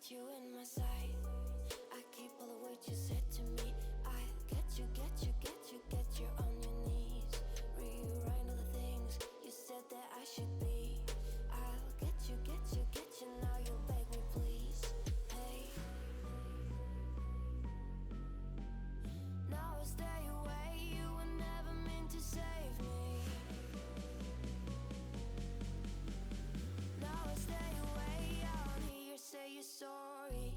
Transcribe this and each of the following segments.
got you in my sight. I keep all the words you said to me. I get you on your knees. Rewrite all the things you said that I should be. I'll get you, now you beg me please. Hey, now I stay away, you were never meant to save me. Now I stay away, I don't hear you say you're sorry.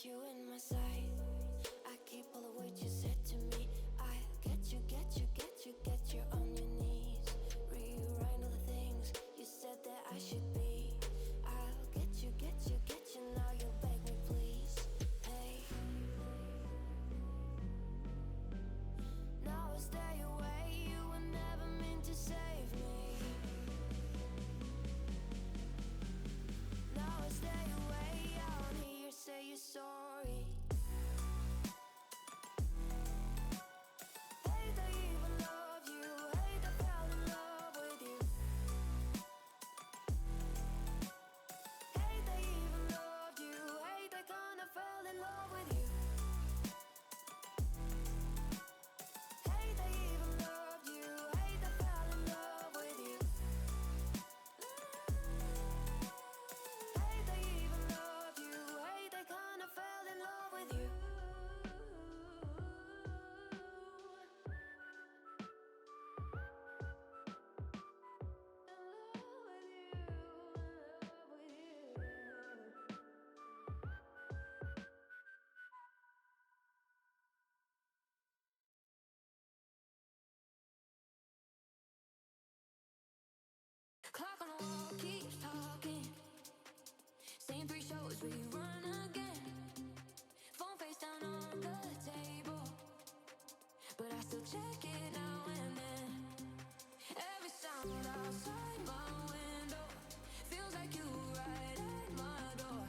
You in my sight. I keep all the words you said to me. I get you on your knees. Rewrite all the things you said that I should be. I'll get you, now you beg me please. Hey, now I stay away, you were never meant to save me. Now I stay away, I don't hear you say you're sorry. Clock on the wall keeps talking. Same 3 shows we run again. Phone face down on the table, but I still check it now and then. Every sound outside my window feels like you right at my door.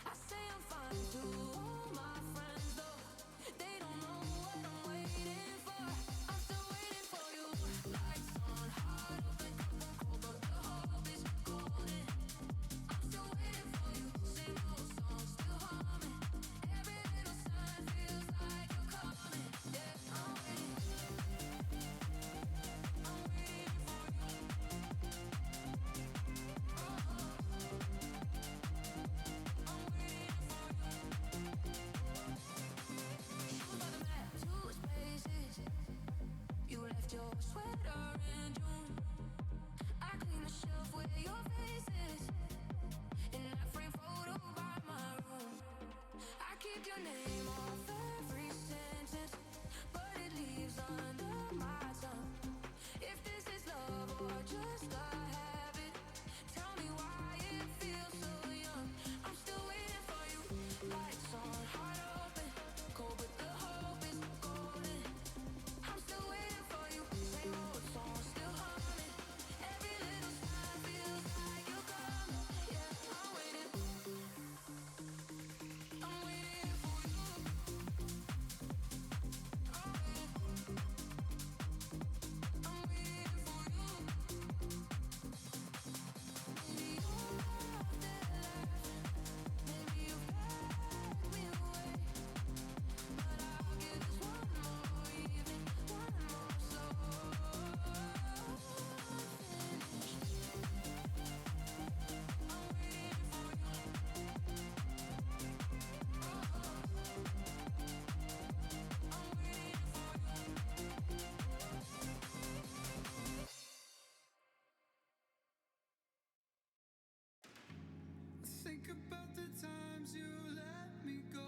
I say I'm fine to all my friends, though they don't know what I'm waiting for. I'm still waiting for you. Lights on, heart open, cold, but the hope is golden. I'm still waiting for you. Same old song, still humming. Every little sign feels like you're coming. Yeah, I'm waiting. I'm waiting for you. I'm waiting for you. Shoes by the mat, 2 spaces. You left your sweater in June. I clean the shelf with your faces in that frame photo by my room. I keep your name off every sentence, but it leaves under my tongue. If this is love or just a habit, tell me why it feels so young. I'm still waiting for you. Lights on, heart open, cold, but the hope is golden. I'm still waiting for you. Same old song, still humming. Every little sign feels like you're coming. Yeah, I'm waiting. I'm waiting for you. I'm waiting. I'm waiting for you. Maybe you're out there laughing. Maybe you packed me away. But I'll give this one more evening, one more slow finish. I'm waiting for you. I'm waiting for you. Think about the times you let me go.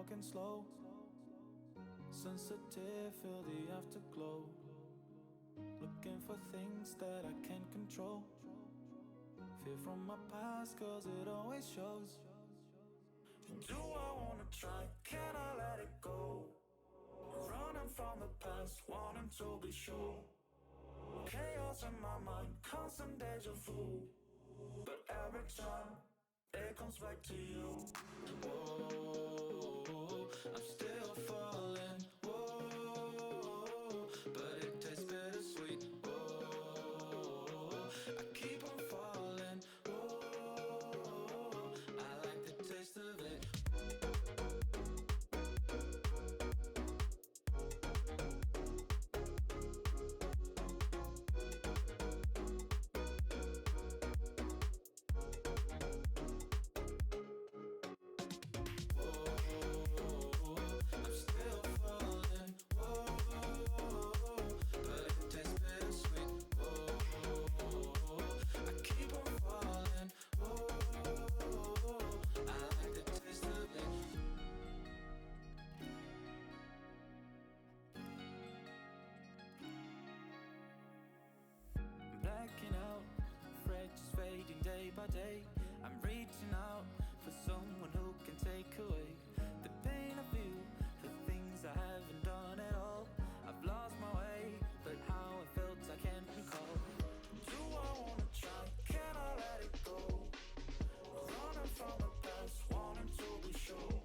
walking slow, sensitive, feel the afterglow. Looking for things that I can't control. Fear from my past, cause it always shows. Do I wanna try? Can I let it go? Running from the past, wanting to be sure. Chaos in my mind, constant deja vu. But every time, it comes back to you. Whoa, I'm still falling. Whoa, but it tastes bittersweet. Whoa, I keep on falling. Whoa, I like the taste of it. Blacking out, fret just fading day by day. I'm reaching out for someone who can take away the pain I feel, the things I haven't done at all. I've lost my way, but how I felt I can't recall. Do I wanna try? Can I let it go? Running from the past, wanting to be sure.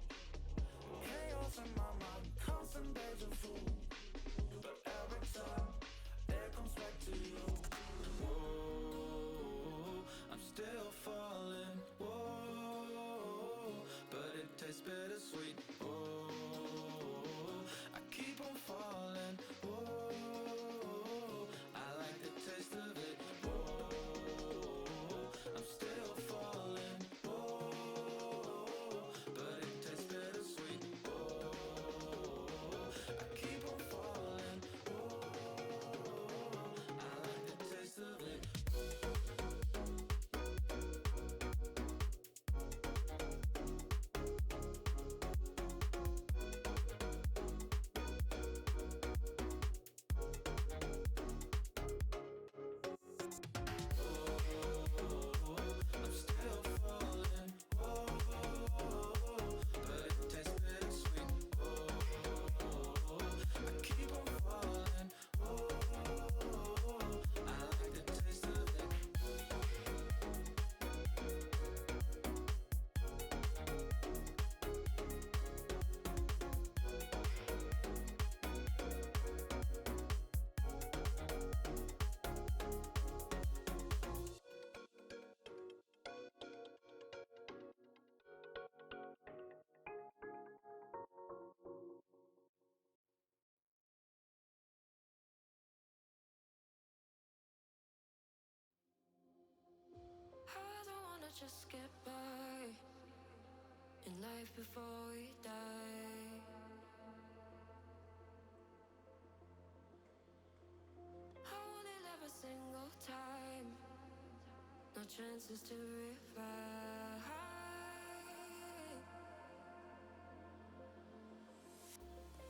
Chaos in my mind, constant deja vu. But every time, it comes back to you. Whoa, I'm still falling. Whoa, but it tastes bittersweet. Whoa, I keep on falling. Whoa, I like the taste of it. Whoa, I'm still falling. Whoa, but it tastes bittersweet. Whoa, I keep on falling. Whoa, I like the taste of it. I'm still falling. Whoa, but it tastes bittersweet. Whoa, I keep on falling. Whoa, I like the taste of it. I don't wanna just get by in life before we die. I wanna live a single time, no chances to revive.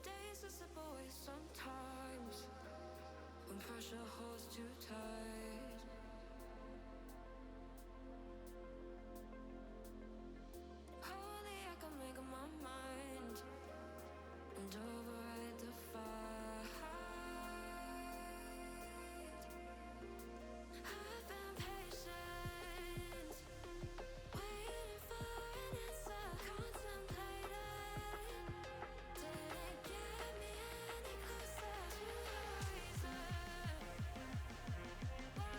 Days are slip away sometimes when pressure holds too tight. Only I can make up my mind and override the fight. I've been patient, waiting for an answer, contemplating. Didn't get me any closer to the reason why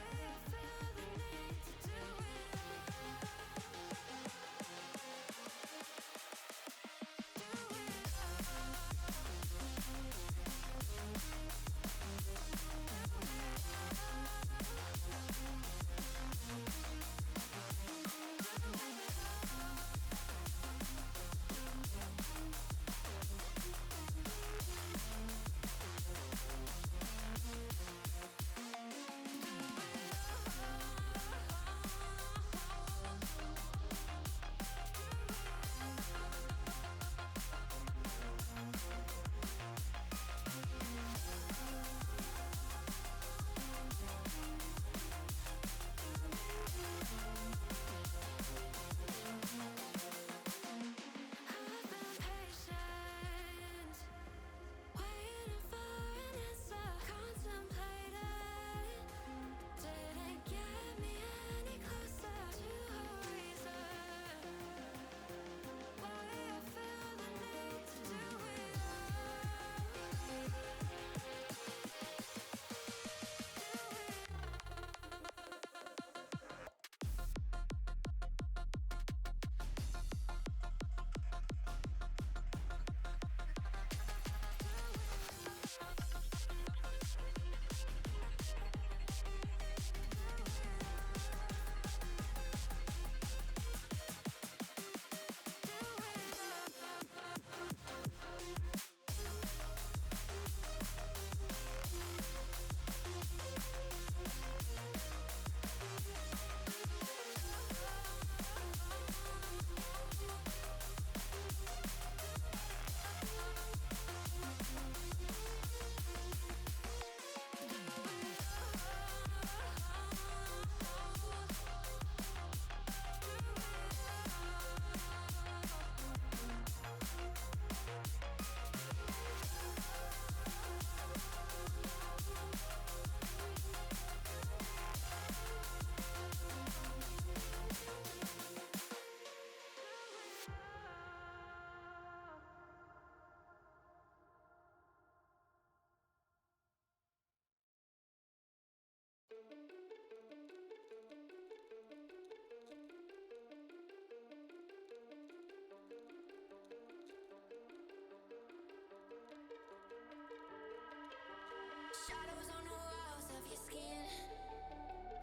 Shadows on the walls of your skin.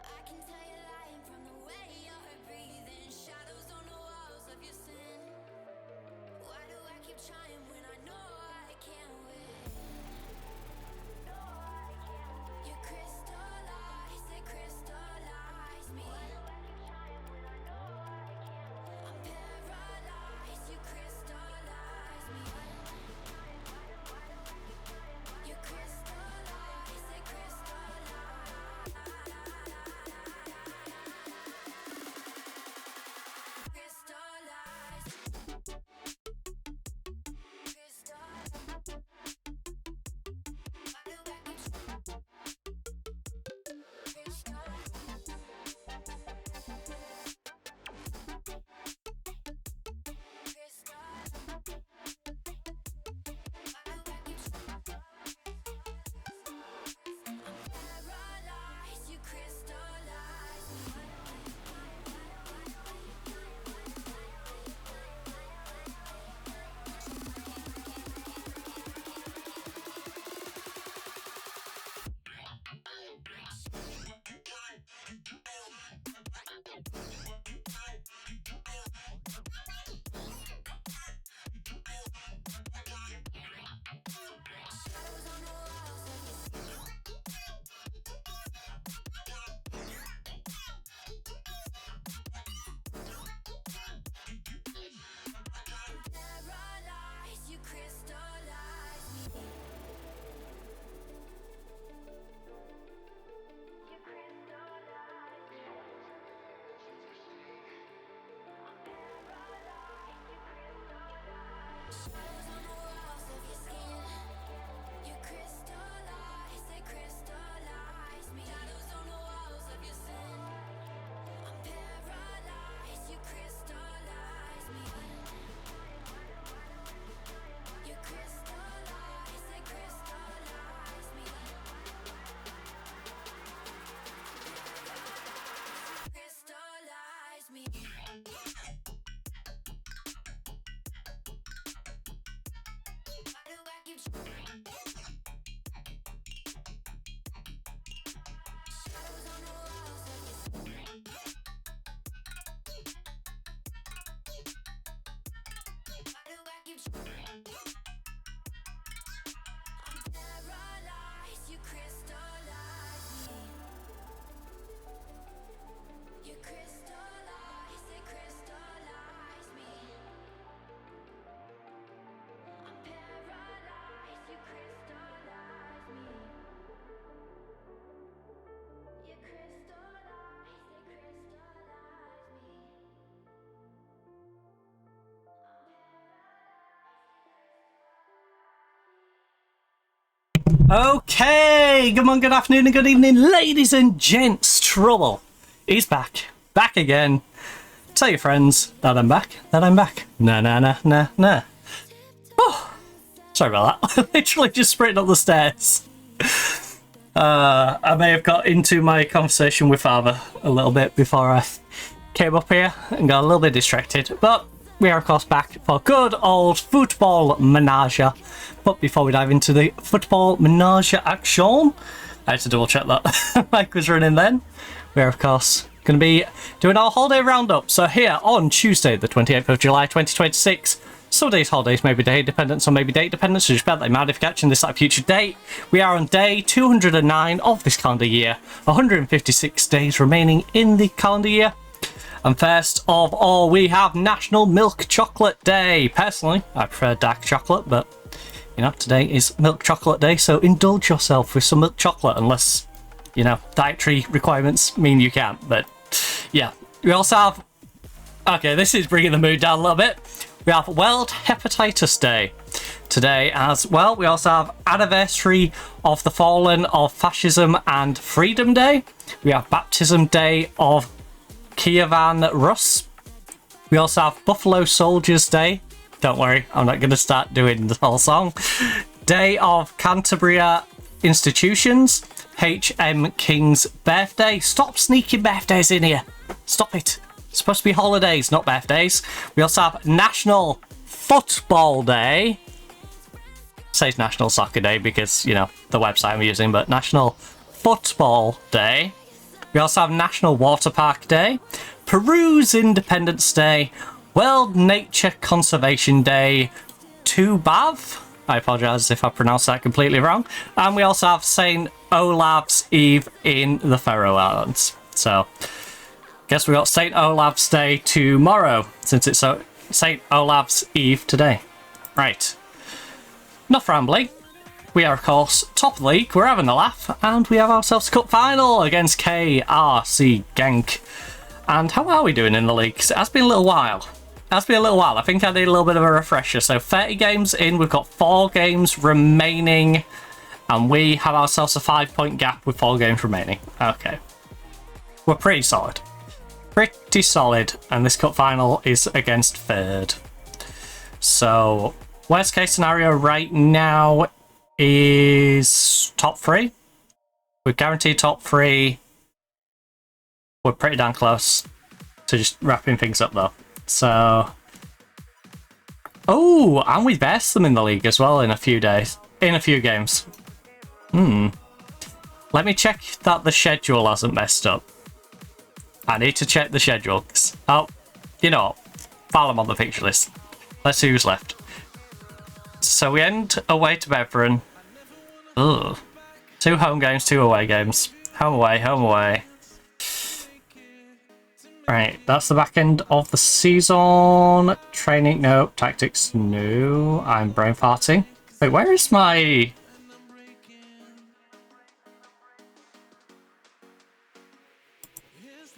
I can tell you're lying from the way you're breathing. Shadows on the walls of your sin. Why do I keep trying when I know I can't win? You crystallize, they crystallize me. I'm paralyzed, you crystallize me. You crystallize, they crystallize. Crystallize. Paralyzed, you crystallize me. Shadows on the walls of your paralyzed, you crystallize me. You crystallize me. Shadows on the walls of your skin. You crystallize, they crystallize me. Shadows on the walls of your sin. I'm paralyzed, you crystallize me. You crystallize, they crystallize me. Crystallize me. Why do I keep shadows on the walls of your Why do I keep I'm paralyzed, you crystallize me. You crystallize, they crystallize me. I'm paralyzed, you crystallize me. You crystallize, they crystallize me. Okay, good morning, good afternoon, and good evening, ladies and gents. Trouble is back. Back again. Tell your friends that I'm back. That I'm back. Nah. Oh, sorry about that. Literally just sprinting up the stairs. I may have got into my conversation with Father a little bit before I came up here and got a little bit distracted. But we are, of course, back for good old football menage. But before we dive into the football menage action, I had to double check that Mike was running then. We are, of course, going to be doing our holiday roundup. So here on Tuesday, the 28th of July, 2026, some days holidays may be day dependent, some may be date dependent, so just bear that in mind if you're catching this at a future date. We are on day 209 of this calendar year, 156 days remaining in the calendar year. And first of all, we have National Milk Chocolate Day. Personally, I prefer dark chocolate, but you know, today is Milk Chocolate Day, so indulge yourself with some milk chocolate, unless, you know, dietary requirements mean you can't. But yeah, we also have, okay, this is bringing the mood down a little bit. We have World Hepatitis Day today as well. We also have Anniversary of the Fallen of Fascism and Freedom Day. We have Baptism Day of Kievan Rus. We also have Buffalo Soldiers Day. Don't worry, I'm not going to start doing the whole song. Day of Canterbury Institutions. H.M. King's birthday. Stop sneaking birthdays in here. Stop it. It's supposed to be holidays, not birthdays. We also have National Football Day. say it's National Soccer Day because, you know, the website I'm using, but National Football Day. We also have National Water Park Day, Peru's Independence Day, World Nature Conservation Day, Tubav. I apologise if I pronounced that completely wrong. And we also have St. Olaf's Eve in the Faroe Islands. So, guess we got St. Olaf's Day tomorrow, since it's St. Olaf's Eve today. Right. Enough rambling. We are, of course, top of the league. We're having a laugh. And we have ourselves a cup final against KRC Genk. And how are we doing in the league? 'Cause it has been a little while. I think I need a little bit of a refresher. So 30 games in, we've got 4 games remaining, and we have ourselves a 5-point gap with 4 games remaining. Okay. We're pretty solid. Pretty solid, and this cup final is against third. So, worst case scenario right now is top 3. We're guaranteed top 3. We're pretty damn close to just wrapping things up though. So, oh, and we best them in the league as well in a few games. Let me check that the schedule hasn't messed up. I need to check the schedule. Oh, you know what? File them on the picture list. Let's see who's left. So we end away to Beveren. Ugh. 2 home games, 2 away games. Home away, home away. Right, that's the back end of the season. Training, no. Tactics, no. I'm brain farting. Wait, where is my...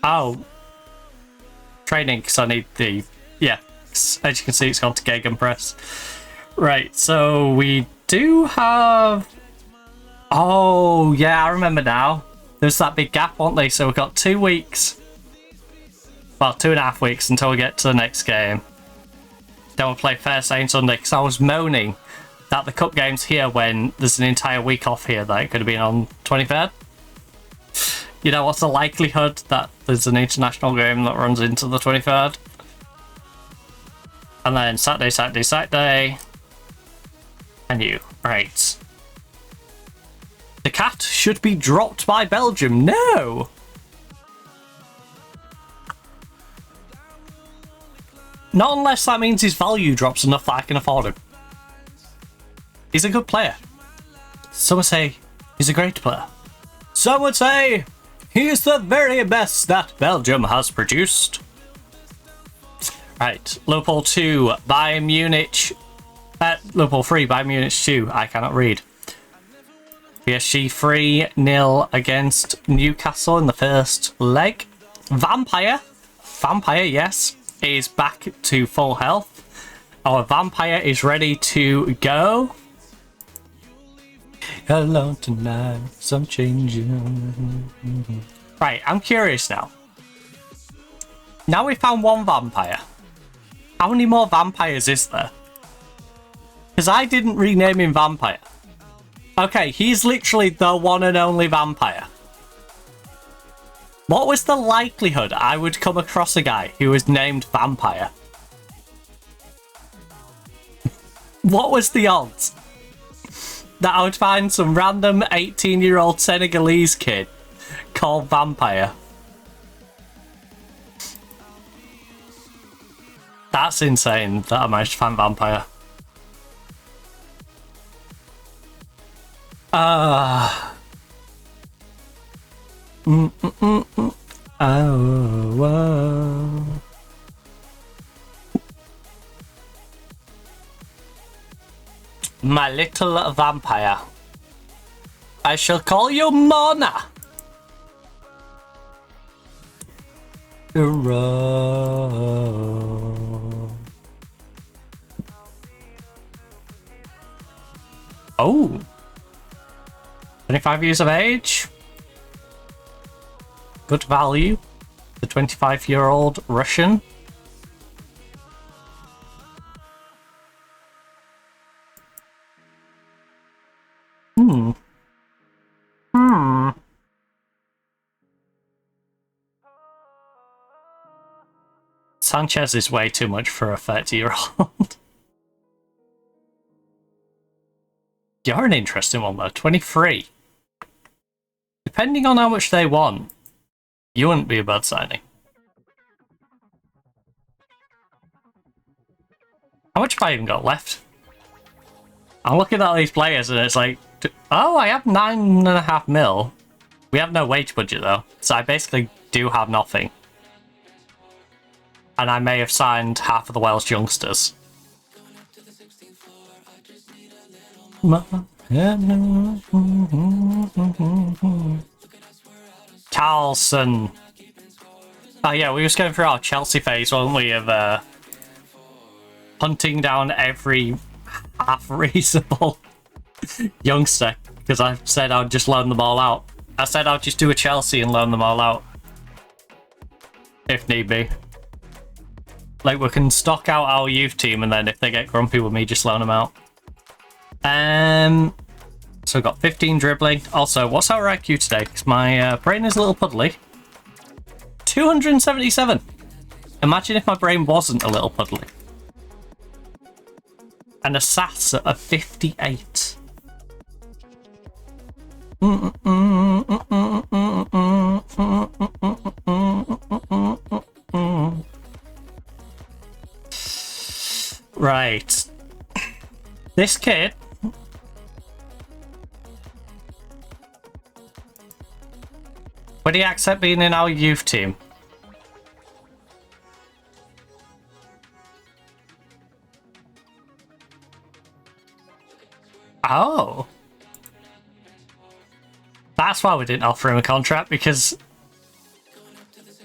Oh. Training, because I need the... Yeah, as you can see, it's gone to Gegenpress. Right, so we do have... Oh, yeah, I remember now. There's that big gap, wasn't there? So we've got 2 weeks. Well, 2.5 weeks until we get to the next game. Then we'll play Thursday and Sunday, because I was moaning that the cup game's here when there's an entire week off here that it could have been on 23rd. You know, what's the likelihood that there's an international game that runs into the 23rd? And then Saturday. And you. Right. The cat should be dropped by Belgium. No! Not unless that means his value drops enough that I can afford him. He's a good player. Some would say he's a great player. Some would say he's the very best that Belgium has produced. Right, Liverpool 2, Bayern Munich. Liverpool 3, Bayern Munich 2. I cannot read. PSG 3-0 against Newcastle in the first leg. Vampire, yes, is back to full health. Our vampire is ready to go. Alone tonight, some changing. Right, I'm curious now. Now we found 1 vampire. How many more vampires is there? Because I didn't rename him Vampire. Okay, he's literally the one and only vampire. What was the likelihood I would come across a guy who was named Vampire? What was the odds that I would find some random 18-year-old Senegalese kid called Vampire? That's insane that I managed to find Vampire. Oh. My little vampire. I shall call you Mona. Oh. 25 years of age. Good value. The 25-year-old Russian. Sanchez is way too much for a 30-year-old. You're an interesting one, though. 23. Depending on how much they want, you wouldn't be a bad signing. How much have I even got left? I'm looking at these players and it's like, oh, I have 9.5 mil. We have no wage budget though, so I basically do have nothing. And I may have signed half of the Welsh youngsters. Carlson. Oh yeah, we was going through our Chelsea phase, weren't we, of hunting down every half reasonable youngster, because I said I'd just loan them all out. I said I'd just do a Chelsea and loan them all out if need be. Like, we can stock out our youth team and then if they get grumpy with me, just loan them out. So we've got 15 dribbling. Also, what's our IQ today? Because my brain is a little puddly. 277. Imagine if my brain wasn't a little puddly. And a SAS of 58. Right. This kid. Would he accept being in our youth team? Oh. That's why we didn't offer him a contract, because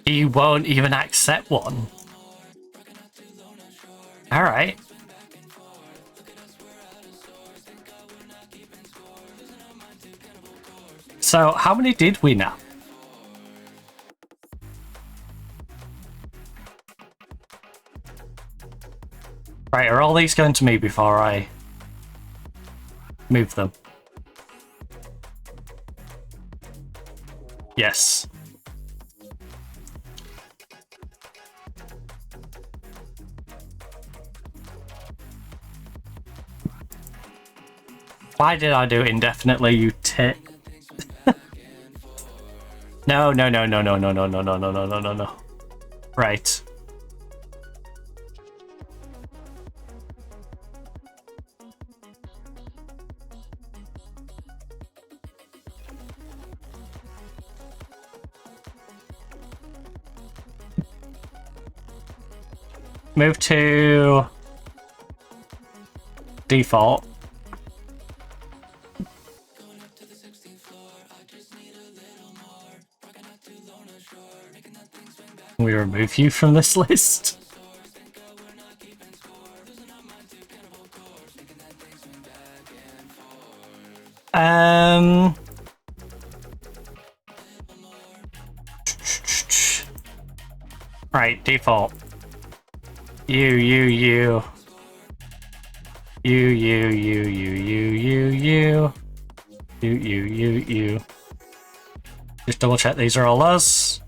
he won't even accept one. Alright. So, how many did we now? Right, are all these going to me before I move them? Yes. Why did I do it indefinitely, you tit? No. Right. Move to default. We remove you from this list. Right, default. You. Just double check these are all us.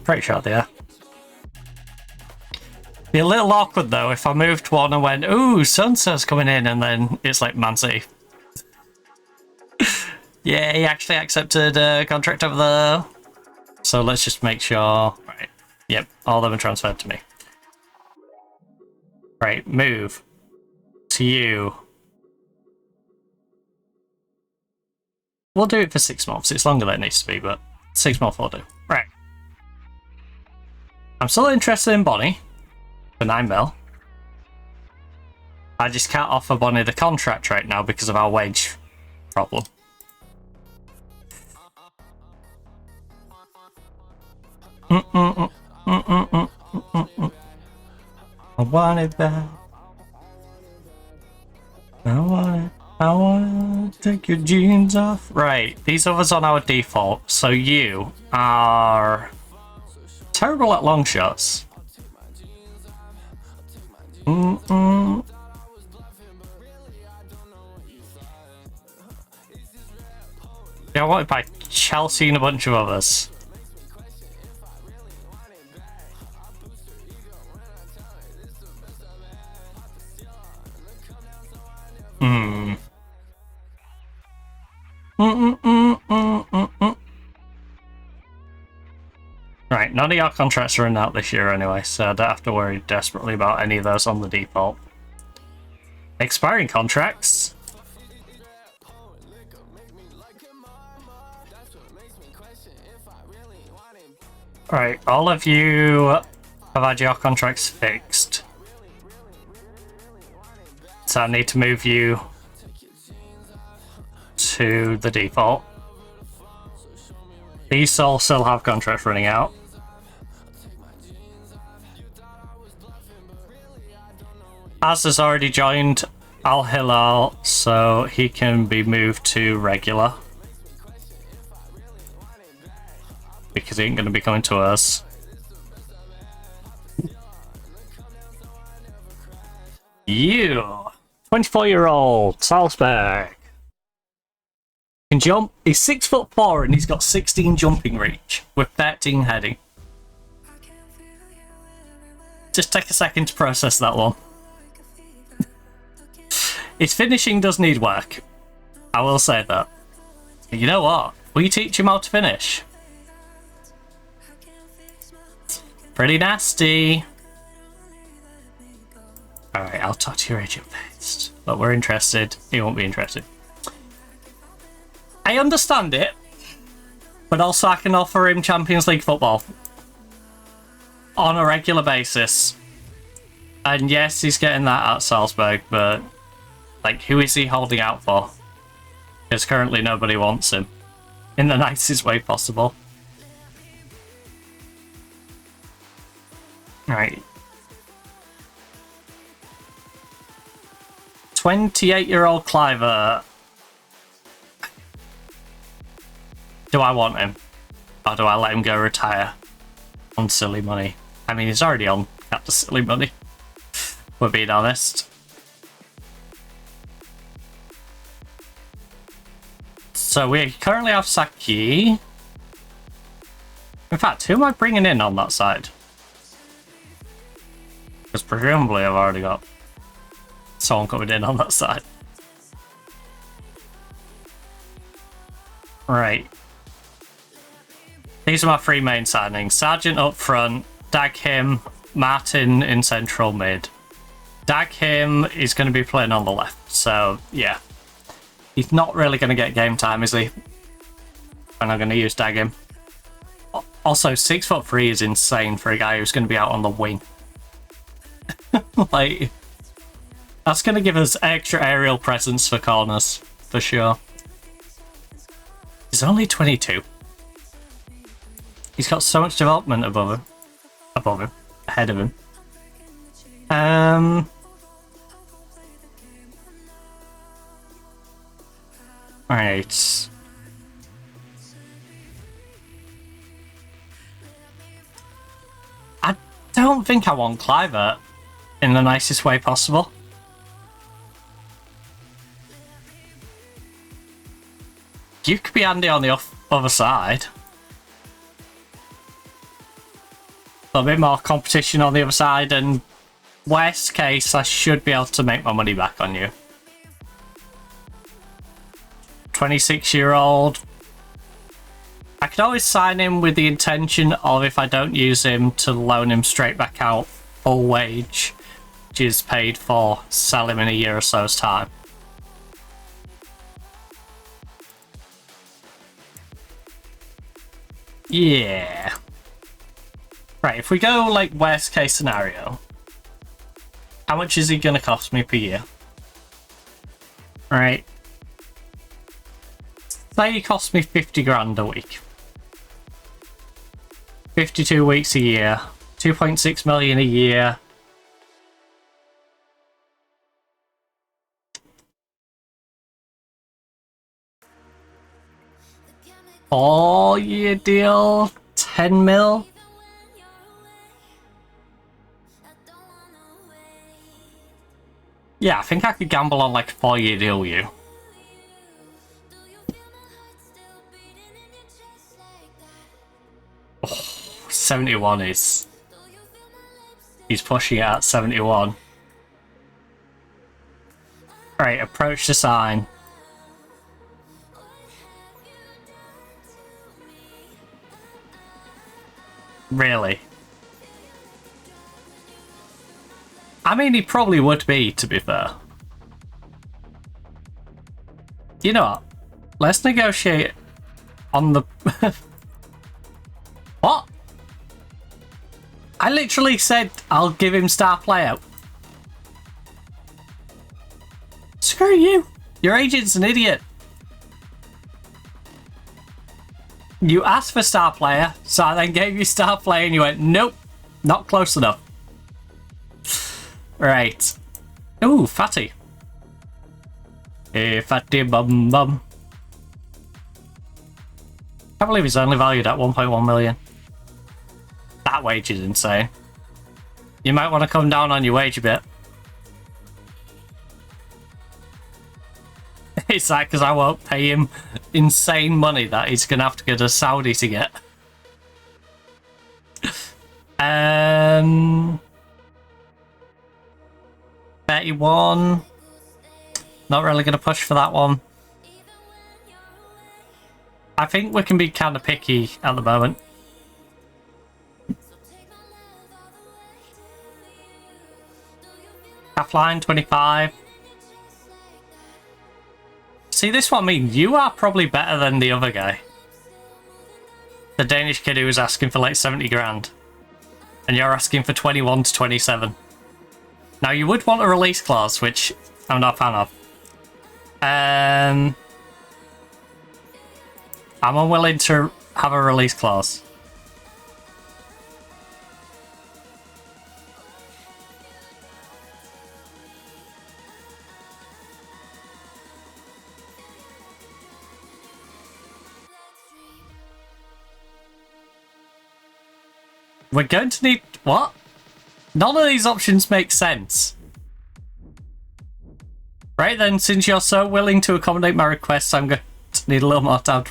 Pretty sure they are. Be a little awkward though if I moved one and went, ooh, so-and-so's coming in, and then it's like Man City. Yeah, he actually accepted a contract over there. So let's just make sure. Right. Yep, all of them are transferred to me. Right, move to you. We'll do it for 6 months. It's longer than it needs to be, but 6 months will do. Right. I'm still interested in Bonnie for 9 mil. I just can't offer Bonnie the contract right now because of our wage problem. I want it back. I want to take your jeans off. Right, these others on our default. So you are terrible at long shots. Yeah, I wanted by Chelsea and a bunch of others. Right, none of your contracts are running out this year anyway, so I don't have to worry desperately about any of those on the default. Expiring contracts. Right, all of you have had your contracts fixed. So I need to move you to the default. These all still have contracts running out. Az has already joined Al Hilal, so he can be moved to regular. Because he ain't going to be coming to us. You! 24-year-old Salzburg. Can jump. He's 6'4" and he's got 16 jumping reach with 13 heading. Just take a second to process that one. His finishing does need work. I will say that. But you know what? We teach him how to finish. Pretty nasty. Alright, I'll talk to your agent first. But we're interested. He won't be interested. I understand it. But also I can offer him Champions League football. On a regular basis. And yes, he's getting that at Salzburg, but... like, who is he holding out for? Because currently nobody wants him. In the nicest way possible. Right. 28-year-old Cliver. Do I want him? Or do I let him go retire on silly money? I mean, he's already on capped silly money. We're being honest. So we currently have Saki. In fact, who am I bringing in on that side? Because presumably I've already got someone coming in on that side. Right. These are my three main signings. Sargent up front, Daghim, Martin in central mid. Daghim is going to be playing on the left, so yeah. He's not really going to get game time, is he? I'm not going to use Daghim. Also, 6'3" is insane for a guy who's going to be out on the wing. Like, that's going to give us extra aerial presence for corners, for sure. He's only 22. He's got so much development above him, ahead of him. Right. I don't think I want Cliver in the nicest way possible. You could be Andy on the other side. A bit more competition on the other side, and worst case, I should be able to make my money back on you. 26-year-old. I could always sign him with the intention of, if I don't use him, to loan him straight back out full wage, which is paid for, sell him in a year or so's time. Yeah. Right, if we go like worst case scenario, how much is he gonna cost me per year? Right. Say he costs me 50 grand a week. 52 weeks a year. 2.6 million a year. All-year deal, 10 mil. Yeah, I think I could gamble on like a 4-year deal with you. Oh, 71 is... He's pushing it at 71. Right, approach the sign. Really? I mean, he probably would be, to be fair. You know what? Let's negotiate on the... What? I literally said I'll give him star player. Screw you. Your agent's an idiot. You asked for star player, so I then gave you star player and you went, nope, not close enough. Right. Ooh, fatty. Hey, fatty bum bum. Can't believe he's only valued at 1.1 million. That wage is insane. You might want to come down on your wage a bit. It's that because I won't pay him insane money that he's going to have to go to Saudi to get. 31. Not really going to push for that one. I think we can be kind of picky at the moment. Half-line, 25. See, this one, I mean, you are probably better than the other guy. The Danish kid who was asking for like 70 grand. And you're asking for 21 to 27. Now, you would want a release clause, which I'm not a fan of. I'm unwilling to have a release clause. We're going to need... What? None of these options make sense. Right then, since you're so willing to accommodate my requests, I'm going to need a little more time.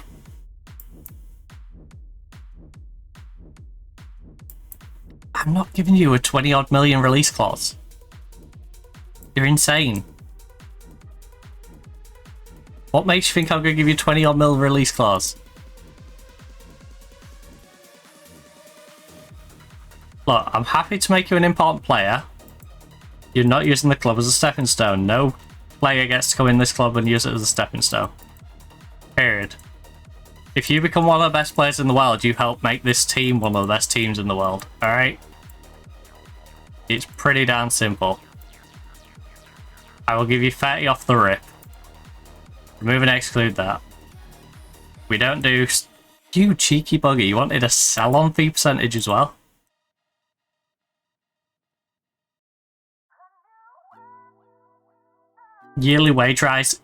I'm not giving you a 20-odd million release clause. You're insane. What makes you think I'm going to give you a 20-odd mil release clause? Look, I'm happy to make you an important player. You're not using the club as a stepping stone. No player gets to come in this club and use it as a stepping stone. Period. If you become one of the best players in the world, you help make this team one of the best teams in the world. Alright? It's pretty damn simple. I will give you 30 off the rip. Remove and exclude that. We don't do... You cheeky bugger, you wanted a sell-on fee percentage as well? Yearly wage rise.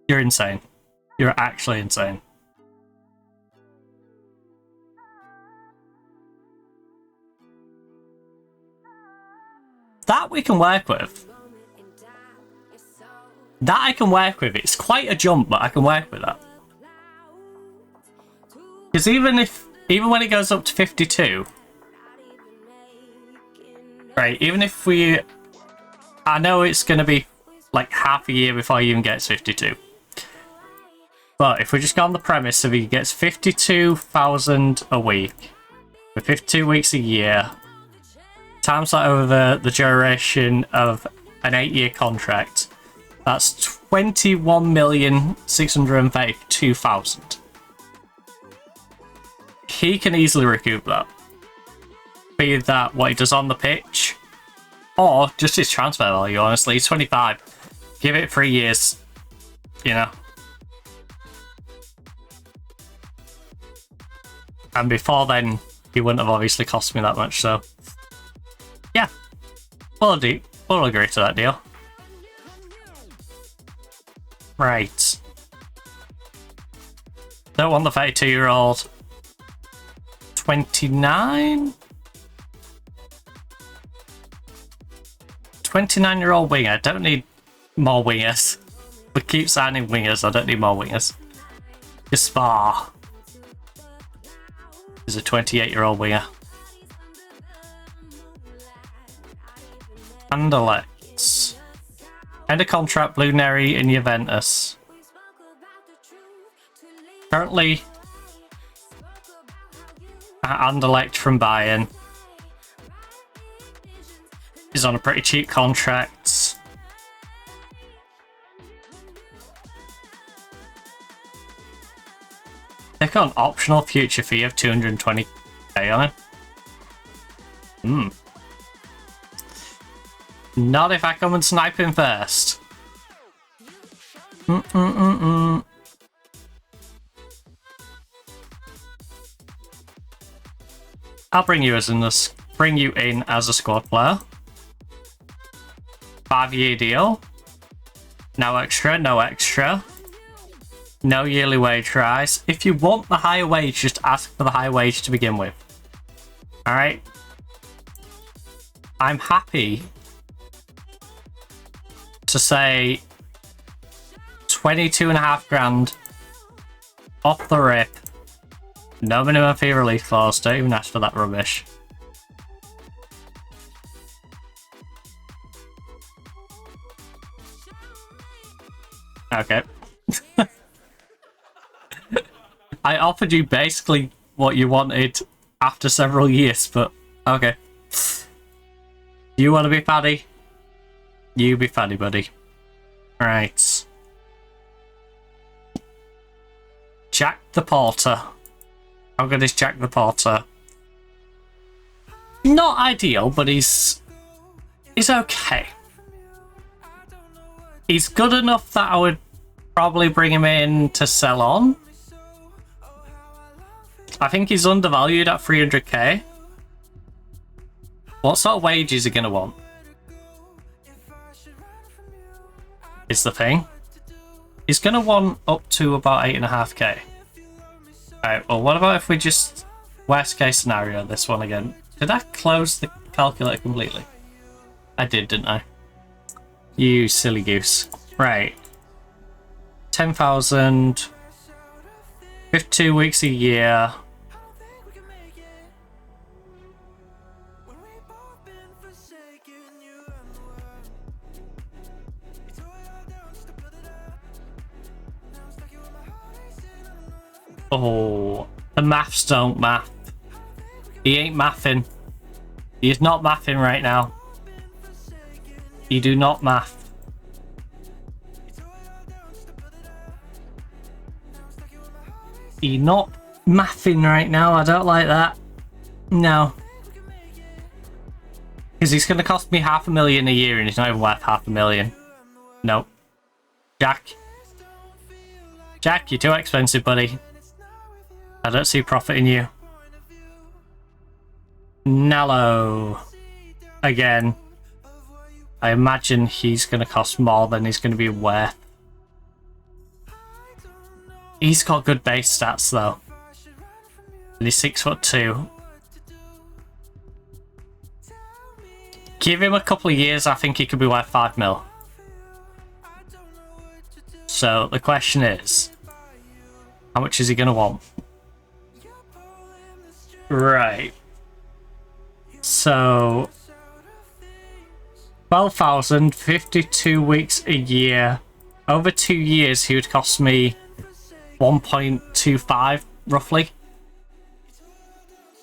You're insane. You're actually insane. That we can work with. That I can work with. It's quite a jump, but I can work with that. Because even when it goes up to 52, right? Even if we, I know it's going to be like half a year before he even gets 52. But if we just go on the premise of he gets 52,000 a week, for 52 weeks a year, times that over the duration of an 8-year contract, that's 21,632,000. He can easily recoup that. Be that what he does on the pitch, or just his transfer value, honestly. He's 25. Give it 3 years, you know. And before then, he wouldn't have obviously cost me that much, so... Yeah. We'll agree to that deal. Right. Don't want the 32-year-old. 29? 29-year-old winger. Don't need more wingers. We keep signing wingers. I don't need more wingers. Gaspar is a 28-year-old winger. Anderlecht. End of contract, Blue Neri in Juventus. Currently Anderlecht from Bayern. He's on a pretty cheap contract. Take on optional future fee of 220k on him. Not if I come and snipe him first. I'll bring you in as a squad player. 5-year deal. No extra, no extra. No yearly wage rise. If you want the higher wage, just ask for the higher wage to begin with. Alright? I'm happy to say 22.5 grand off the rip. No minimum fee release clause. Don't even ask for that rubbish. Okay. I offered you basically what you wanted after several years, but okay. You want to be fatty? You be fatty, buddy. Right. Jack the Porter. How good is Jack the Porter? Not ideal, but he's okay. He's good enough that I would probably bring him in to sell on. I think he's undervalued at 300k. What sort of wage is he going to want? Is the thing. He's going to want up to about 8.5k. Alright, well, what about if we just... Worst case scenario, this one again. Did I close the calculator completely? I did, didn't I? You silly goose. Right. 10,000. 52 weeks a year. Oh, the maths don't math. He ain't mathing. He is not mathing right now. You do not math. You're not mathing right now. I don't like that. No. Because he's going to cost me $500,000 a year and he's not even worth $500,000. Nope. Jack. Jack, you're too expensive, buddy. I don't see profit in you. Nallo. Again. I imagine he's going to cost more than he's going to be worth. He's got good base stats though. And he's 6'2". Give him a couple of years, I think he could be worth 5 mil. So the question is, how much is he going to want? Right. So 12,000, 52 weeks a year. Over 2 years, he would cost me 1.25 roughly.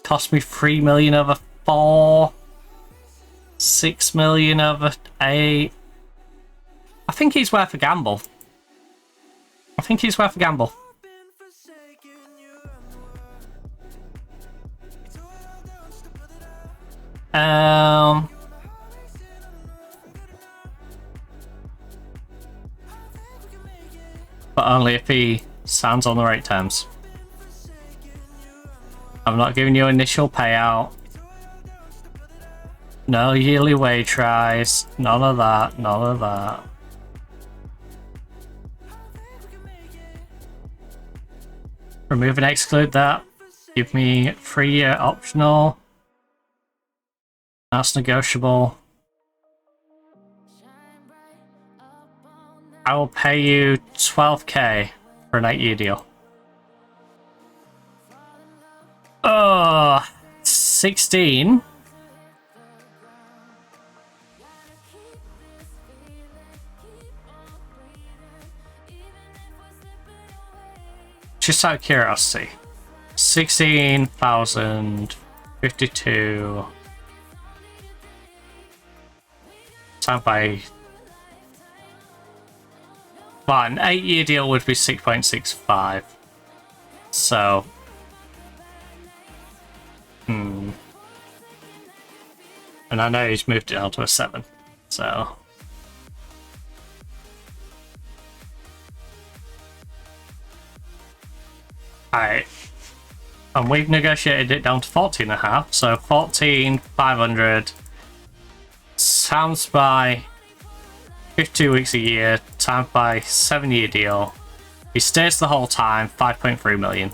Cost me 3 million over 4. 6 million over 8. I think he's worth a gamble. I think he's worth a gamble. But only if he stands on the right terms. I'm not giving you initial payout. No yearly wage rise. None of that. None of that. Remove and exclude that. Give me 3-year optional. That's negotiable. I will pay you 12k for an 8-year deal. Oh, 16. Just out of curiosity, 16,052 times by... Well, an 8-year deal would be 6.65. So... And I know he's moved it down to a 7, so... Alright. And we've negotiated it down to 14.5, so 14,500 times by 52 weeks a year, times by 7-year deal. He stays the whole time, 5.3 million.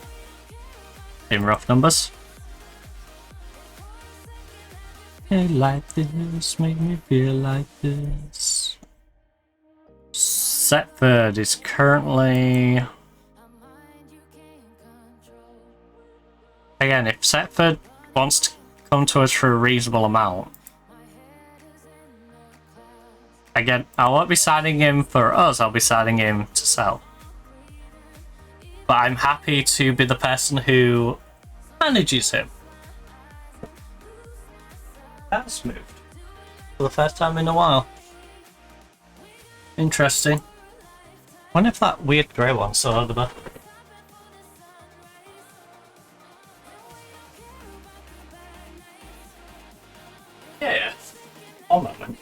In rough numbers. Hey, like this, make me feel like this. Setford is currently... Again, if Setford wants to come to us for a reasonable amount... Again, I won't be signing him for us, I'll be signing him to sell. But I'm happy to be the person who manages him. That's moved. For the first time in a while. Interesting. Wonder if that weird grey one's still over there. Yeah. One moment.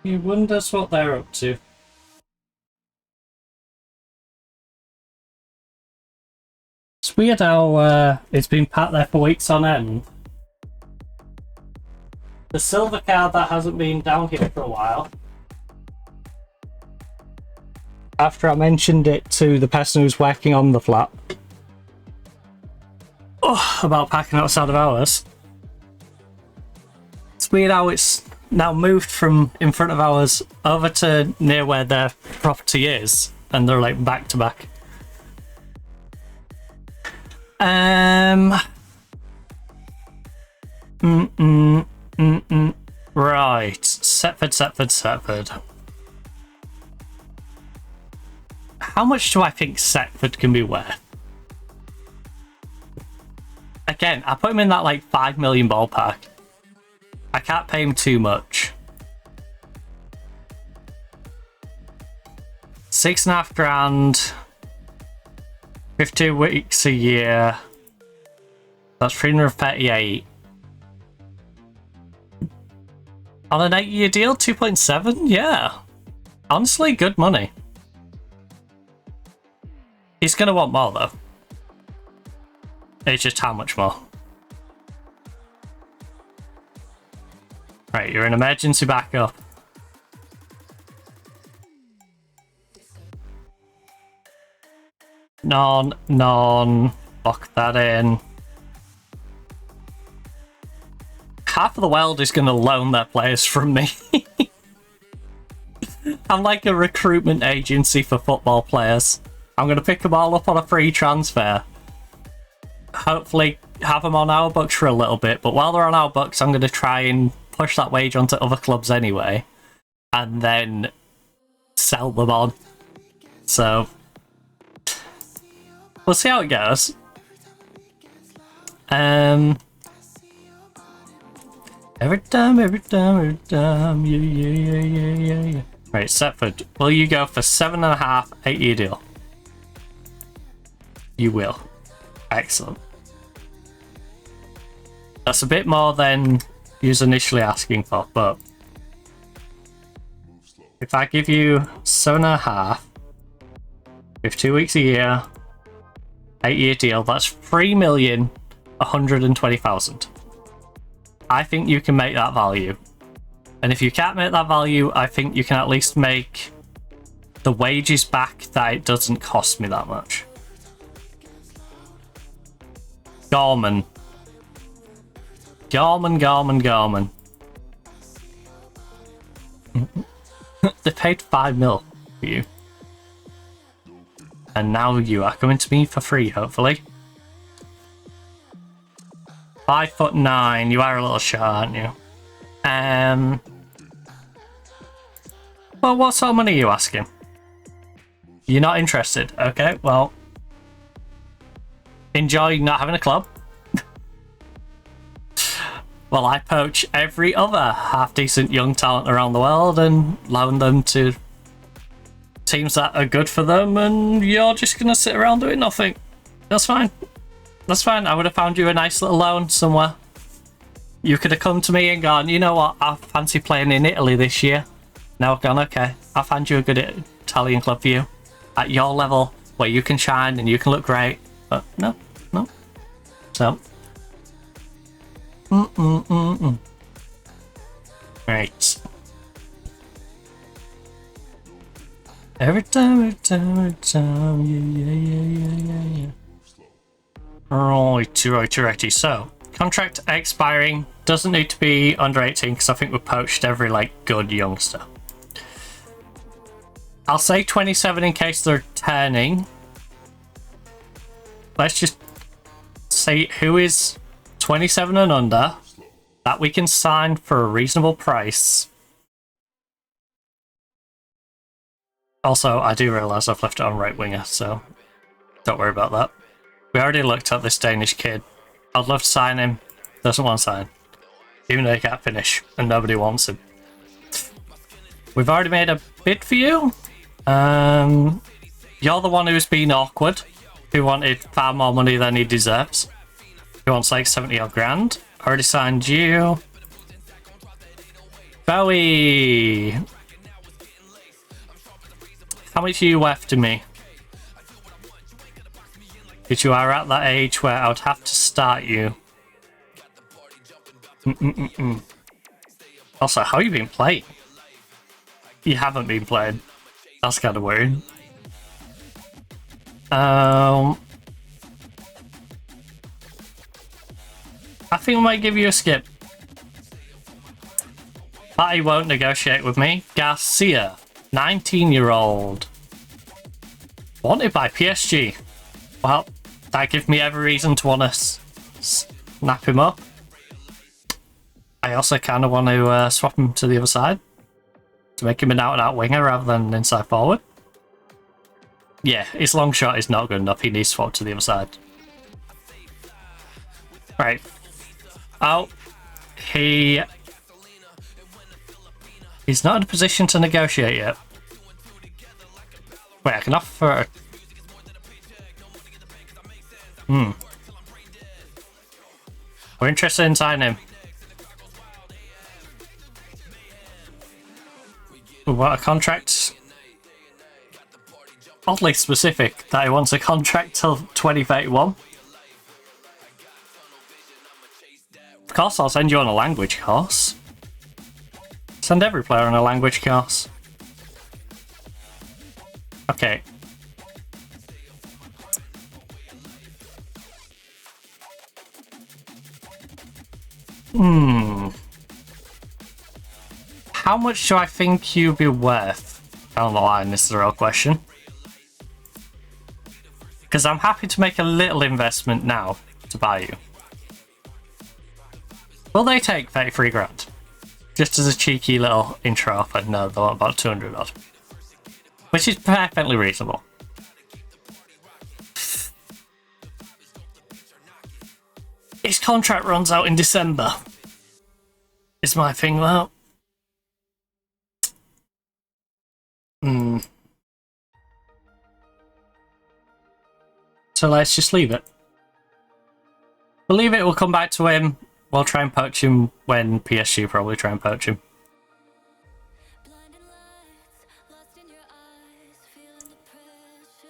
He wonders what they're up to. It's weird how it's been packed there for weeks on end. The silver card that hasn't been down here for a while. After I mentioned it to the person who's working on the flat. Oh, about packing outside of ours. It's weird how it's now moved from in front of ours over to near where their property is, and they're like back to back. Right, Setford. How much do I think Setford can be worth? Again, I put him in that like 5 million ballpark. I can't pay him too much. 6.5 grand. 52 weeks a year. That's 338. On an 8-year deal, 2.7? Yeah. Honestly, good money. He's gonna want more though. It's just how much more. Right, you're an emergency backup. Non. Lock that in. Half of the world is going to loan their players from me. I'm like a recruitment agency for football players. I'm going to pick them all up on a free transfer. Hopefully have them on our books for a little bit, but while they're on our books, I'm going to try and push that wage onto other clubs anyway, and then sell them on. So we'll see how it goes. Every time, yeah. Right, Setford, will you go for 7.5, 8-year deal? You will. Excellent. That's a bit more than you was initially asking for, but if I give you 7.5, 52 weeks a year, 8-year deal, that's 3 million 120,000. I think you can make that value. And if you can't make that value, I think you can at least make the wages back that it doesn't cost me that much. Gorman. Gorman. They paid 5 mil for you. And now you are coming to me for free, hopefully. 5'9", you are a little short, aren't you? Well, what sort of money are you asking? You're not interested. Okay, well, enjoy not having a club. Well, I poach every other half-decent young talent around the world and loan them to teams that are good for them, and you're just gonna sit around doing nothing. That's fine. That's fine. I would have found you a nice little loan somewhere. You could have come to me and gone, you know what, I fancy playing in Italy this year. Now I've gone, okay, I'll find you a good Italian club for you at your level where you can shine and you can look great. But no. So. Right. Every time, yeah. Righty. So, contract expiring doesn't need to be under 18 because I think we've poached every good youngster. I'll say 27 in case they're turning. Let's just say who is 27 and under that we can sign for a reasonable price. Also, I do realise I've left it on right winger, so don't worry about that. We already looked at this Danish kid. I'd love to sign him. Doesn't want to sign. Even though he can't finish and nobody wants him. We've already made a bid for you. You're the one who's been awkward, who wanted far more money than he deserves. He wants 70 odd grand. Already signed you. Bowie. How much are you worth to me? Because you are at that age where I would have to start you. Also, how have you been playing? You haven't been playing. That's kind of weird. I think I might give you a skip. But he won't negotiate with me. Garcia, 19-year-old. Wanted by PSG. Well, that gives me every reason to want to snap him up. I also kind of want to swap him to the other side. To make him an out-and-out winger rather than an inside forward. Yeah, his long shot is not good enough. He needs to swap to the other side. Right. Oh. He's not in a position to negotiate yet. Wait, I can offer... We're interested in signing him. We want a contract. Oddly specific that he wants a contract till 2031. Of course, I'll send you on a language course. Send every player on a language course. Okay. How much do I think you'd be worth down the line? This is the real question. Because I'm happy to make a little investment now to buy you. Will they take 33 grand? Just as a cheeky little intro offer. No, they want about 200 odd. Which is perfectly reasonable. His contract runs out in December. Is my thing though. So let's just leave it. We'll leave it, we'll come back to him. We'll try and poach him when PSG probably try and poach him.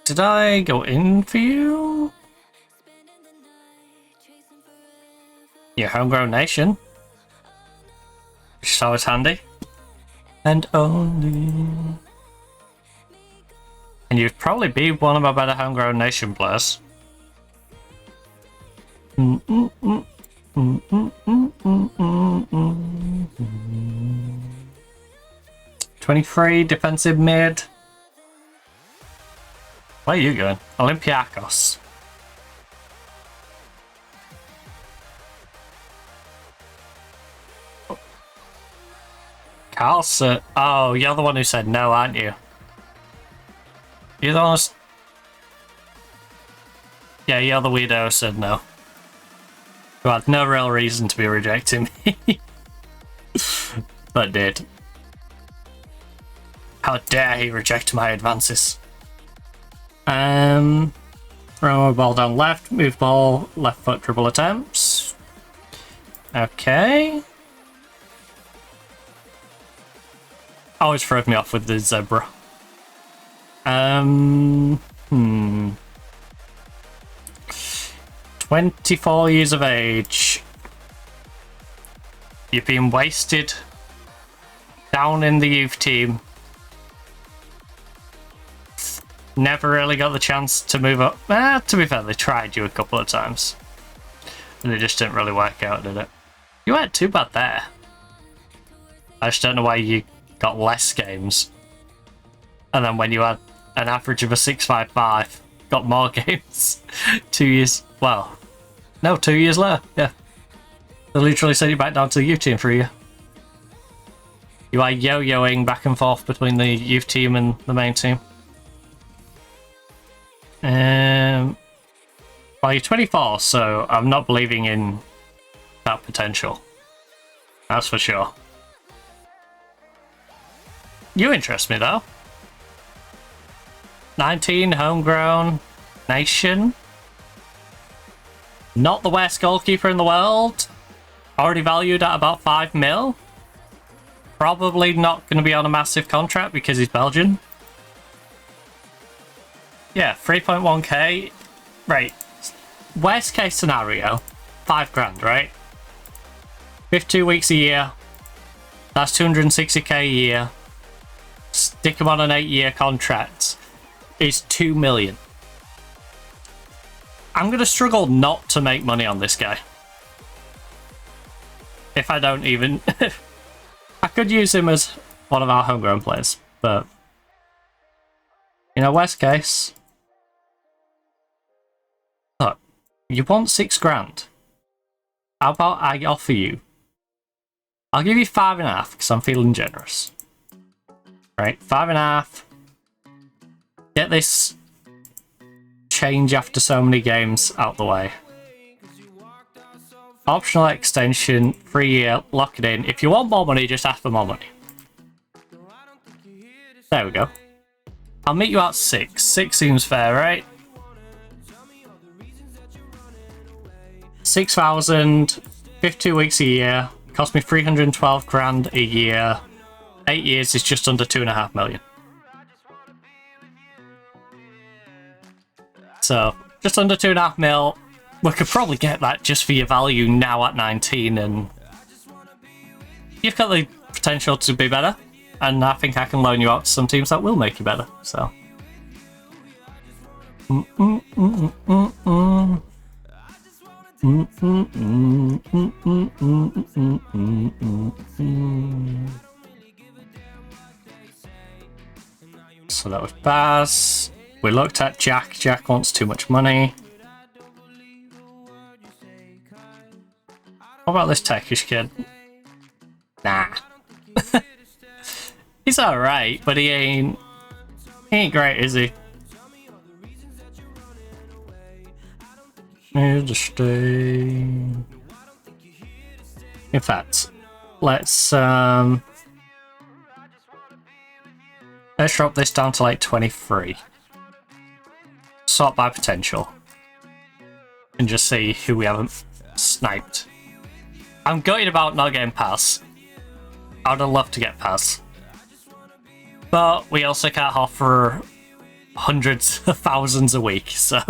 Did I go in for you? Your homegrown nation. Which is always handy. And only... And you'd probably be one of my better homegrown nation players. 23 defensive mid. Where are you going? Olympiacos. Carlson. Oh, you're the one who said no, aren't you? You're the one who's... Yeah, you're the weirdo who said no. Who had no real reason to be rejecting me. But did. How dare he reject my advances? Throw a ball down left, move ball, left foot dribble attempts. Okay. Always throws me off with the zebra. 24 years of age. You've been wasted down in the youth team. Never really got the chance to move up. To be fair, they tried you a couple of times. And it just didn't really work out, did it? You weren't too bad there. I just don't know why you got less games. And then when you had an average of a 6.55, got more games. 2 years... Well, no, 2 years later, yeah. They literally sent you back down to the youth team for a year. You are yo-yoing back and forth between the youth team and the main team. Well, you're 24, so I'm not believing in that potential. That's for sure. You interest me, though. 19, homegrown, nation. Not the worst goalkeeper in the world. Already valued at about 5 mil. Probably not going to be on a massive contract because he's Belgian. Yeah, 3.1k. Right. Worst case scenario, 5 grand, right? 52 weeks a year. That's 260k a year. Stick him on an 8-year contract. It's 2 million. I'm going to struggle not to make money on this guy. If I don't even... I could use him as one of our homegrown players, but... You know, worst case... Look, you want 6 grand. How about I offer you... I'll give you 5.5 because I'm feeling generous. Right, 5.5. Get this change after so many games out the way. Optional extension, 3 year, lock it in. If you want more money, just ask for more money. There we go. I'll meet you at 6. 6 seems fair, right? 6,000, 52 weeks a year, cost me 312 grand a year. 8 years is just under 2.5 million. So, just under 2.5 mil. We could probably get that just for your value now at 19, and you've got the potential to be better. And I think I can loan you out to some teams that will make you better. So, so that was Baz. We looked at Jack. Jack wants too much money. What about this Turkish kid? Nah. He's alright, but he ain't great, is he? Here's a stay. In fact, let's drop this down to like 23. Sort by potential. And just see who we haven't sniped. I'm gutted about not getting pass. I would have loved to get pass. But we also can't offer hundreds of thousands a week, so...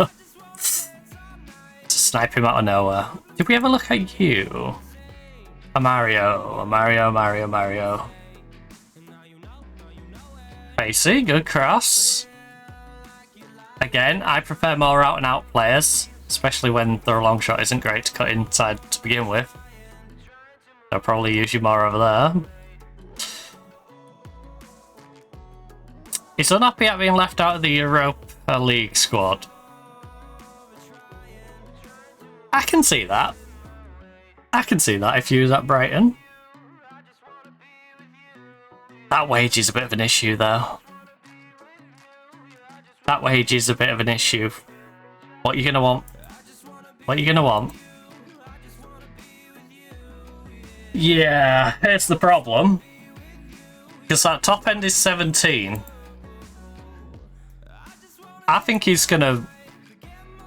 snipe him out of nowhere. Did we ever look at you? A Mario. Facey, good cross. Again, I prefer more out and out players, especially when their long shot isn't great to cut inside to begin with. I'll probably use you more over there. He's unhappy at being left out of the Europa League squad. I can see that. I can see that if you was at Brighton. That wage is a bit of an issue, though. That wage is a bit of an issue. What you gonna want? What you gonna want? Yeah, here's the problem. Because that top end is 17. I think he's gonna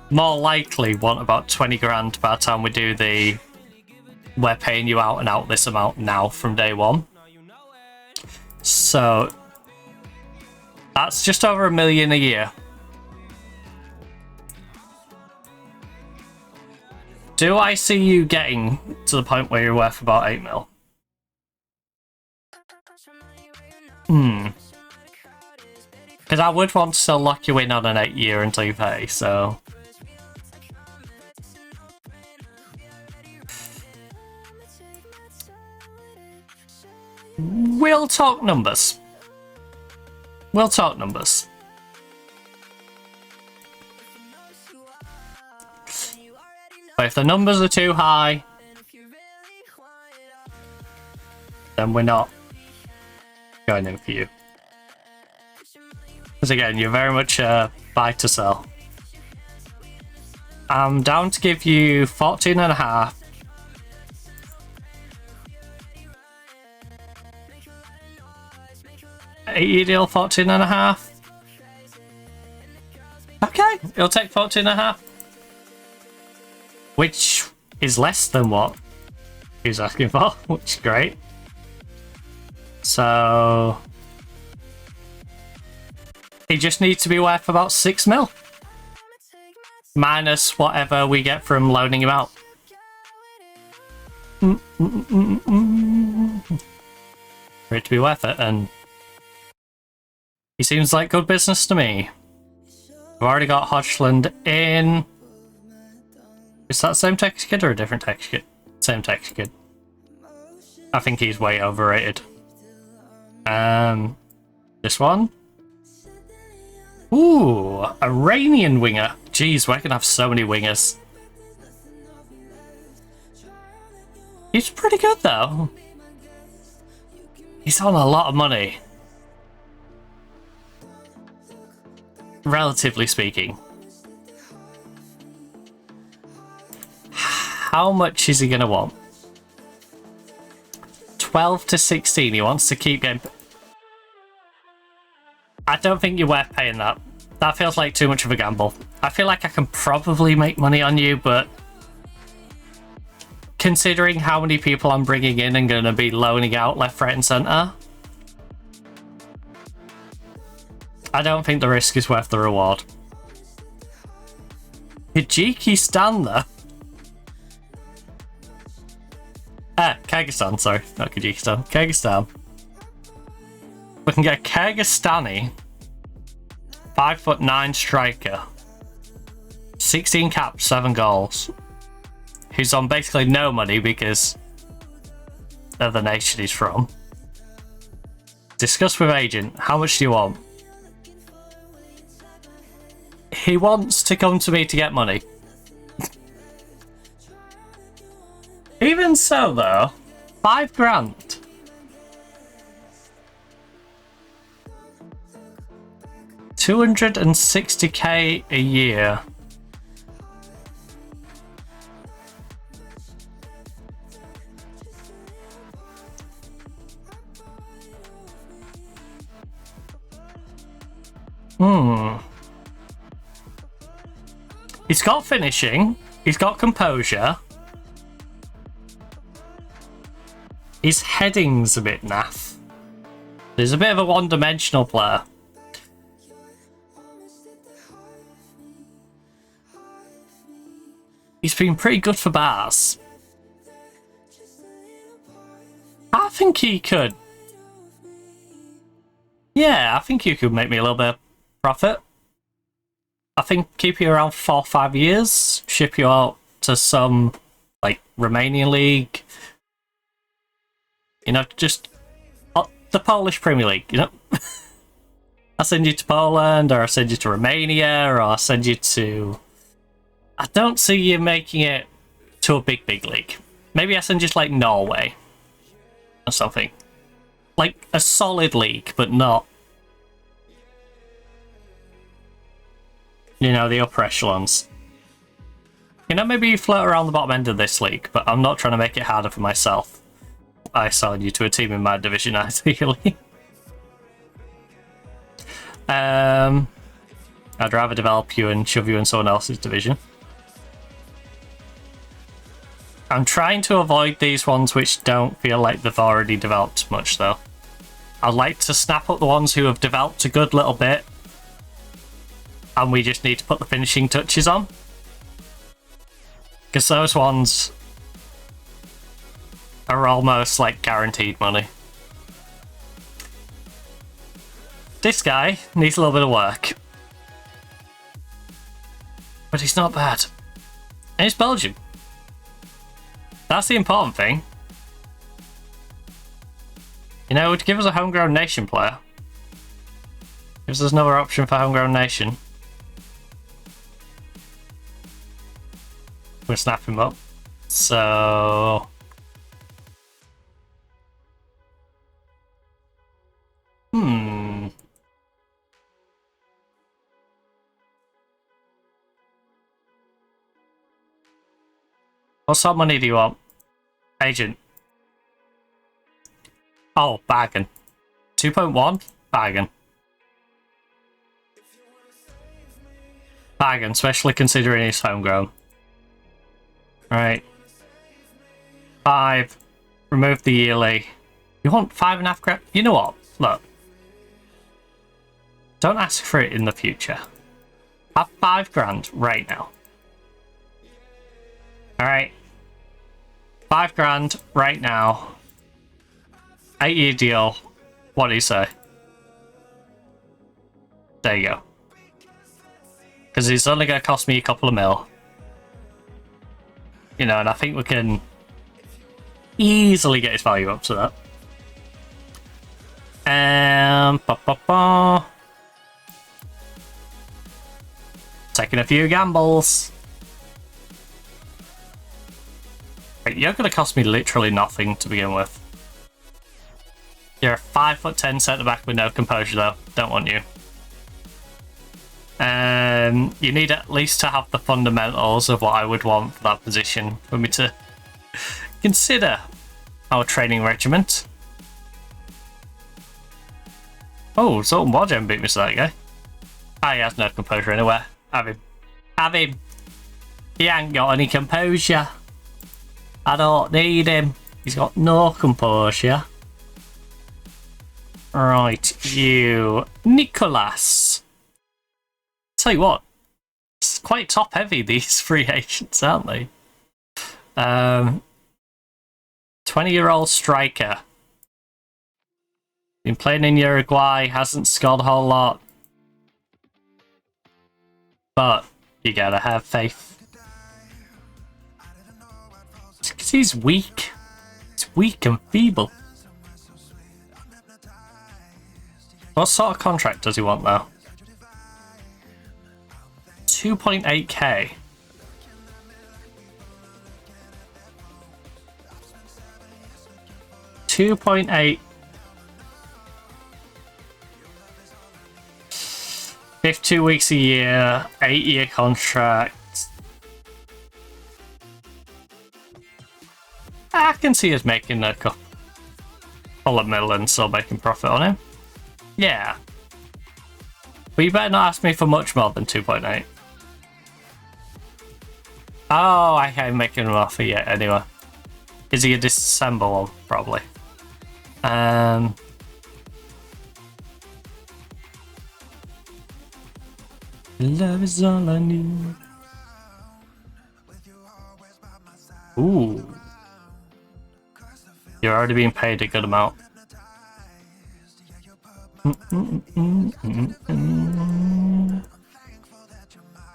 more likely want about 20 grand by the time we do the we're paying you out and out this amount now from day one. So that's just over $1 million a year. Do I see you getting to the point where you're worth about 8 mil? Because I would want to still lock you in on an 8 year until you pay, so. We'll talk numbers. We'll talk numbers. But if the numbers are too high, then we're not going in for you. Because again, you're very much buy to sell. I'm down to give you 14.5. $80 deal, 14.5. Okay, it'll take 14.5. Which is less than what he was asking for, which is great. So he just needs to be worth about 6 mil. Minus whatever we get from loaning him out. For it to be worth it, and he seems like good business to me. I've already got Hodgland in. Is that the same text kid or a different text kid? Same text kid. I think he's way overrated. This one. Ooh, Iranian winger. Jeez, we're gonna have so many wingers. He's pretty good though. He's on a lot of money. Relatively speaking. How much is he gonna want? 12 to 16. He wants to keep getting. I don't think you're worth paying that. That feels like too much of a gamble. I feel like I can probably make money on you, but considering how many people I'm bringing in and going to be loaning out left, right, and centre, I don't think the risk is worth the reward. Kyrgyzstan, though. Kyrgyzstan, sorry, not Kyrgyzstan. Kyrgyzstan. We can get a Kyrgyzstani 5'9" striker, 16 caps, 7 goals, who's on basically no money because of the nation he's from. Discuss with agent. How much do you want? He wants to come to me to get money. Even so, though, 5 grand. $260k a year. He's got finishing. He's got composure. His heading's a bit naff. He's a bit of a one-dimensional player. he's been pretty good for bars. I think he could. Yeah, I think you could make me a little bit of profit. I think keep you around 4 or 5 years, ship you out to some, like, Romanian league. You know, just the Polish Premier League, you know? I send you to Poland, or I send you to Romania, or I send you to... I don't see you making it to a big league. Maybe I send you to, like, Norway. Or something. Like, a solid league, but not... You know, the upper echelons. You know, maybe you float around the bottom end of this league, but I'm not trying to make it harder for myself. I assign you to a team in my division, ideally. I'd rather develop you and shove you in someone else's division. I'm trying to avoid these ones which don't feel like they've already developed much, though. I'd like to snap up the ones who have developed a good little bit, and we just need to put the finishing touches on. Because those ones are almost like guaranteed money. This guy needs a little bit of work. But he's not bad. And he's Belgian. That's the important thing. You know, to give us a homegrown nation player. Gives us another option for homegrown nation. We'll snap him up. So... What sort of money do you want? Agent. Oh, bargain. 2.1? Bargain. Bargain, especially considering he's homegrown. Right. 5. Remove the yearly. You want 5.5 grand? You know what? Look. Don't ask for it in the future. Have 5 grand right now. Alright. 5 grand right now. 8-year deal. What do you say? There you go. Because it's only going to cost me a couple of mil. You know, and I think we can easily get his value up to that. Taking a few gambles. Right, you're going to cost me literally nothing to begin with. You're a 5'10" centre back with no composure, though. Don't want you. You need at least to have the fundamentals of what I would want for that position for me to consider our training regiment. Oh, Zoltan Wargen beat me to that guy. Ah, he has no composure anywhere. Have him. Have him. He ain't got any composure. I don't need him. He's got no composure. Right, you. Nicholas. Tell you what. It's quite top heavy, these free agents, aren't they? 20-year-old striker. Been playing in Uruguay, hasn't scored a whole lot. But you gotta have faith. It's 'cause he's weak. He's weak and feeble. What sort of contract does he want, though? 2.8k. $2.8. 52 weeks a year, 8-year contract. I can see us making a couple of million, still making profit on him. Yeah. But you better not ask me for much more than 2.8. Oh, I can't make an offer yet anyway. Is he a December one? Probably. Love is all I need. already being paid a good amount.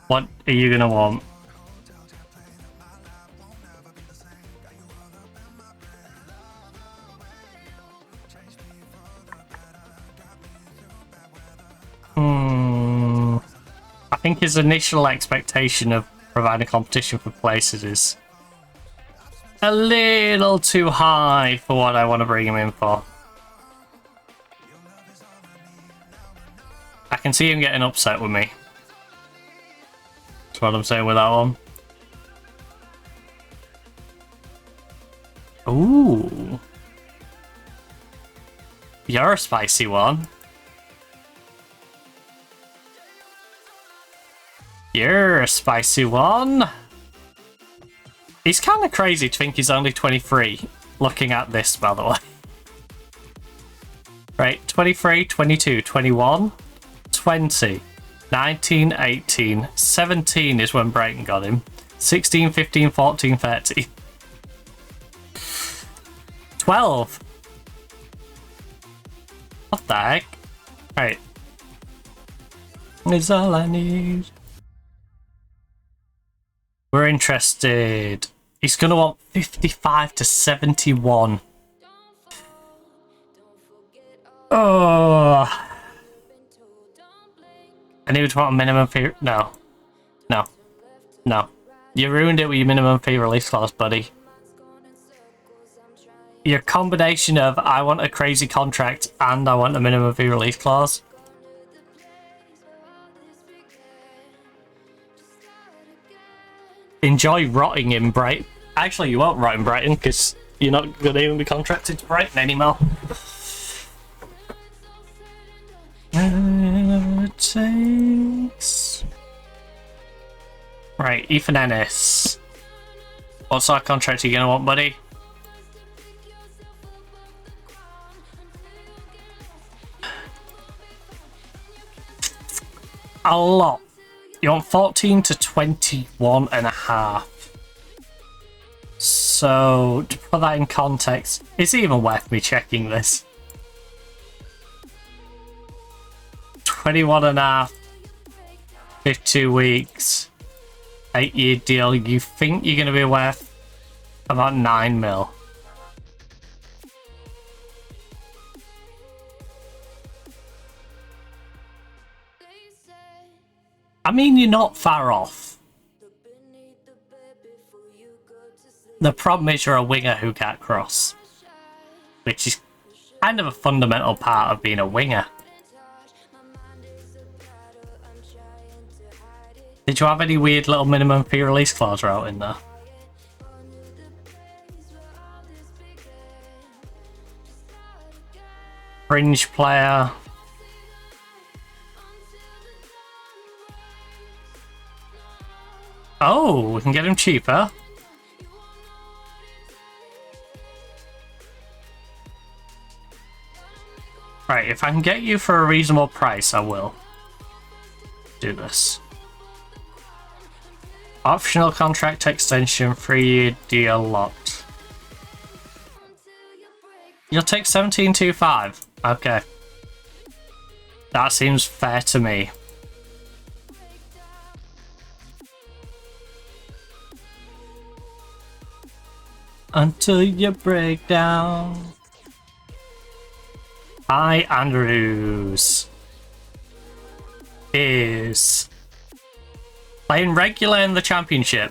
What are you gonna want? I think his initial expectation of providing competition for places is a little too high for what I want to bring him in for. I can see him getting upset with me. That's what I'm saying with that one. Ooh. You're a spicy one. You're a spicy one. He's kind of crazy to think he's only 23. Looking at this, by the way. Right, 23, 22, 21, 20, 19, 18, 17 is when Brighton got him. 16, 15, 14, 13. 12. What the heck? Right. Is all I need. We're interested. He's going to want 55 to 71. Oh. And he would want a minimum fee. No. No. No. You ruined it with your minimum fee release clause, buddy. Your combination of I want a crazy contract and I want a minimum fee release clause. Enjoy rotting in Brighton. Actually, you won't rot in Brighton because you're not going to even be contracted to Brighton anymore. It takes... Right, Ethan Ennis. What sort of contract are you going to want, buddy? A lot. You want 14 to 21 and a half. So, to put that in context, is it even worth me checking this? 21 and a half, 52 weeks, 8-year deal. You think you're going to be worth about 9 mil? I mean, you're not far off. The problem is you're a winger who can't cross, which is kind of a fundamental part of being a winger. Did you have any weird little minimum fee release clause out in there? Fringe player. Oh, we can get him cheaper. Right, if I can get you for a reasonable price, I will do this. Optional contract extension, 3-year deal locked. You'll take 17.25. Okay. That seems fair to me. Until you break down. Hi, Andrews. Is playing regular in the championship.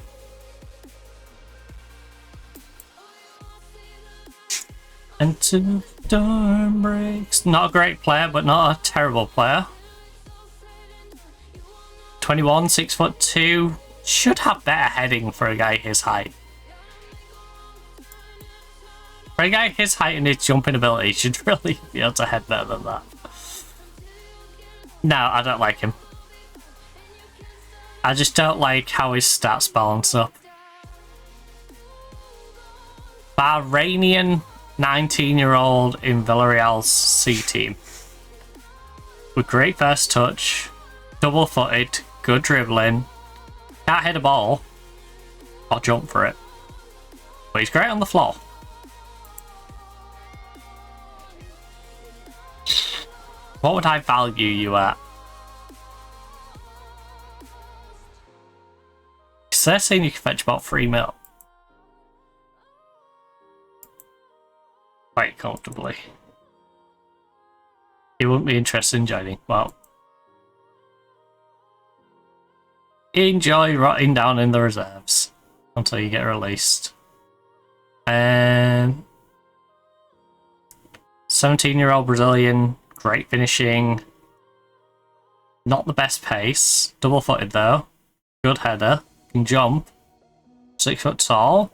Until dawn breaks. Not a great player, but not a terrible player. 21, 6'2". Should have better heading for a guy his height. For a guy his height and his jumping ability, should really be able to head better than that. No, I don't like him. I just don't like how his stats balance up. Bahrainian 19-year-old in Villarreal's C team. With great first touch, double-footed, good dribbling, can't hit a ball or jump for it. But he's great on the floor. What would I value you at? Because they're saying you can fetch about 3 mil. Quite comfortably. You wouldn't be interested in joining. Well, enjoy rotting down in the reserves until you get released. 17-year-old Brazilian, great finishing. Not the best pace. Double-footed though. Good header. Can jump. 6 foot tall.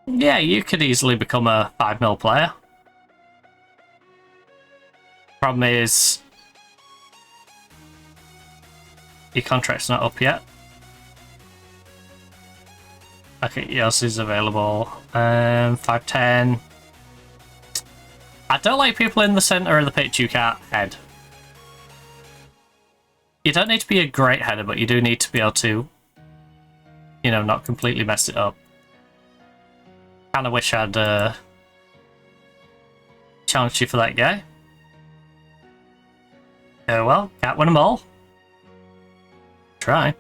Yeah, you could easily become a 5 mil player. Problem is, your contract's not up yet. Okay, yours is available. 5'10". I don't like people in the centre of the pitch who can't head. You don't need to be a great header, but you do need to be able to, you know, not completely mess it up. Kind of wish I'd challenged you for that guy. Oh well, can't win them all. Try.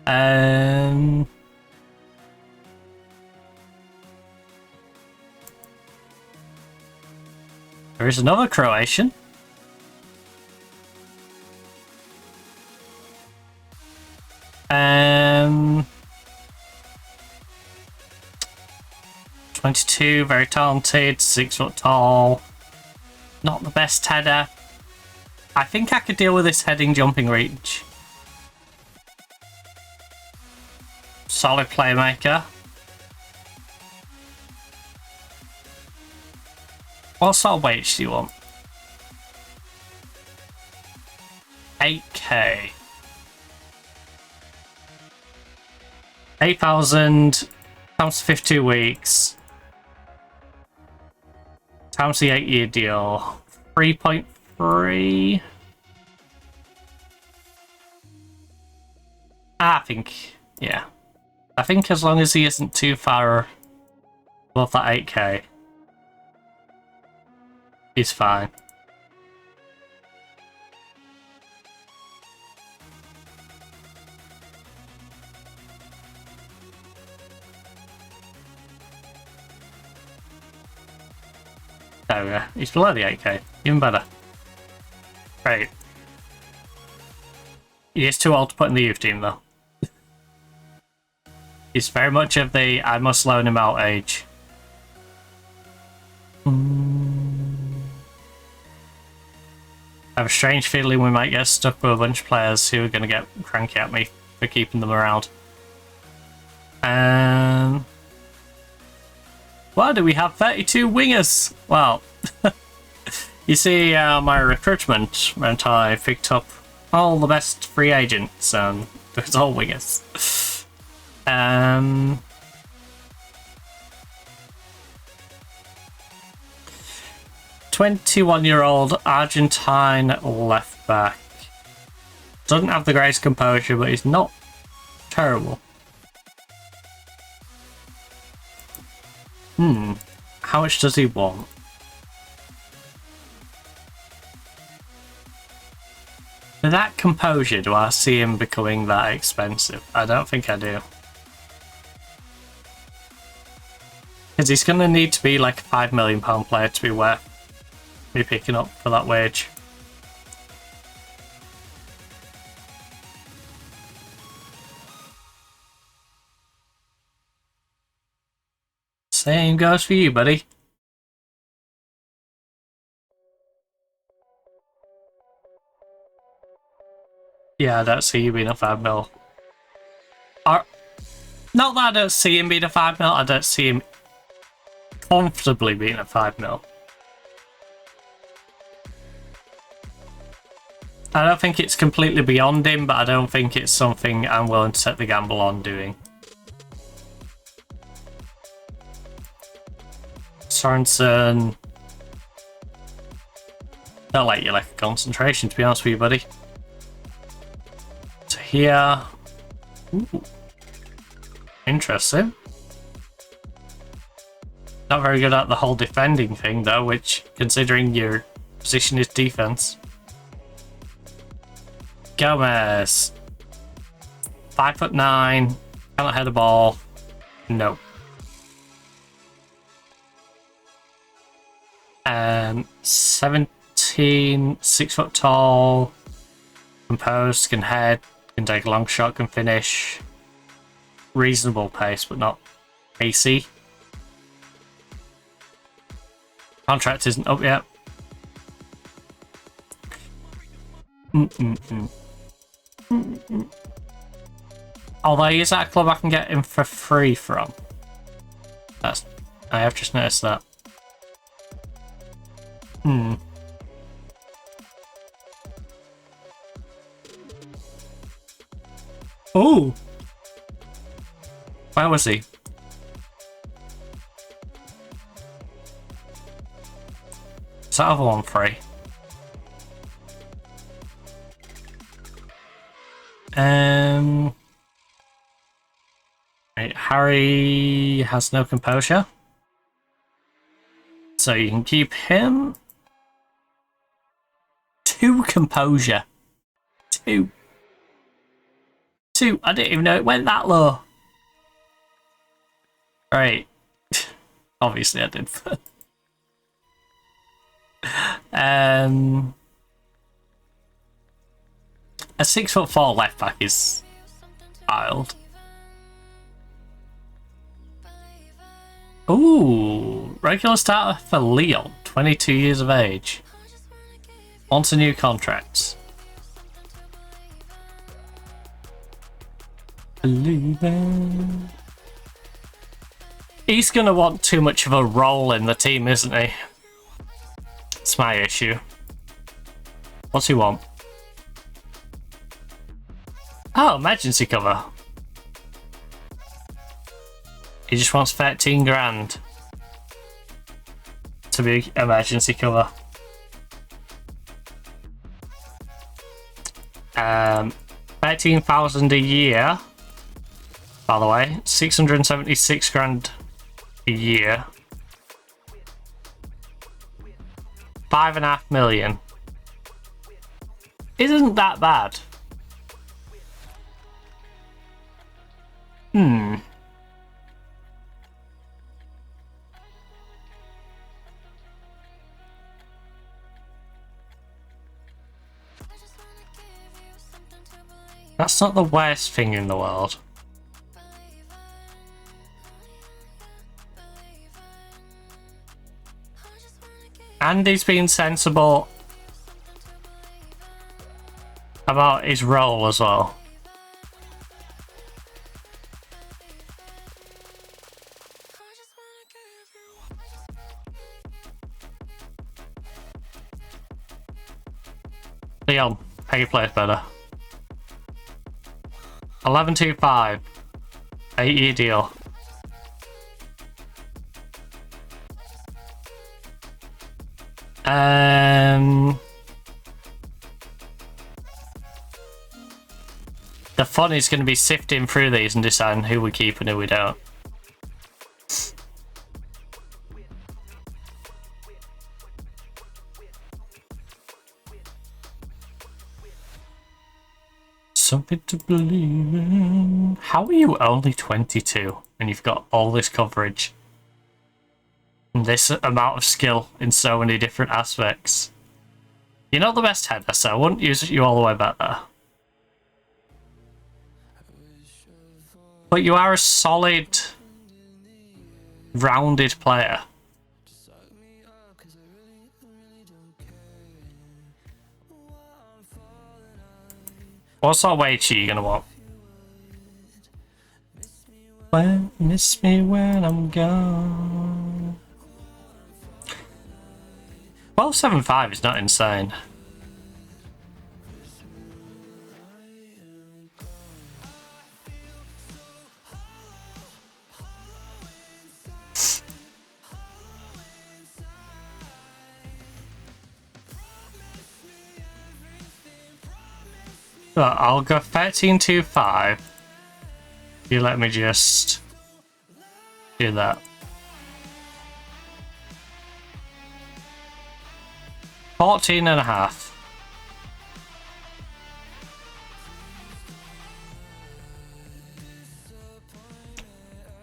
There is another Croatian. Um, 22, very talented, 6 foot tall. Not the best header. I think I could deal with this heading jumping reach. Solid playmaker. What sort of wage do you want? 8k. 8,000 times 52 weeks times the 8-year deal. 3.3. I think, yeah. I think as long as he isn't too far above that 8k, he's fine. There we go. He's below the 8k. Even better. Great. He is too old to put in the youth team, though. He's very much of the I must loan him out age. I have a strange feeling we might get stuck with a bunch of players who are going to get cranky at me for keeping them around. Why do we have 32 wingers? Well, you see, my recruitment meant I picked up all the best free agents, and there's all wingers. 21-year-old Argentine left back. Doesn't have the greatest composure, but he's not terrible. How much does he want? With that composure, do I see him becoming that expensive? I don't think I do. Because he's going to need to be like a £5 million player to be worth me picking up for that wage. Same goes for you, buddy. Yeah, I don't see you being a 5 mil. Or, not that I don't see him being a 5 mil, I don't see him comfortably being a 5 mil. I don't think it's completely beyond him, but I don't think it's something I'm willing to take the gamble on doing. Sorensen. Don't let you like a concentration, to be honest with you, buddy. To here. Ooh. Interesting. Not very good at the whole defending thing though, which, considering your position is defense. Gomez. 5'9", cannot head a ball. No. 17, 6 foot tall, composed, can head, can take a long shot, can finish. Reasonable pace, but not pacey. Contract isn't up yet. Although he's at a club I can get him for free from. I have just noticed that. Oh! Where was he? Is that other one free? Right, Harry has no composure. So you can keep him. 2 composure. 2. I didn't even know it went that low. Right. Obviously I did. A 6'4" left back is wild. Ooh, regular starter for Leon, 22 years of age. Wants a new contract. Believing. He's gonna want too much of a role in the team, isn't he? It's my issue. What's he want? Oh, emergency cover. He just wants 13 grand to be emergency cover. 13,000 a year, by the way. 676 grand a year. 5.5 million. Isn't that bad? That's not the worst thing in the world. And he's been sensible about his role as well. Leon, how you play it better. 11.25, 8-year deal. The fun is going to be sifting through these and deciding who we keep and who we don't. Something to believe in. How are you only 22 and you've got all this coverage and this amount of skill in so many different aspects? You're not the best header, so I wouldn't use you all the way back there. But you are a solid, rounded player. What sort of wage are you gonna want? Miss me when I'm gone. 12.75 is not insane. So I'll go 13.25. You let me just do that. 14 and a half.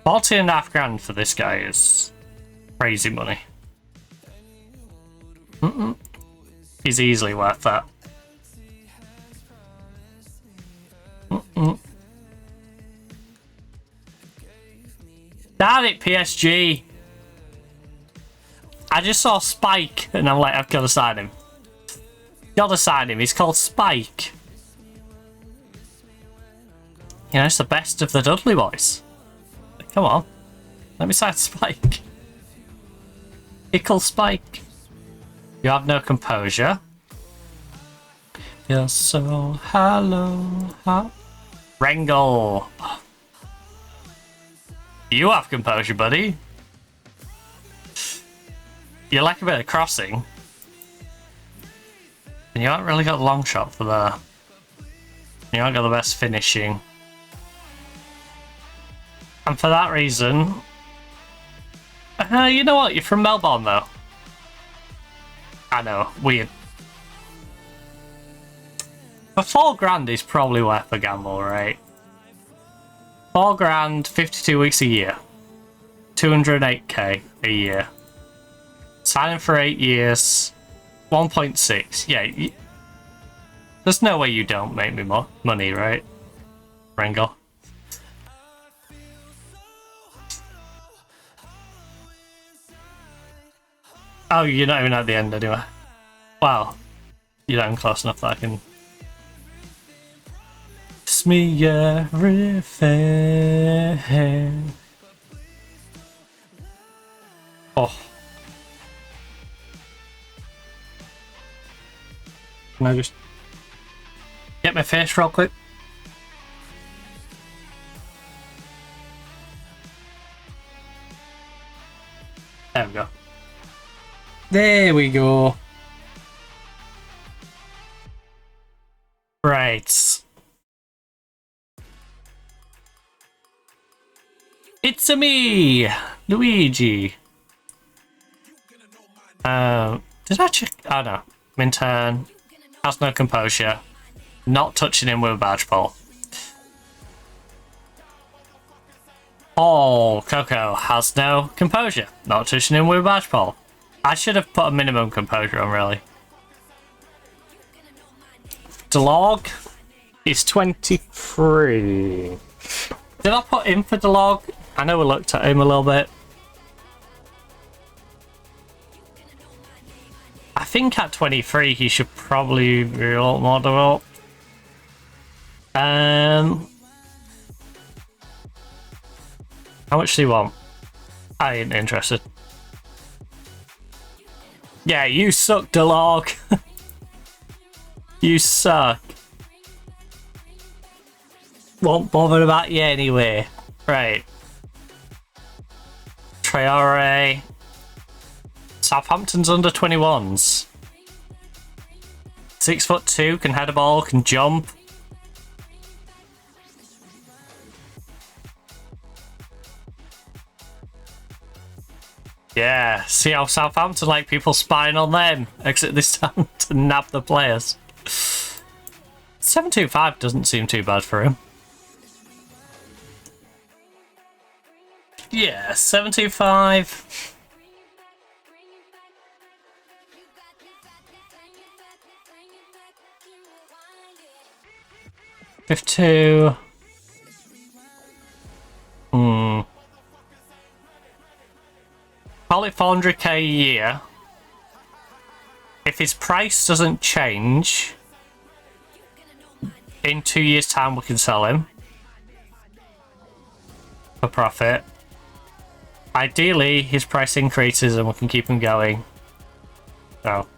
14.5 grand for this guy is crazy money. He's easily worth that. Damn it, PSG. I just saw Spike and I'm like, I've got to sign him. Gotta sign him. He's called Spike. You know, it's the best of the Dudley boys. Come on. Let me sign Spike. Ickle Spike. You have no composure. You're so hello. Rengel. You have composure, buddy. You like a bit of crossing. And you haven't really got the long shot for there. You haven't got the best finishing. And for that reason... you know what? You're from Melbourne, though. I know. Weird. For 4 grand is probably worth a gamble, right? 4 grand, 52 weeks a year. 208k a year. Signing for 8 years. 1.6. Yeah. There's no way you don't make me more money, right? Rengel. Oh, you're not even at the end anyway. Wow. You're not even close enough that I can... It's me everything. Oh. Can I just get my face real quick? There we go. There we go. Right. It's-a me, Luigi. Did I check? Oh no. Minturn. Has no composure. Not touching him with a badge pole. Oh, Coco has no composure. Not touching him with a badge pole. I should have put a minimum composure on, really. Delog is 23. Did I put in for Delog? I know we looked at him a little bit. I think at 23 he should probably be a lot more developed. How much do you want? I ain't interested. Yeah, you suck, Delog. You suck. Won't bother about you anyway. Right. Traore. Southampton's under 21s. 6'2", can head a ball, can jump. Yeah, see how Southampton like people spying on them. Exit this time to nab the players. 725 doesn't seem too bad for him. Yeah, 725. If two. Call it 400k a year. If his price doesn't change, in 2 years' time we can sell him for profit. Ideally, his price increases and we can keep him going. So.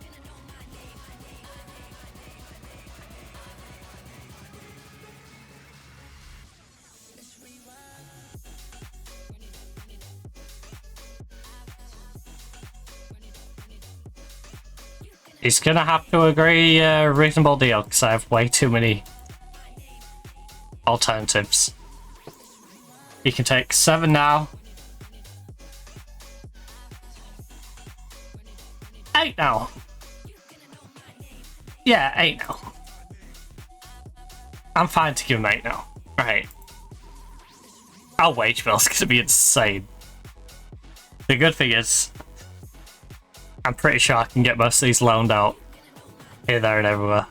He's gonna have to agree a reasonable deal because I have way too many alternatives. He can take 7 now. 8 now. Yeah, 8-0. I'm fine to give him 8-0. Right. Our wage bill's gonna be insane. The good thing is, I'm pretty sure I can get most of these loaned out here, there, and everywhere.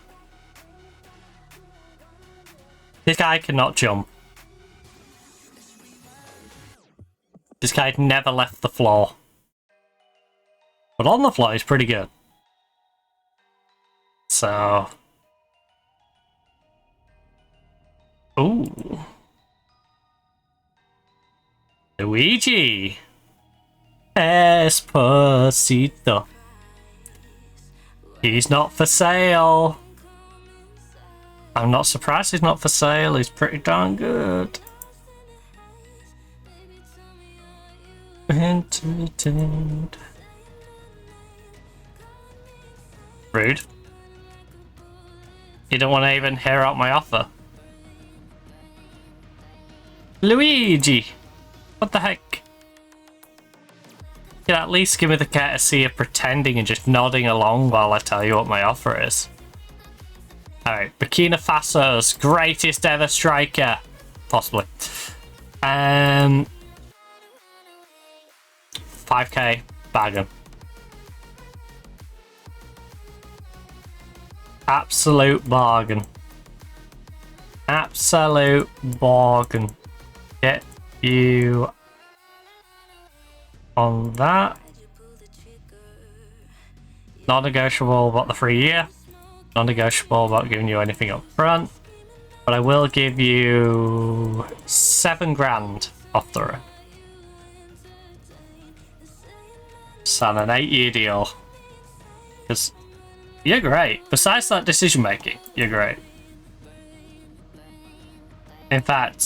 This guy cannot jump. This guy never left the floor. But on the floor, he's pretty good. So... Ooh. Luigi! Esposito. He's not for sale. I'm not surprised he's not for sale. He's pretty darn good. Entertained. Rude. You don't want to even hear out my offer. Luigi! What the heck? You can at least give me the courtesy of pretending and just nodding along while I tell you what my offer is. Alright, Burkina Faso's greatest ever striker. Possibly. 5k, bargain. Absolute bargain. Absolute bargain. Get you on that. Non-negotiable about the 3 year. Non-negotiable about giving you anything up front. But I will give you 7 grand off the rip. Sign an 8-year deal. Because you're great. Besides that decision making, you're great. In fact...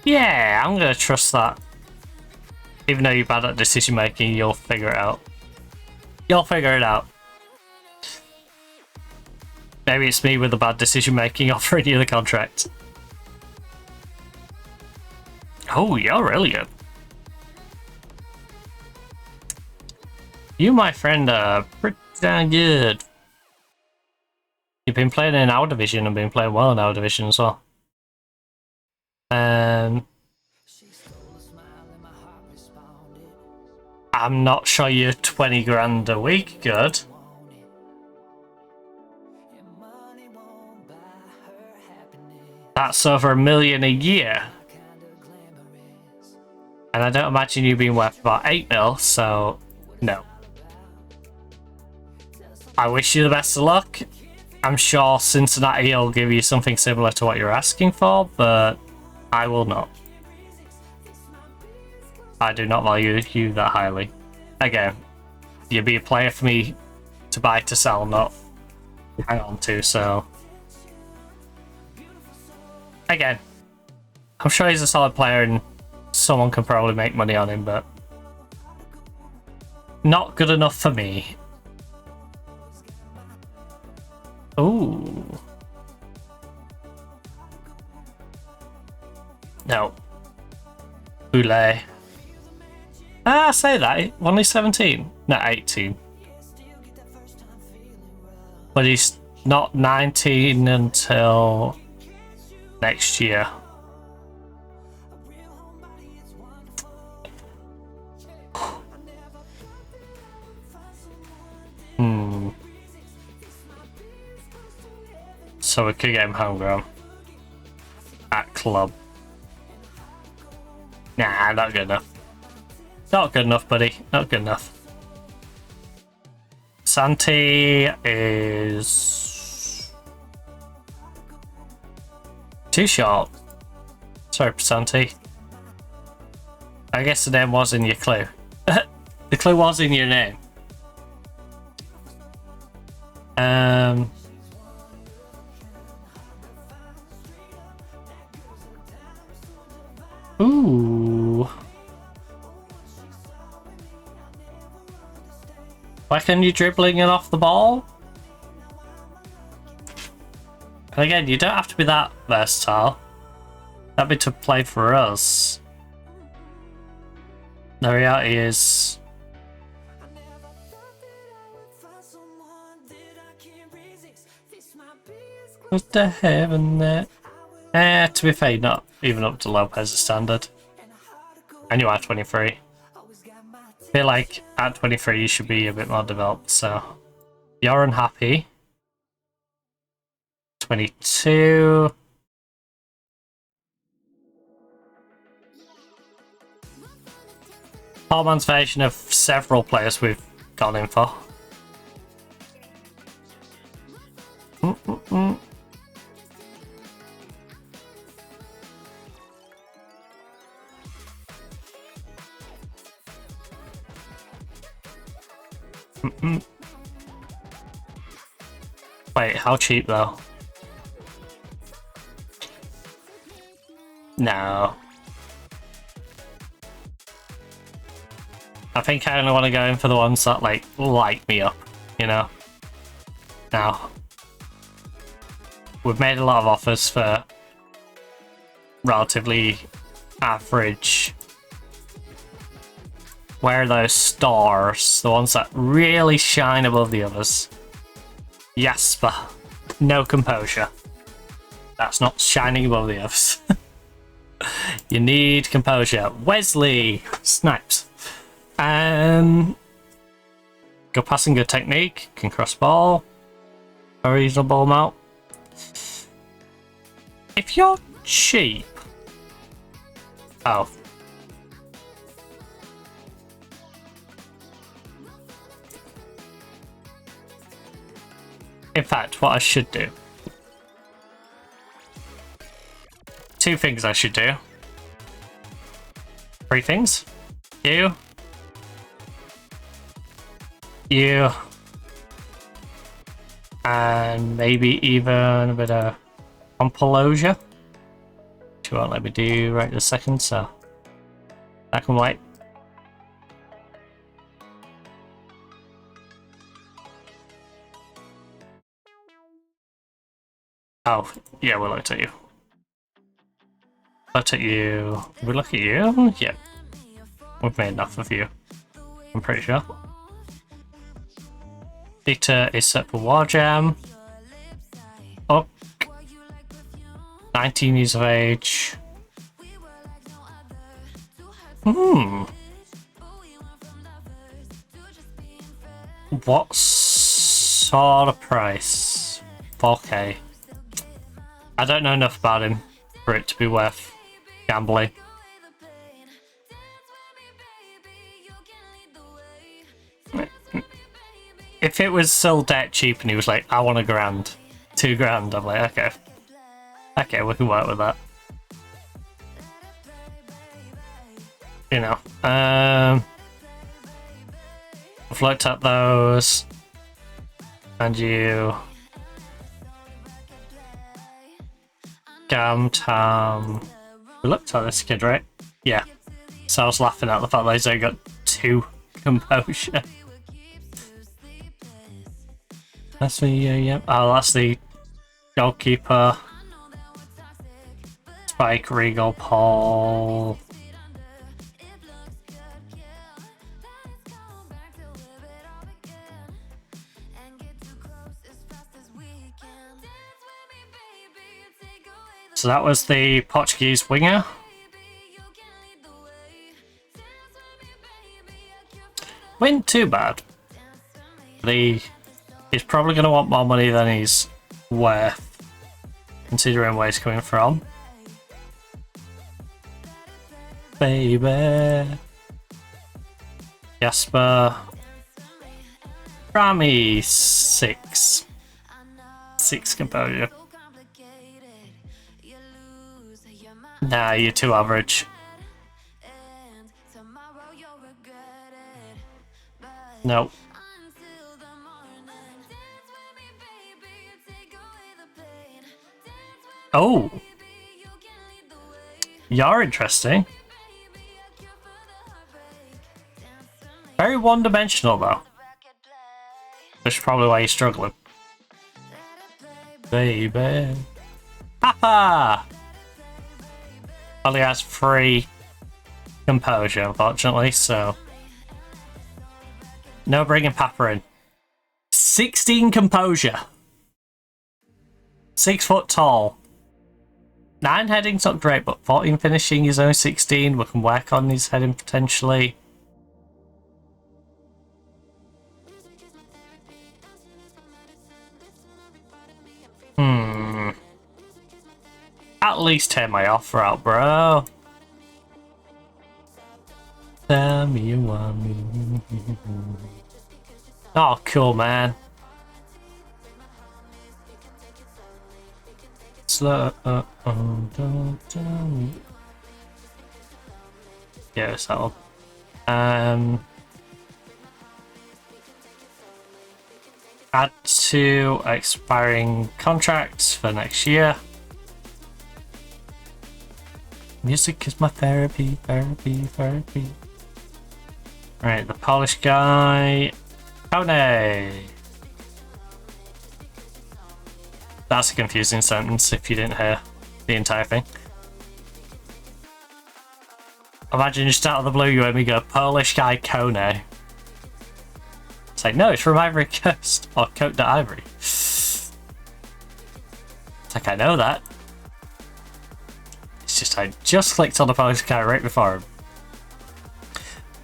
Yeah, I'm gonna trust that. Even though you're bad at decision making, you'll figure it out. You'll figure it out. Maybe it's me with the bad decision making offering you the contract. Oh, you're really good. You, my friend, are pretty damn good. You've been playing in our division and been playing well in our division as well. I'm not sure you're 20 grand a week good. That's over $1 million a year. And I don't imagine you being worth about 8 mil, so no. I wish you the best of luck. I'm sure Cincinnati will give you something similar to what you're asking for, but I will not. I do not value you that highly. Again, you'd be a player for me to buy to sell, not hang on to, so... Again, I'm sure he's a solid player and someone can probably make money on him, but... not good enough for me. Ooh. No. Boulay. Ah, say that. Only 17. No, 18. But he's not 19 until next year. So we could get him homegrown. At club. Nah, not good enough. Not good enough, buddy. Not good enough. Santi is... too short. Sorry, Santi. I guess the name was in your clue. The clue was in your name. Ooh. Why can you dribbling it off the ball? And again, you don't have to be that versatile. happy to play for us. The reality is, was the heaven there? To be fair, not even up to Lopez's standard. And you are 23. I feel like at 23 you should be a bit more developed, so you're unhappy. 22. Poor man's version of several players we've gone in for. Wait, how cheap though? No. I think I only want to go in for the ones that like light me up, you know? Now, we've made a lot of offers for relatively average. Where are those stars? The ones that really shine above the others. Jasper. No composure. That's not shining above the others. You need composure. Wesley! Snipes. Good passing, good technique. Can cross ball. A reasonable amount. If you're cheap... Oh. In fact, what I should do. Two things I should do. Three things. You. And maybe even a bit of Compolosia. Which won't let me do right this second, so I can wait. Oh, yeah, we'll look at you. Look at you. Did we look at you? Yeah. We've made enough of you. I'm pretty sure. Dita is set for War Jam. Up. 19 years of age. What sort of price? 4K. I don't know enough about him for it to be worth gambling. If it was still debt cheap and he was like, I want $1,000, $2,000, I'm like, okay. Okay, we can work with that. You know, I've looked at those. And you... Tam. We looked at this kid, right? Yeah. So I was laughing at the fact that he's only got 2 composure. That's the yeah. Oh, that's the goalkeeper. Spike, Regal, Paul. So that was the Portuguese winger. Wasn't too bad. He's probably going to want more money than he's worth, considering where he's coming from. Baby. Jasper. Rami, 6. 6 composure. Nah, you're too average. No. Oh. You're interesting. Very one-dimensional, though. Which is probably why you're struggling. Baby. Papa! Only has 3 composure, unfortunately, so no bringing Papa in. 16 composure. 6 foot tall. 9 heading's not great, but 14 finishing is only 16. We can work on his heading potentially. At least take my offer out, bro. Tell me you want me. Oh, cool, man. Slow. Don't tell me. Yeah, so. Add to expiring contracts for next year. Music is my therapy. Right, the Polish guy. Kone. That's a confusing sentence if you didn't hear the entire thing. Imagine just out of the blue you hear me go, Polish guy Kone. It's like, no, it's from Ivory Coast. Or Cote d'Ivory. It's like, I know that. It's just, I just clicked on the Polish guy right before him.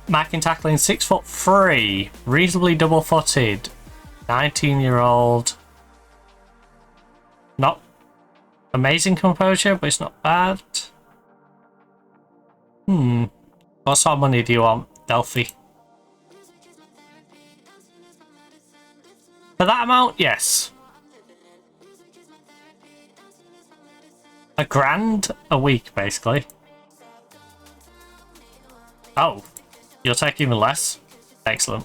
Marking tackling 6'3", reasonably double-footed, 19-year-old. Not amazing composure, but it's not bad. What sort of money do you want, Delphi? For that amount, yes. $1,000 a week, basically. Oh, you'll take even less? Excellent.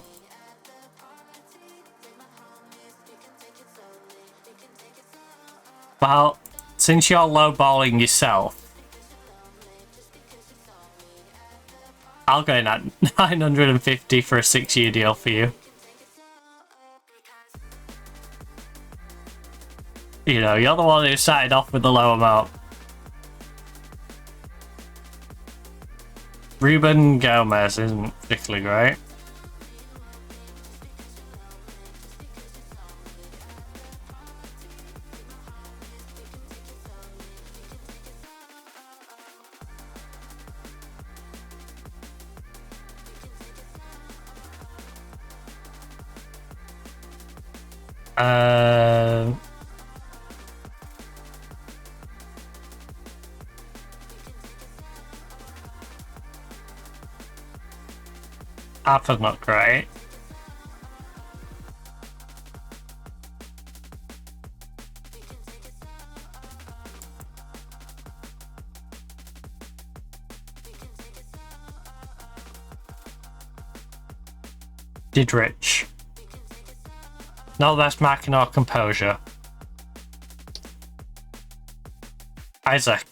Well, since you're lowballing yourself, I'll go in at 950 for a 6-year deal for you. You know, you're the one who started off with the low amount. Ruben Gomez isn't particularly great. Alpha's not great. Didrich. Not the best marking or composure. Isaac.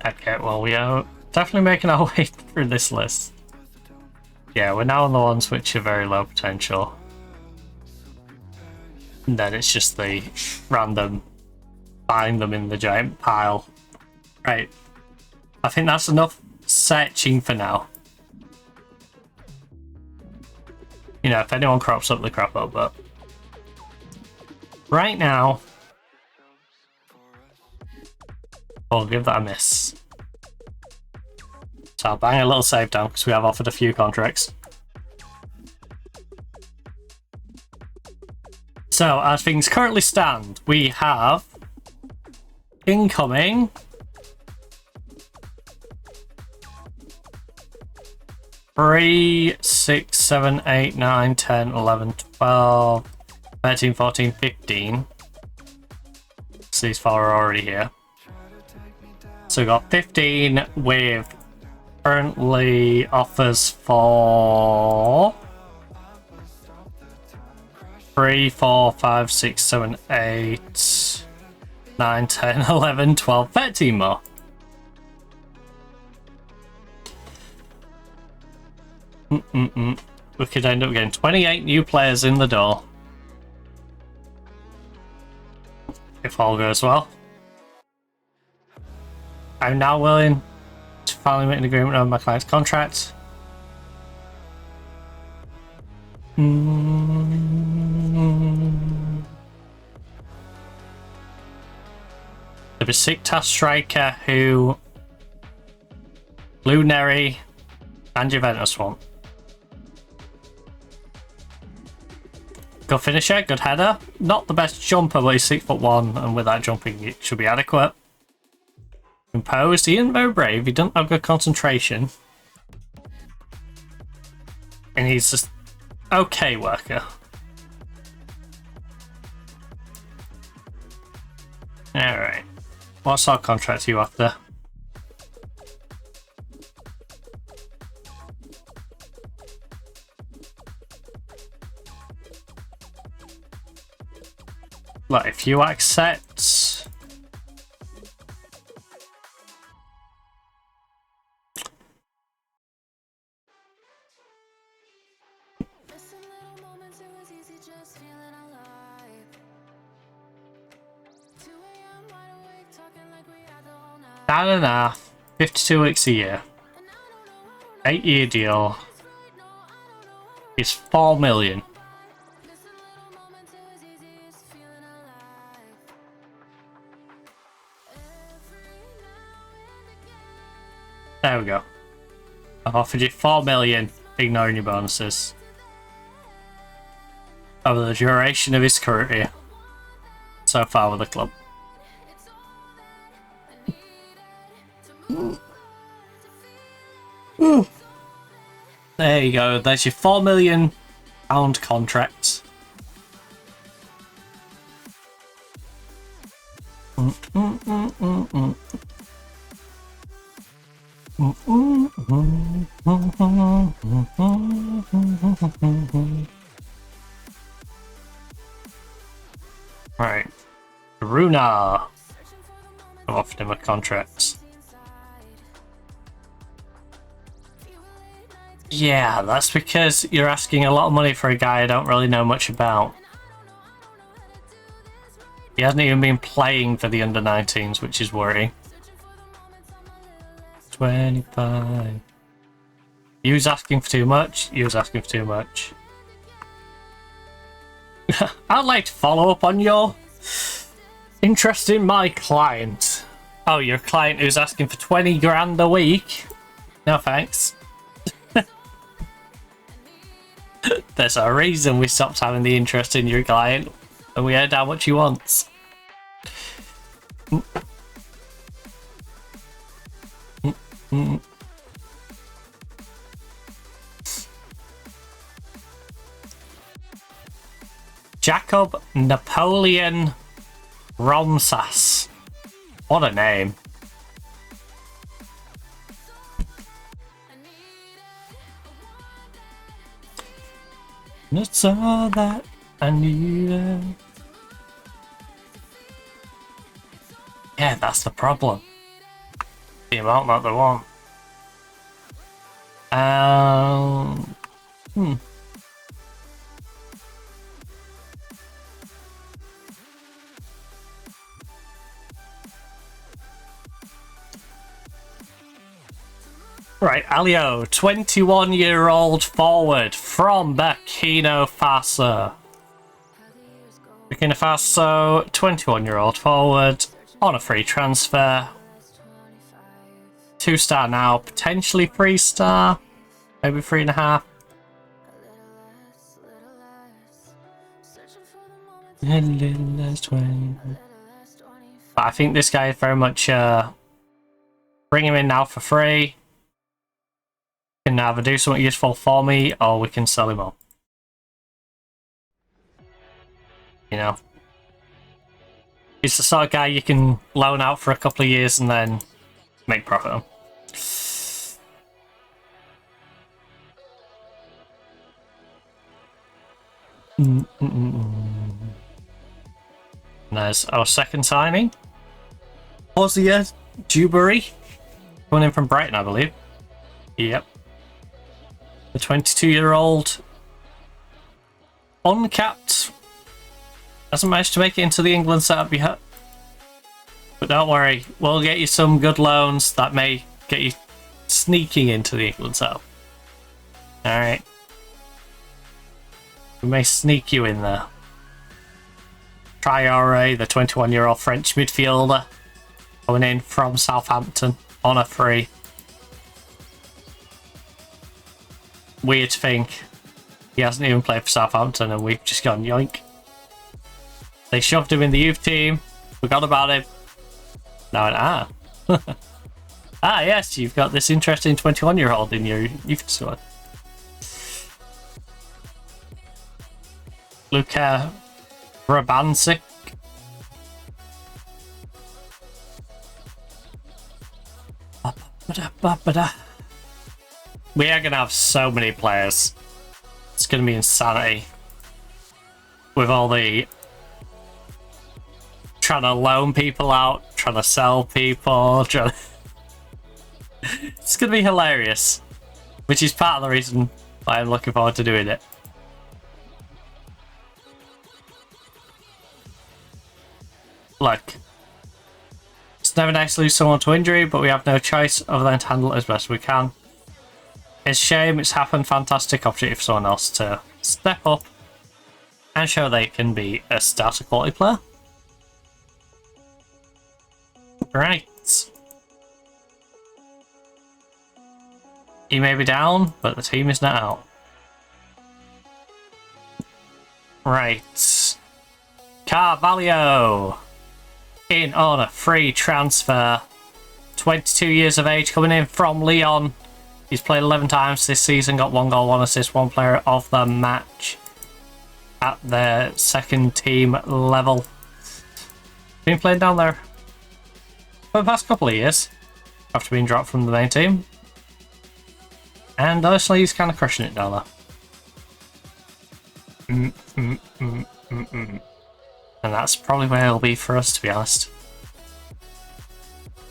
Okay, well, we are definitely making our way through this list. Yeah, we're now on the ones which are very low potential. And then it's just the random find them in the giant pile. Right. I think that's enough searching for now. You know, if anyone crops up, they crop up, but right now, I'll give that a miss. So I'll bang a little save down because we have offered a few contracts. So as things currently stand, we have incoming 3, 6, 7, 8, 9, 10, 11, 12, 13, 14, 15. So these 4 are already here. So we've got 15 with currently offers for 3, 4, 5, 6, 7, 8. 9, 10, 11, 12, 13 more. We could end up getting 28 new players in the door. If all goes well. I'm now willing to finally make an agreement on my client's contract. The Besiktas striker who Luneri and Juventus want. Good finisher, good header. Not the best jumper, but he's 6'1", and with that jumping, it should be adequate. Composed, he isn't very brave, he doesn't have good concentration. And he's just okay worker. Alright. What sort of contract are you after? Look, if you accept... Nine and a half, 52 weeks a year. 8-year deal. It's 4 million. There we go. I've offered you 4 million, ignoring your bonuses. Over the duration of his career. So far with the club. There you go, there's your £4 million contract. Right. Runa. I've offered him a contract. Yeah, that's because you're asking a lot of money for a guy I don't really know much about. He hasn't even been playing for the under-19s, which is worrying. 25. You was asking for too much. You was asking for too much. I'd like to follow up on your interest in my client. Oh, your client who's asking for 20 grand a week? No thanks. There's a reason we stopped having the interest in your client and we heard how much he wants. Jacob Napoleon Romsas. What a name. That's all that I needed. Yeah, that's the problem. The amount that they want. Right, Alio, 21-year-old forward from Burkina Faso. Burkina Faso, 21-year-old forward on a free transfer. 2-star now, potentially 3-star, maybe 3.5. But I think this guy is very much bring him in now for free. Can either do something useful for me or we can sell him on. You know, he's the sort of guy you can loan out for a couple of years and then make profit on. And there's our second signing. Ozia Dewberry, coming in from Brighton, I believe. Yep. The 22-year-old, uncapped, hasn't managed to make it into the England setup yet. But don't worry, we'll get you some good loans that may get you sneaking into the England setup. Alright. We may sneak you in there. Traore, the 21-year-old French midfielder, coming in from Southampton on a free. Weird to think he hasn't even played for Southampton and we've just gone yoink. They shoved him in the youth team, forgot about him. Now, ah, yes, you've got this interesting 21-year-old in your youth squad. Luka Vrabancic. We are going to have so many players. It's going to be insanity. With all the trying to loan people out, trying to sell people, It's going to be hilarious. Which is part of the reason why I'm looking forward to doing it. Look. It's never nice to lose someone to injury, but we have no choice other than to handle it as best we can. It's a shame it's happened. Fantastic opportunity for someone else to step up and show they can be a starter quality player. Right. He may be down, but the team is not out. Right. Carvalho in on a free transfer. 22 years of age, coming in from Lyon. He's played 11 times this season, got 1 goal, 1 assist, 1 player of the match at the second team level. Been playing down there for the past couple of years after being dropped from the main team. And honestly, he's kind of crushing it down there. And that's probably where he'll be for us, to be honest.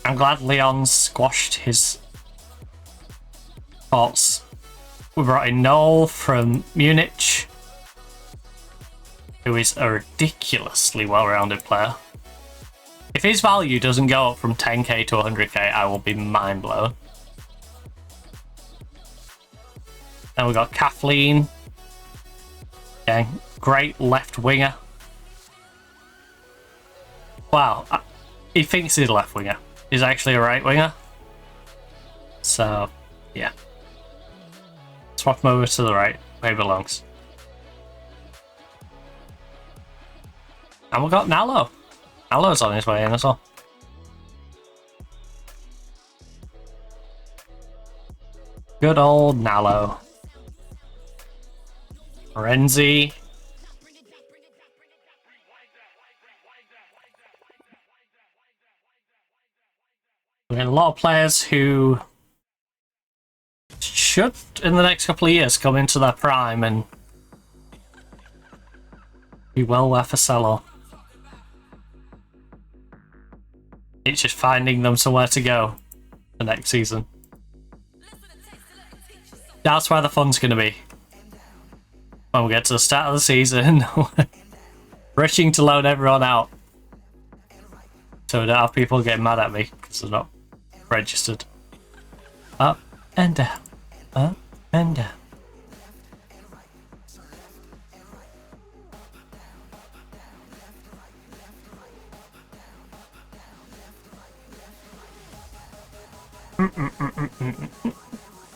I'm glad Leon squashed his thoughts. We brought in Noel from Munich, who is a ridiculously well-rounded player. If his value doesn't go up from 10k to 100k, I will be mind blown. Then we got Kathleen. Yeah, great left winger. Wow, he thinks he's a left winger. He's actually a right winger. So, yeah. Swap him over to the right, where he belongs. And we got Nallo. Nallo's on his way in as well. Good old Nallo. Renzi. We have a lot of players who should, in the next couple of years, come into their prime and be well worth a sell-on. It's just finding them somewhere to go the next season. That's where the fun's going to be. When we get to the start of the season, rushing to load everyone out. So we don't have people getting mad at me because they're not registered. Up and down. Up and down.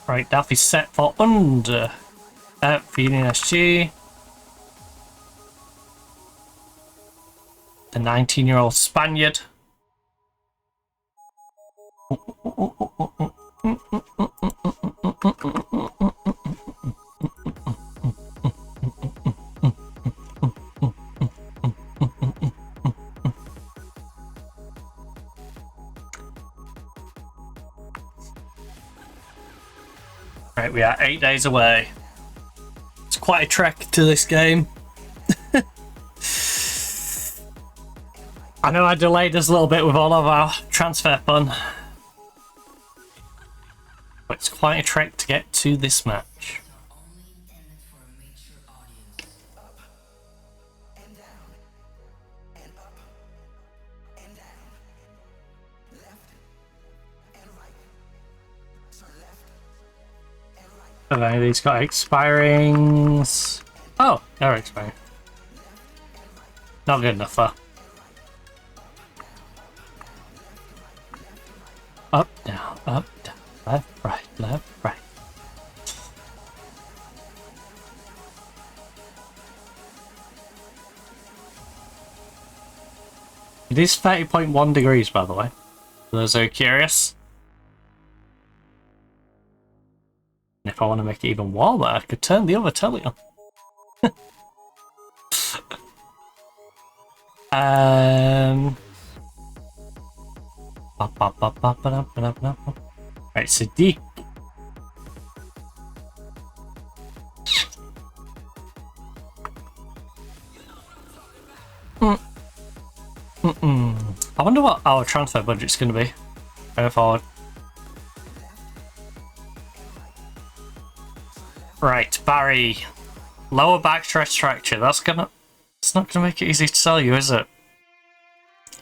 Right, Daffy's set for under at Feeding SG. The 19-year-old Spaniard. Right, we are 8 days away. It's quite a trek to this game. I know I delayed us a little bit with all of our transfer fun, but it's quite a trek to get to this match. I don't know, these got expirings. Oh, they're expiring. Not good enough though. Up, down, left, right, left, right. It is 30.1 degrees, by the way. For those who are curious. And if I want to make it even warmer, I could turn the other telly on. Right, Sadiq. I wonder what our transfer budget's going to be going forward. Right, Barry. Lower back stress fracture. It's not gonna make it easy to sell you, is it?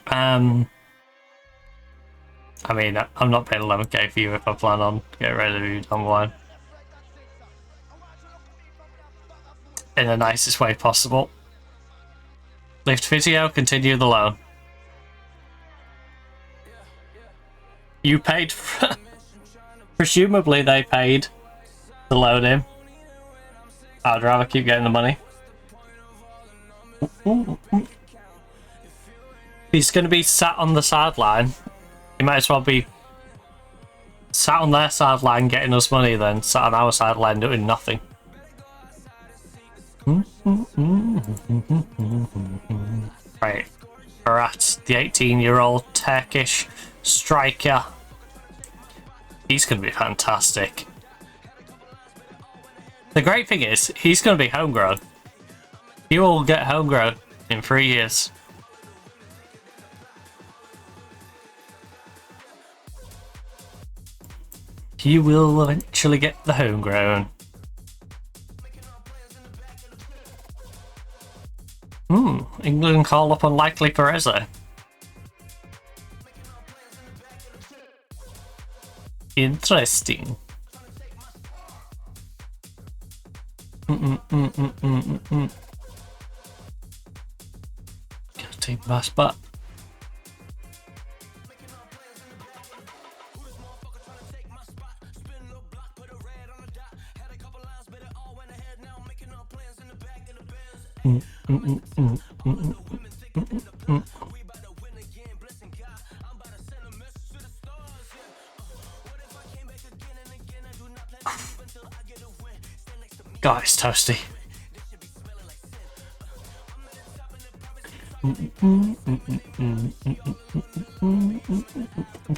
I mean, I'm not paying 11k for you if I plan on getting rid of you down the line. In the nicest way possible. Lift physio, continue the loan. You paid for... Presumably they paid to loan him. I'd rather keep getting the money. He's going to be sat on the sideline. He might as well be sat on their sideline getting us money than sat on our sideline doing nothing. Right. Barat, the 18-year-old Turkish striker. He's going to be fantastic. The great thing is, he's going to be homegrown. He will get homegrown in 3 years. He will eventually get the homegrown. England call up unlikely Pereza. Interesting. Gotta take my spot. God, it's toasty.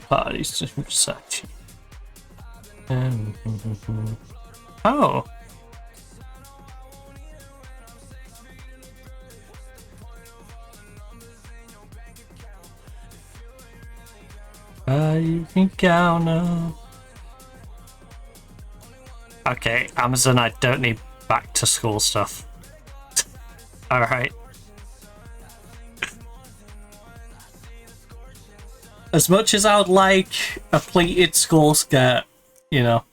Parties to Versace. Oh. You can count on. Okay, Amazon, I don't need back to school stuff. Alright. As much as I would like a pleated school skirt, you know.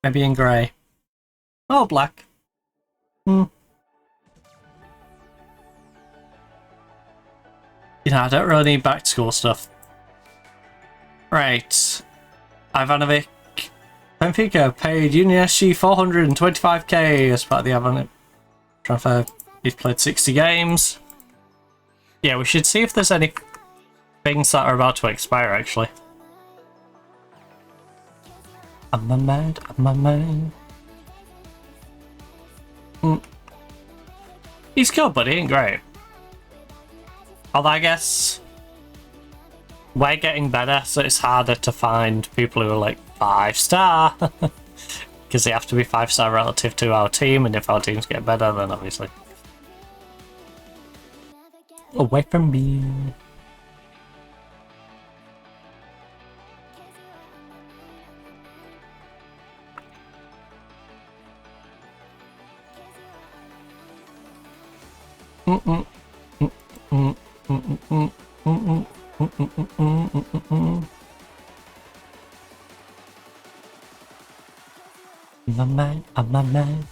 Maybe in grey. Oh, black. You know, I don't really need back to school stuff. Right. Ivanovic. Benfica paid Union SG 425k as part of the Ivanovic transfer. He's played 60 games. Yeah, we should see if there's any things that are about to expire, actually. I'm a man, I'm a man. He's good, but he ain't great. Although I guess we're getting better, so it's harder to find people who are like 5-star. Because they have to be 5-star relative to our team, and if our teams get better, then obviously. away from me. I'm not mad.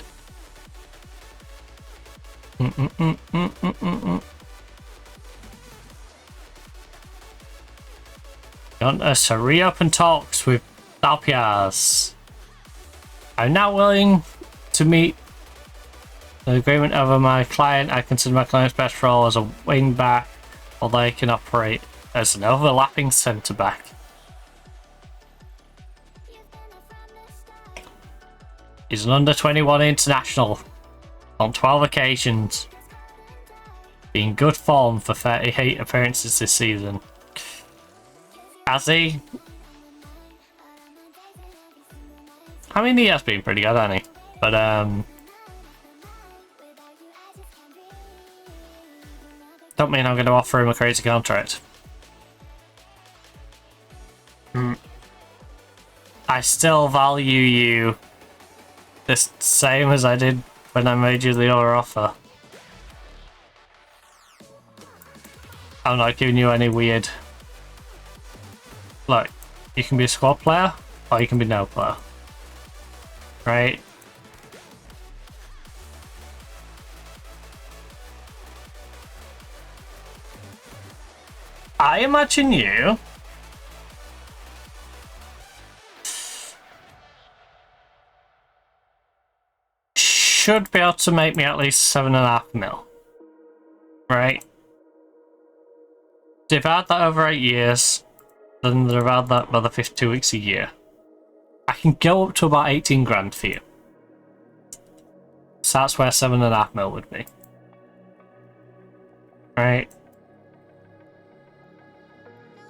You want us to reopen talks with Dalpiaz? I'm now willing to meet the agreement over my client. I consider my client's best role as a wing back, although I can operate as an overlapping centre back. He's an under-21 international on 12 occasions, being good form for 38 appearances this season. Has he? I mean, he has been pretty good, hasn't he? But don't mean I'm going to offer him a crazy contract. I still value you the same as I did when I made you the other offer. I'm not giving you any weird... Look, you can be a squad player, or you can be no player. Right? I imagine you... should be able to make me at least 7.5 mil. Right? Divide that over 8 years, then divide that by the 52 weeks a year. I can go up to about 18 grand for you. So that's where 7.5 mil would be. Right?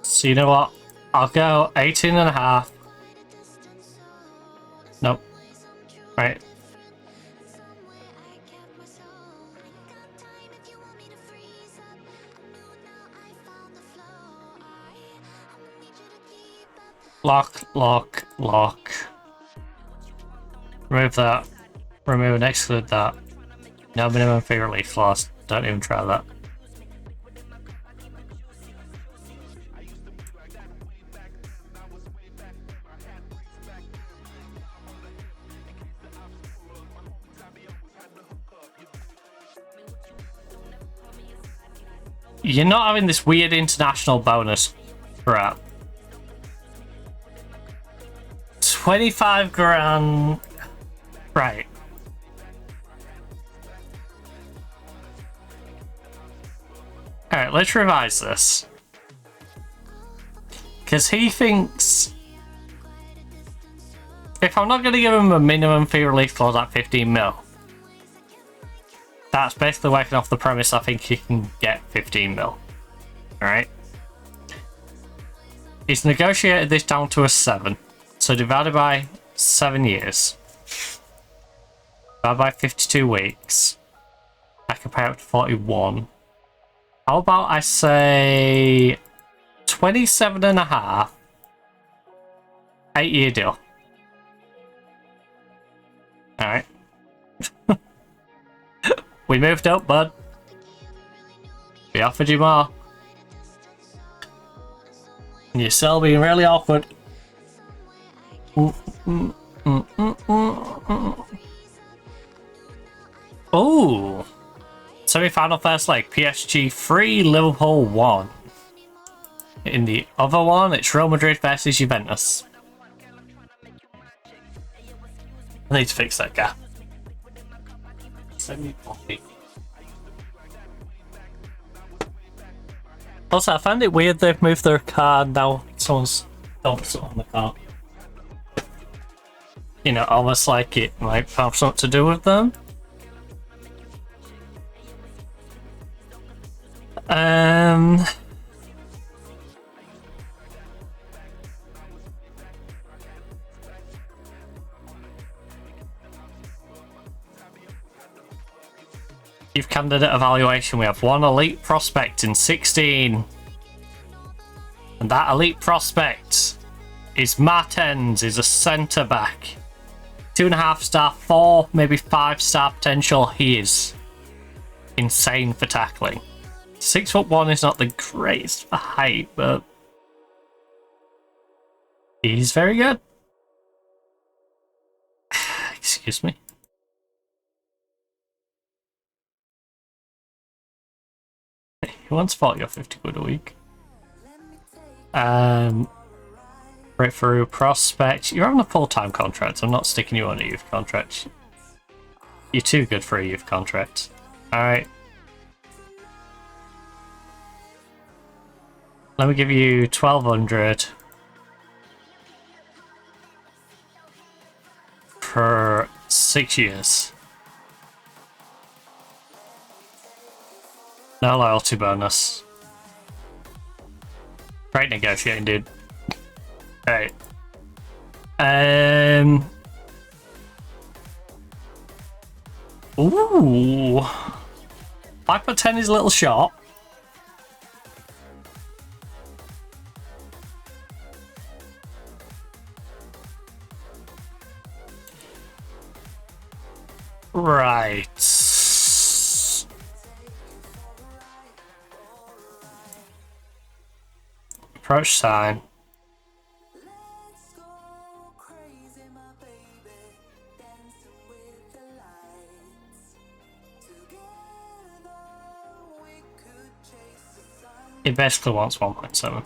So you know what? I'll go 18.5. Nope. Right. Lock. Remove that. Remove and exclude that. No minimum fee relief clause. Don't even try that. You're not having this weird international bonus crap. 25 grand. Right. Alright, let's revise this. Because he thinks... if I'm not going to give him a minimum fee relief clause at 15 mil, that's basically working off the premise I think he can get 15 mil. Alright? He's negotiated this down to a 7. So divided by 7 years. Divided by 52 weeks. I can pay up to 41. How about I say 27.5. 8-year deal. Alright. We moved up, bud. We offered you more. And you're still being really awkward. Oh, semi-final first leg, PSG 3, Liverpool 1. In the other one, it's Real Madrid versus Juventus. I need to fix that gap. Also, I found it weird they've moved their car now. Someone's dumped it on the car. You know, almost like it might have something to do with them. You've candidate evaluation. We have one elite prospect in 16. And that elite prospect is Martens, is a centre back. 2.5 star, 4, maybe 5 star potential. He is insane for tackling. 6'1" is not the greatest for height, but he's very good. Excuse me. He wants 40 or 50 quid a week. Right through prospect. You're on a full-time contract. I'm not sticking you on a youth contract. You're too good for a youth contract. Alright. Let me give you 1,200 for 6 years. No loyalty bonus. Great negotiating, dude. Right. Ooh. 5'10" is a little short. Right. Approach sign. It basically wants 1.7.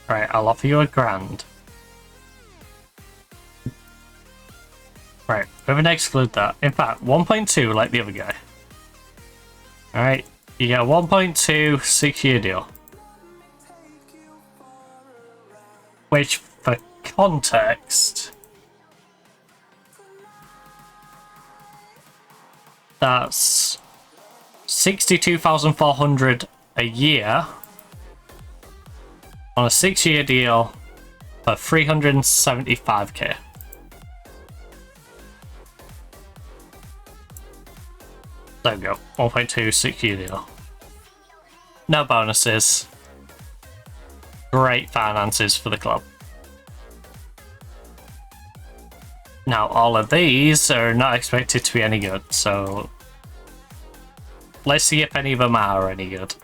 Right, I'll offer you £1,000. Right, we're gonna exclude that. In fact, 1.2 like the other guy. Alright, you get a 1.2 6-year deal. Which, for context, that's 62,400 a year on a 6-year deal for 375k. There we go, 1.2 6-year deal. No bonuses. Great finances for the club. Now, all of these are not expected to be any good, so let's see if any of them are any good.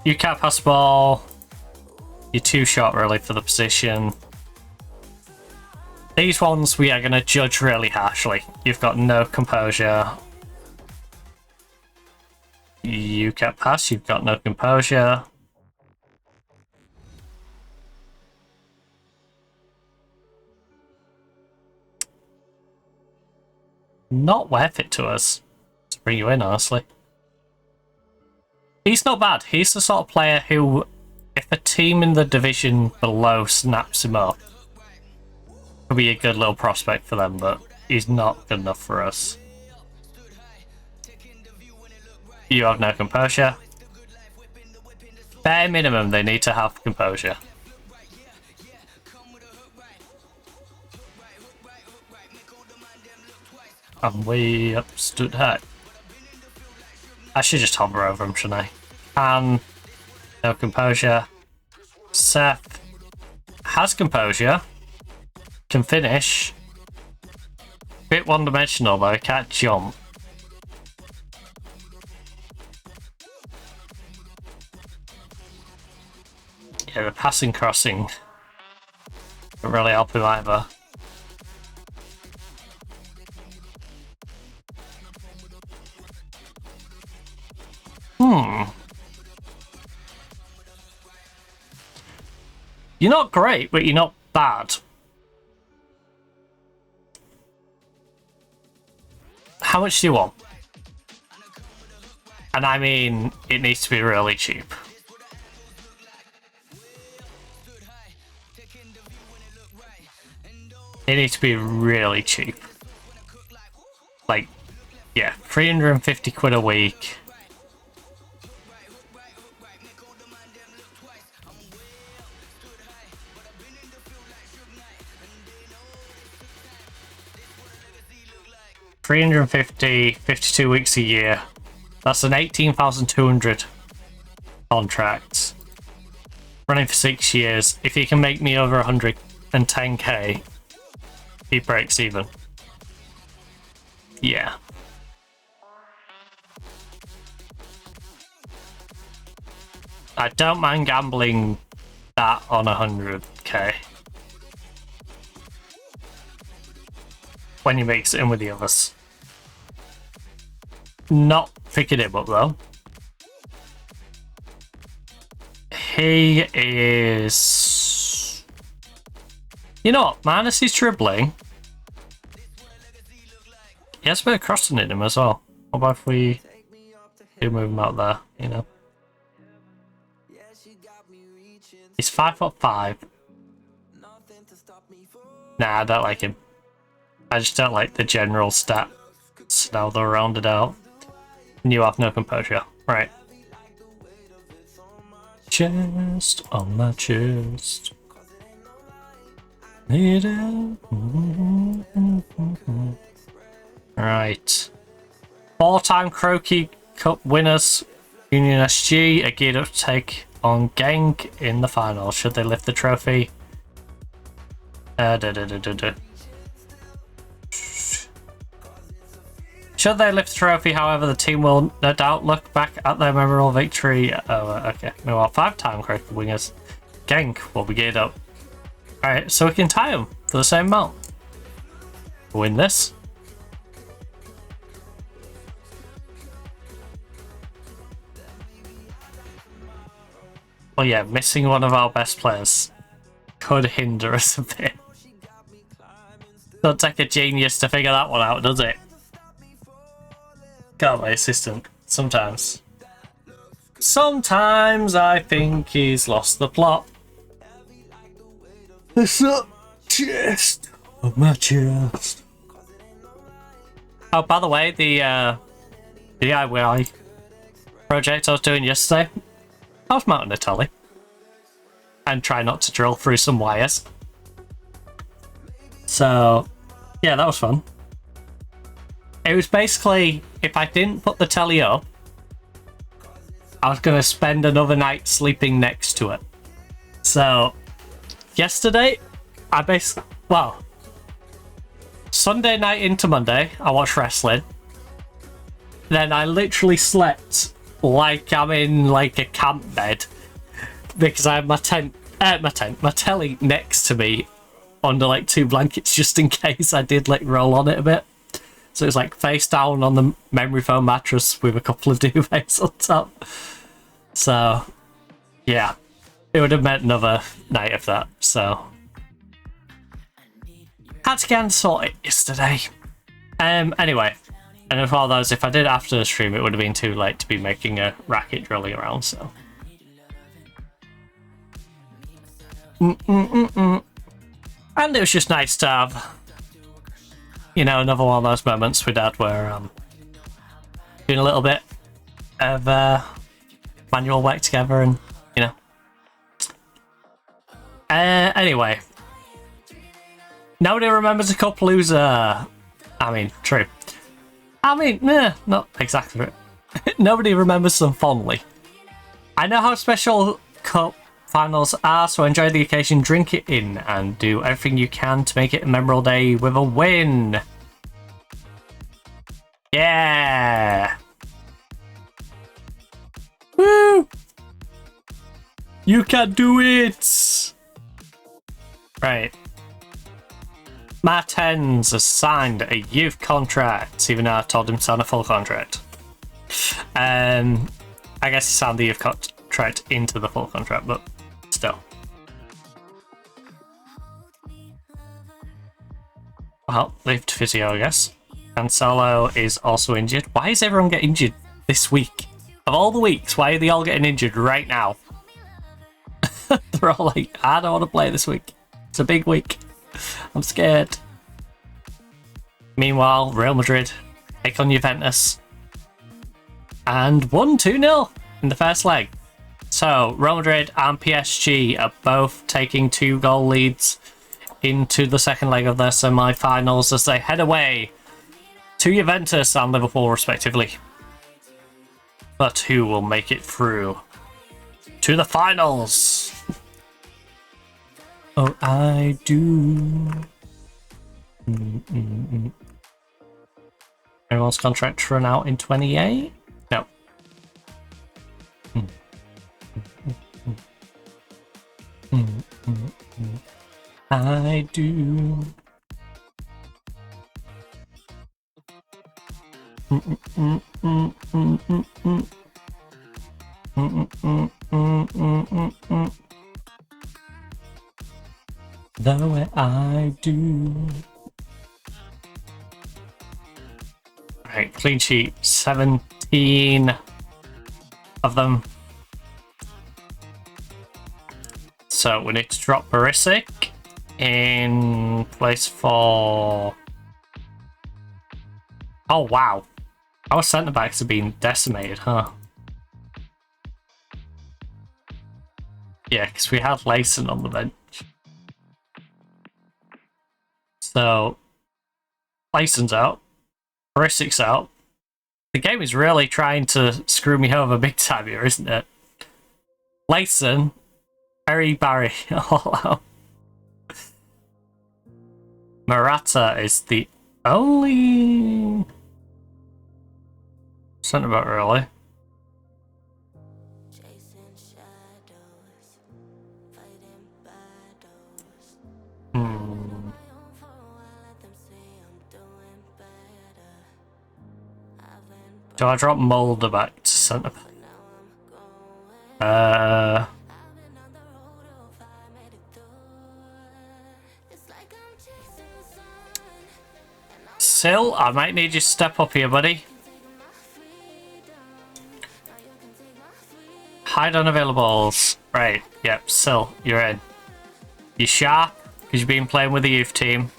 You can't pass the ball. You're too short, really, for the position. These ones we are going to judge really harshly. You've got no composure. You can't pass, you've got no composure. Not worth it to us to bring you in, honestly. He's not bad. He's the sort of player who, if a team in the division below snaps him up, could be a good little prospect for them, but he's not good enough for us. You have no composure. Bare minimum, they need to have composure. And we stood high. I should just hover over him, shouldn't I? No composure. Seth has composure. Can finish. Bit one-dimensional though, can't jump. Yeah, the passing crossing don't really help him either. You're not great, but you're not bad. How much do you want? And I mean, it needs to be really cheap. It needs to be really cheap. Like, yeah, 350 quid a week. 350, 52 weeks a year. That's an 18,200 contract. Running for 6 years. If he can make me over 110k, he breaks even. Yeah. I don't mind gambling that on 100k. When you mix it in with the others. Not picking him up though. He is... You know what? Minus his dribbling. He has a bit of crossing in him as well. What about if we do move him out there, you know? He's 5'5". Nah, I don't like him. I just don't like the general stats. Now they're rounded out. You have no composure. Right. Chest on my chest. Need it. Right. 4-time Croquis Cup winners, Union SG, are geared up to take on Genk in the final. Should they lift the trophy? Should they lift the trophy, however, the team will no doubt look back at their memorable victory. Oh, okay. No, what? 5-time Croquis winners, Genk will be geared up. Alright, so we can tie them for the same amount. Win this. Well, yeah, missing one of our best players could hinder us a bit. Don't take a genius to figure that one out, does it? Can't my assistant. Sometimes. Sometimes I think he's lost the plot. It's not chest of my chest. Oh, by the way, the DIY project I was doing yesterday, I was mounting a telly and try not to drill through some wires. So, yeah, that was fun. It was basically, if I didn't put the telly up, I was going to spend another night sleeping next to it. So, yesterday, Sunday night into Monday, I watched wrestling. Then I literally slept like I'm in like a camp bed because I had my telly next to me under like 2 blankets just in case I did like roll on it a bit. So it was like face down on the memory foam mattress with a couple of duvets on top. So yeah, it would have meant another night of that. So had to get and sort it yesterday. Anyway. And for all those, if I did after the stream, it would have been too late to be making a racket drilling around, so. And it was just nice to have, you know, another one of those moments with Dad where doing a little bit of manual work together and, you know. Anyway. Nobody remembers a couple who's, I mean, true. I mean, not exactly. Nobody remembers them fondly. I know how special cup finals are, so enjoy the occasion, drink it in, and do everything you can to make it a memorable day with a win. Yeah! Woo! You can do it! Right. Martens has signed a youth contract, even though I told him to sign a full contract. I guess he signed the youth contract into the full contract, but still. Well, leave to physio, I guess. And Solo is also injured. Why is everyone getting injured this week? Of all the weeks, why are they all getting injured right now? They're all like, I don't want to play this week. It's a big week. I'm scared. Meanwhile, Real Madrid take on Juventus and won 2-0 in the first leg. So, Real Madrid and PSG are both taking 2-goal leads into the second leg of their semi-finals as they head away to Juventus and Liverpool respectively. But who will make it through to the finals? Oh, I do. Everyone's contract run out in 28? No. I do. The way I do. Right, clean sheet, 17 of them. So we need to drop Barisic in place for... Oh wow, our centre backs are being decimated, huh? Yeah, because we had Layson on the bench. So Layson's out, Barisic's out. The game is really trying to screw me over big time here, isn't it? Layson, Barry, all out. Morata is the only centre back, really. Do I drop Mulder back to centre back? Sil, I might need you to step up here, buddy. Hide unavailables. Right, yep, Sil, you're in. You sharp, because you've been playing with the youth team.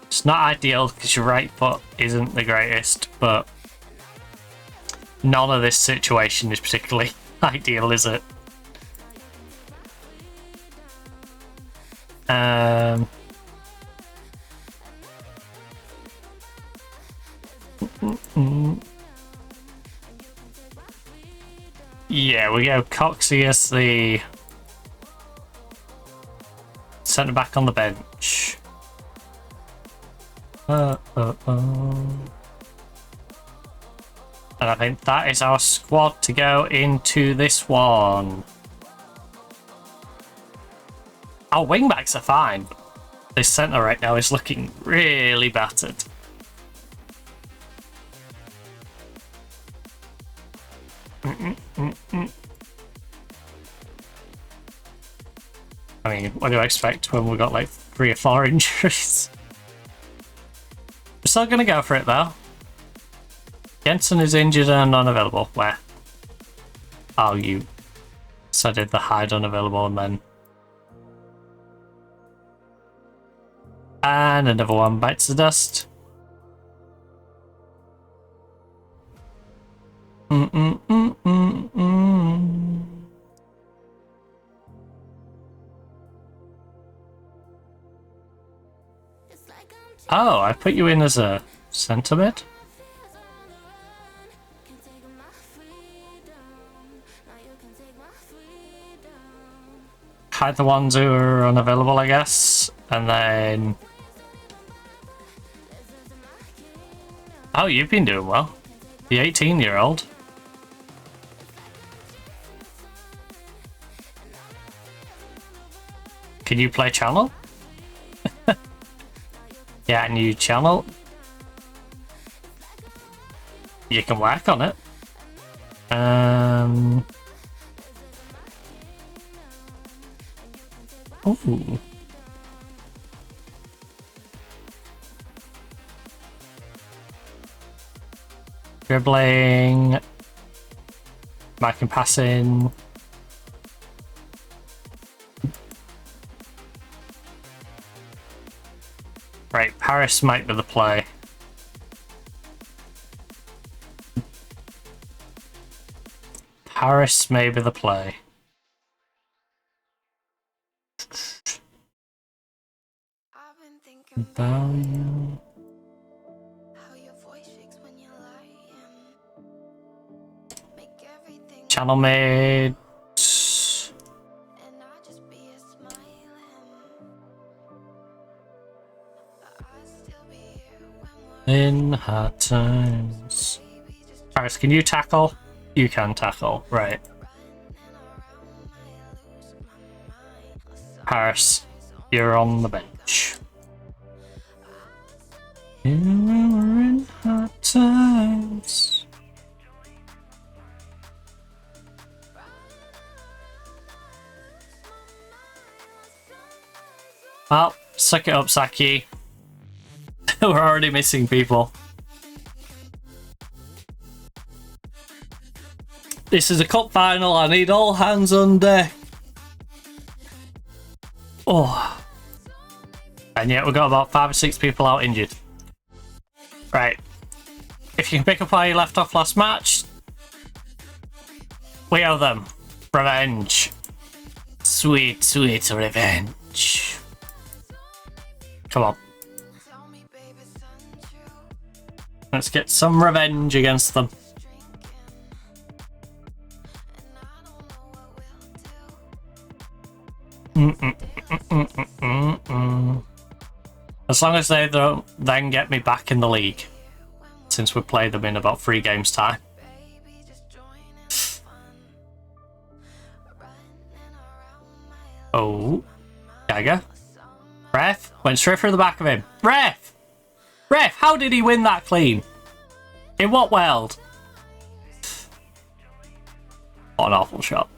It's not ideal, because your right foot isn't the greatest, but none of this situation is particularly ideal, is it? Yeah, we go Coxey as the centre back on the bench. And I think that is our squad to go into this one. Our wingbacks are fine. This centre right now is looking really battered. I mean, what do I expect when we've got like 3 or 4 injuries? We're still going to go for it though. Jensen is injured and unavailable. Where? Oh, you. So I did the hide unavailable and then. And another one bites the dust. Oh, I put you in as a centre mid? Hide the ones who are unavailable, I guess. And then... Oh, you've been doing well. The 18-year-old. Can you play channel? Yeah, new channel. You can work on it. Ooh. Dribbling. Marking, passing. Right, Paris might be the play. Paris may be the play. been thinking About you. how your voice shakes when you're lying. Make everything Channel made. and I just be a smiling. But I'd still be here when we're In hard times. Paris, can you tackle? You can tackle, right. Paris, you're on the bench. You were in hard times. Well, suck it up, Saki. We're already missing people. This is a cup final. I need all hands on deck. Oh. And yet we've got about 5 or 6 people out injured. Right. If you can pick up where you left off last match, we owe them revenge. Sweet, sweet revenge. Come on. tell me, baby, it's untrue. Let's get some revenge against them. As long as they don't then get me back in the league, since we play them in about 3 games time. Baby, just join in the fun. Running around my Oh, Geiger. Ref went straight through the back of him. Ref! Ref, how did he win that clean? In what world? What an awful shot.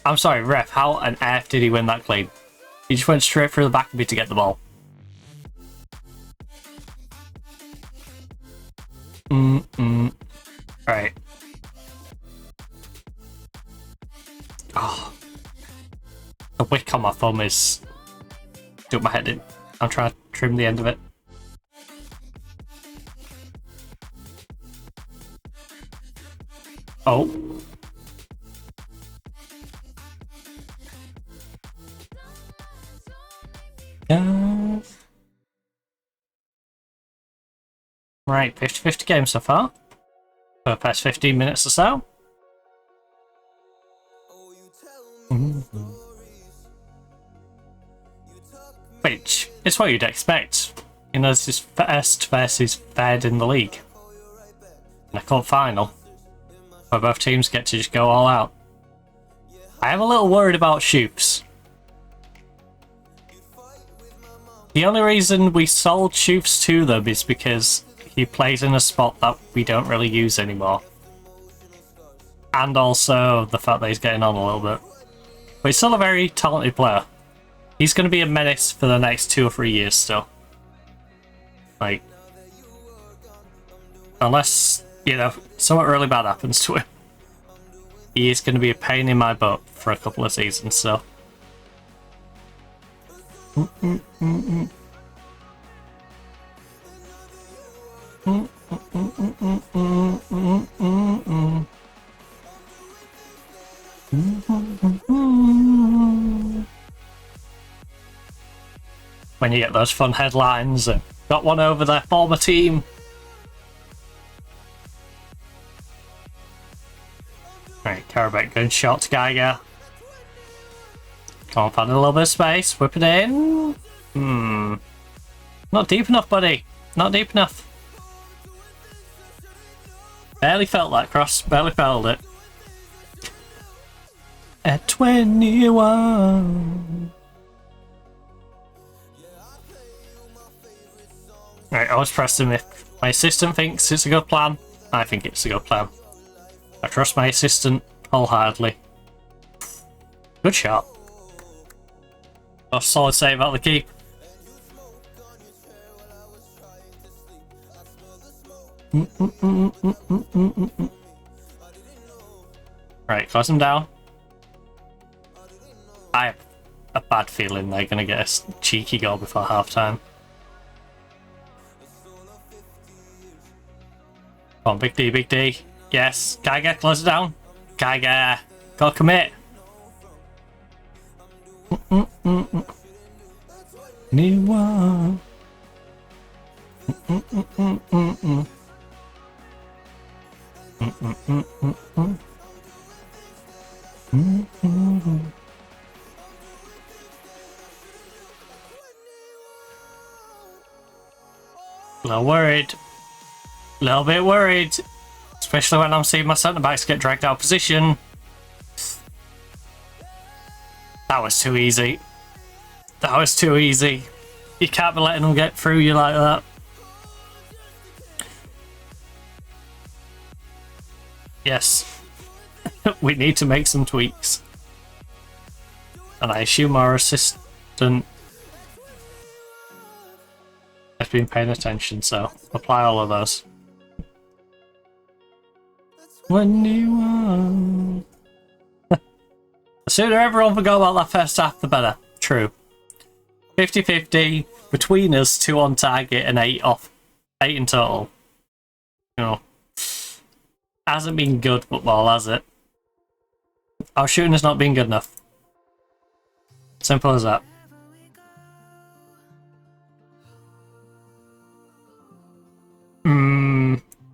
I'm sorry, ref, how on earth did he win that clean? He just went straight through the back of me to get the ball. Right. Oh. The wick on my thumb is doing my head in. I'm trying to trim the end of it. Oh. Yeah. Right, 50-50 game so far. For the past 15 minutes or so. Which is what you'd expect. You know, this is first versus third in the league. In a cup final, where both teams get to just go all out. I am a little worried about Shoops. The only reason we sold Shoops to them is because he plays in a spot that we don't really use anymore. And also the fact that he's getting on a little bit. But he's still a very talented player. He's going to be a menace for the next 2 or 3 years still. Like, unless, you know, something really bad happens to him. He is going to be a pain in my butt for a couple of seasons still. When you get those fun headlines, got one over their former team. Right, Karabek going short to Geiger. Come on, find a little bit of space, whip it in. Not deep enough, buddy. Not deep enough. Barely felt that cross, barely felt it. At 21. Right, I was pressing if my assistant thinks it's a good plan. I think it's a good plan. I trust my assistant wholeheartedly. Good shot. A solid save out of the keep. Right, close him down. I have a bad feeling they're going to get a cheeky goal before half-time. Come on, Big D, Big D. Yes, Geiger, close it down. Geiger, gotta commit. New one. A little worried. A little bit worried. Especially when I'm seeing my centre backs get dragged out of position. That was too easy. That was too easy. You can't be letting them get through you like that. Yes. We need to make some tweaks. And I assume our assistant has been paying attention, so apply all of those. When you want. The sooner everyone forgot about that first half, the better. True. 50-50 between us, 2 on target and 8 off. 8 in total. You know. Hasn't been good football, has it? Our shooting has not been good enough. Simple as that.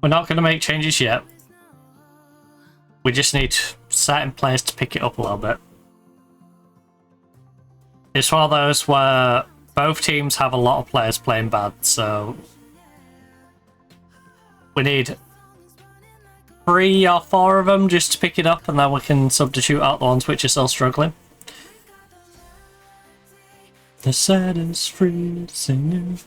We're not going to make changes yet. We just need certain players to pick it up a little bit. It's one of those where both teams have a lot of players playing bad, so we need 3 or 4 of them just to pick it up, and then we can substitute out the ones which are still struggling. The saddest free singer.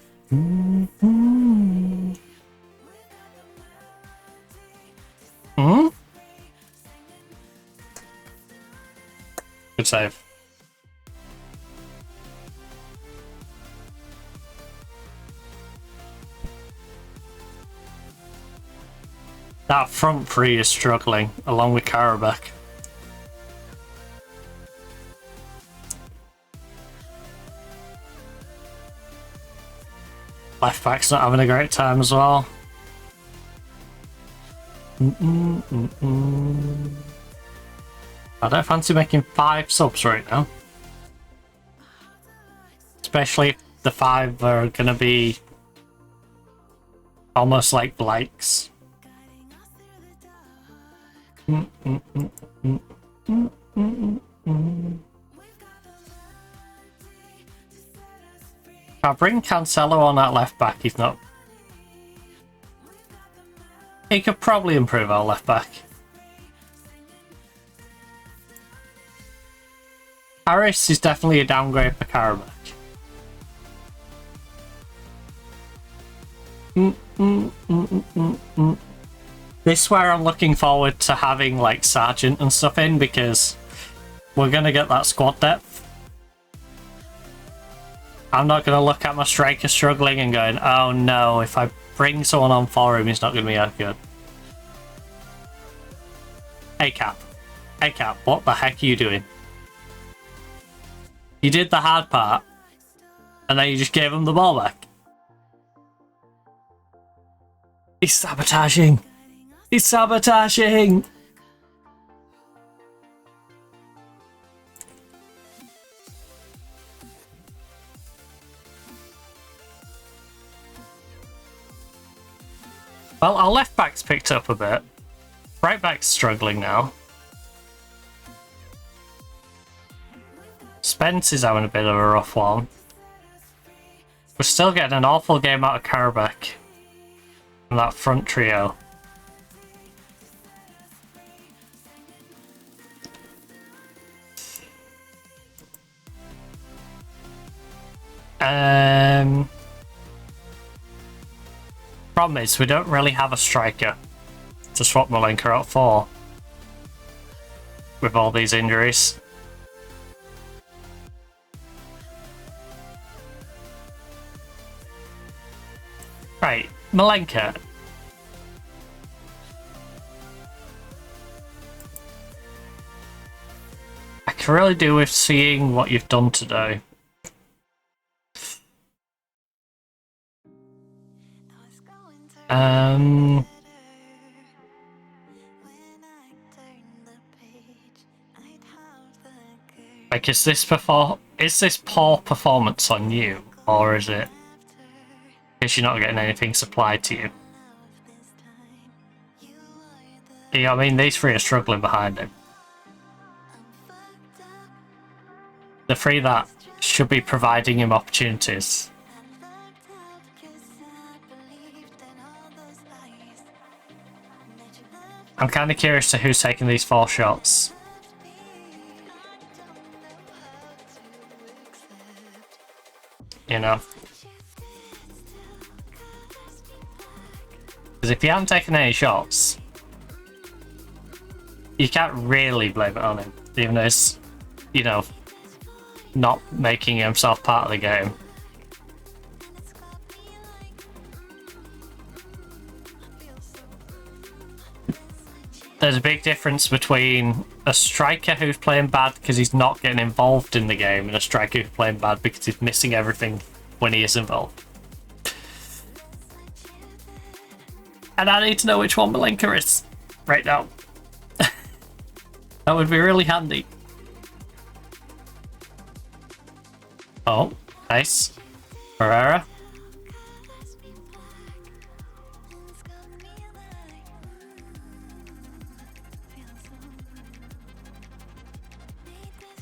Good save. That front 3 is struggling, along with Karabakh. Left back's not having a great time as well. I don't fancy making 5 subs right now. Especially if the 5 are going to be almost like Blake's. If I bring Cancelo on that left back, he's not. He could probably improve our left back. Harris is definitely a downgrade for Karabakh. This is where I'm looking forward to having like Sargent and stuff in, because we're going to get that squad depth. I'm not going to look at my striker struggling and going, oh no, if I bring someone on for him, he's not going to be as good. Hey Cap, what the heck are you doing? You did the hard part, and then you just gave him the ball back. He's sabotaging! He's sabotaging! Well, our left back's picked up a bit. Right back's struggling now. Spence is having a bit of a rough one. We're still getting an awful game out of Karabakh from that front trio. Problem is, we don't really have a striker to swap Malenka out for with all these injuries. Right, Malenka. I can really do with seeing what you've done today. Like, is this poor performance on you, or is it because you're not getting anything supplied to you? You know what I mean? These three are struggling behind him. The three that should be providing him opportunities. I'm kind of curious to who's taking these 4 shots. You know? Because if he hadn't taken any shots, you can't really blame it on him, even though it's, you know, not making himself part of the game. There's a big difference between a striker who's playing bad because he's not getting involved in the game and a striker who's playing bad because he's missing everything when he is involved. And I need to know which one Malenka is right now. That would be really handy. Oh, nice. Ferreira.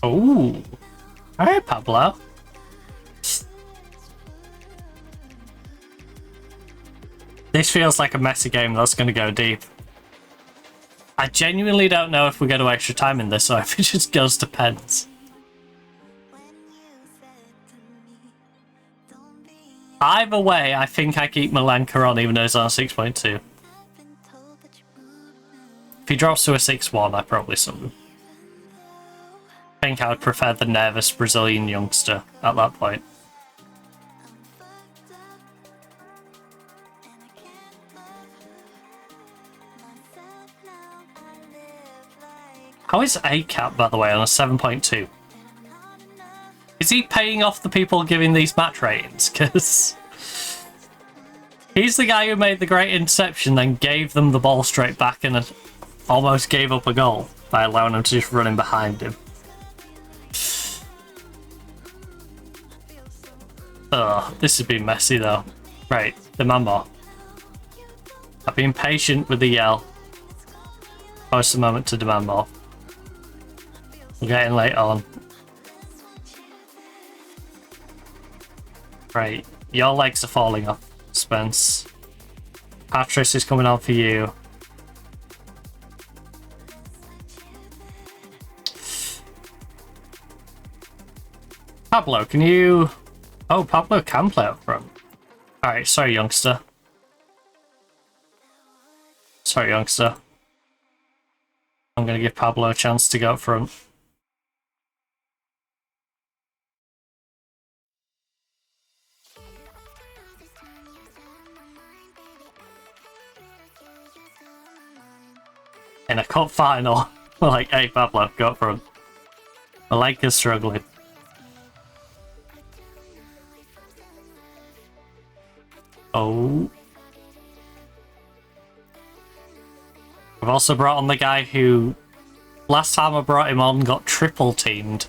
Ooh. Alright, Pablo. This feels like a messy game that's going to go deep. I genuinely don't know if we go to extra time in this or if it just goes to pens. Either way, I think I keep Malenka on even though he's on a 6.2. If he drops to a 6-1, I probably sub him. I think I would prefer the nervous Brazilian youngster at that point. How is ACAP, by the way, on a 7.2? Is he paying off the people giving these match ratings? Because he's the guy who made the great interception, then gave them the ball straight back and almost gave up a goal by allowing them to just run in behind him. Oh, this has been messy though. Right, the Mambo. I've been patient with the yell. Now it's the moment to demand more. We're getting late on. Right, your legs are falling off, Spence. Patris is coming on for you. Pablo, can you... Oh, Pablo can play up front. Alright, sorry, youngster. Sorry, youngster. I'm going to give Pablo a chance to go up front. In a cup final, we're like, hey Pablo, go up front. The leg is struggling. Oh. I've also brought on the guy who, last time I brought him on, got triple teamed,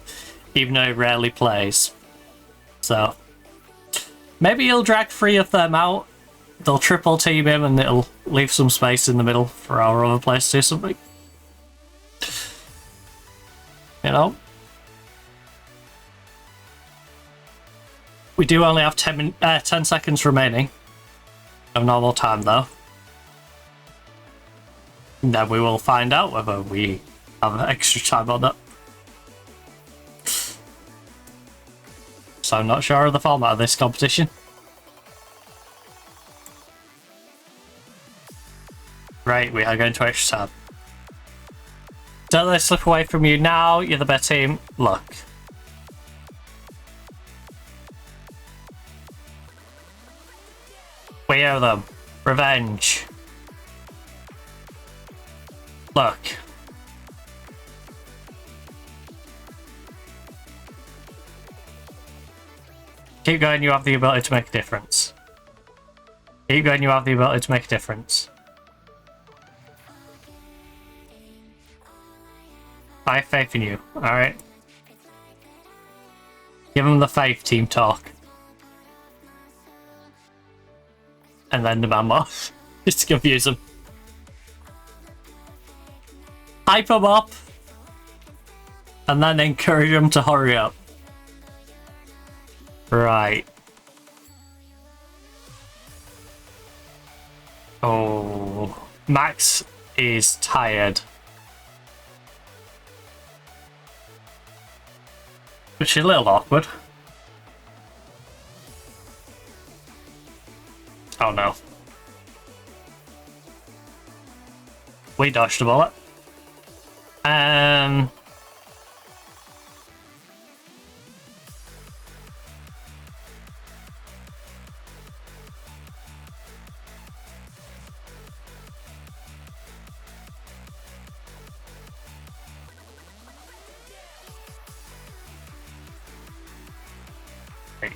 even though he rarely plays. So, maybe he'll drag 3 of them out. They'll triple team him and it'll leave some space in the middle for our other players to do something. You know? We do only have 10 seconds remaining of normal time though. And then we will find out whether we have extra time or not. So I'm not sure of the format of this competition. Right, we are going to extra time. Don't let it slip away from you now. You're the better team. Look. We owe them. Revenge. Look. Keep going, you have the ability to make a difference. Keep going, you have the ability to make a difference. I have faith in you, alright? Give them the faith team talk. And then the man off. Just to confuse them. Hype them up. And then encourage them to hurry up. Right. Oh, Max is tired. Which is a little awkward. Oh no. We dodged a bullet.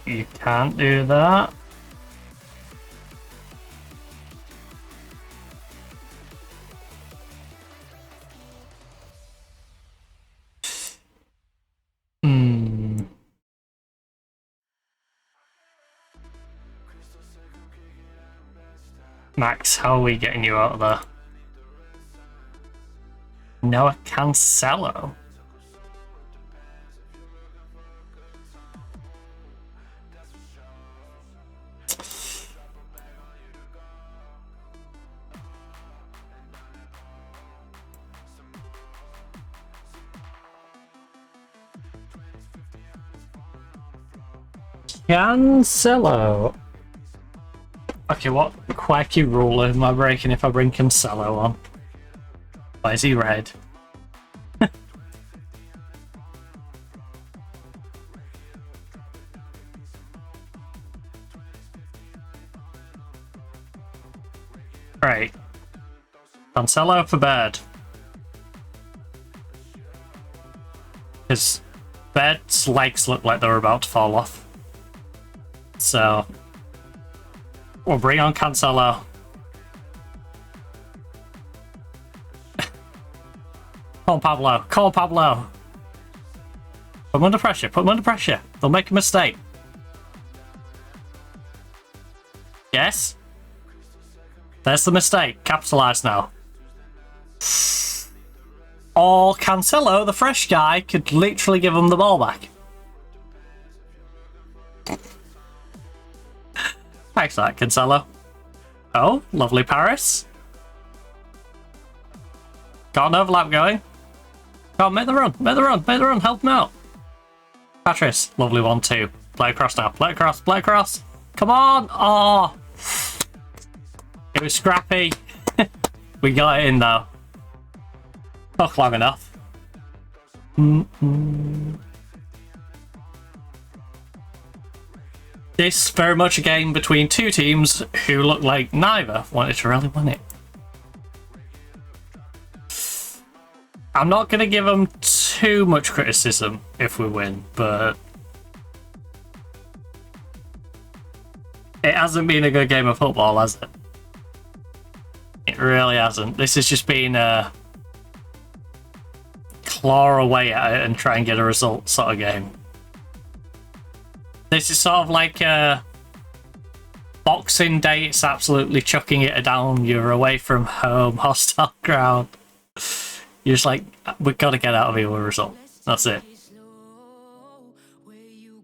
You can't do that. Max, how are we getting you out of there? Noah Cancelo. Cancelo. Okay, what quirky rule am I breaking if I bring Cancelo on? Why is he red? Right. Cancelo for bed. His bed's legs look like they're about to fall off. So we'll bring on Cancelo. Call Pablo. Call Pablo. Put him under pressure. Put him under pressure. They'll make a mistake. Yes? There's the mistake. Capitalise now. Or Cancelo, the fresh guy, could literally give him the ball back. Thanks for that, Cancelo. Oh, lovely Paris. Got an overlap going. Come on, make the run, make the run, make the run, help him out. Patrice, lovely 1-2. Play across now, play across, play across. Come on! Oh! It was scrappy. We got it in though. Not long enough. This very much a game between two teams who look like neither wanted to really win it. I'm not going to give them too much criticism if we win, but it hasn't been a good game of football, has it? It really hasn't. This has just been a claw away at it and try and get a result sort of game. This is sort of like a Boxing Day. It's absolutely chucking it down. You're away from home, hostile ground. You're just like, we've got to get out of here with a result. That's it.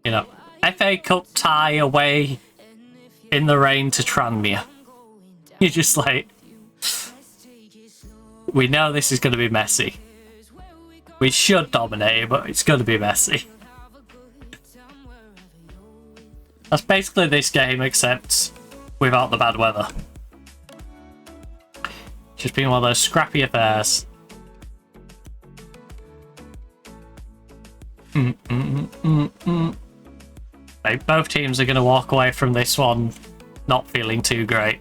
You know, FA Cup tie away in the rain to Tranmere. You're just like, we know this is going to be messy. We should dominate it, but it's going to be messy. That's basically this game, except without the bad weather. Just been one of those scrappy affairs. Like, both teams are going to walk away from this one not feeling too great.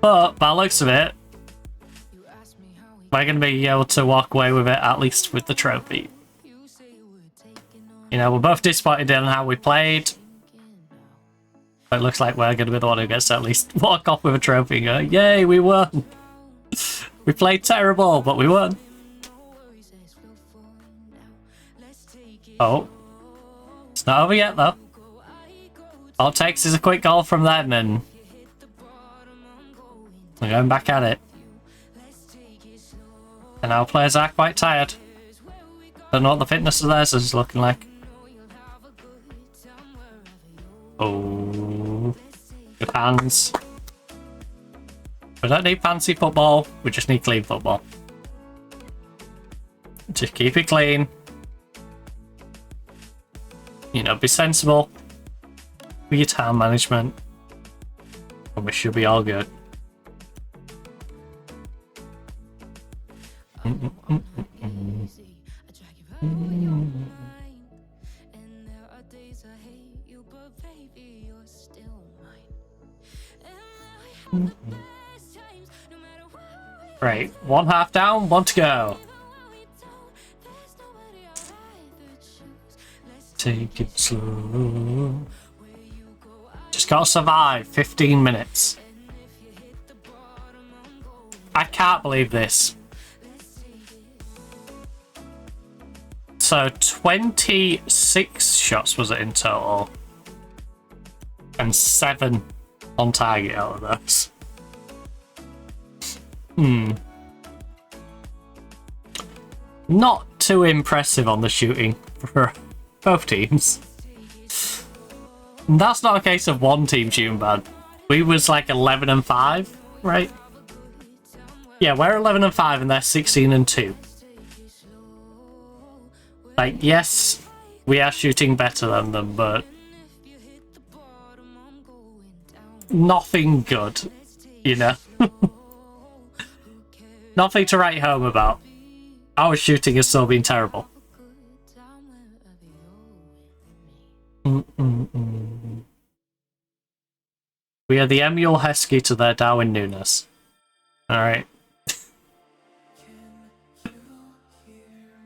But by the looks of it, we're going to be able to walk away with it, at least with the trophy. You know, we're both disappointed in how we played. But it looks like we're going to be the one who gets to at least walk off with a trophy and go, yay, we won! We played terrible, but we won. Oh. It's not over yet, though. All it takes is a quick goal from them, and we're going back at it. And our players are quite tired. Don't know what the fitness of theirs is looking like. Oh, good hands. We don't need fancy football, we just need clean football. Just keep it clean. You know, be sensible with your time management, and we should be all good. Right, 1 half down, 1 to go. Take it slow. Just gotta survive 15 minutes. I can't believe this. So 26 shots was it in total, and 7 on target out of those. Not too impressive on the shooting for both teams. And that's not a case of one team shooting bad. We was like 11 and 5, right? Yeah, we're 11 and 5 and they're 16 and 2. Like, yes, we are shooting better than them, but nothing good, you know? Nothing to write home about. Our shooting has still been terrible. We are the Emil Heskey to their Darwin Núñez. Alright.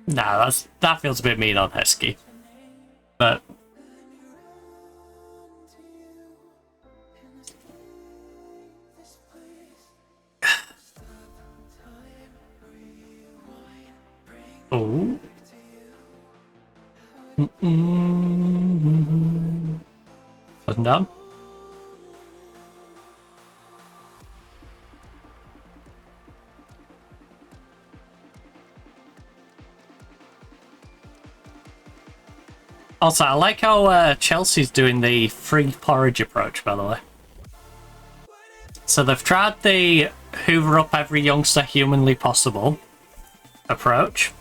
Nah, that feels a bit mean on Heskey. But oh. Wasn't done. Also, I like how Chelsea's doing the free porridge approach, by the way. So they've tried the hoover up every youngster humanly possible approach.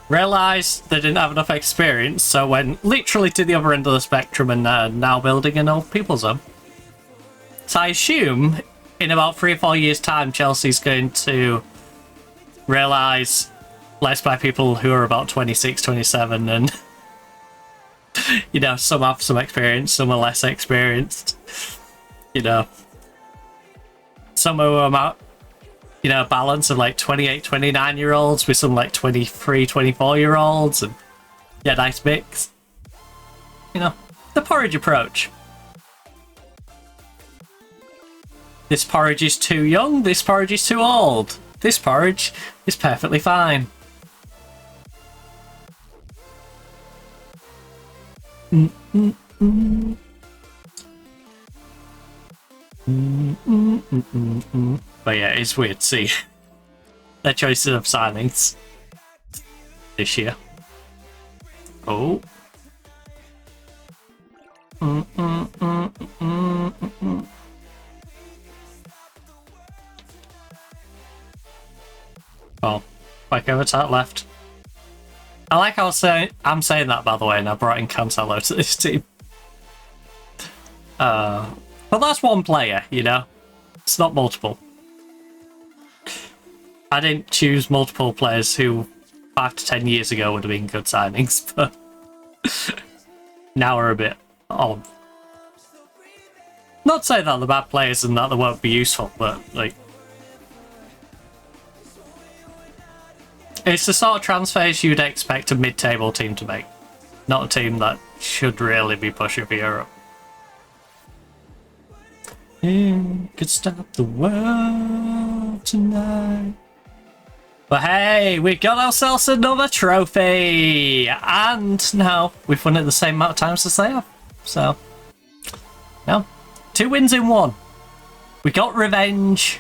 Realised they didn't have enough experience, so went literally to the other end of the spectrum and now building an old people's home. So I assume in about 3 or 4 years' time, Chelsea's going to realise let's buy people who are about 26, 27 and you know, some have some experience, some are less experienced. You know, some of them are, you know, a balance of like 28, 29-year-olds with some like 23, 24-year-olds, and yeah, nice mix. You know, the porridge approach. This porridge is too young, this porridge is too old. This porridge is perfectly fine. But yeah, it's weird to see their choices of signings this year. Oh. Well, quick over to that left. I like how I'm saying that, by the way, and I brought in Cancelo to this team. But that's one player, you know? It's not multiple. I didn't choose multiple players who 5 to 10 years ago would have been good signings, but now are a bit odd. Not to say that they're bad players and that they won't be useful, but like, it's the sort of transfers you'd expect a mid-table team to make, not a team that should really be pushing for Europe. You could stop the world tonight. But hey, we got ourselves another trophy! And now we've won it the same amount of times as they have. So, no. 2 wins in 1. We got revenge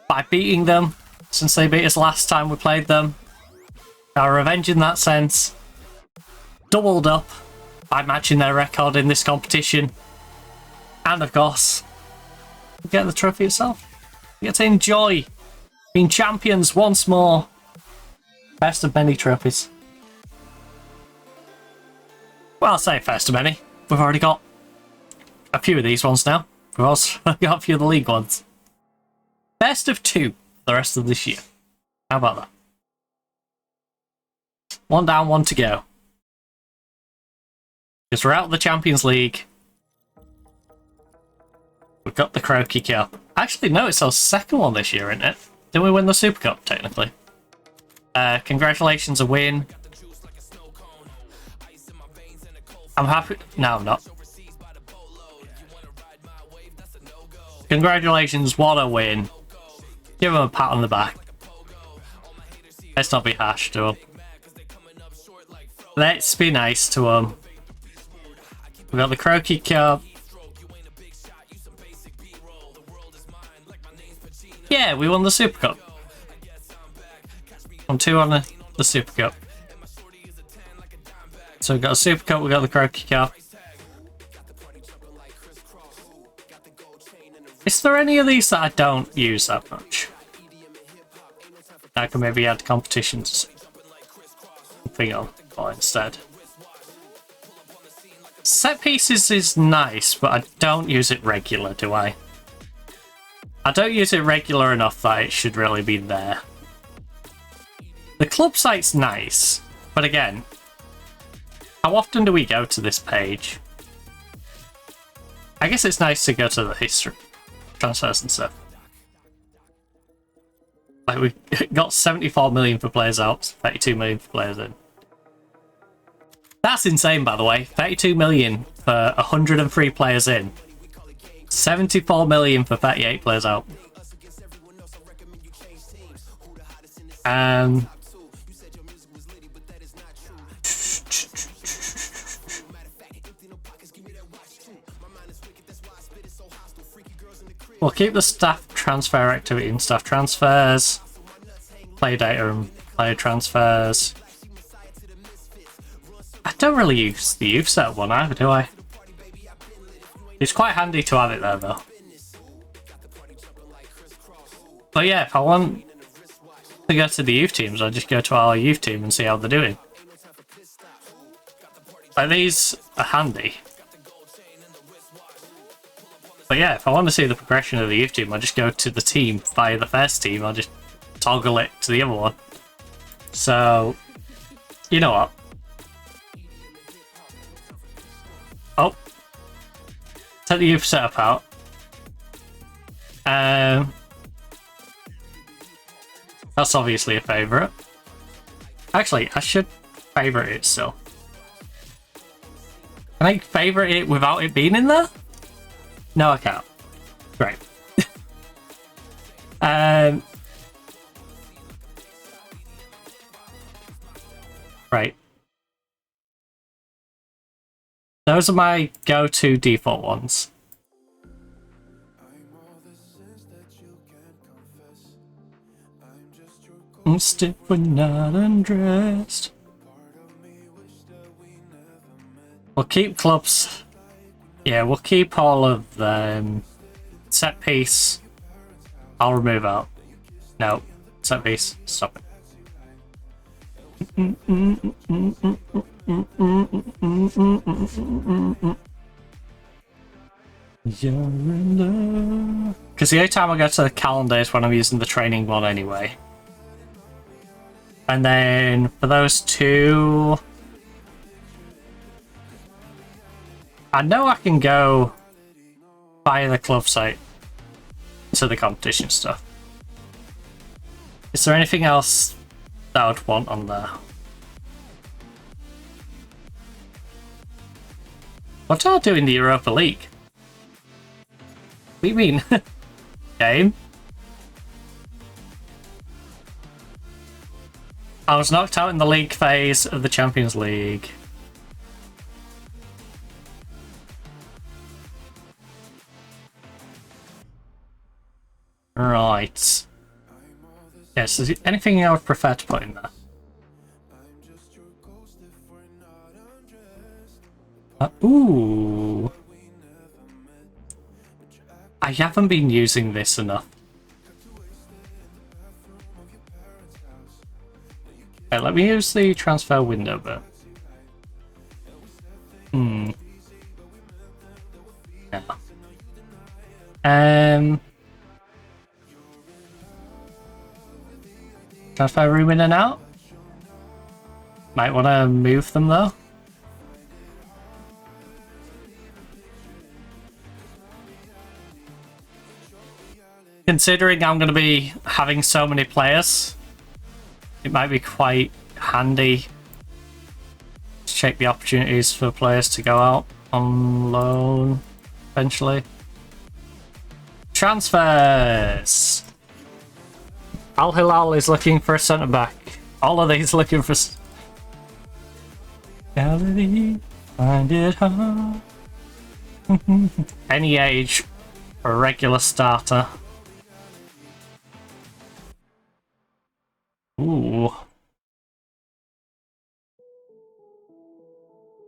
by beating them since they beat us last time we played them. Our revenge in that sense doubled up by matching their record in this competition. And of course, we get the trophy itself. We get to enjoy being champions once more. Best of many trophies. Well, I'll say first of many. We've already got a few of these ones now. We've also got a few of the league ones. Best of 2 the rest of this year. How about that? 1 down, 1 to go. Because we're out of the Champions League. We've got the Croaky Cup. Actually, no, it's our second one this year, isn't it? Didn't we win the Super Cup, technically? Congratulations, a win. I'm happy. No, I'm not. Congratulations, what a win. Give him a pat on the back. Let's not be harsh to him. Let's be nice to him. We got the Croaky Cup. Yeah, we won the Super Cup. I'm 2 on the Super Cup. So we got a Super Cup, we got the Croaky Cup. Is there any of these that I don't use that much? I can maybe add competitions thing on instead. Set pieces is nice, but I don't use it regular, do I? I don't use it regular enough that it should really be there. The club site's nice, but again, how often do we go to this page? I guess it's nice to go to the history, transfers and stuff. Like, we got 74 million for players out, 32 million for players in. That's insane, by the way. 32 million for 103 players in. 74 million for 38 players out. We'll keep the staff transfer activity in staff transfers, player data and player transfers. I don't really use the youth set one either, do I? It's quite handy to have it there, though. But yeah, if I want to go to the youth teams, I'll just go to our youth team and see how they're doing. Like, these are handy. But yeah, if I want to see the progression of the youth team, I'll just go to the team via the first team. I'll just toggle it to the other one. So, you know what? Oh. Take the youth setup out. That's obviously a favourite. Actually, I should favourite it still. Can I favourite it without it being in there? No, I can't. Great. Right. Those are my go-to default ones. I'm still not undressed. We'll keep clubs. Yeah, we'll keep all of them. Set piece, I'll remove out. No, set piece, stop it. Because the only time I go to the calendar is when I'm using the training one anyway. And then for those two, I know I can go via the club site to the competition stuff. Is there anything else that I would want on there? What do I do in the Europa League? What do you mean? Game? I was knocked out in the league phase of the Champions League. Right. Yes, is there anything I would prefer to put in there? Ooh. I haven't been using this enough. Okay, let me use the transfer window bit. Yeah. Transfer room in and out. Might want to move them though. Considering I'm going to be having so many players, it might be quite handy to check the opportunities for players to go out on loan eventually. Transfers. Al Hilal is looking for a centre back. All of these looking for. Find it hard. Any age for a regular starter. Ooh.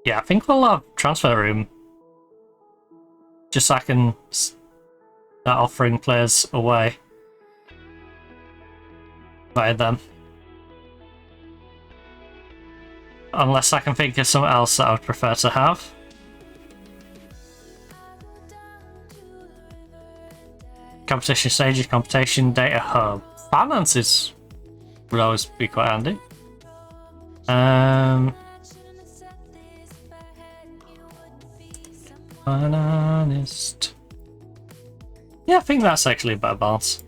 Yeah, I think we'll have transfer room. Just so I can start offering players away. By them. Unless I can think of something else that I would prefer to have. Competition stages, competition data hub. Finances would always be quite handy. Honest. Yeah, I think that's actually a better balance.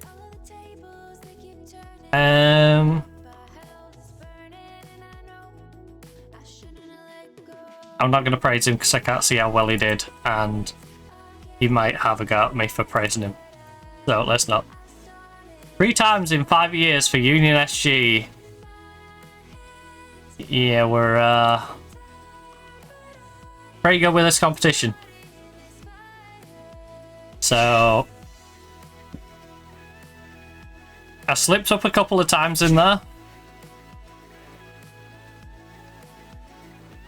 I'm not going to praise him because I can't see how well he did, and he might have a go at me for praising him. So let's not. 3 times in 5 years for Union SG. Yeah, we're pretty good with this competition. So I slipped up a couple of times in there.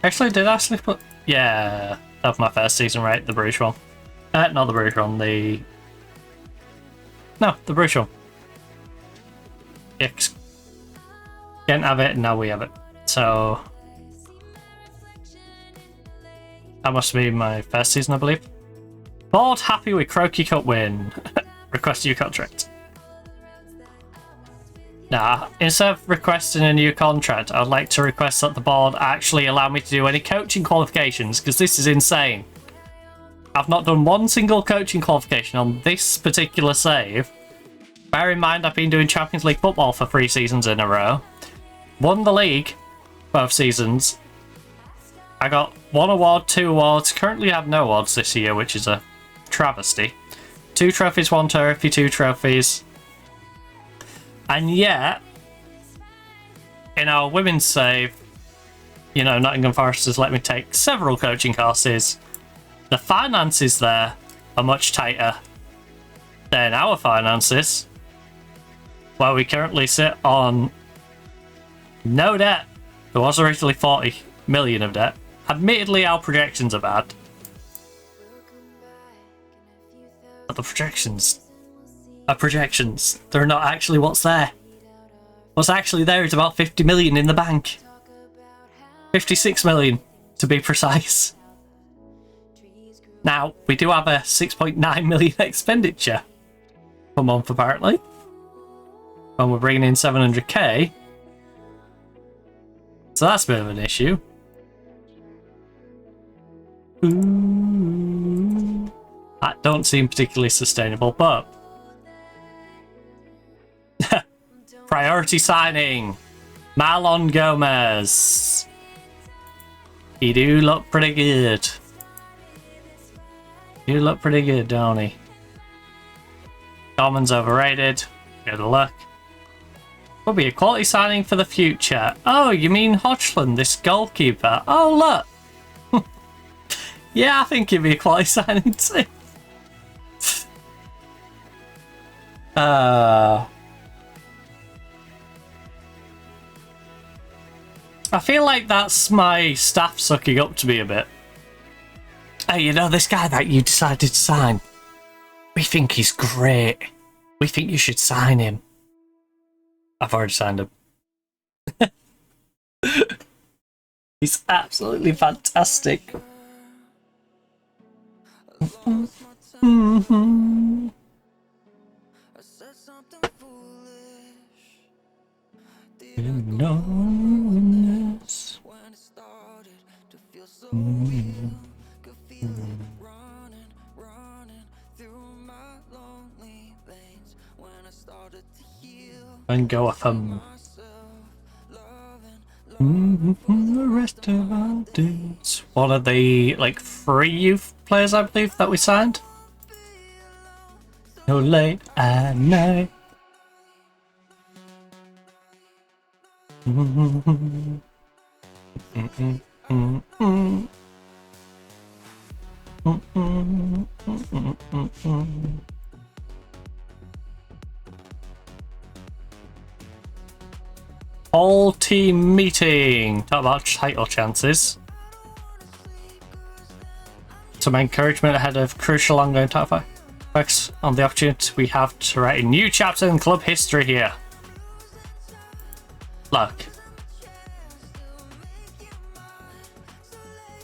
Actually, did I slip up? Yeah, that was my first season, right? The Bruges one. Not the Bruges one, the... No, the Bruges one. X. Didn't have it, now we have it. So... that must be my first season, I believe. Board happy with Croaky Cup win. Request new contract. Nah, instead of requesting a new contract, I'd like to request that the board actually allow me to do any coaching qualifications, because this is insane. I've not done one single coaching qualification on this particular save. Bear in mind, I've been doing Champions League football for 3 seasons in a row. Won the league both seasons. I got 1 award, 2 awards. Currently have no awards this year, which is a travesty. 2 trophies, 1 trophy, 2 trophies. And yet, in our women's save, you know, Nottingham Forest has let me take several coaching courses. The finances there are much tighter than our finances, where we currently sit on no debt. There was originally 40 million of debt. Admittedly, our projections are bad. But the projections are projections. They're not actually what's there. What's actually there is about 50 million in the bank. 56 million, to be precise. Now, we do have a 6.9 million expenditure per month, apparently. And we're bringing in 700k. So that's a bit of an issue. Ooh. That don't seem particularly sustainable, but... priority signing! Marlon Gomez! He do look pretty good. You look pretty good, don't he? Coleman's overrated. Good luck. Will be a quality signing for the future. Oh, you mean Hodgland, this goalkeeper? Oh, look. Yeah, I think he'd be a quality signing too. I feel like that's my staff sucking up to me a bit. Hey, you know this guy that you decided to sign? We think he's great. We think you should sign him. I've already signed him. He's absolutely fantastic. Mm-hmm. Loneliness. And go off the rest of our dudes. One of the like 3 youth players, I believe, that we signed. No late at night. All team meeting. Talk about title chances. Some encouragement ahead of crucial ongoing title fight. Focus on the opportunity we have to write a new chapter in club history here. Look.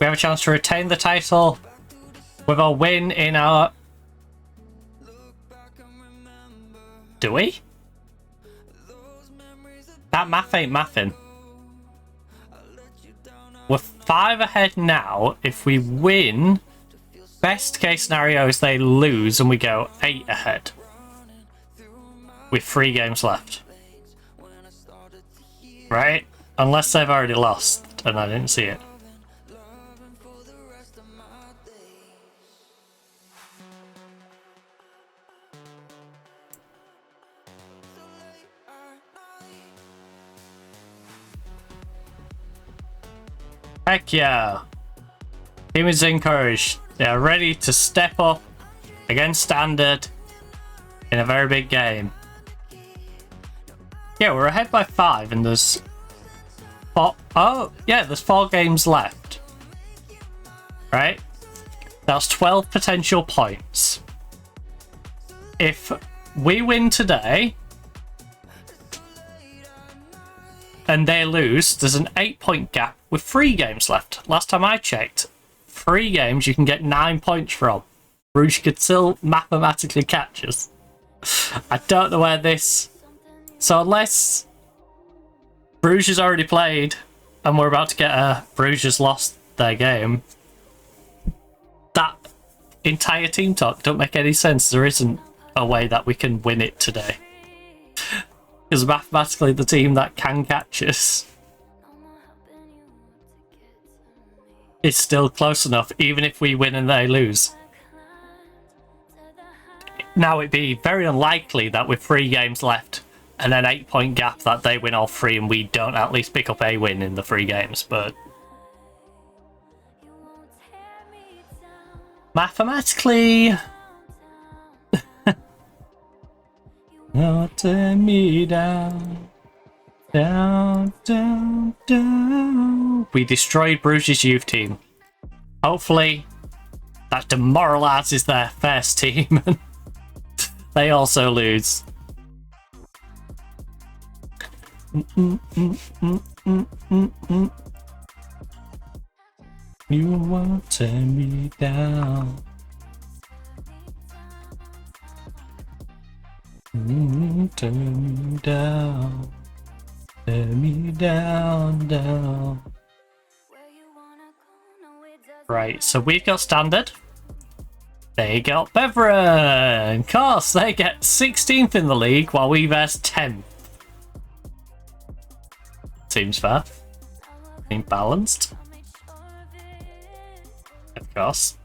We have a chance to retain the title with a win in our... Do we? That math ain't mathin'. We're 5 ahead now. If we win, best case scenario is they lose and we go 8 ahead. With 3 games left. Right? Unless they've already lost and I didn't see it. Heck yeah. Team is encouraged. They are ready to step up against Standard in a very big game. Yeah, we're ahead by 5 and there's 4... Oh, yeah, there's 4 games left. Right? That's 12 potential points. If we win today and they lose, there's an 8-point gap with 3 games left. Last time I checked, 3 games you can get 9 points from. Bruges could still mathematically catch us. I don't know where this... So unless Bruges has already played and we're about to get a Bruges has lost their game, that entire team talk don't make any sense. There isn't a way that we can win it today. Because mathematically the team that can catch us is still close enough, even if we win and they lose. Now it'd be very unlikely that with 3 games left and an 8-point gap that they win all 3 and we don't at least pick up a win in the 3 games, but mathematically... Don't tear me down, down, down, down. We destroyed Bruges' youth team. Hopefully that demoralises their first team and they also lose. You won't tear me down. Turn me down, tear me down, down. Right, so we've got Standard. They got Beveren. Of course, they get 16th in the league while we verse 10th. Seems fair. Seems balanced. Of course.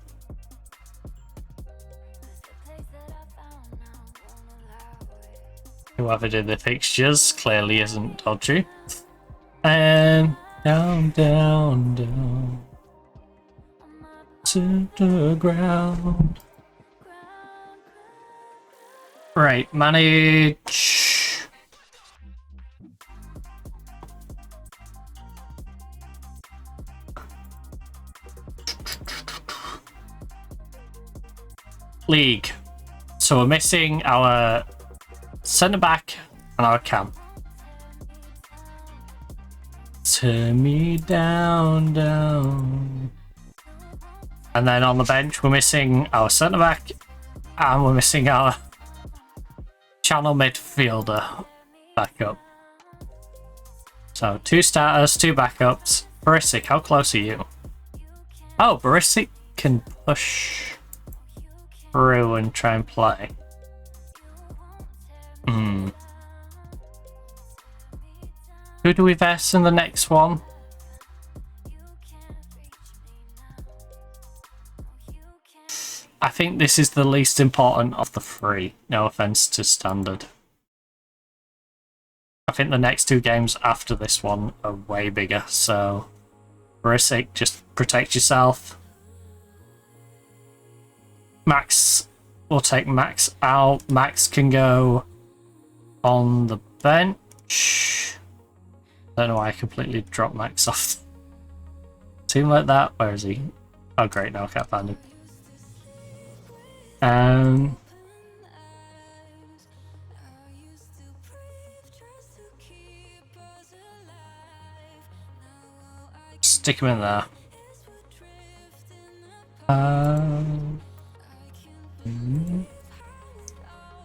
Whoever did the fixtures clearly isn't dodgy. And down, down, down to the ground. Right, manage. League. So we're missing our centre back and our cam. Turn me down, down. And then on the bench, we're missing our centre back and we're missing our channel midfielder backup. So 2 starters, 2 backups. Barisic, how close are you? Oh, Barisic can push through and try and play. Who do we vest in the next one? I think this is the least important of the 3. No offense to Standard. I think the next 2 games after this one are way bigger, so Barisic, just protect yourself. Max, we'll take Max out. Max can go on the bench. I don't know why I completely dropped Max off. Team like that, where is he? Oh great, no, I can't find him. Stick him in there.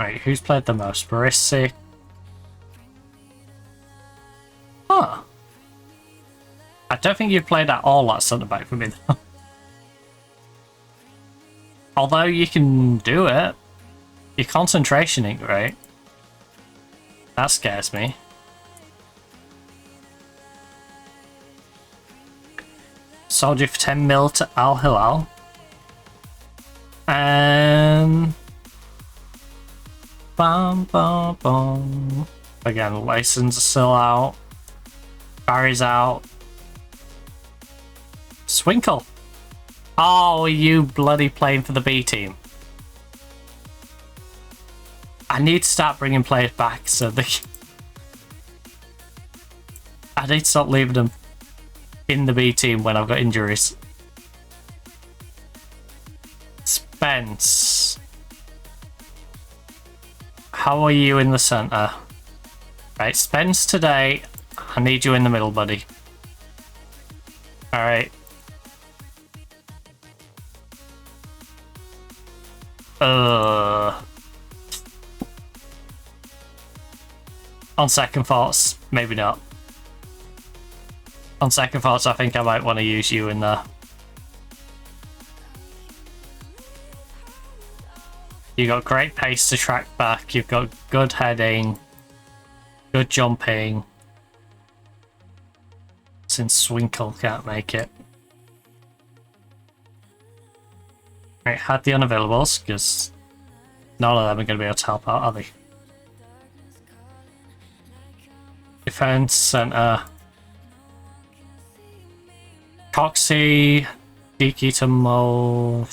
Right, who's played the most? Barisic. Huh. I don't think you've played at all at centre back for me though. Although you can do it. Your concentration ain't great. That scares me. Sold you for 10 mil to Al Hilal. And bum bum bum. Again, license are still out. Barry's out. Swinkle. Oh, are you bloody playing for the B team? I need to start bringing players back so they... I need to stop leaving them in the B team when I've got injuries. Spence. How are you in the centre? Right, Spence today. I need you in the middle, buddy. Alright. On second thoughts, maybe not. On second thoughts, I think I might want to use you in there. You've got great pace to track back, you've got good heading, good jumping. Since Swinkle can't make it. Right, had the unavailables, because none of them are going to be able to help out, are they? Defense, centre. Coxie, Geeky to Mo.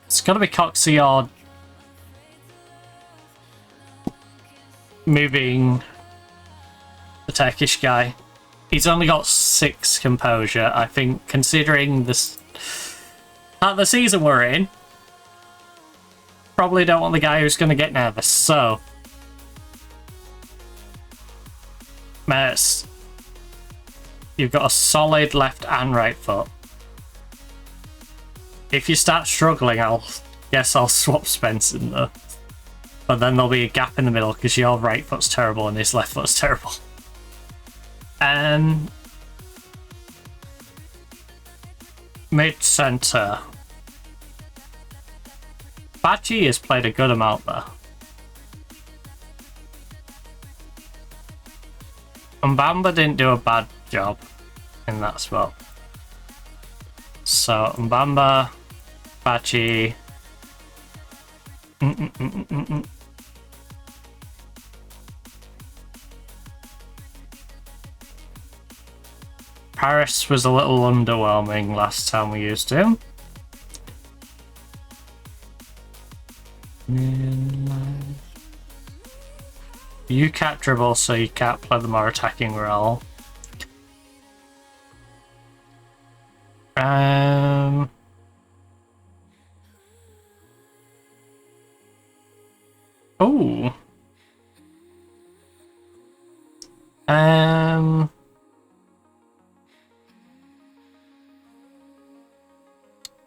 It's got to be Coxie or moving the Turkish guy. He's only got 6 composure. I think, considering this at the season we're in, probably don't want the guy who's going to get nervous. So, Mertz, you've got a solid left and right foot. If you start struggling, I'll swap Spence in there. But then there'll be a gap in the middle because your right foot's terrible and his left foot's terrible. Mid-centre. Bachi has played a good amount there. Mbamba didn't do a bad job in that spot. So Mbamba, Bachi. Paris was a little underwhelming last time we used him. You can't dribble, so you can't play the more attacking role. Oh.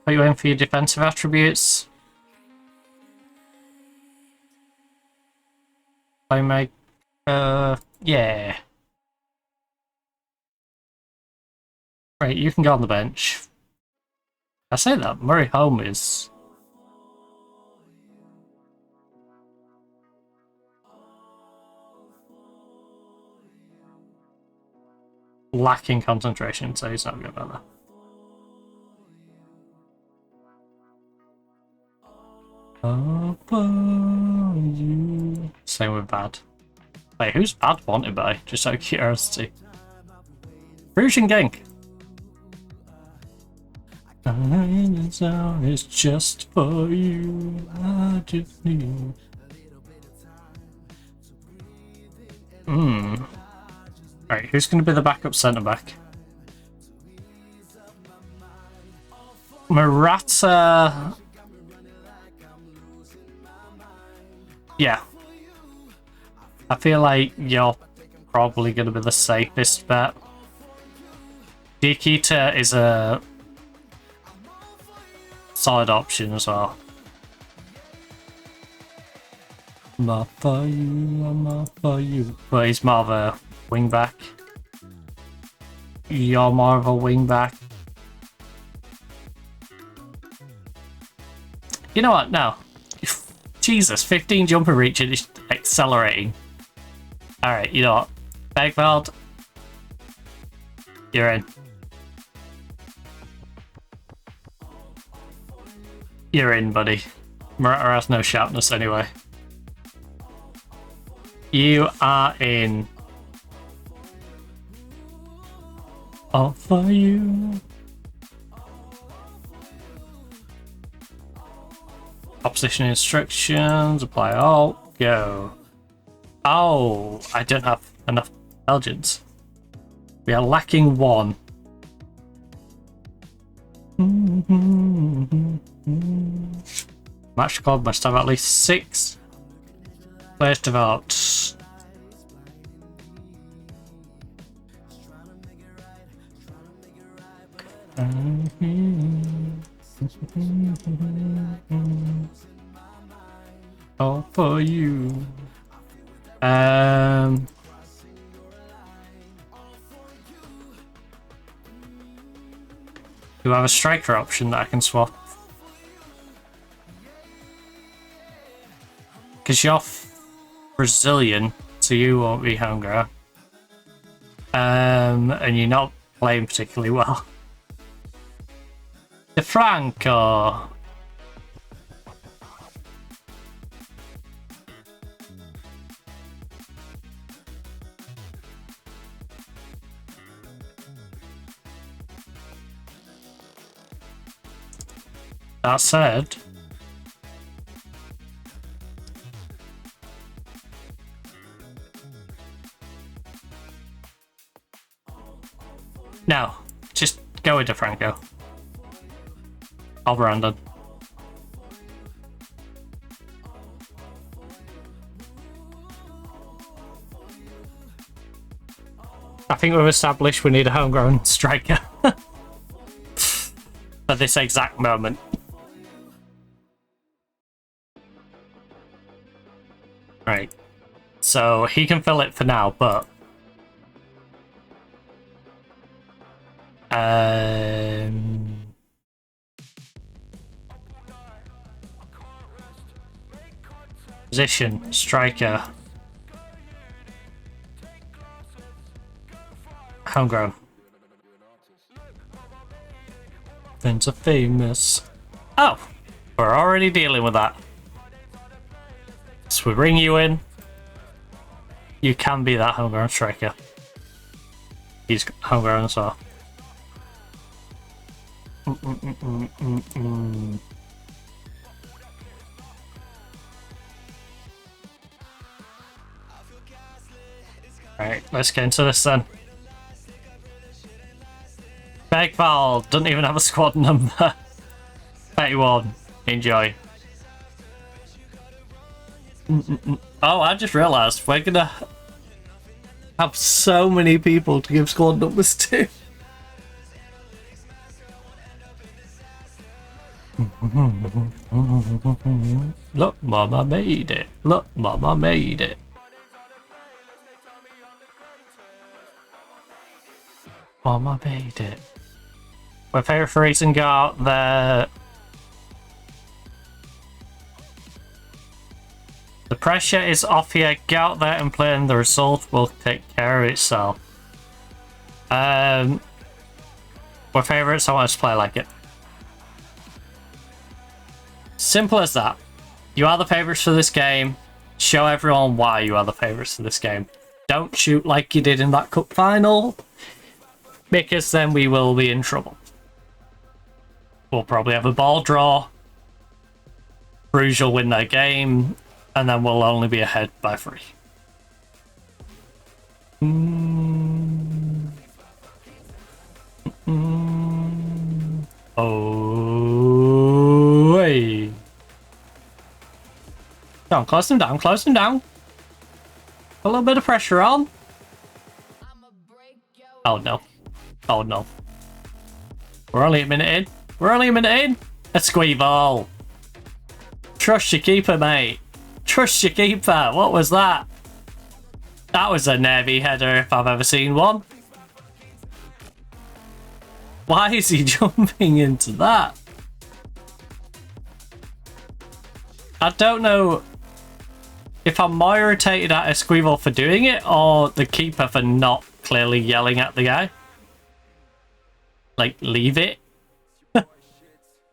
Are you in for your defensive attributes? Playmaker, yeah. Right, you can go on the bench. I say that, Murray Home is... lacking concentration, so he's not good about that. Same with Bad. Wait, who's Bad wanted by? Just out of curiosity. Rouge and Genk. It's just for you. I just need. Right, who's going to be the backup centre back? Murata. Yeah. I feel like you're probably going to be the safest bet. Diakita is a solid option as well. I'm up for you, I'm up for you. But he's more of a wing back. You're more of a wing back. You know what? No. Jesus, 15 jumper reach and it's accelerating. Alright, you know what? Begveld, you're in. You're in, buddy. Murata has no sharpness anyway. You are in. All for you. Opposition instructions, apply all, go. Oh, I don't have enough Belgians. We are lacking one. Match squad must have at least 6 players developed. All for you. Do I have a striker option that I can swap? Because you're Brazilian, so you won't be homegrown. And you're not playing particularly well. DeFranco. That said, no, just go with DeFranco. I'll Brandon. I think we've established we need a homegrown striker for this exact moment. Right, so he can fill it for now, but position, striker, homegrown. Things are famous. Oh, we're already dealing with that. So we bring you in. You can be that homegrown striker. He's homegrown as well. Right, let's get into this then. Big Val doesn't even have a squad number. 31. Enjoy. Oh, I just realised we're gonna have so many people to give squad numbers to. Look, Mama made it. Look, Mama made it. Mama made it. My favourite reason got the pressure is off here. Get out there and play, and the result will take care of itself. My favourite, so I want to play like it. Simple as that. You are the favourites for this game. Show everyone why you are the favourites for this game. Don't shoot like you did in that cup final, because then we will be in trouble. We'll probably have a ball draw. Bruges will win their game, and then we'll only be ahead by 3. Oh, hey. Come on, close them down, close them down. A little bit of pressure on. Oh no. Oh no. We're only a minute in. We're only a minute in. A squee ball. Trust your keeper, mate. Trust your keeper. What was that? That was a Navy header if I've ever seen one. Why is he jumping into that? I don't know if I'm more irritated at Esquivel for doing it or the keeper for not clearly yelling at the guy. Like, leave it.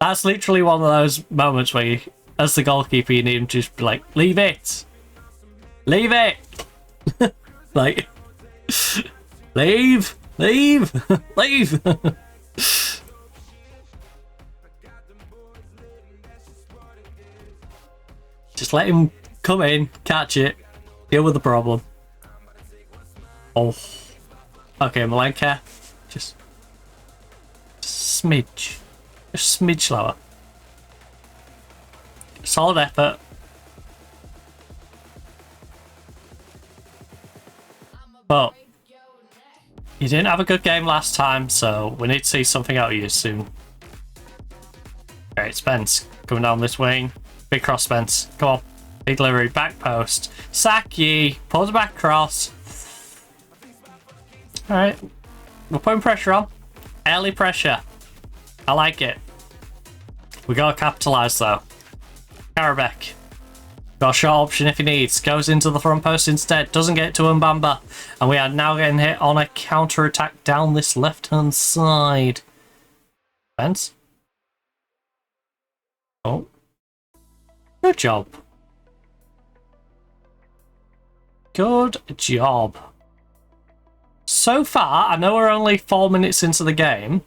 That's literally one of those moments where you, as the goalkeeper, you need him to just be like, leave it. Leave it. Like, leave. Leave. Leave. Just let him come in, catch it, deal with the problem. Oh. Okay, Malenka. Just smidge. Just smidge slower. Solid effort. But you didn't have a good game last time, so we need to see something out of you soon. Alright, Spence coming down this wing. Big cross, Spence. Come on. Big delivery, back post. Saki pulls back cross. Alright. We're putting pressure on. Early pressure. I like it. We gotta capitalise though. Karabek. Got a short option if he needs. Goes into the front post instead. Doesn't get to Mbamba. And we are now getting hit on a counter attack down this left hand side. Spence. Oh. Good job. Good job. So far, I know we're only 4 minutes into the game.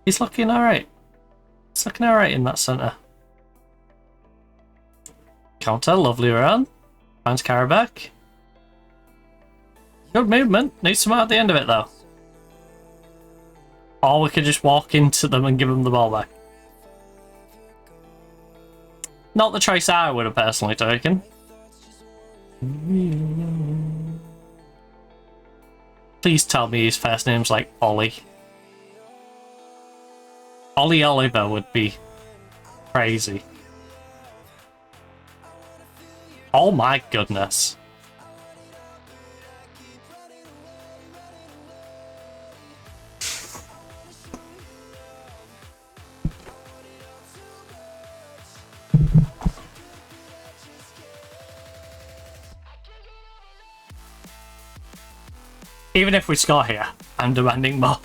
He's looking alright. He's looking alright in that centre. Counter, lovely run. Finds Karabek. Good movement. Needs some at the end of it though. Or we could just walk into them and give them the ball back. Not the choice I would have personally taken. Please tell me his first name's like Ollie. Ollie Oliver would be crazy. Oh my goodness. Even if we score here, I'm demanding more.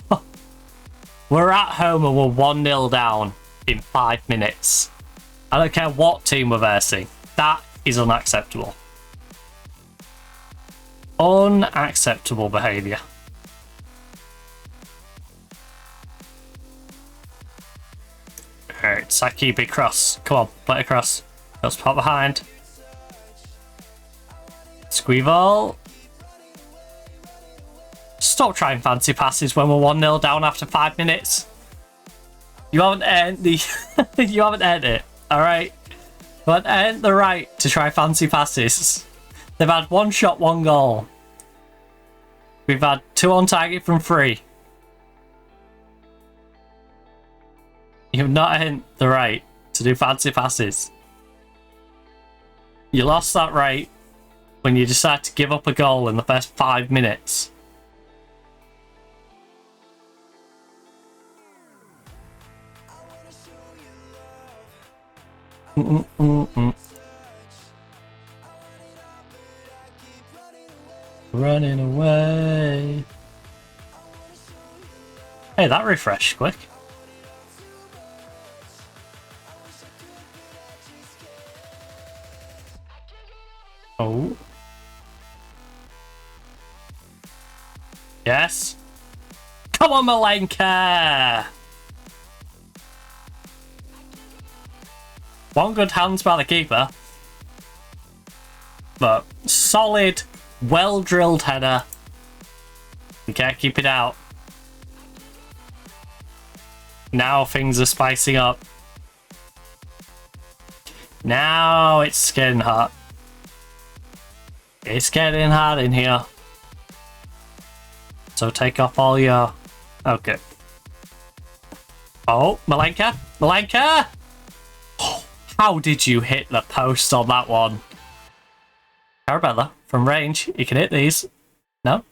We're at home and we're 1-0 down in 5 minutes. I don't care what team we're versing. That is unacceptable. Unacceptable behaviour. Alright, Saki, big cross. Come on, play it across. Let's pop behind. Squeeval. Stop trying fancy passes when we're 1-0 down after 5 minutes. You haven't earned the you haven't earned it, alright? You haven't earned the right to try fancy passes. They've had 1 shot, 1 goal. We've had 2 on target from 3. You've not earned the right to do fancy passes. You lost that right when you decide to give up a goal in the first 5 minutes. Running away. Hey, that refreshed quick. Oh. Yes. Come on, Malenka! One good hands by the keeper. But solid, well-drilled header. You can't keep it out. Now things are spicing up. Now it's getting hot. It's getting hot in here. So take off all your... Okay. Oh, Malenka! Malenka! Oh, how did you hit the post on that one? Arabella, from range, you can hit these. No?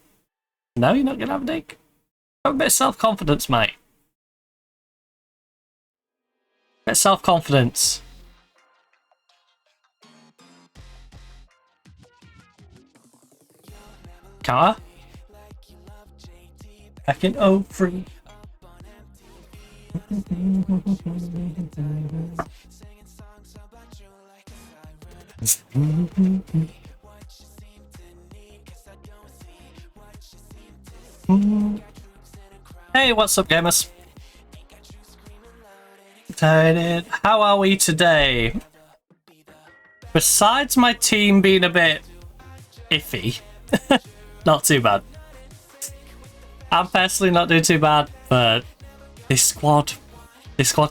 No, you're not going to have a dig. Have a bit of self-confidence, mate. A bit of self-confidence. Counter. Back in 0-3. Hey, what's up, gamers? Excited. How are we today? Besides my team being a bit iffy, not too bad. I'm personally not doing too bad, but this squad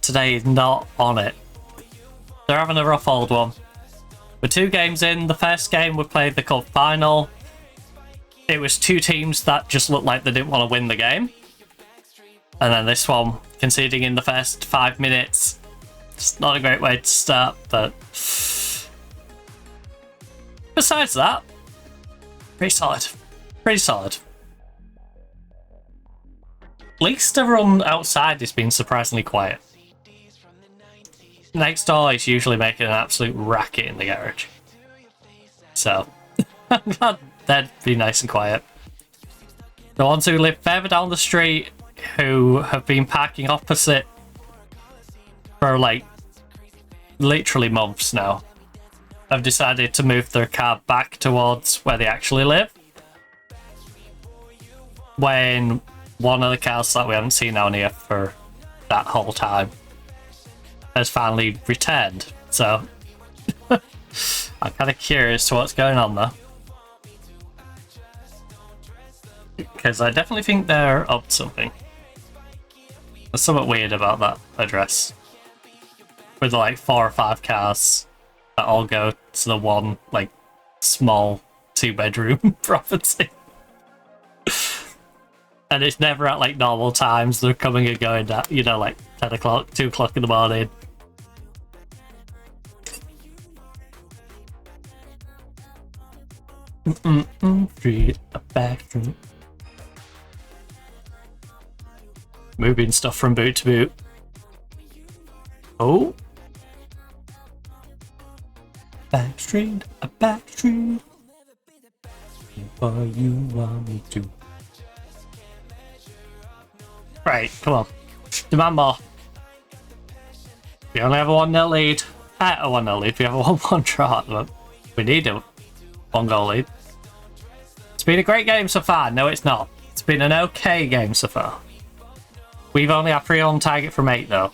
today is not on it. They're having a rough old one. We're 2 games in. The first game we played the cup final. It was 2 teams that just looked like they didn't want to win the game. And then this one, conceding in the first 5 minutes. It's not a great way to start, but besides that, pretty solid. Pretty solid. At least everyone outside has been surprisingly quiet. Next door is usually making an absolute racket in the garage. So, I'm glad they'd be nice and quiet. The ones who live further down the street, who have been parking opposite for like literally months now, have decided to move their car back towards where they actually live. When one of the cars that we haven't seen down here for that whole time has finally returned. So I'm kind of curious to what's going on there. Because I definitely think they're up to something. There's something weird about that address. With like 4 or 5 cars that all go to the one like small 2-bedroom property. And it's never at like normal times. They're coming and going at, you know, like 10 o'clock, 2 o'clock in the morning. Street, a back street. Moving stuff from boot to boot. Oh. Back street, a back street. What you want me to. Right, come on. Demand more. We only have a 1-0 lead. A 1-0 lead. We have a 1-1 draw at the moment. We need a 1-goal lead. It's been a great game so far. No, it's not. It's been an okay game so far. We've only had 3 on target from 8, though.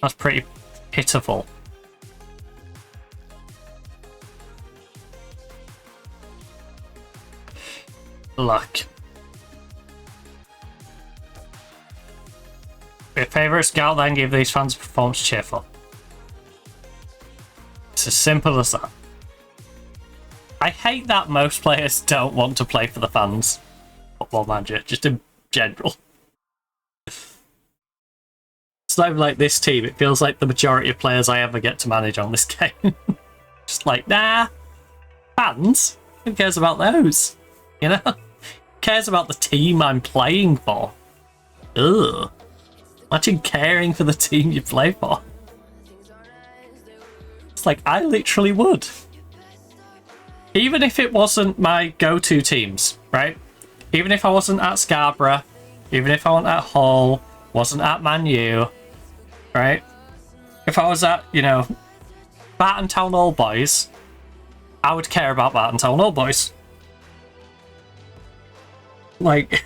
That's pretty pitiful. Look. Be a favourite scout, then give these fans a performance cheerful. It's as simple as that. I hate that most players don't want to play for the fans. Football Manager, just in general. It's not even like this team, it feels like the majority of players I ever get to manage on this game. Just like, nah, fans? Who cares about those? You know? Who cares about the team I'm playing for? Ugh. Imagine caring for the team you play for. It's like, I literally would. Even if it wasn't my go-to teams, right? Even if I wasn't at Scarborough, even if I wasn't at Hull, wasn't at Man U, right? If I was at, you know, Barton Town All Boys, I would care about Barton Town All Boys. Like...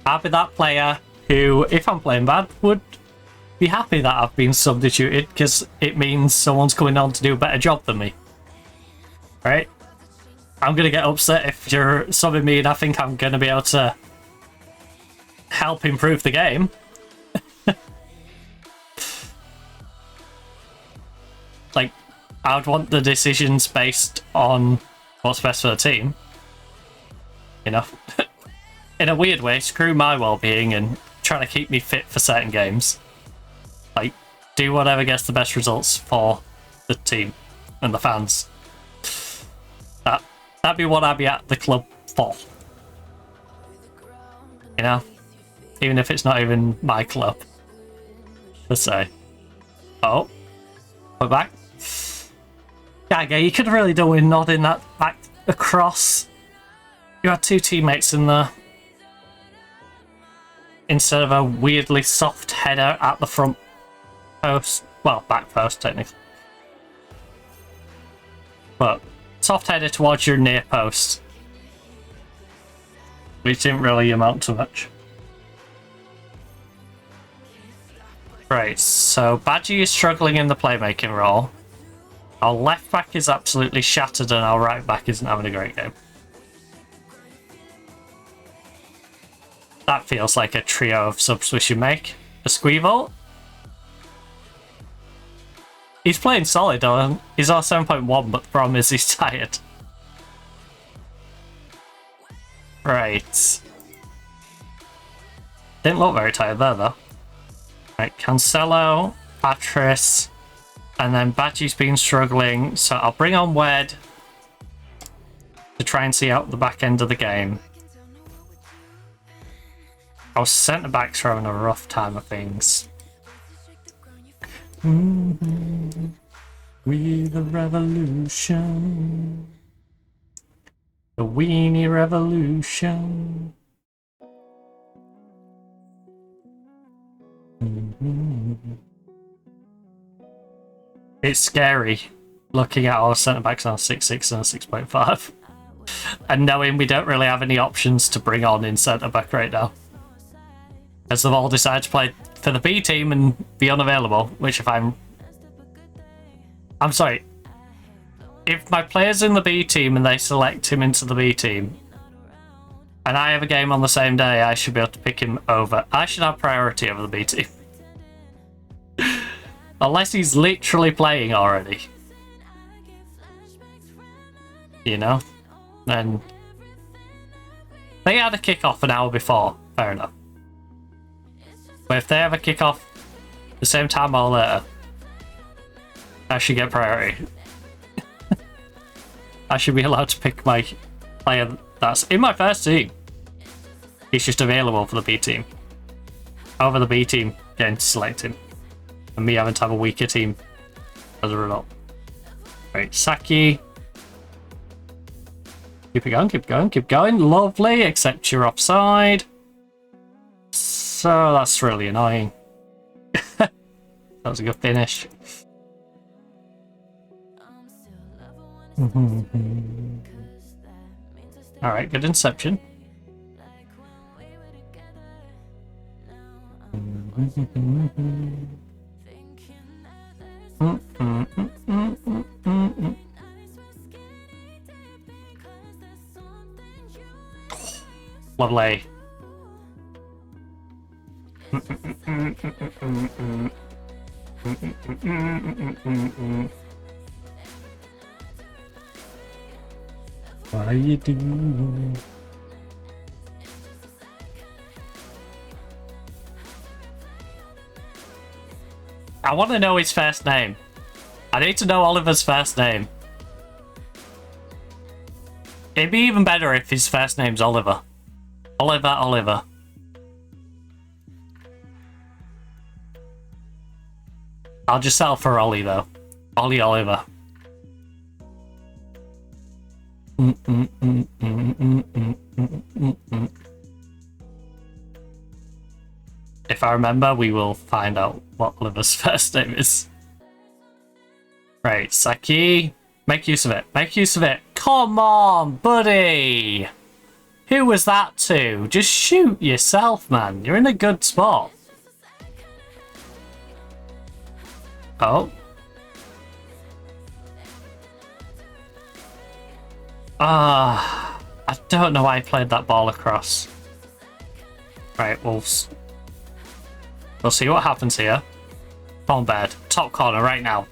I'd be that player who, if I'm playing bad, would be happy that I've been substituted because it means someone's coming on to do a better job than me. Right? I'm going to get upset if you're subbing me and I think I'm going to be able to help improve the game. Like, I would want the decisions based on what's best for the team. You know? In a weird way, screw my well-being and trying to keep me fit for certain games. Like, do whatever gets the best results for the team and the fans. That'd be what I'd be at the club for. You know? Even if it's not even my club. Let's say. Oh. We're back. Yeah, you could have really done with nodding that back across. You had two teammates in there. Instead of a weirdly soft header at the front post. Well, back post, technically. But soft header towards your near post. Which didn't really amount to much. Right, so Badgie is struggling in the playmaking role. Our left back is absolutely shattered and our right back isn't having a great game. That feels like a trio of subs we should make. A Squeevolt. He's playing solid though. He's on 7.1, but the problem is he's tired. Right. Didn't look very tired there though. Right, Cancelo, Patris, and then Badgie's been struggling, so I'll bring on Wed to try and see out the back end of the game. Our centre-backs are having a rough time of things. We the revolution. The weenie revolution. It's scary looking at our centre-backs on 6.6 and 6.5 and knowing we don't really have any options to bring on in centre-back right now. As they've all decided to play for the B team and be unavailable, which if I'm sorry. If my player's in the B team and they select him into the B team, and I have a game on the same day, I should be able to pick him over. I should have priority over the B team. Unless he's literally playing already. You know? Then they had a kick-off an hour before. Fair enough. But if they have a kick-off the same time or later, I should get priority. I should be allowed to pick my player that's in my first team. He's just available for the B team. Over the B team getting to select him. And me having to have a weaker team as a result. Right, Saki. Keep it going, keep going, keep going. Lovely, except you're offside. So that's really annoying. That was a good finish. Alright, good inception. Lovely. What are you doing? I want to know his first name. I need to know Oliver's first name. It'd be even better if his first name's Oliver. Oliver. I'll just settle for Ollie, though. Ollie Oliver. If I remember, we will find out what Oliver's first name is. Right, Saki. Make use of it. Make use of it. Come on, buddy. Who was that to? Just shoot yourself, man. You're in a good spot. Oh. I don't know why I played that ball across. Right, Wolves. We'll see what happens here. Come on, Bird. Top corner right now.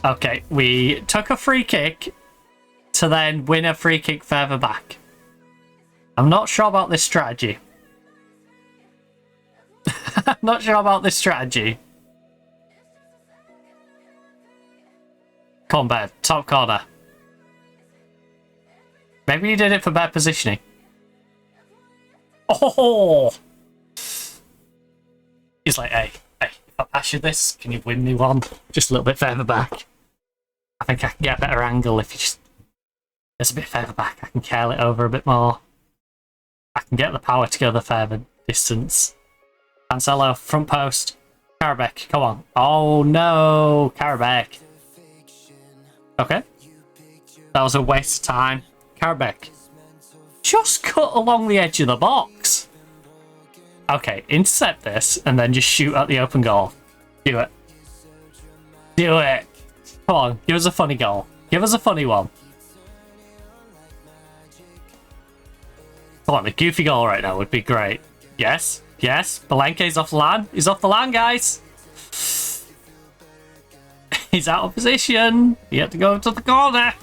Okay, we took a free kick to then win a free kick further back. I'm not sure about this strategy. I'm not sure about this strategy. Come on, Bird. Top corner. Maybe you did it for better positioning. Oh! He's like, hey, if I pass you this, can you win me one? Just a little bit further back. I think I can get a better angle if you just... It's a bit further back. I can curl it over a bit more. I can get the power to go the further distance. Cancelo, front post. Karabek, come on. Oh no, Karabek. Okay. That was a waste of time. Karabek. Just cut along the edge of the box. Okay, intercept this and then just shoot at the open goal. Do it. Do it. Come on, give us a funny goal. Give us a funny one. Come on, a goofy goal right now would be great. Yes, yes. Belenke's off the line. He's off the line, guys. He's out of position. He had to go to the corner.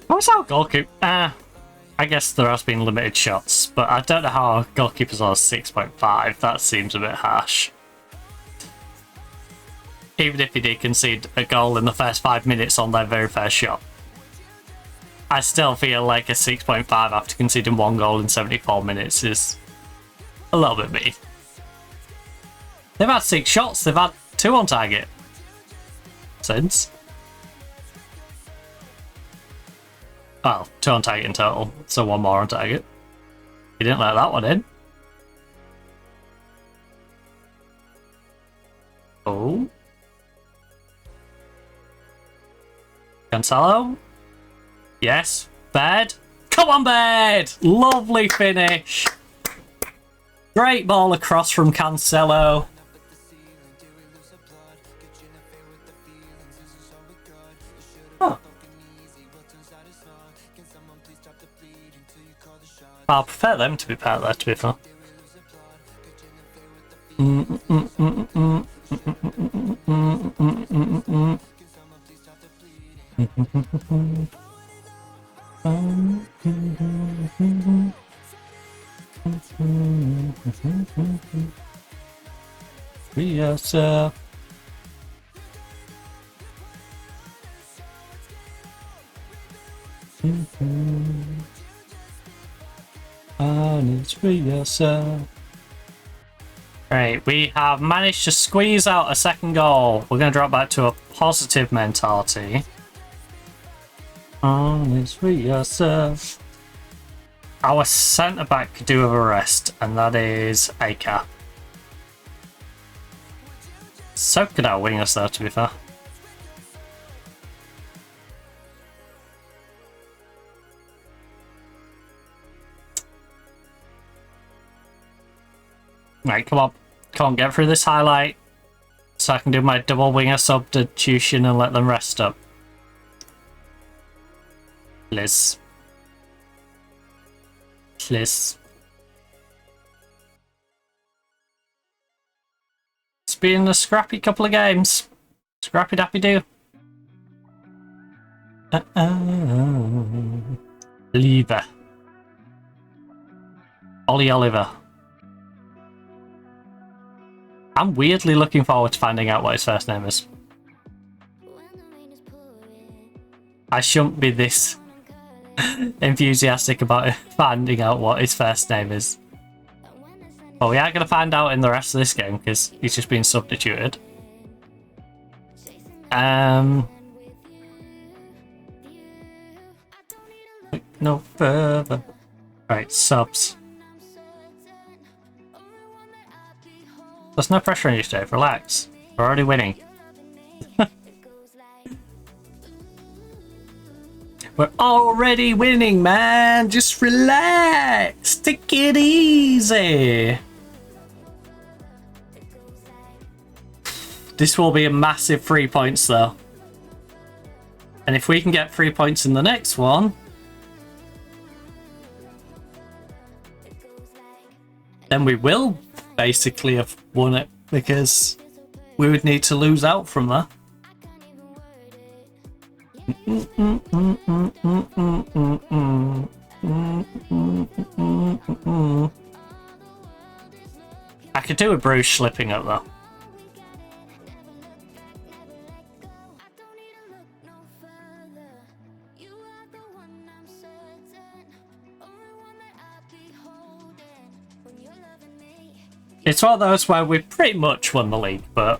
What's our goalkeeper? I guess there has been limited shots, but I don't know how our goalkeeper's on 6.5. That seems a bit harsh. Even if he did concede a goal in the first 5 minutes on their very first shot, I still feel like a 6.5 after conceding 1 goal in 74 minutes is a little bit mean. They've had 6 shots, they've had 2 on target since. Well, 2 on target in total, so 1 more on target. He didn't let that one in. Oh. Cancelo. Yes. Bird. Come on, Bird! Lovely finish. Great ball across from Cancelo. Huh. I'll prefer them to be part there, to be fair. Yes, sir. Honest with yourself. Right, we have managed to squeeze out a second goal. We're going to drop back to a positive mentality. Honest with yourself. Our centre back could do with a rest, and that is Aker. So could our wingers, though, to be fair. Right, come on. Come on, get through this highlight so I can do my double winger substitution and let them rest up. Please. Please. It's been a scrappy couple of games. Scrappy dappy do. Oliver. Ollie Oliver. I'm weirdly looking forward to finding out what his first name is. I shouldn't be this enthusiastic about finding out what his first name is. But we are going to find out in the rest of this game because he's just been substituted. No further. Right, subs. There's no pressure on you, Dave. Relax. We're already winning. We're already winning, man. Just relax. Take it easy. This will be a massive 3 points, though. And if we can get 3 points in the next one, then we will basically have won it, because we would need to lose out from that. I could do a Bruce slipping up though. It's one of those where we pretty much won the league, but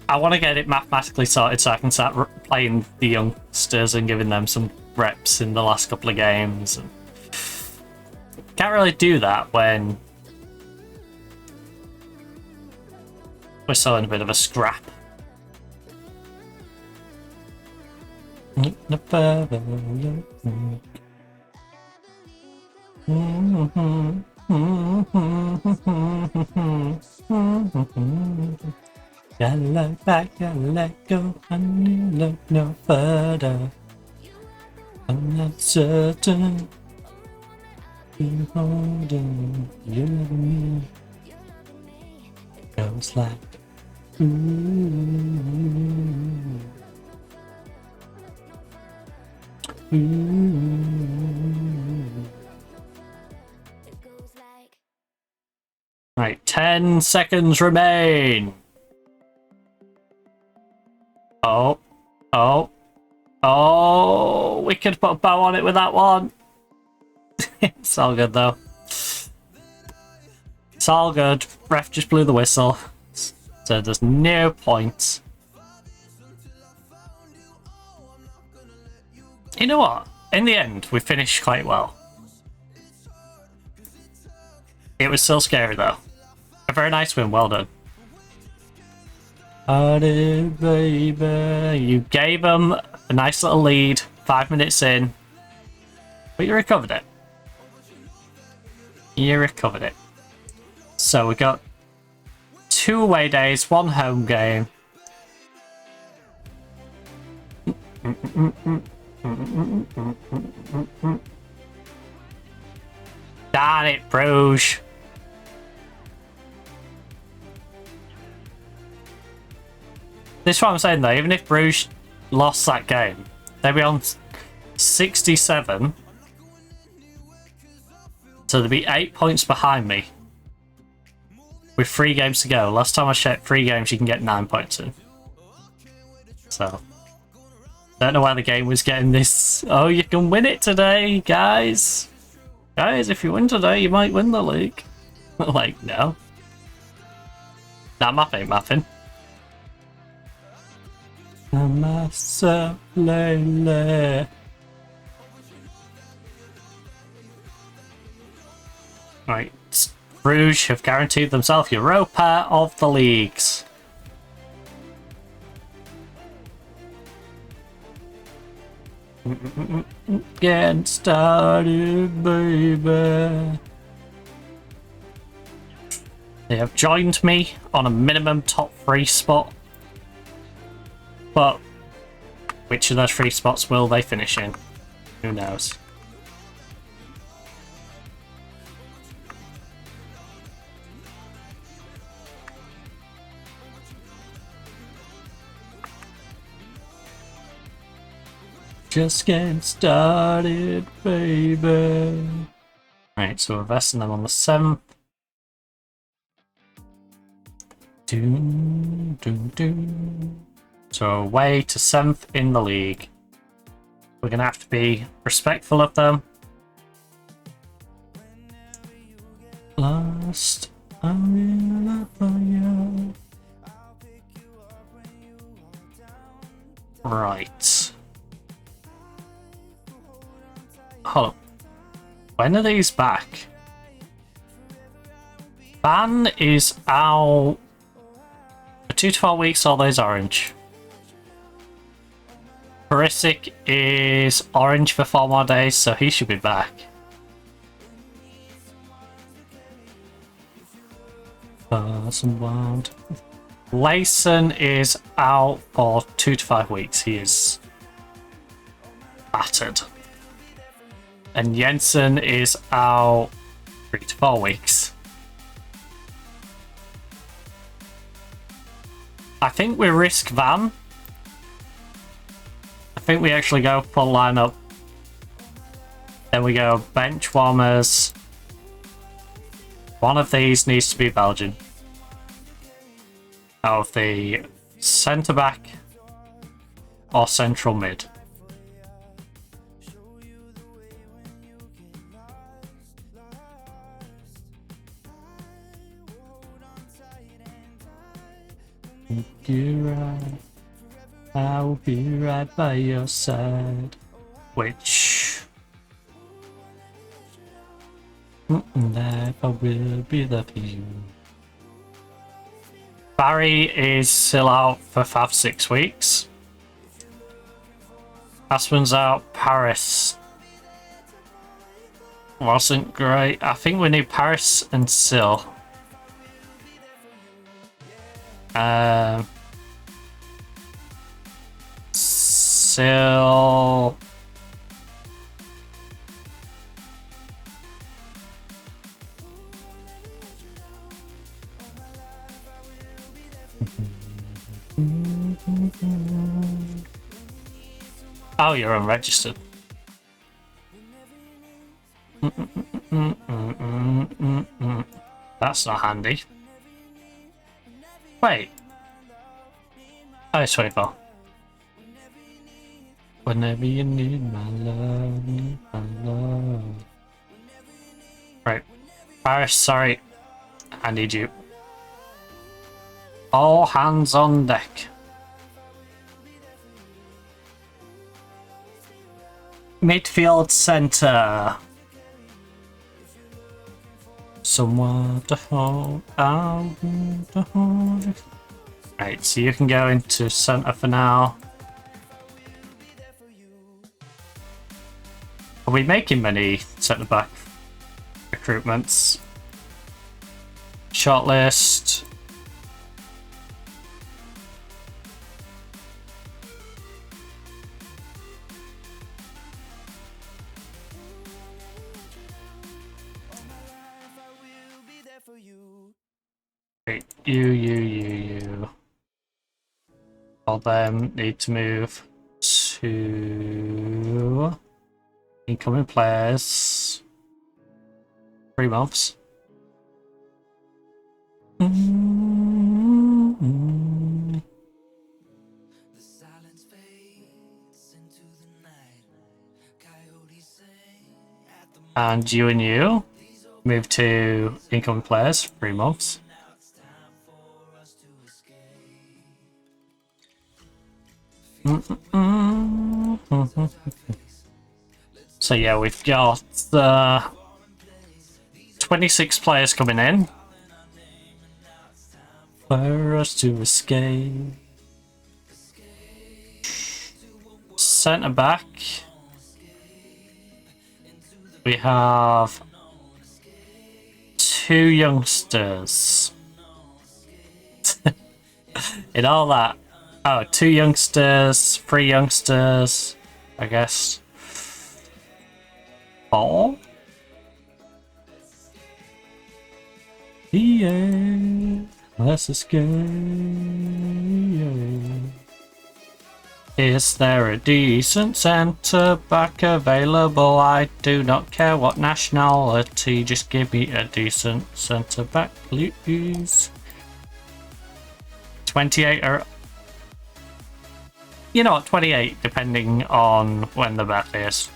I want to get it mathematically sorted so I can start playing the youngsters and giving them some reps in the last couple of games. And can't really do that when we're still in a bit of a scrap. Gotta look back, gotta let go, honey, look no further. I'm not certain you're holding you and me. Goes like ooh. Right, 10 seconds remain. Oh, we could put a bow on it with that one. It's all good though. It's all good. Ref just blew the whistle. So there's no points. You know what? In the end, we finished quite well. It was still scary though. A very nice win, well done. Baby, you gave them a nice little lead 5 minutes in, but you recovered it. You recovered it. So we got 2 away days, 1 home game. Darn it, Bruges. This is what I'm saying though, even if Bruges lost that game, they'd be on 67. So they'd be 8 points behind me. With 3 games to go. Last time I checked, 3 games you can get 9 points in. So Don't know why the game was getting this. Oh, you can win it today, guys. Guys, if you win today, you might win the league. Like, no. That map ain't mapping. Right. Bruges have guaranteed themselves Europa of the leagues. Getting started, baby. They have joined me on a minimum top 3 spot. But which of those 3 spots will they finish in? Who knows? Just getting started, baby. Right, so we're vesting them on the 7th. Doom, doom, doom. So away to 7th in the league. We're going to have to be respectful of them. Lost, I'm not for you. Right. Hold up. When are these back? Ban is out for 2 to 4 weeks, all those orange. Perisic is orange for 4 more days, so he should be back. Layson is out for 2 to 5 weeks. He is battered. And Jensen is out 3 to 4 weeks. I think we risk Van. I think we actually go full lineup. Then we go bench warmers. One of these needs to be Belgian. Out of the centre back or central mid. You're right. I'll be right by your side. Which life I will be there for you. Barry is still out for 5-6 weeks. Aspen's out. Paris wasn't great. I think we need Paris and Sil. Sil. Oh, you're unregistered. That's not handy. Wait. Oh, it's 24. Whenever you need my love, need my love. Right. Paris, sorry. I need you. All hands on deck. Midfield centre. Someone to hold out to hold. Right, so you can go into centre for now. Are we making many centre back recruitments? Shortlist. Wait, you. All of them need to move to incoming players. 3 months. And you move to incoming players, 3 months. So yeah, we've got 26 players coming in for us to escape. Centre back, we have 2 youngsters. In all that, 2 youngsters, 3 youngsters, I guess. 4? Yeah, let's escape. Is there a decent centre back available? I do not care what nationality, just give me a decent centre back, please. 28 or... You know what, 28, depending on when the bet is.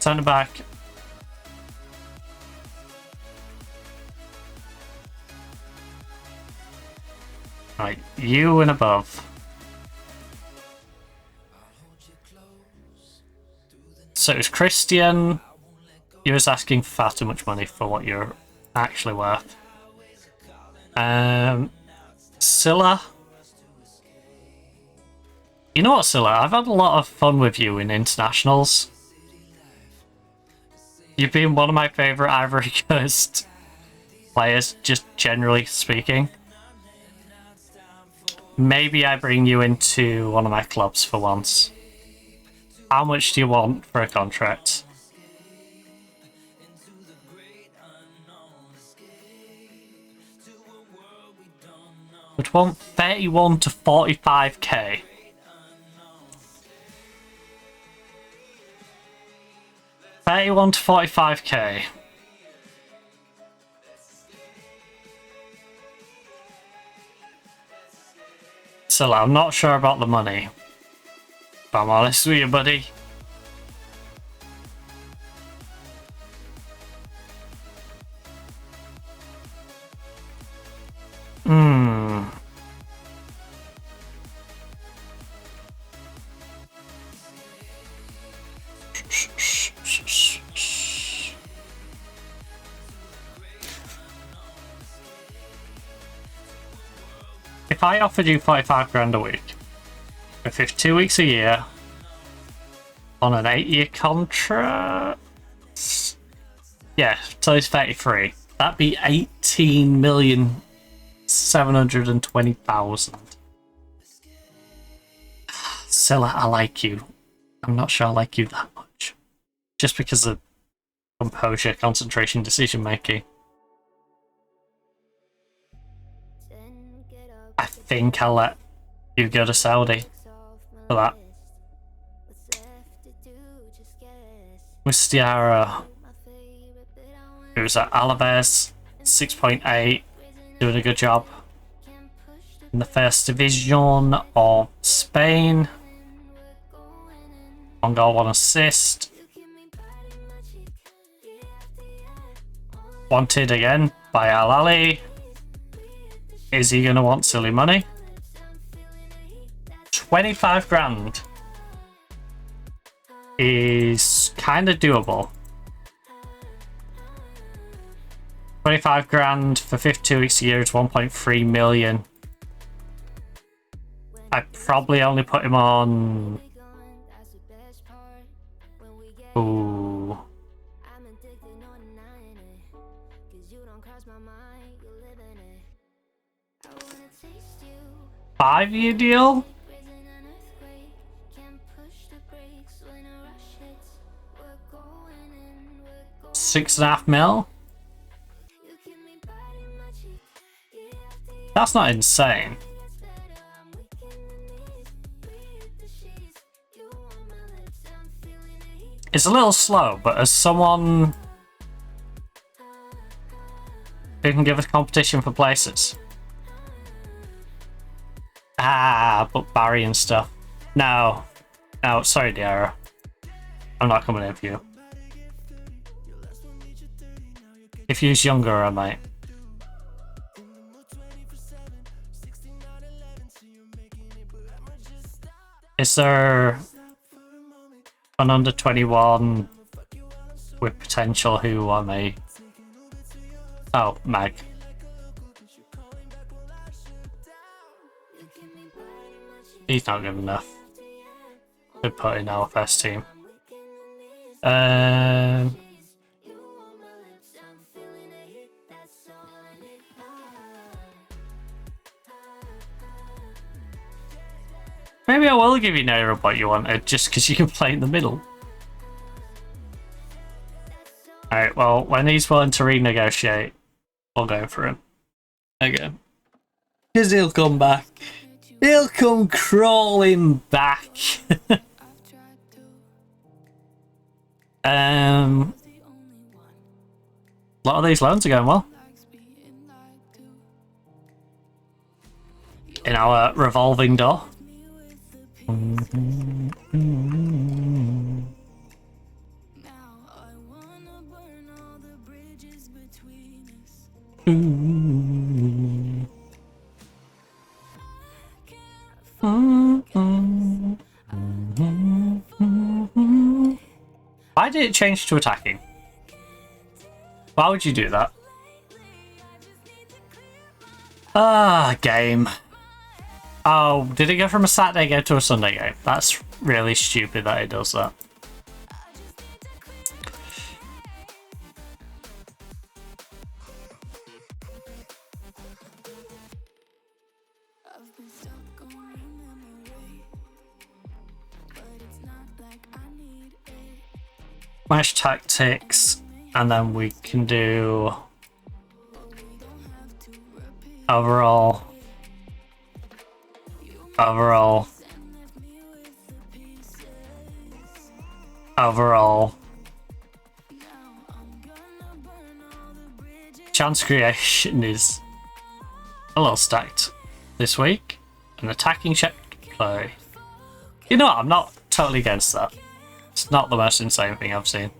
Centre back. Right, you and above. So it's Christian. You was asking far too much money for what you're actually worth. Scylla. You know what, Scylla? I've had a lot of fun with you in internationals. You've been one of my favourite Ivory Coast players, just generally speaking. Maybe I bring you into one of my clubs for once. How much do you want for a contract? Would want 31 to 45k. $31 to 45k. So I'm not sure about the money. If I'm honest with you, buddy. If I offered you 45 grand a week, for 52 weeks a year, on an 8-year contract, yeah, so it's 33. That'd be 18,720,000. Scylla, I like you. I'm not sure I like you that much. Just because of composure, concentration, decision making. I think I'll let you go to Saudi for that. Mustiara, who's at Alaves, 6.8, doing a good job. In the first division of Spain. 1 goal, 1 assist. Wanted again by Al Ali. Is he going to want silly money? 25 grand is kind of doable. 25 grand for 52 weeks a year is 1.3 million. I probably only put him on... Ooh. 5-year deal? 6.5 mil? That's not insane. It's a little slow, but as someone who can give us competition for places. But Barry and stuff. No, sorry, Diarra. I'm not coming in for you. If you's younger, I might. Is there an under 21 with potential who I may? Oh, Mag. He's not good enough to put in our first team. Maybe I will give you Naira what you wanted, just because you can play in the middle. Alright, well, when he's willing to renegotiate, we'll go for him. Again. Because he'll come back. He'll come crawling back. A lot of these loans are going well. In our revolving door. Why did it change to attacking? Why would you do that? Ah, game. Oh, did it go from a Saturday game to a Sunday game? That's really stupid that it does that. Match tactics, and then we can do overall. Chance creation is a little stacked this week. An attacking check play. You know what? I'm not totally against that. It's not the most insane thing I've seen.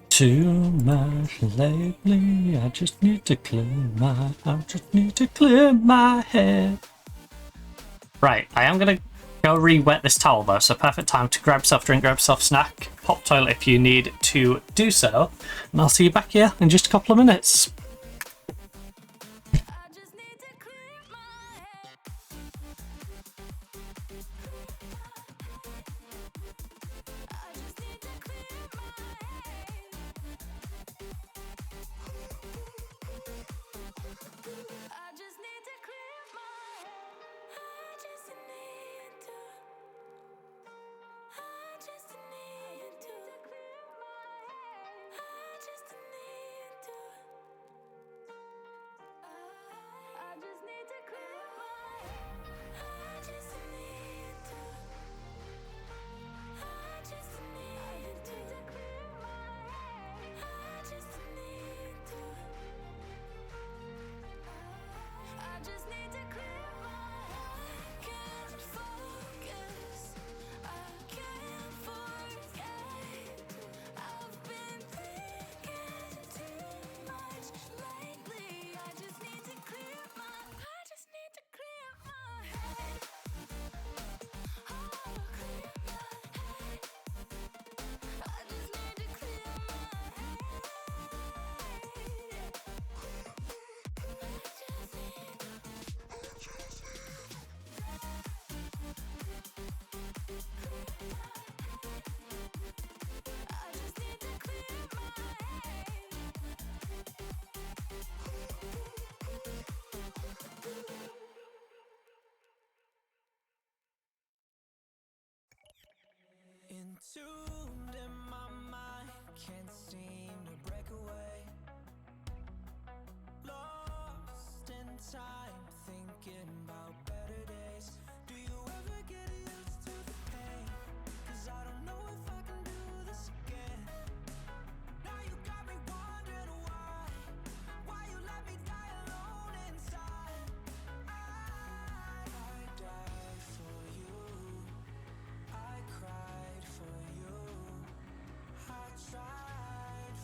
Too much lately. I just need to clear my head. Right, I am gonna go re-wet this towel though, so perfect time to grab yourself a drink, grab yourself a snack, pop toilet if you need to do so, and I'll see you back here in just a couple of minutes. Entombed in my mind, can't seem to break away. Lost in time, thinking about better days. Do you ever get used to the pain? 'Cause I don't know if I can do this again. Now you got me wondering why you let me die alone inside. I died for you, I cried for you, I tried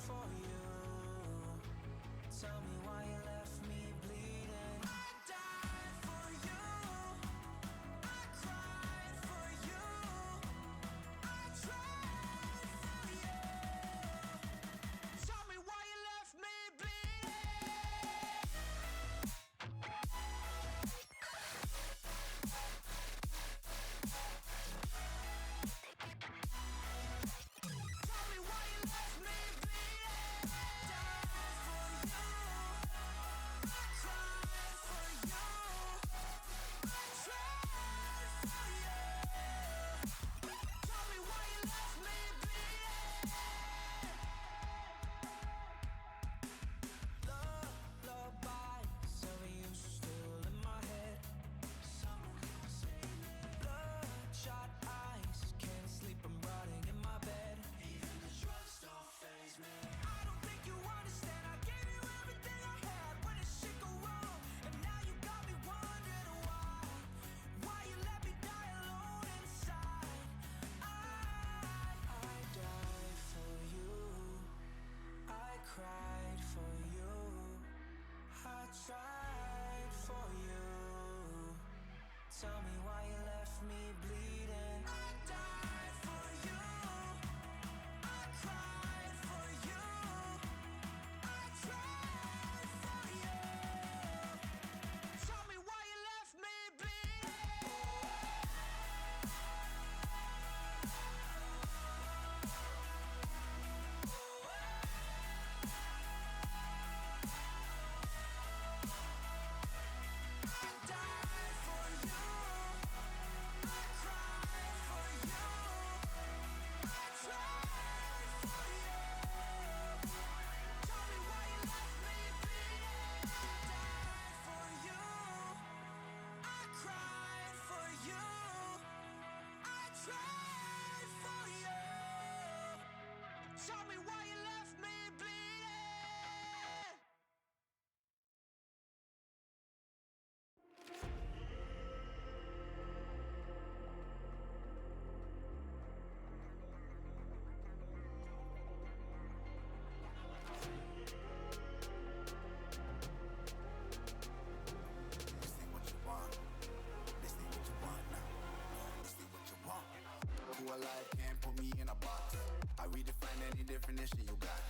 any definition you got.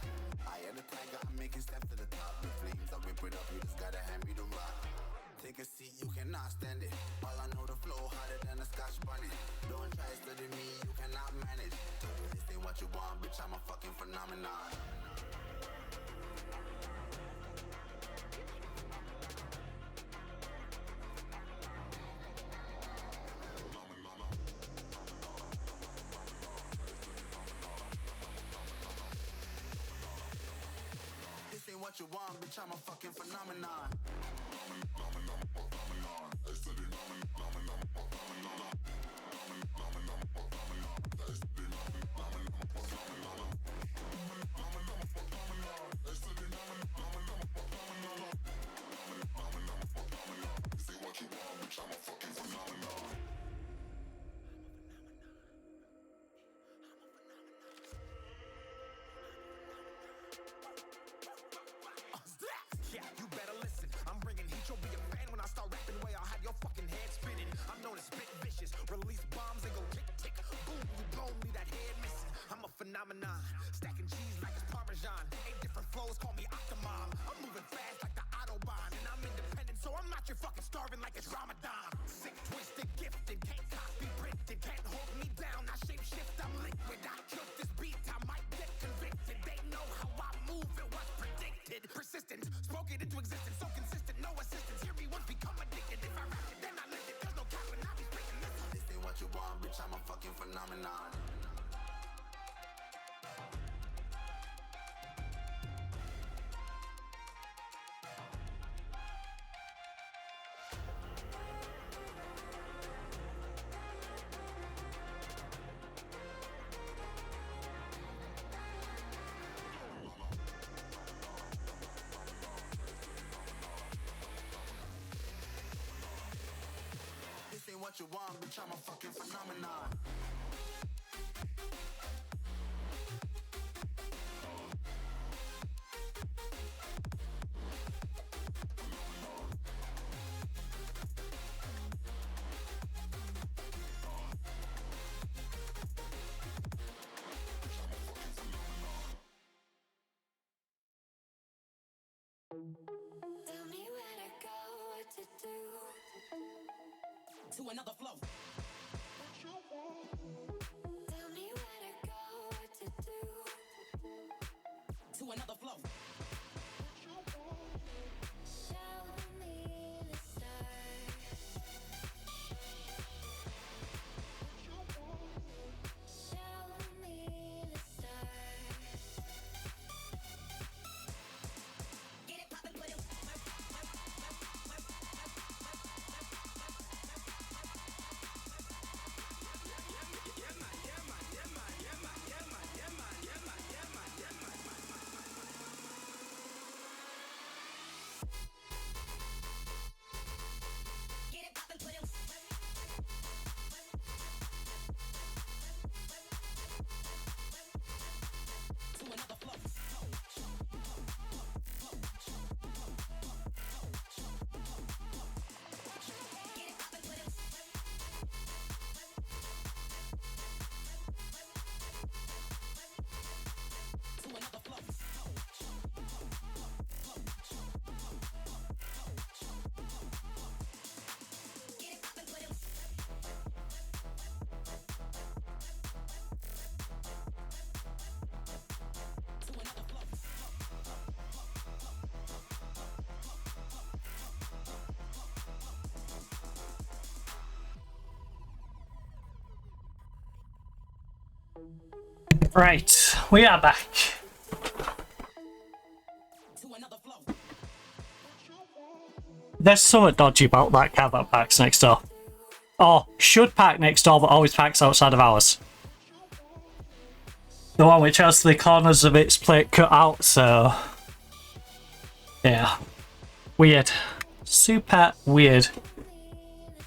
I am the tiger, I'm making steps to the top. The flames, I whip it up, you just gotta hand me the rock. Take a seat, you cannot stand it. All I know, the flow harder than a scotch bunny. Don't try studying me, you cannot manage. This ain't what you want, bitch, I'm a fucking phenomenon. This ain't what you want, bitch, I'm a fucking phenomenon. Yeah, you better listen. I'm bringing heat. You'll be a fan when I start rapping. Way I'll have your fucking head spinning. I'm known as spit vicious. Release bombs and go tick tick. Boom, you blow me that head missing. I'm a phenomenon. Stacking cheese like it's Parmesan. 8 different flows, call me Octomom. I'm moving fast like the Autobahn. And I'm independent, so I'm not your fucking starving like it's Ramadan. Sick, twisted, gifted. Can't copy, printed. Can't hold me down. I shape shift, I'm liquid. I killed this beat, I might get convicted. They know how I move, it was predicted. Persistent, spoke it into existence. So consistent, no assistance. Hear me once, become addicted. If I rap it, then I live it. There's no cap when I be speaking this. This ain't what you want, bitch, I'm a fucking phenomenon. This ain't what you want, bitch, I'm a fucking phenomenon. Tell me where to go, what to do. To another flow. Tell me where to go, what to do. To another flow. Show me the stars. Show me the stars. Get it poppin', put it. Get it poppin', put it. To another flow. Get it poppin', put it. To another flow. Get it poppin', put it. To another flow. Right, we are back. To another flow. There's something dodgy about that car that parks next door. Or should park next door but always parks outside of ours. The one which has the corners of its plate cut out, so... yeah. Weird. Super weird.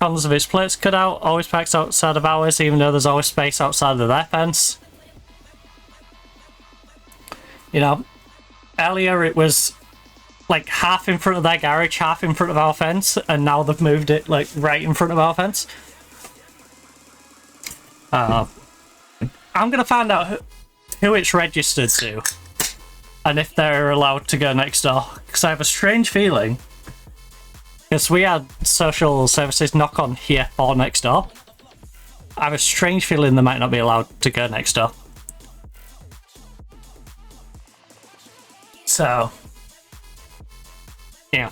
Corners of its plates cut out, always parks outside of ours, even though there's always space outside of their fence. You know, earlier it was like half in front of their garage, half in front of our fence, and now they've moved it like right in front of our fence. I'm gonna find out who it's registered to and if they're allowed to go next door. Because I have a strange feeling, because we had social services knock on here or next door, I have a strange feeling they might not be allowed to go next door. So, yeah.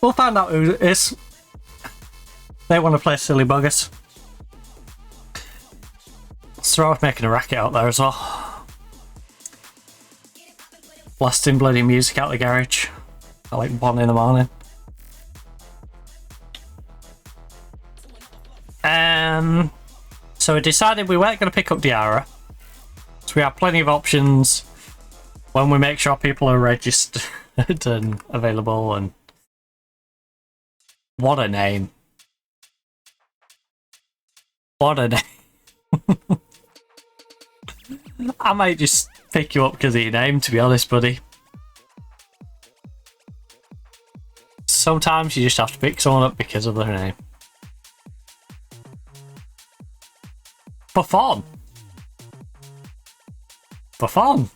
We'll find out who it is. They want to play silly buggers. So I'm making a racket out there as well. Blasting bloody music out the garage at like 1 in the morning. So we decided we weren't going to pick up Diara. So we have plenty of options when we make sure people are registered and available. And what a name. What a name. I might just pick you up because of your name, to be honest, buddy. Sometimes you just have to pick someone up because of their name. For fun. For fun.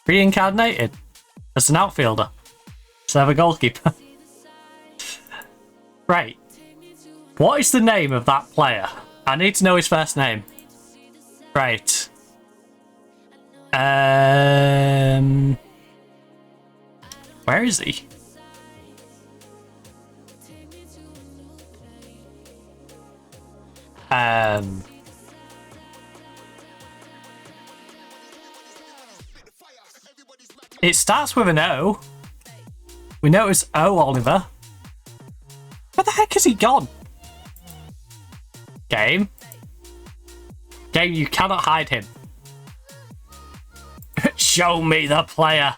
Reincarnated as an outfielder. So have a goalkeeper. Right. What is the name of that player? I need to know his first name. Right. Where is he? It starts with an O. We know it's O Oliver. Where the heck has he gone? Game. Game, you cannot hide him. Show me the player.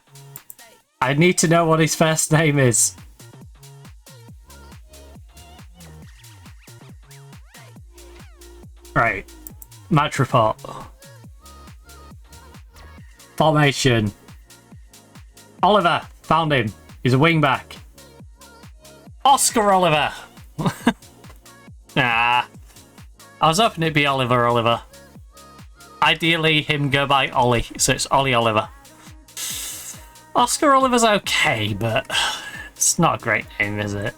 I need to know what his first name is. Right. Match report. Formation. Oliver. Found him. He's a wing back. Oscar Oliver. Nah. I was hoping it'd be Oliver. Ideally, him go by Ollie, so it's Ollie Oliver. Oscar Oliver's okay, but it's not a great name, is it?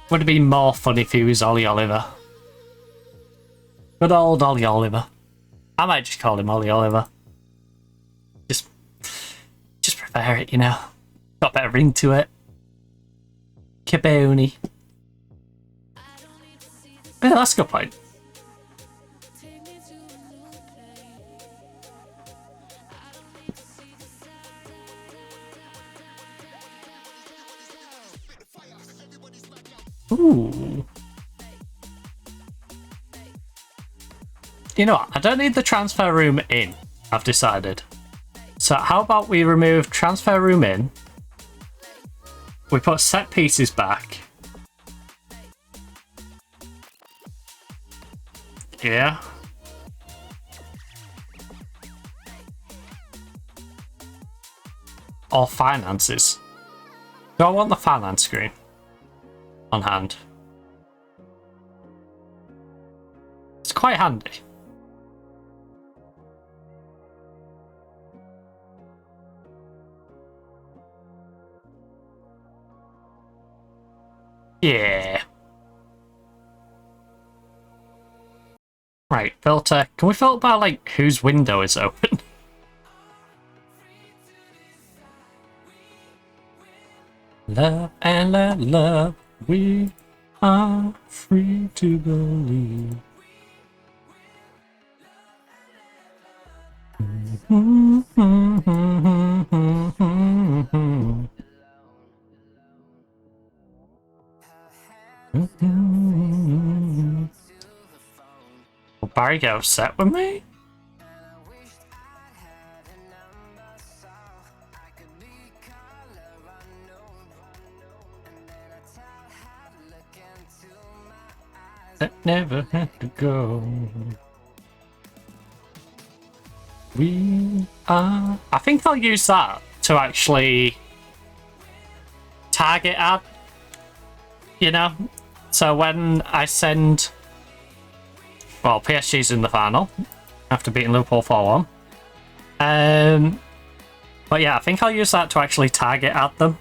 Would have been more fun if he was Ollie Oliver. Good old Ollie Oliver. I might just call him Ollie Oliver. Just prefer it, you know. Got a better ring to it. Caboni. Yeah, that's a good point. Ooh. You know what? I don't need the transfer room in, I've decided. So how about we remove transfer room in, we put set pieces back. Yeah. Or finances. Do I want the finance screen on hand? It's quite handy. Yeah. Right, filter. Can we filter by, like, whose window is open? Love and love, we are free to believe. Will Barry get upset with me? That never had to go. We are... I think I'll use that to actually target ad, you know? So when I send Well, PSG's in the final after beating Liverpool 4-1. But yeah, I think I'll use that to actually target at them.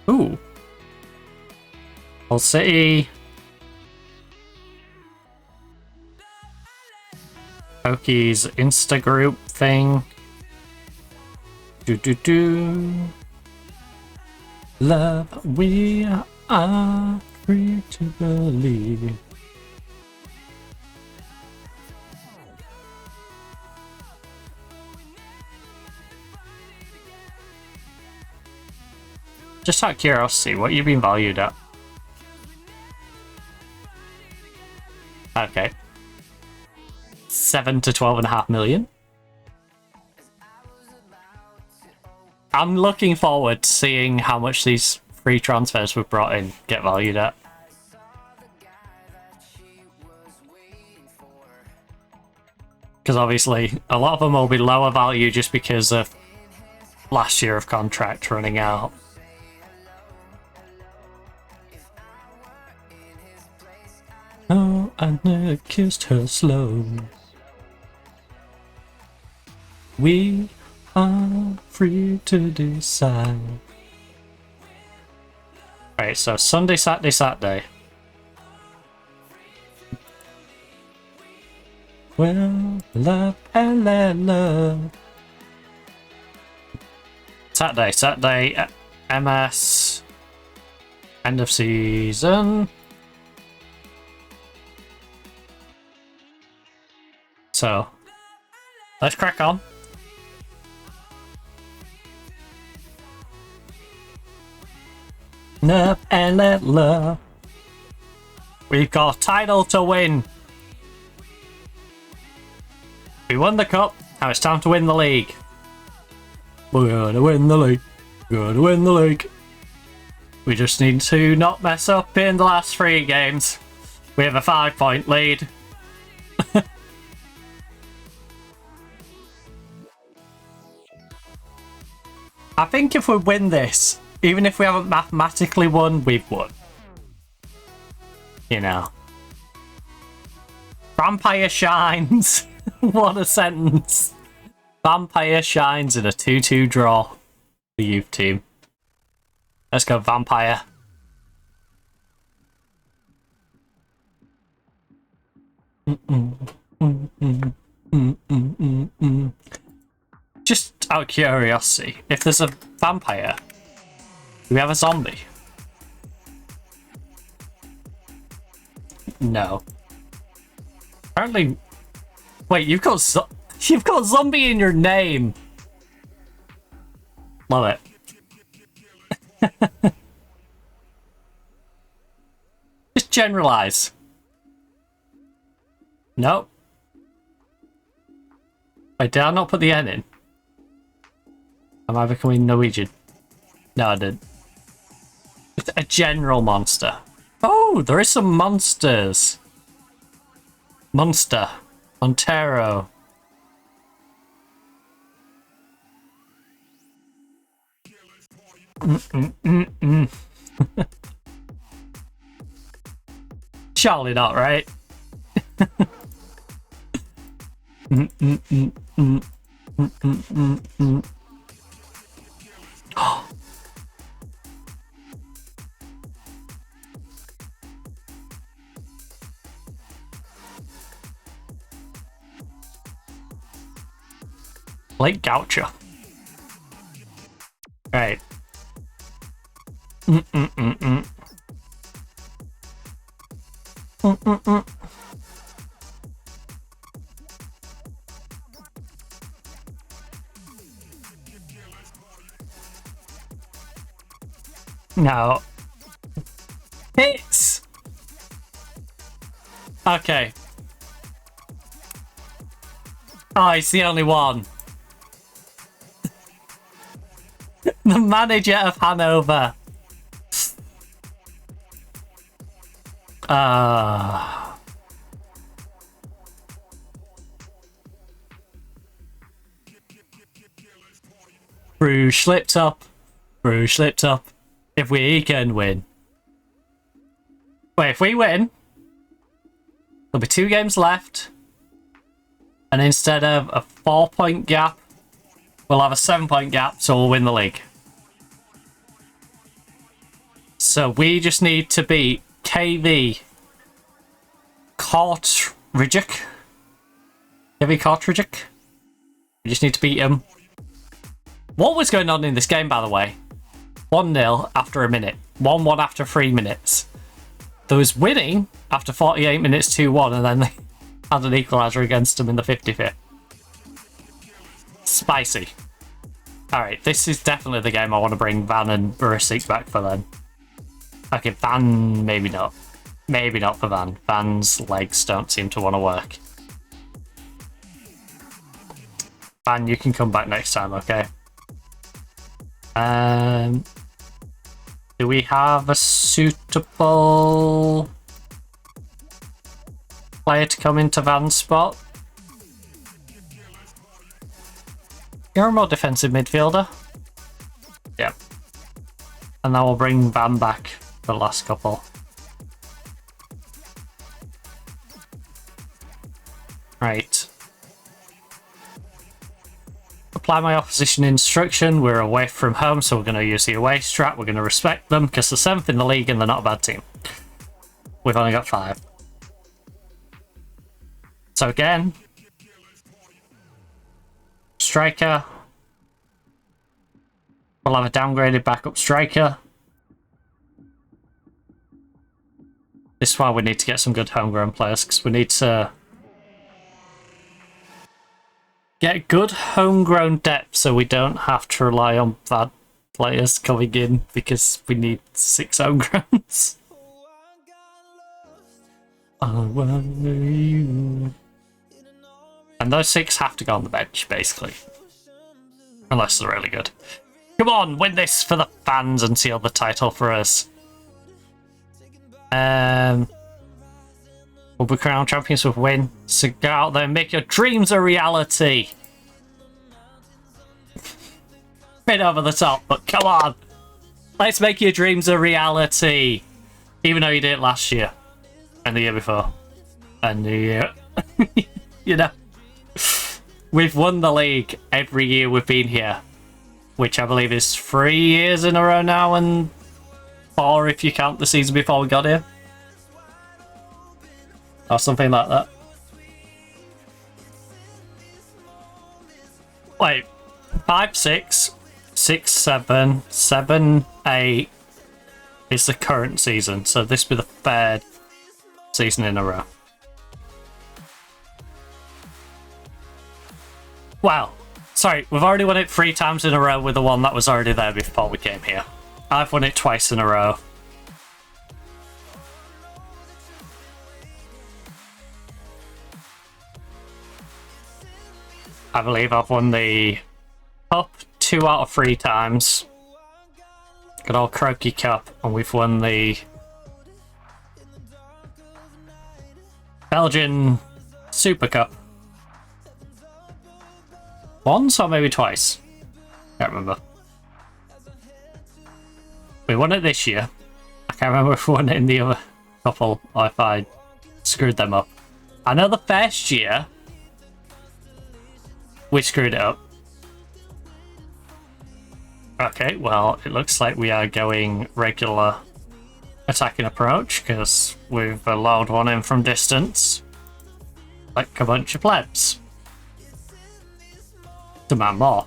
Ooh. Hull City. Poki's Insta group thing. Love, we are free to believe. Just out of curiosity, what you been valued at? Okay. 7 to 12.5 million. I'm looking forward to seeing how much these free transfers we've brought in get valued at. Because obviously, a lot of them will be lower value just because of last year of contract running out. Oh, I never kissed her slow. We are free to decide. Right, so Sunday, Saturday, Saturday. Well, love and let love. Saturday, MS. End of season. So, let's crack on. Love and let love. We've got a title to win. We won the cup, now it's time to win the league. We're gonna win the league. We're gonna win the league. We just need to not mess up in the last 3 games. We have a 5-point lead. I think if we win this, even if we haven't mathematically won, we've won. You know. Vampire shines. What a sentence. Vampire shines in a 2-2 draw. The youth team. Let's go, Vampire. Just out of curiosity, if there's a vampire, do we have a zombie? No. Apparently, wait, you've got zombie in your name. Love it. Just generalize. Nope. Wait, did I not put the N in? Am I becoming Norwegian? No, I didn't. It's a general monster. Oh, there is some monsters. Monster. Montero. Surely not, right? Lake Gaucho. Right. No. Hits! Okay. Oh, he's the only one. The manager of Hanover. Bruges slipped up. Bruges slipped up. If we can win. Wait, if we win, There'll be 2 games left. And instead of a 4-point gap, we'll have a 7-point gap, so we'll win the league. So we just need to beat KV Kortrijk. KV Kortrijk. We just need to beat him. What was going on in this game, by the way? 1-0 after a minute. 1-1 after 3 minutes. There was winning after 48 minutes 2-1, and then they had an equaliser against them in the 55th. Spicy. Alright, this is definitely the game I want to bring Van and Barisic back for then. Okay, Van, maybe not. Maybe not for Van. Van's legs don't seem to want to work. Van, you can come back next time, okay? Do we have a suitable player to come into Van's spot? You're a more defensive midfielder. Yep. And then we'll bring Van back for the last couple. Right. Apply my opposition instruction. We're away from home, so we're going to use the away strat. We're going to respect them because they're 7th in the league and they're not a bad team. We've only got 5. So again, striker. We'll have a downgraded backup striker. This is why we need to get some good homegrown players, because we need to get good homegrown depth so we don't have to rely on bad players coming in, because we need 6 homegrowns. And those 6 have to go on the bench, basically. Unless they're really good. Come on, win this for the fans and seal the title for us. We'll be crowned champions with win. So go out there and make your dreams a reality. Bit over the top, but come on. Let's make your dreams a reality. Even though you did it last year. And the year before. And the year... you know. We've won the league every year we've been here. Which I believe is 3 years in a row now, and 4 if you count the season before we got here. Or something like that. Wait, 5, 6, 6, 7, 7, 8 is the current season, so this will be the 3rd season in a row. Wow. Sorry, we've already won it 3 times in a row with the one that was already there before we came here. I've won it twice in a row. I believe I've won the Cup 2 out of 3 times. Good old Croaky Cup, and we've won the Belgian Super Cup. Once or maybe twice? Can't remember. We won it this year. I can't remember if we won it in the other couple or if I screwed them up. I know the first year we screwed it up. Okay, well, it looks like we are going regular attacking approach because we've allowed one in from distance. Like a bunch of plebs. Demand more.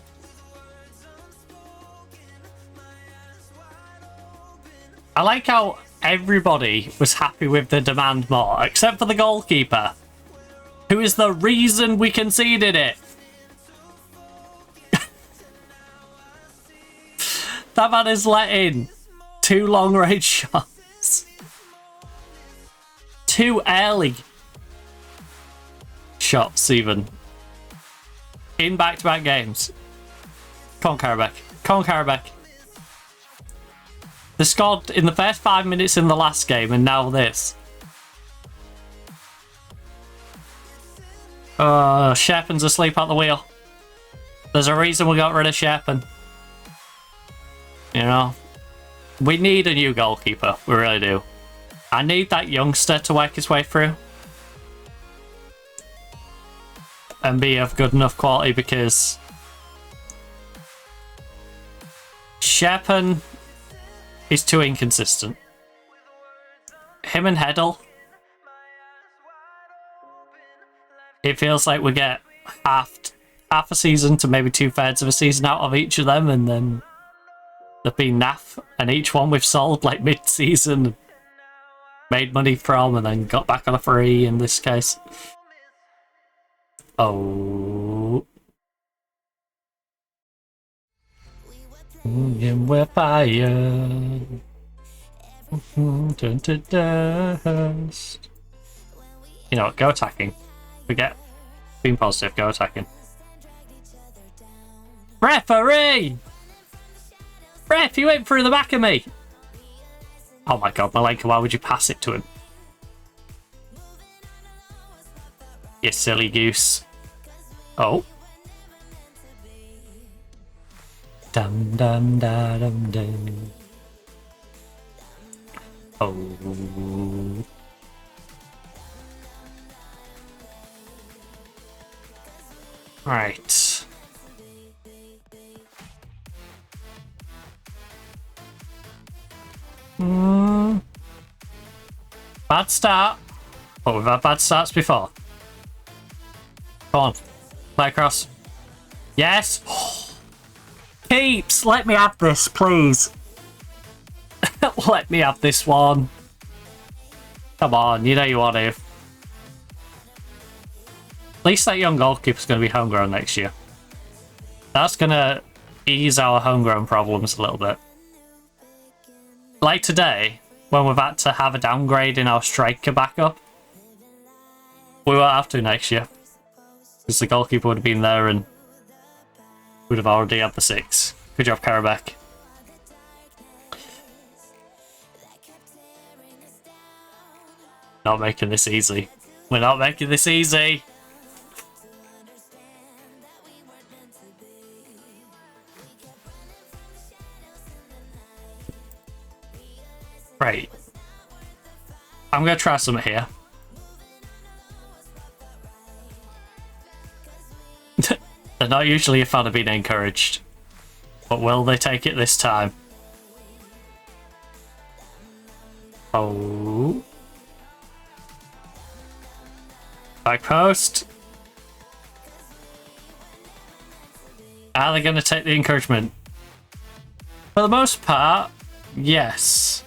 I like how everybody was happy with the demand more, except for the goalkeeper, who is the reason we conceded it. That man is letting 2 long-range shots. 2 early shots, even. In back-to-back games. Come on, Karabakh. Come on, Karabakh. They scored in the first 5 minutes in the last game, and now this. Sherpen's asleep at the wheel. There's a reason we got rid of Sherpen. You know? We need a new goalkeeper. We really do. I need that youngster to work his way through. and be of good enough quality, because Sherpen is too inconsistent. Him and Heddle, it feels like we get half a season to maybe 2/3 of a season out of each of them, and then they've been naff, and each one we've sold like mid-season, made money from, and then got back on a free in this case. Oh. We're fire. Turn to dust. You know what? Go attacking. Forget being positive. Go attacking. Referee! Ref, you went through the back of me! Oh my god, Malenka, why would you pass it to him? You silly goose. Oh. Dum dum da dum dum. Oh. Right. Bad start. But we've had bad starts before. Come on. Play across. Yes. Keeps, let me have this, please. Let me have this one. Come on, you know you want to. At least that young goalkeeper's going to be homegrown next year. That's going to ease our homegrown problems a little bit. Like today, when we've had to have a downgrade in our striker backup, we won't have to next year. Because the goalkeeper would have been there and would have already had the 6. Good job, Karabakh. Not making this easy. We're not making this easy. Right. I'm going to try something here. They're not usually a fan of being encouraged. But will they take it this time? Oh. Back post. Are they going to take the encouragement? For the most part, yes.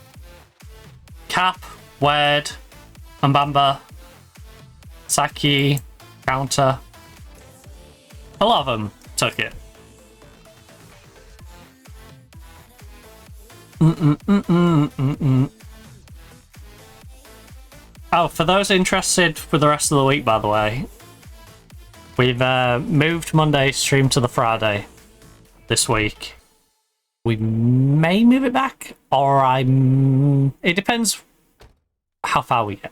Cap, Wed, Mbamba, Saki, Counter. A lot of them took it. Oh, for those interested with the rest of the week, by the way, we've moved Monday's stream to the Friday this week. We may move it back, or it depends how far we get.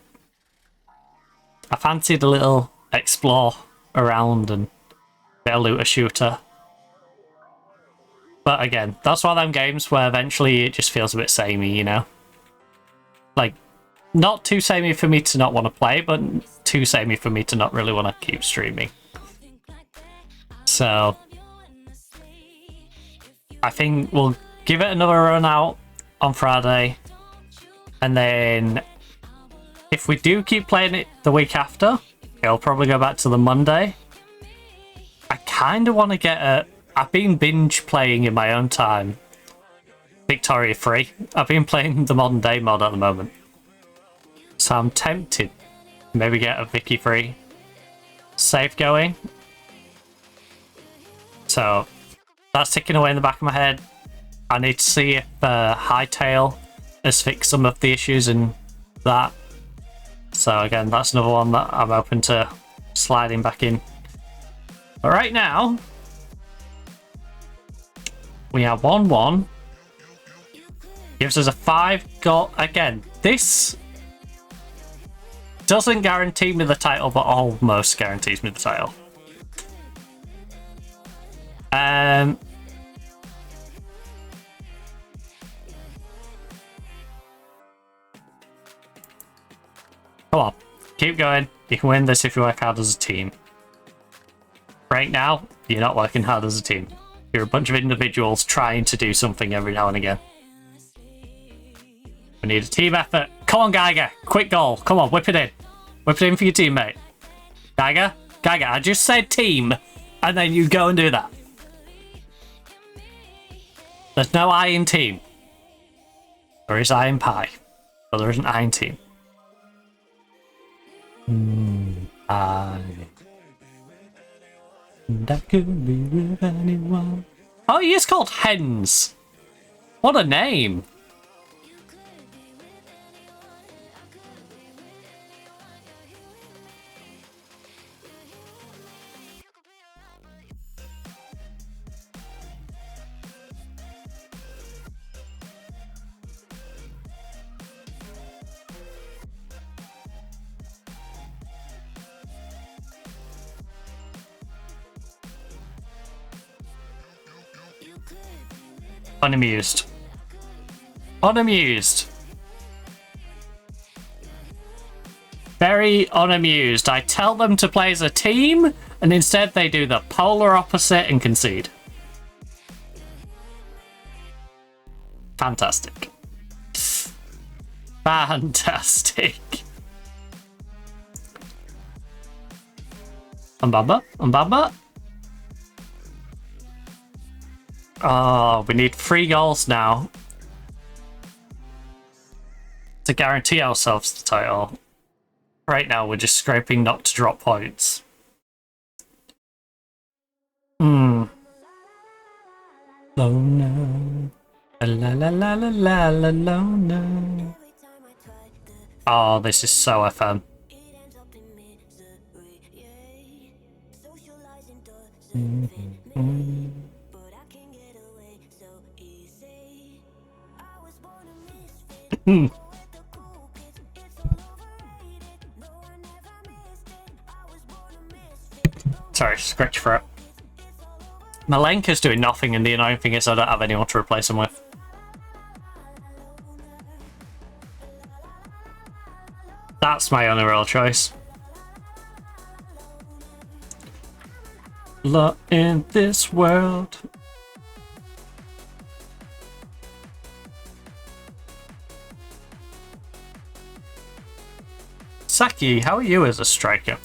I fancied a little explore around and get a looter shooter. But again, that's one of them games where eventually it just feels a bit samey, you know? Like, not too samey for me to not want to play, but too samey for me to not really want to keep streaming. So I think we'll give it another run out on Friday, and then if we do keep playing it the week after, it'll probably go back to the Monday. I kind of want to get a... I've been binge playing in my own time Victoria Free. I've been playing the modern day mod at the moment, so I'm tempted to maybe get a Vicky Free save going. So that's ticking away in the back of my head. I need to see if Hightail has fixed some of the issues in that. So again, that's another one that I'm open to sliding back in. But right now, we are 1-1. Gives us a 5-goal. Again, this doesn't guarantee me the title, but almost guarantees me the title. Come on, keep going. You can win this if you work hard as a team. Right now, you're not working hard as a team. You're a bunch of individuals trying to do something every now and again. We need a team effort. Come on, Geiger. Quick goal. Come on, whip it in. Whip it in for your teammate. Geiger? Geiger, I just said team, and then you go and do that. There's no I in team. There is I in pie. But there isn't I in team. I... That could be with anyone. Oh, he is called Hens. What a name. Unamused. Unamused. Very unamused. I tell them to play as a team, and instead they do the polar opposite and concede. Fantastic. Fantastic. Mbamba. Oh, we need 3 goals now to guarantee ourselves the title. Right now, we're just scraping not to drop points. Oh no. La la la la la la la no. Oh, this is so FM. Sorry, scratch for it. Malenka's doing nothing, and the annoying thing is I don't have anyone to replace him with. That's my only real choice. Love in this world. Saki, how are you as a striker?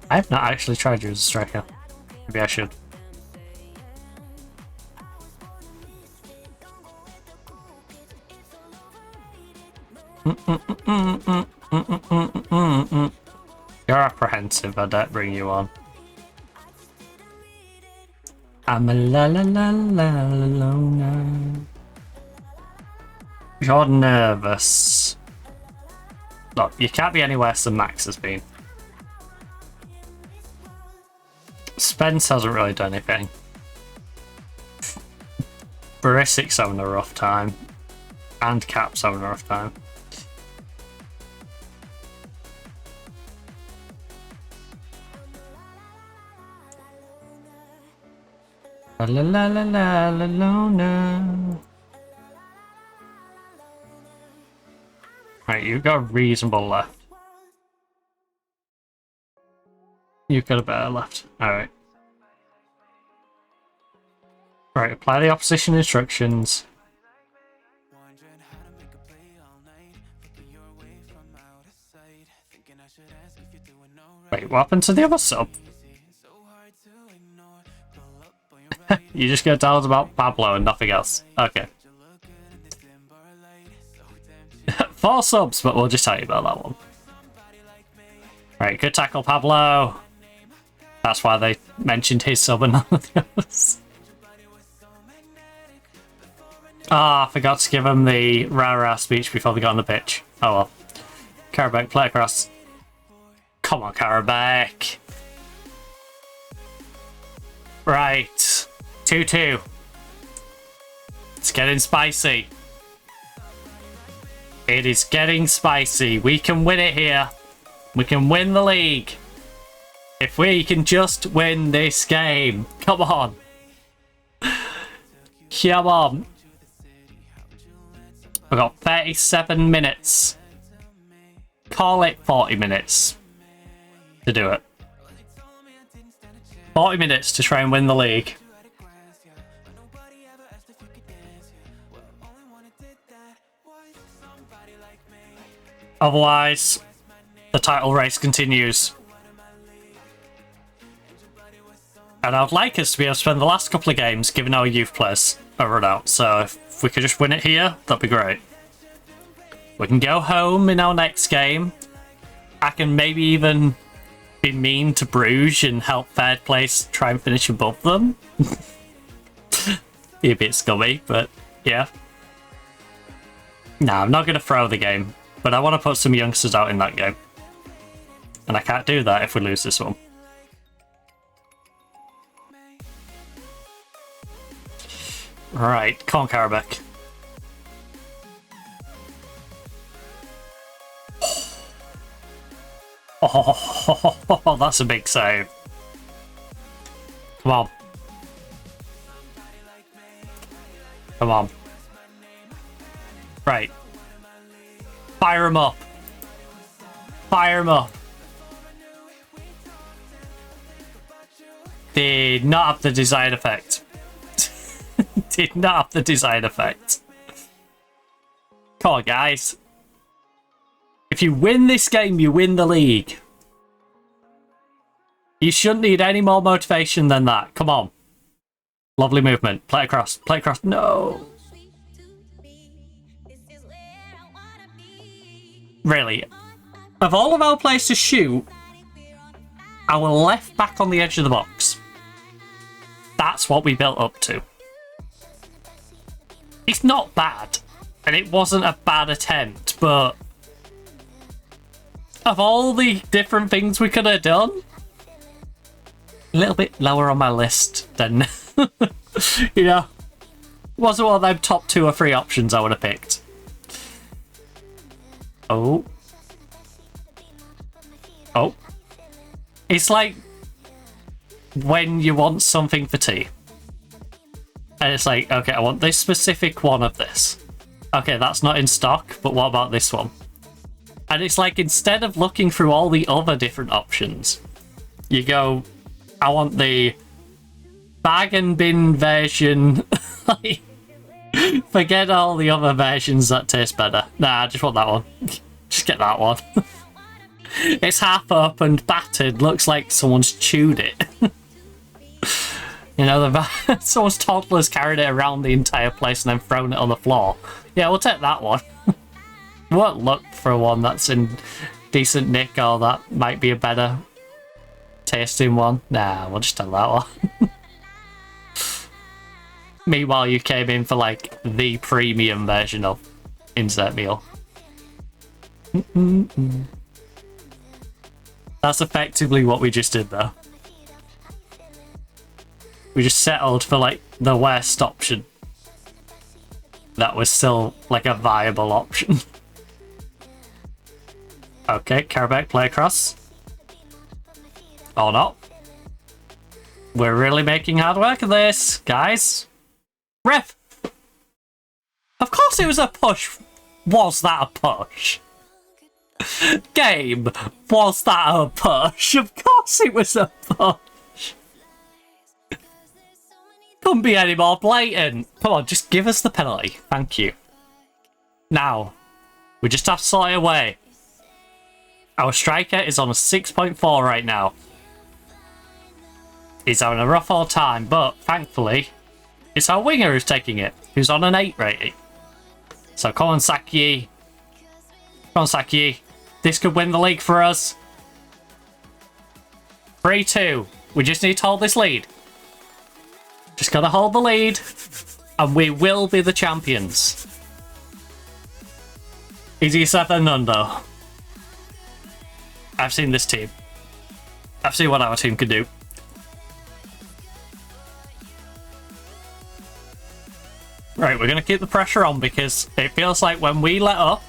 I have not actually tried you as a striker. Maybe I should. You're apprehensive, I don't bring you on. I'm a la la la la la loner. You're nervous. Look, you can't be any worse than Max has been. Spence hasn't really done anything. Barisic's having a rough time. And Cap's having a rough time. La la la la la loner. Right, you've got a reasonable left. You've got a better left. Alright. Right, apply the opposition instructions. Wait, what happened to the other sub? You just gonna tell us about Pablo and nothing else. Okay. 4 subs, but we'll just tell you about that one. Right, good tackle, Pablo. That's why they mentioned his sub and none of the others. Ah, I forgot to give him the rah-rah speech before they got on the pitch. Oh well. Karabakh, play across. Come on, Karabakh. Right. 2-2. It's getting spicy. It is getting spicy. We can win it here. We can win the league. If we can just win this game. Come on. Come on. We've got 37 minutes. Call it 40 minutes to do it. 40 minutes to try and win the league. Otherwise, the title race continues. And I'd like us to be able to spend the last couple of games giving our youth players a run out. So if we could just win it here, that'd be great. We can go home in our next game. I can maybe even be mean to Bruges and help third place try and finish above them. Be a bit scummy, but yeah. Nah, I'm not going to throw the game. But I want to put some youngsters out in that game. And I can't do that if we lose this one. Right, come on, Karabakh. Oh, that's a big save. Come on. Come on. Right. Fire him up. Fire him up. Did not have the desired effect. Did not have the desired effect. Come on, guys. If you win this game, you win the league. You shouldn't need any more motivation than that. Come on. Lovely movement. Play across. Play across. No. Really. Of all of our players to shoot, our left back on the edge of the box. That's what we built up to. It's not bad. And it wasn't a bad attempt, but of all the different things we could have done, a little bit lower on my list than, you know, wasn't one of them top 2 or 3 options I would have picked. Oh. Oh. It's like when you want something for tea. And it's like, okay, I want this specific one of this. Okay, that's not in stock, but what about this one? And it's like, instead of looking through all the other different options, you go, I want the bag and bin version. Forget all the other versions that taste better. Nah, I just want that one. Just get that one. It's half up and battered. Looks like someone's chewed it. You know, someone's toddler's carried it around the entire place and then thrown it on the floor. Yeah, we'll take that one. We won't look for one that's in decent nick or that might be a better tasting one. Nah, we'll just take that one. Meanwhile, you came in for like the premium version of insert meal. That's effectively what we just did though. We just settled for like the worst option. That was still like a viable option. Okay, Karabakh, play across. Or not. We're really making hard work of this, guys. Ref! Of course it was a push. Was that a push? Game, was that a push? Of course it was a push. Couldn't be any more blatant. Come on, just give us the penalty. Thank you. Now, we just have to sort it away. Our striker is on a 6.4 right now. He's having a rough old time, but thankfully, it's our winger who's taking it, who's on an 8 rating. So come on, Saki. Come on, Saki. This could win the league for us. 3-2. We just need to hold this lead. Just gotta hold the lead, and we will be the champions. Easier said than done, though. I've seen this team. I've seen what our team can do. Right, we're going to keep the pressure on because it feels like when we let up,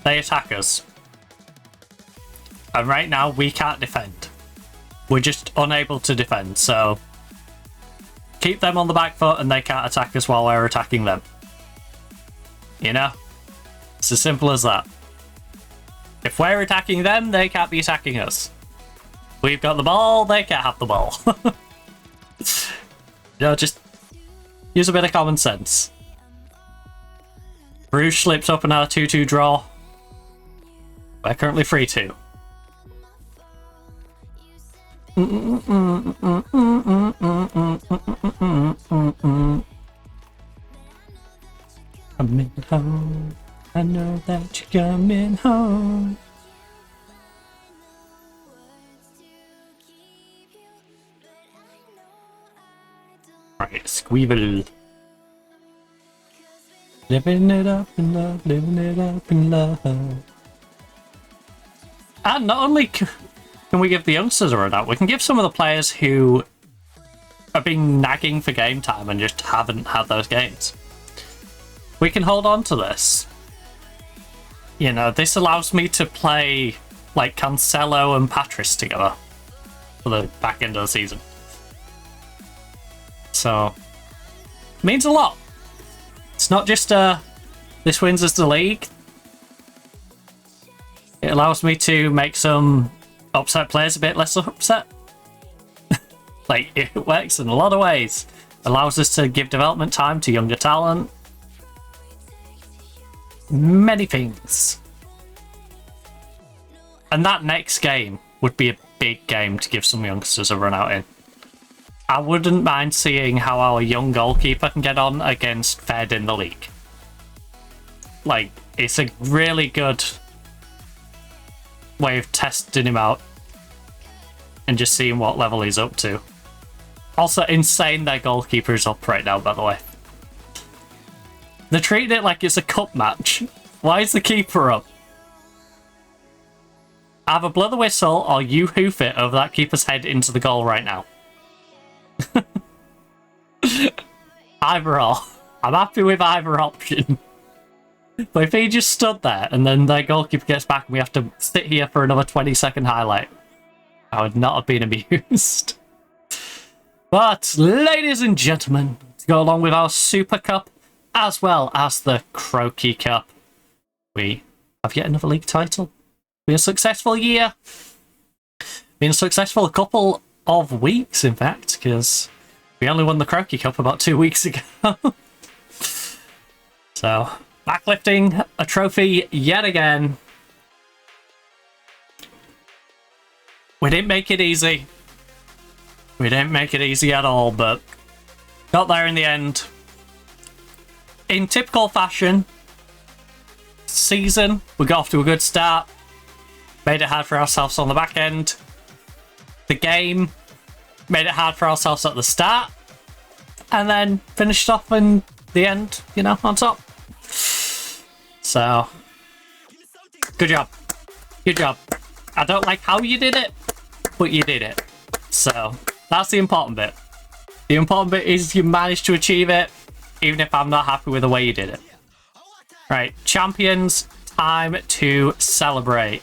they attack us. And right now, we can't defend. We're just unable to defend, so keep them on the back foot and they can't attack us while we're attacking them. You know? It's as simple as that. If we're attacking them, they can't be attacking us. We've got the ball, they can't have the ball. You know, just use a bit of common sense. Bruges slips up another 2-2 draw. We're currently 3-2. Coming home. I know that you're coming home. Right, Squeeble. Living it up in love, living it up in love. And not only can we give the youngsters a run out, we can give some of the players who are being nagging for game time and just haven't had those games. We can hold on to this. You know, this allows me to play like Cancelo and Patrice together for the back end of the season. So, means a lot. It's not just this wins us the league. It allows me to make some upset players a bit less upset. Like, it works in a lot of ways. Allows us to give development time to younger talent. Many things. And that next game would be a big game to give some youngsters a run out in. I wouldn't mind seeing how our young goalkeeper can get on against Fed in the league. Like, it's a really good way of testing him out and just seeing what level he's up to. Also, insane their goalkeeper is up right now, by the way. They're treating it like it's a cup match. Why is the keeper up? Either blow the whistle or you hoof it over that keeper's head into the goal right now. Either or. I'm happy with either option. But if he just stood there and then their goalkeeper gets back and we have to sit here for another 20-second highlight, I would not have been amused. But, ladies and gentlemen, to go along with our Super Cup, as well as the Croaky Cup, we have yet another league title. Been a successful year. Been a successful couple of weeks, in fact, because we only won the Croaky Cup about 2 weeks ago. So, backlifting a trophy yet again. We didn't make it easy. We didn't make it easy at all, but got there in the end. In typical fashion, season, we got off to a good start. Made it hard for ourselves on the back end. The game made it hard for ourselves at the start. And then finished off in the end, you know, on top. So, good job. Good job. I don't like how you did it, but you did it. So, that's the important bit. The important bit is you managed to achieve it, even if I'm not happy with the way you did it. Right, champions, time to celebrate.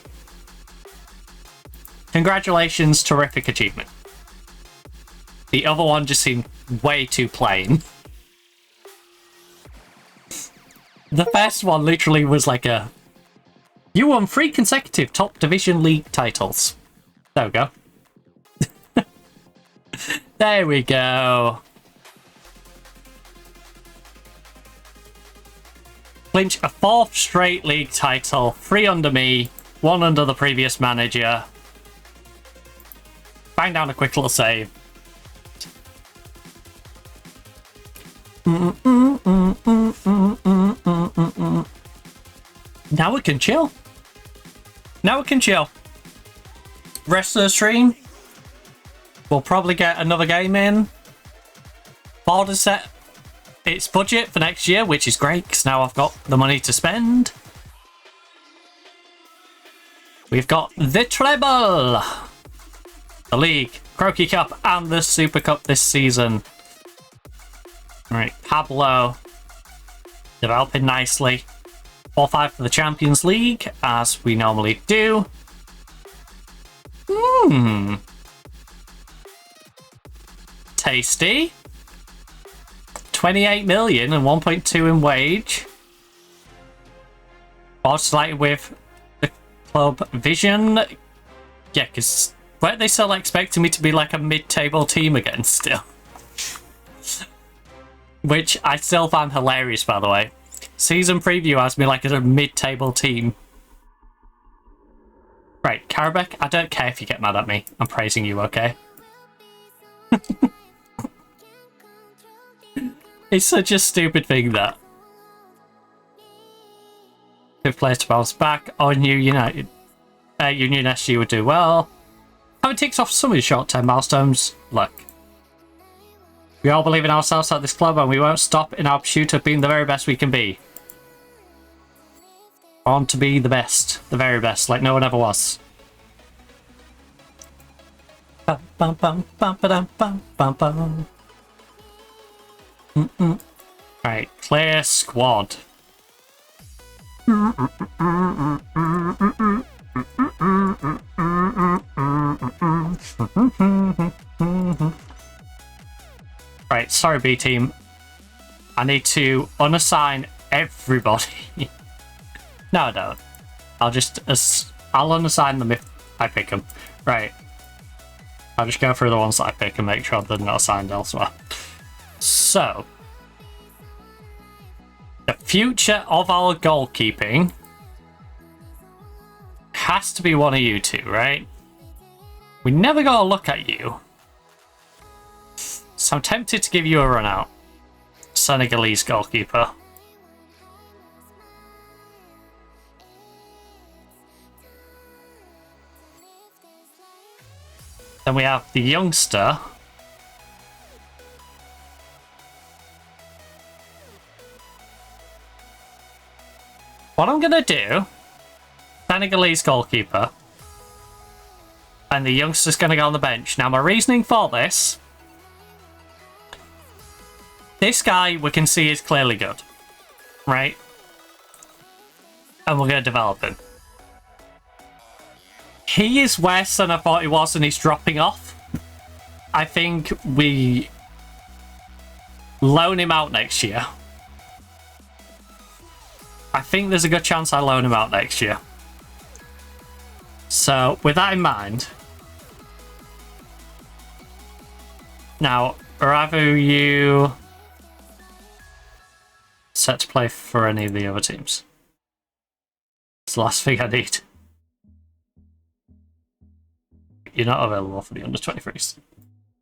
Congratulations, terrific achievement. The other one just seemed way too plain. The first one literally was like a... You won 3 consecutive top division league titles. There we go. There we go. Clinch a 4th straight league title. 3 under me, 1 under the previous manager. Bang down a quick little save. Now we can chill. Now we can chill. Rest of the stream. We'll probably get another game in. Board has set its budget for next year, which is great because now I've got the money to spend. We've got the treble, the league, Croaky Cup, and the Super Cup this season. Alright, Pablo developing nicely. 4-5 for the Champions League, as we normally do. Tasty. 28 million and 1.2 in wage. Also, like with the club vision, yeah, because weren't they still expecting me to be like a mid-table team again still? Which I still find hilarious, by the way. Season preview has me like as a mid-table team. Right, Karabek, I don't care if you get mad at me. I'm praising you, okay? It's such a stupid thing, that. 5th place to bounce back. Oh, New United. Union SG would do well. Having ticks off some of the short-term milestones. Look. We all believe in ourselves at this club and we won't stop in our pursuit of being the very best we can be. I want to be the best. The very best, like no one ever was. Bum, bum, bum, bum, ba-dum, bum, bum, bum. Right, clear squad. Right, sorry B team. I need to unassign everybody. No, I don't. I'll unassign them if I pick them. Right. I'll just go through the ones that I pick and make sure they're not assigned elsewhere. So, the future of our goalkeeping has to be one of you two, right? We never got a look at you. So I'm tempted to give you a run out. Senegalese goalkeeper. Then we have the youngster. What I'm going to do, Senegalese goalkeeper, and the youngster's going to go on the bench. Now, my reasoning for this guy we can see is clearly good, right? And we're going to develop him. He is worse than I thought he was and he's dropping off. I think we loan him out next year. I think there's a good chance I loan him out next year. So, with that in mind, now, are either of you set to play for any of the other teams? It's the last thing I need. You're not available for the under 23s.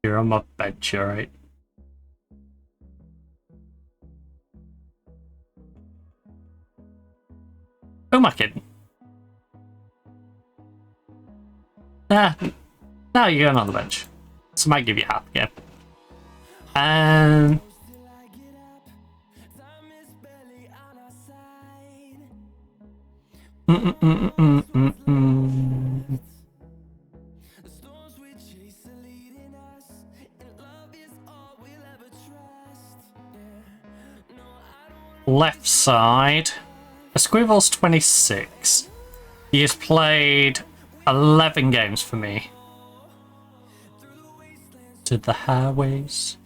You're on my bench, alright? Who am I kidding? No, you're going on the bench. So I might give you half again. Left side. Squivel's 26. He has played 11 games for me. To the highways,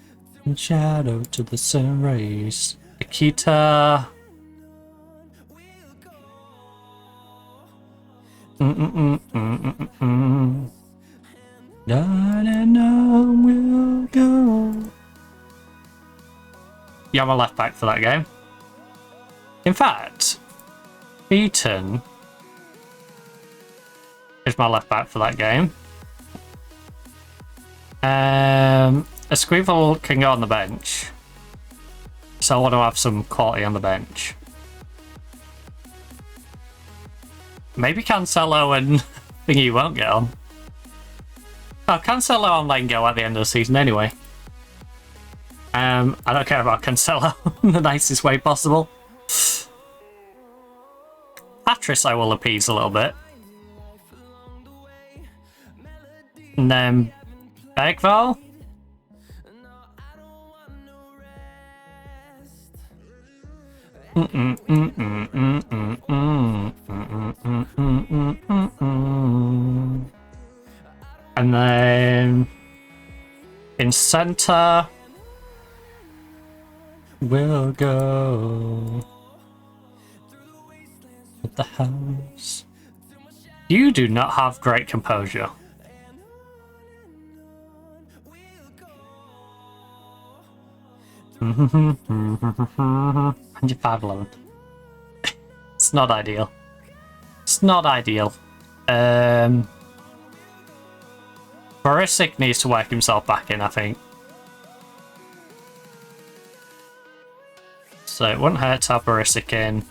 in shadow to the sun rays. Akita. On and on we'll go. Yeah, I'm a left back for that game. In fact, Beaton is my left back for that game. A Squivel can go on the bench, so I want to have some quality on the bench. Maybe Cancelo and Thingy won't get on. Oh, Cancelo and Lengo at the end of the season anyway. I don't care about Cancelo in the nicest way possible. Patris I will appease a little bit. And then Begval. And then in centre, will go at the house. You do not have great composure. And you're 5'11". It's not ideal. It's not ideal. Barisic needs to work himself back in, I think. So it wouldn't hurt to have Barisic in.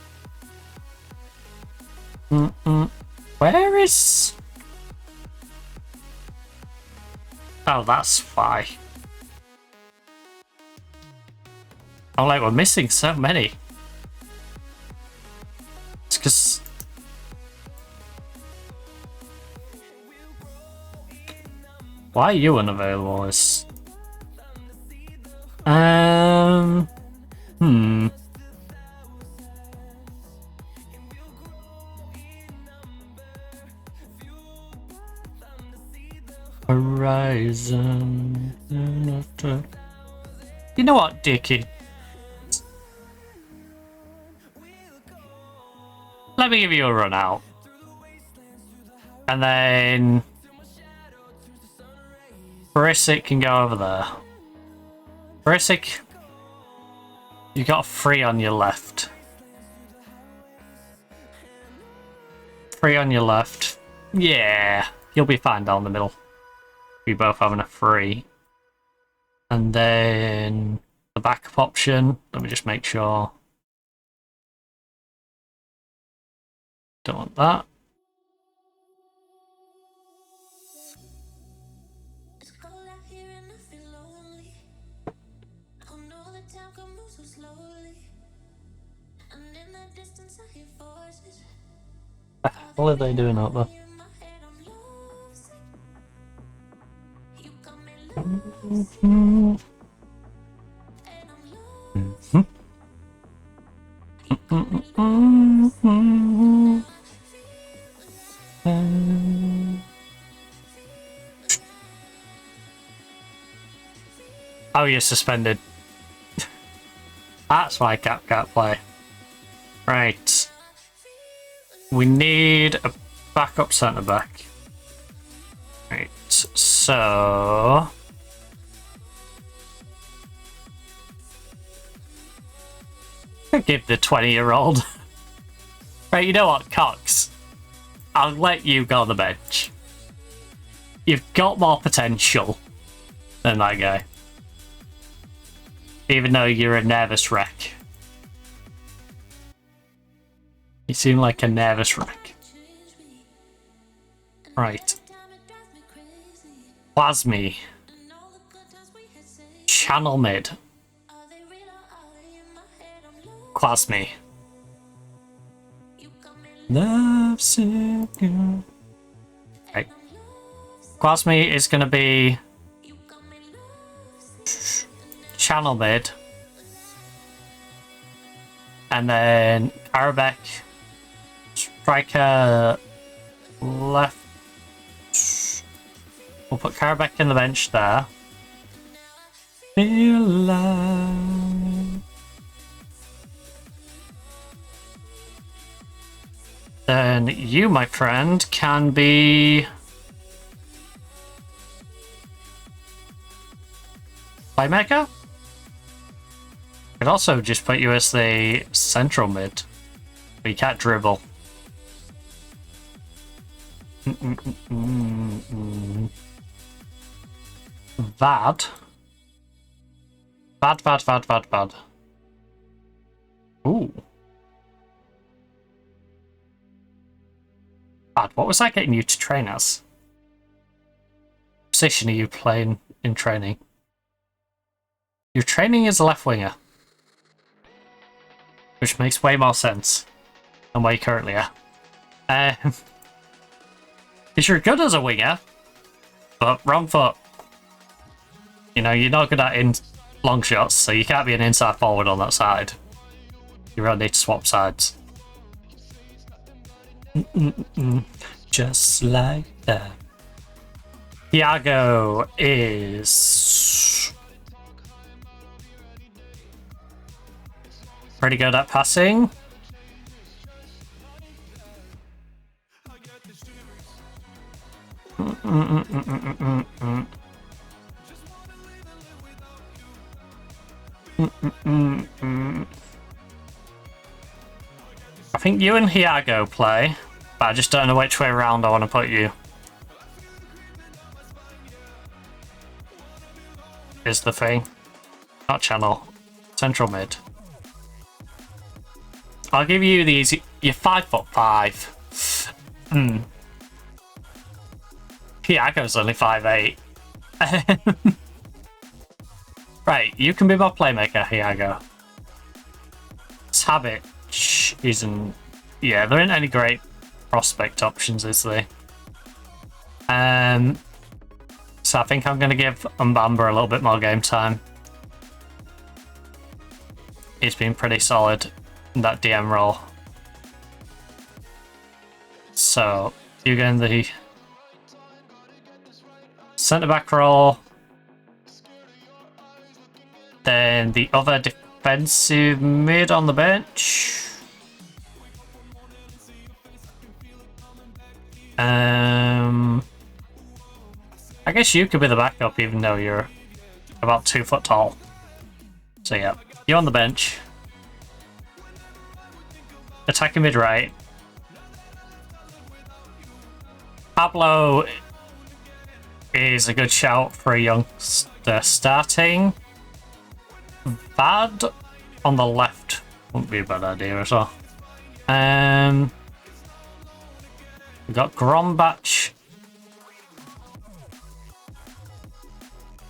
Where is... Oh, that's why. I'm like, we're missing so many. It's because... Why are you unavailable? Is... Horizon. You know what, Dickie? Let me give you a run out. And then Barisic can go over there. Barisic, you got 3 on your left. 3 on your left. Yeah, you'll be fine down the middle. We both having a 3. And then the backup option, let me just make sure. Don't want that. What are they doing out there? Oh, you're suspended. That's why Cap can't play. Right. We need a backup centre back. Right, so... Give the 20-year-old. Right, you know what, Cox? I'll let you go on the bench. You've got more potential than that guy. Even though you're a nervous wreck. You seem like a nervous wreck. Right. Plasmy. Channel mid. Plasmy. Right. Plasmy is going to be channel mid. And then Arabek, striker left. We'll put Karabek in the bench there. Feel alive. Then you, my friend, can be playmaker. Could also just put you as the central mid, but you can't dribble. Bad. Bad. Ooh. Bad. What was I getting you to train as? What position are you playing in training? You're training as a left winger. Which makes way more sense than where you currently are. Because you're good as a winger, but wrong foot. You know, you're not good at in long shots, so you can't be an inside forward on that side. You really need to swap sides. Just like that. Thiago is... pretty good at passing. I think you and Hiago play, but I just don't know which way around I want to put you. Is the thing. Not channel. Central mid. I'll give you the easy. You're 5'5". Hiago's only 5'8". Right, you can be my playmaker, Hiago. Habit isn't. Yeah, there aren't any great prospect options, is there? So I think I'm going to give Mbamba a little bit more game time. He's been pretty solid in that DM role. So you get in the centre back role. Then the other defensive mid on the bench. I guess you could be the backup even though you're about 2 foot tall. So yeah, you're on the bench. Attacking mid right. Pablo is a good shout for a youngster starting. VOD on the left wouldn't be a bad idea as well. We've got Grombach.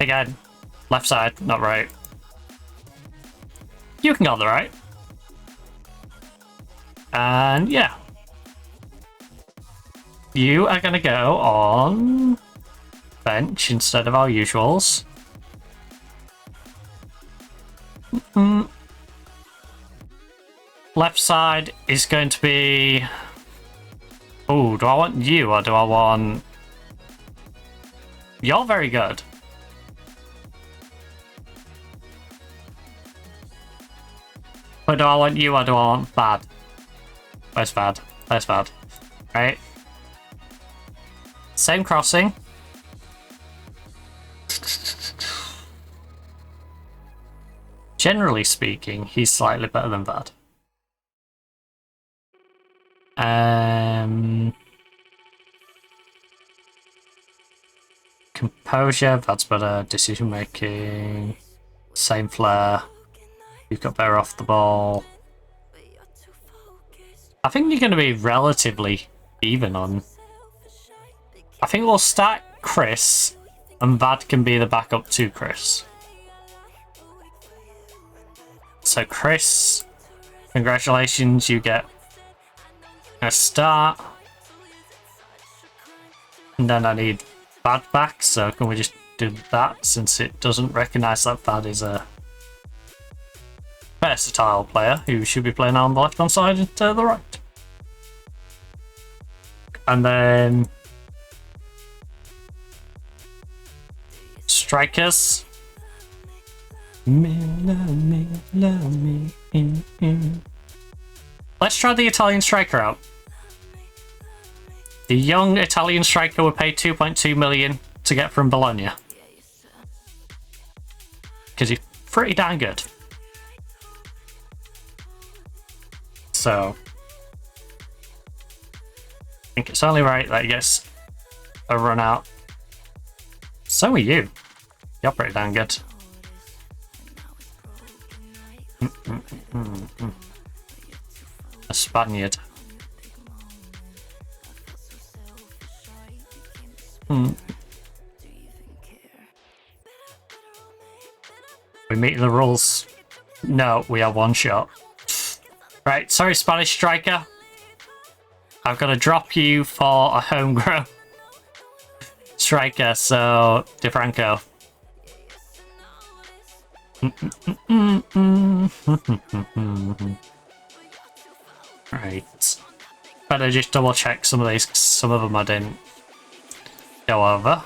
Again, left side, not right. You can go on the right. And yeah. You are going to go on bench instead of our usuals. Left side is going to be... Oh, do I want you or do I want... You're very good. But do I want you or do I want bad? Where's bad? Where's bad? Right. Same crossing. Generally speaking, he's slightly better than Vad. Composure, Vad's better. Decision making. Same flair. You've got better off the ball. I think you're going to be relatively even on. I think we'll start Chris, and Vad can be the backup to Chris. So Chris, congratulations, you get a start. And then I need Vad back, so can we just do that since it doesn't recognise that Vad is a versatile player who should be playing on the left hand side and to the right. And then strikers. Let's try the Italian striker out. The young Italian striker we paid 2.2 million to get from Bologna. Because he's pretty damn good. So I think it's only right that he gets a run out. So are you. You're pretty damn good. A Spaniard. We meet the rules. No, we have one shot. Right, sorry, Spanish striker. I've got to drop you for a homegrown striker, so DeFranco. Right. Better just double check some of these, 'cause some of them I didn't go over.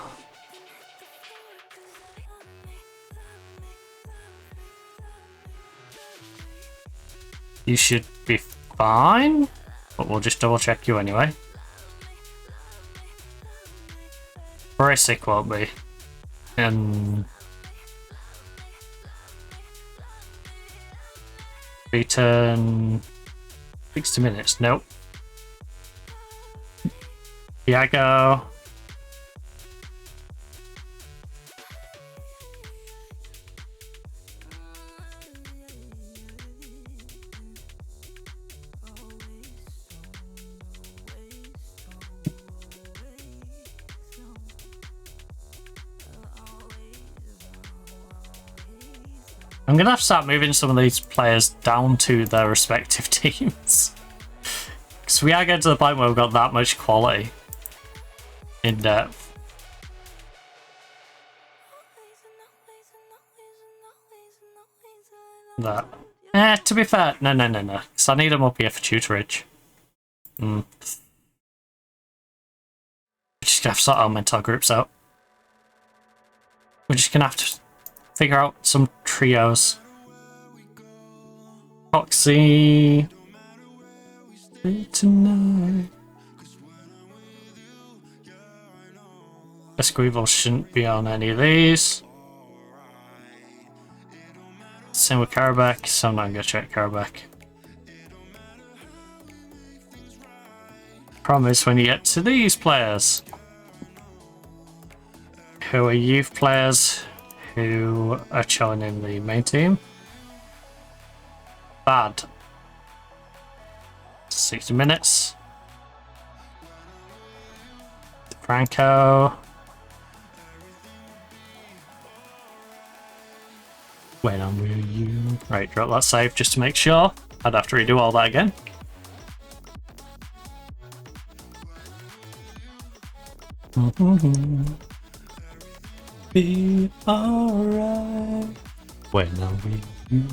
You should be fine, but we'll just double check you anyway. Brisic won't be. Return 60 minutes. Nope. Iago. I'm going to have to start moving some of these players down to their respective teams. Because we are getting to the point where we've got that much quality in depth. That. To be fair, no. Because I need them up here for tutorage. We're just going to have to sort our mental groups out. We're just going to have to figure out some trios. Foxy. Tonight. Esquivel shouldn't be on any of these. Same with Karabakh, so I'm not going to check Karabakh. Problem is when you get to these players, who are youth players who are shown in the main team. Bad. 60 minutes. Franco. When I'm with you. Right, drop that save just to make sure. I'd have to redo all that again. Be alright when I'm with you.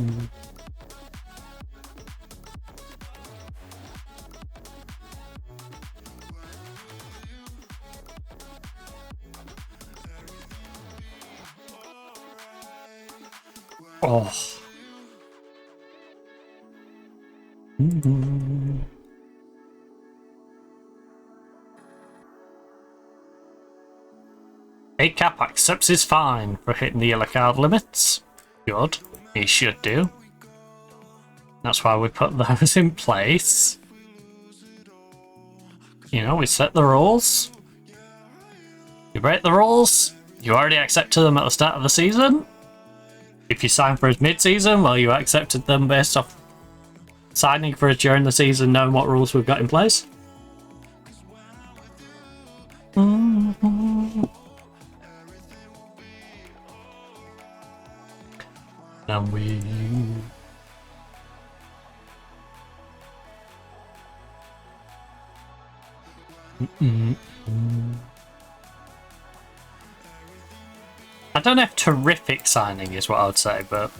Oh. 8 cap accepts his fine for hitting the yellow card limits. Good. He should do. That's why we put those in place. You know, we set the rules. You break the rules. You already accepted them at the start of the season. If you sign for his mid-season, well, you accepted them based off signing for us during the season, knowing what rules we've got in place. And we... I don't know if terrific signing is what I would say, but...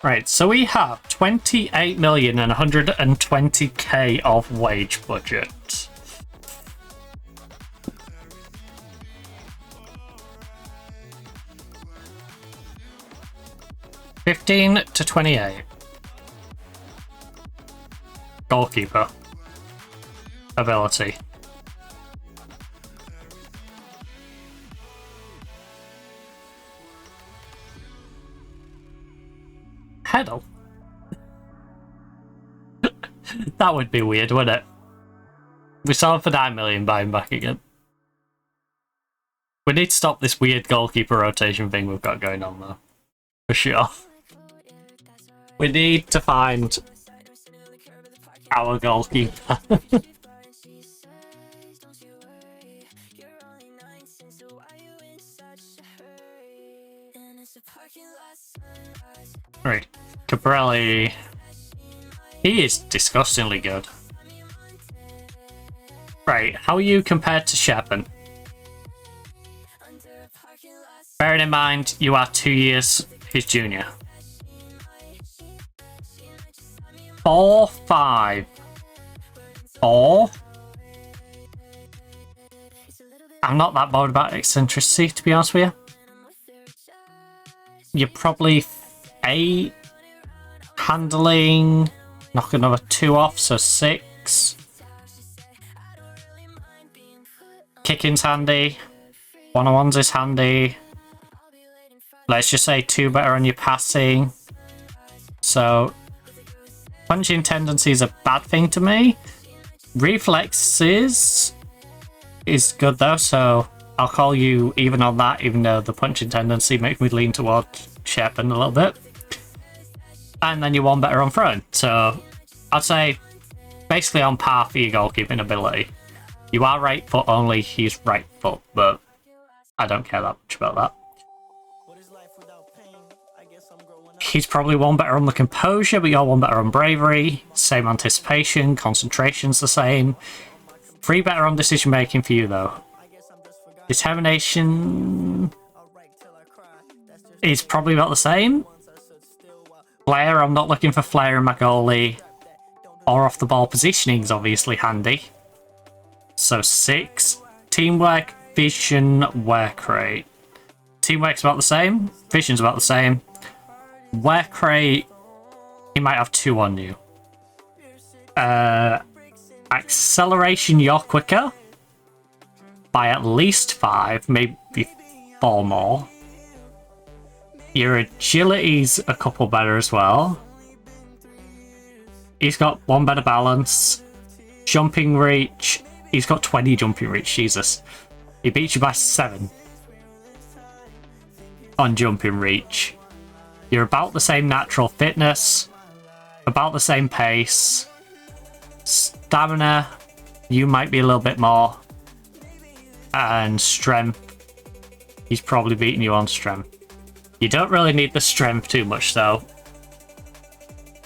Right, so we have 28,120,000 of wage budget. $15 to $28. Goalkeeper. Ability. Heddle. That would be weird, wouldn't it? We sold for 9 million, buy him back again. We need to stop this weird goalkeeper rotation thing we've got going on though. For sure. We need to find our goalkeeper. Right, Cabrelli. He is disgustingly good. Right, how are you compared to Shepard? Bearing in mind, you are 2 years his junior. 4, 5. 4. I'm not that bothered about eccentricity, to be honest with you. You're probably 8, Handling, knock another 2 off, so 6. Kicking's handy. One-on-ones is handy. Let's just say 2 better on your passing. So, punching tendency is a bad thing to me. Reflexes is good though, so I'll call you even on that, even though the punching tendency makes me lean towards Shepard a little bit. And then you're 1 better on throwing. So, I'd say basically on par for your goalkeeping ability. You are right foot only, he's right foot, but I don't care that much about that. He's probably 1 better on the composure, but you're 1 better on bravery. Same anticipation, concentration's the same. 3 better on decision making for you though. Determination is probably about the same. Flair, I'm not looking for flair in my goalie. Or off the ball positioning is obviously handy. So 6. Teamwork, vision, work rate. Teamwork's about the same. Vision's about the same. Work rate, he might have 2 on you. Acceleration, you're quicker. By at least 5, maybe 4 more. Your agility's a couple better as well. He's got 1 better balance. Jumping reach, he's got 20 jumping reach, Jesus. He beats you by 7 on jumping reach. You're about the same natural fitness, about the same pace. Stamina, you might be a little bit more. And strength, he's probably beating you on strength. You don't really need the strength too much though.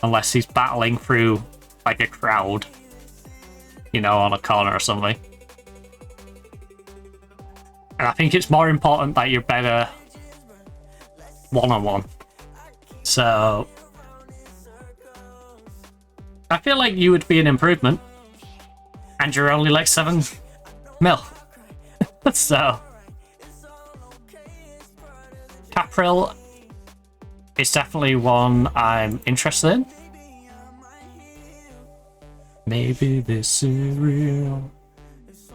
Unless he's battling through like a crowd. You know, on a corner or something. And I think it's more important that you're better one-on-one. So I feel like you would be an improvement. And you're only like 7 mil. So Capril is definitely one I'm interested in. Maybe this is real.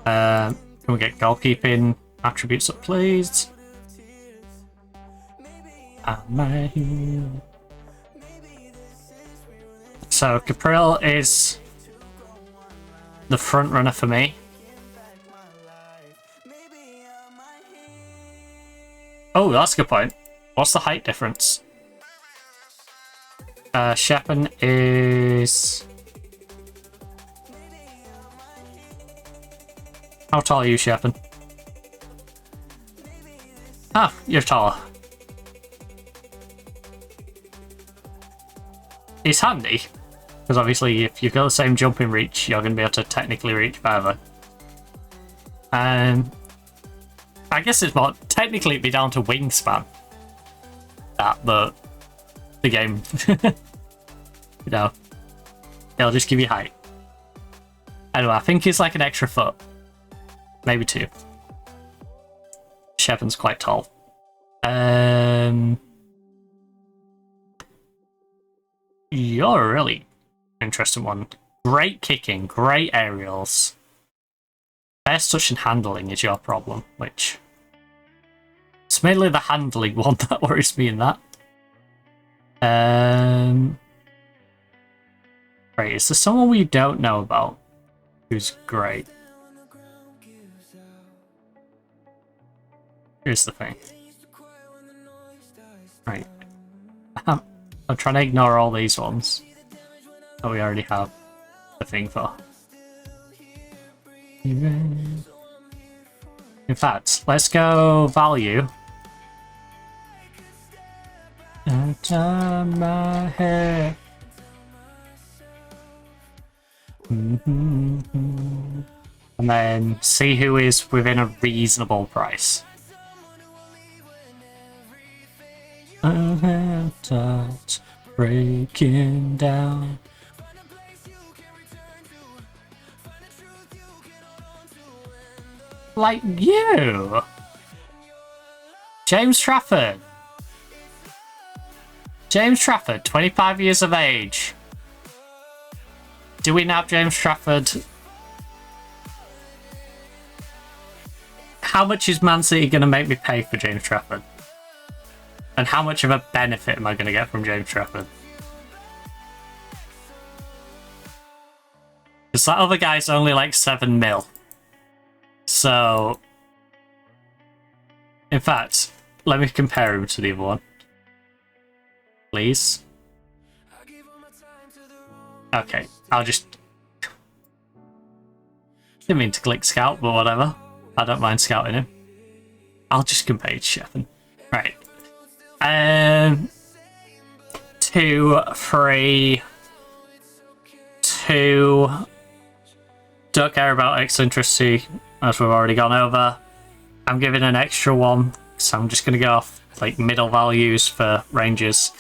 Can we get goalkeeping attributes up, please? Am I here? So Capril is the front runner for me. Oh, that's a good point. What's the height difference? Shepard is... How tall are you, Shepard? Ah, you're taller. It's handy, because obviously if you've got the same jumping reach, you're going to be able to technically reach further. I guess it's more technically it'd be down to wingspan. But the game, you know, it'll just give you height. Anyway, I think it's like an extra foot, maybe 2. Shepard's quite tall. You're a really interesting one. Great kicking, great aerials. Best touch and handling is your problem, which... It's mainly the handling one that worries me in that. Right, is there someone we don't know about who's great? Here's the thing. Right. I'm trying to ignore all these ones that we already have a thing for. In fact, let's go value. Turn my hair. And then see who is within a reasonable price. I have thoughts breaking down. Like you! James Trafford! James Trafford, 25 years of age. Do we nab James Trafford? How much is Man City going to make me pay for James Trafford? And how much of a benefit am I going to get from James Trafford? Because that other guy's only like 7 mil. So, in fact, let me compare him to the other one. Please. Okay, I'll just... Didn't mean to click scout, but whatever. I don't mind scouting him. I'll just compare to Sheffield. Right. 2, 3, 2. Don't care about eccentricity, as we've already gone over. I'm giving an extra 1, so I'm just going to go off like middle values for Rangers.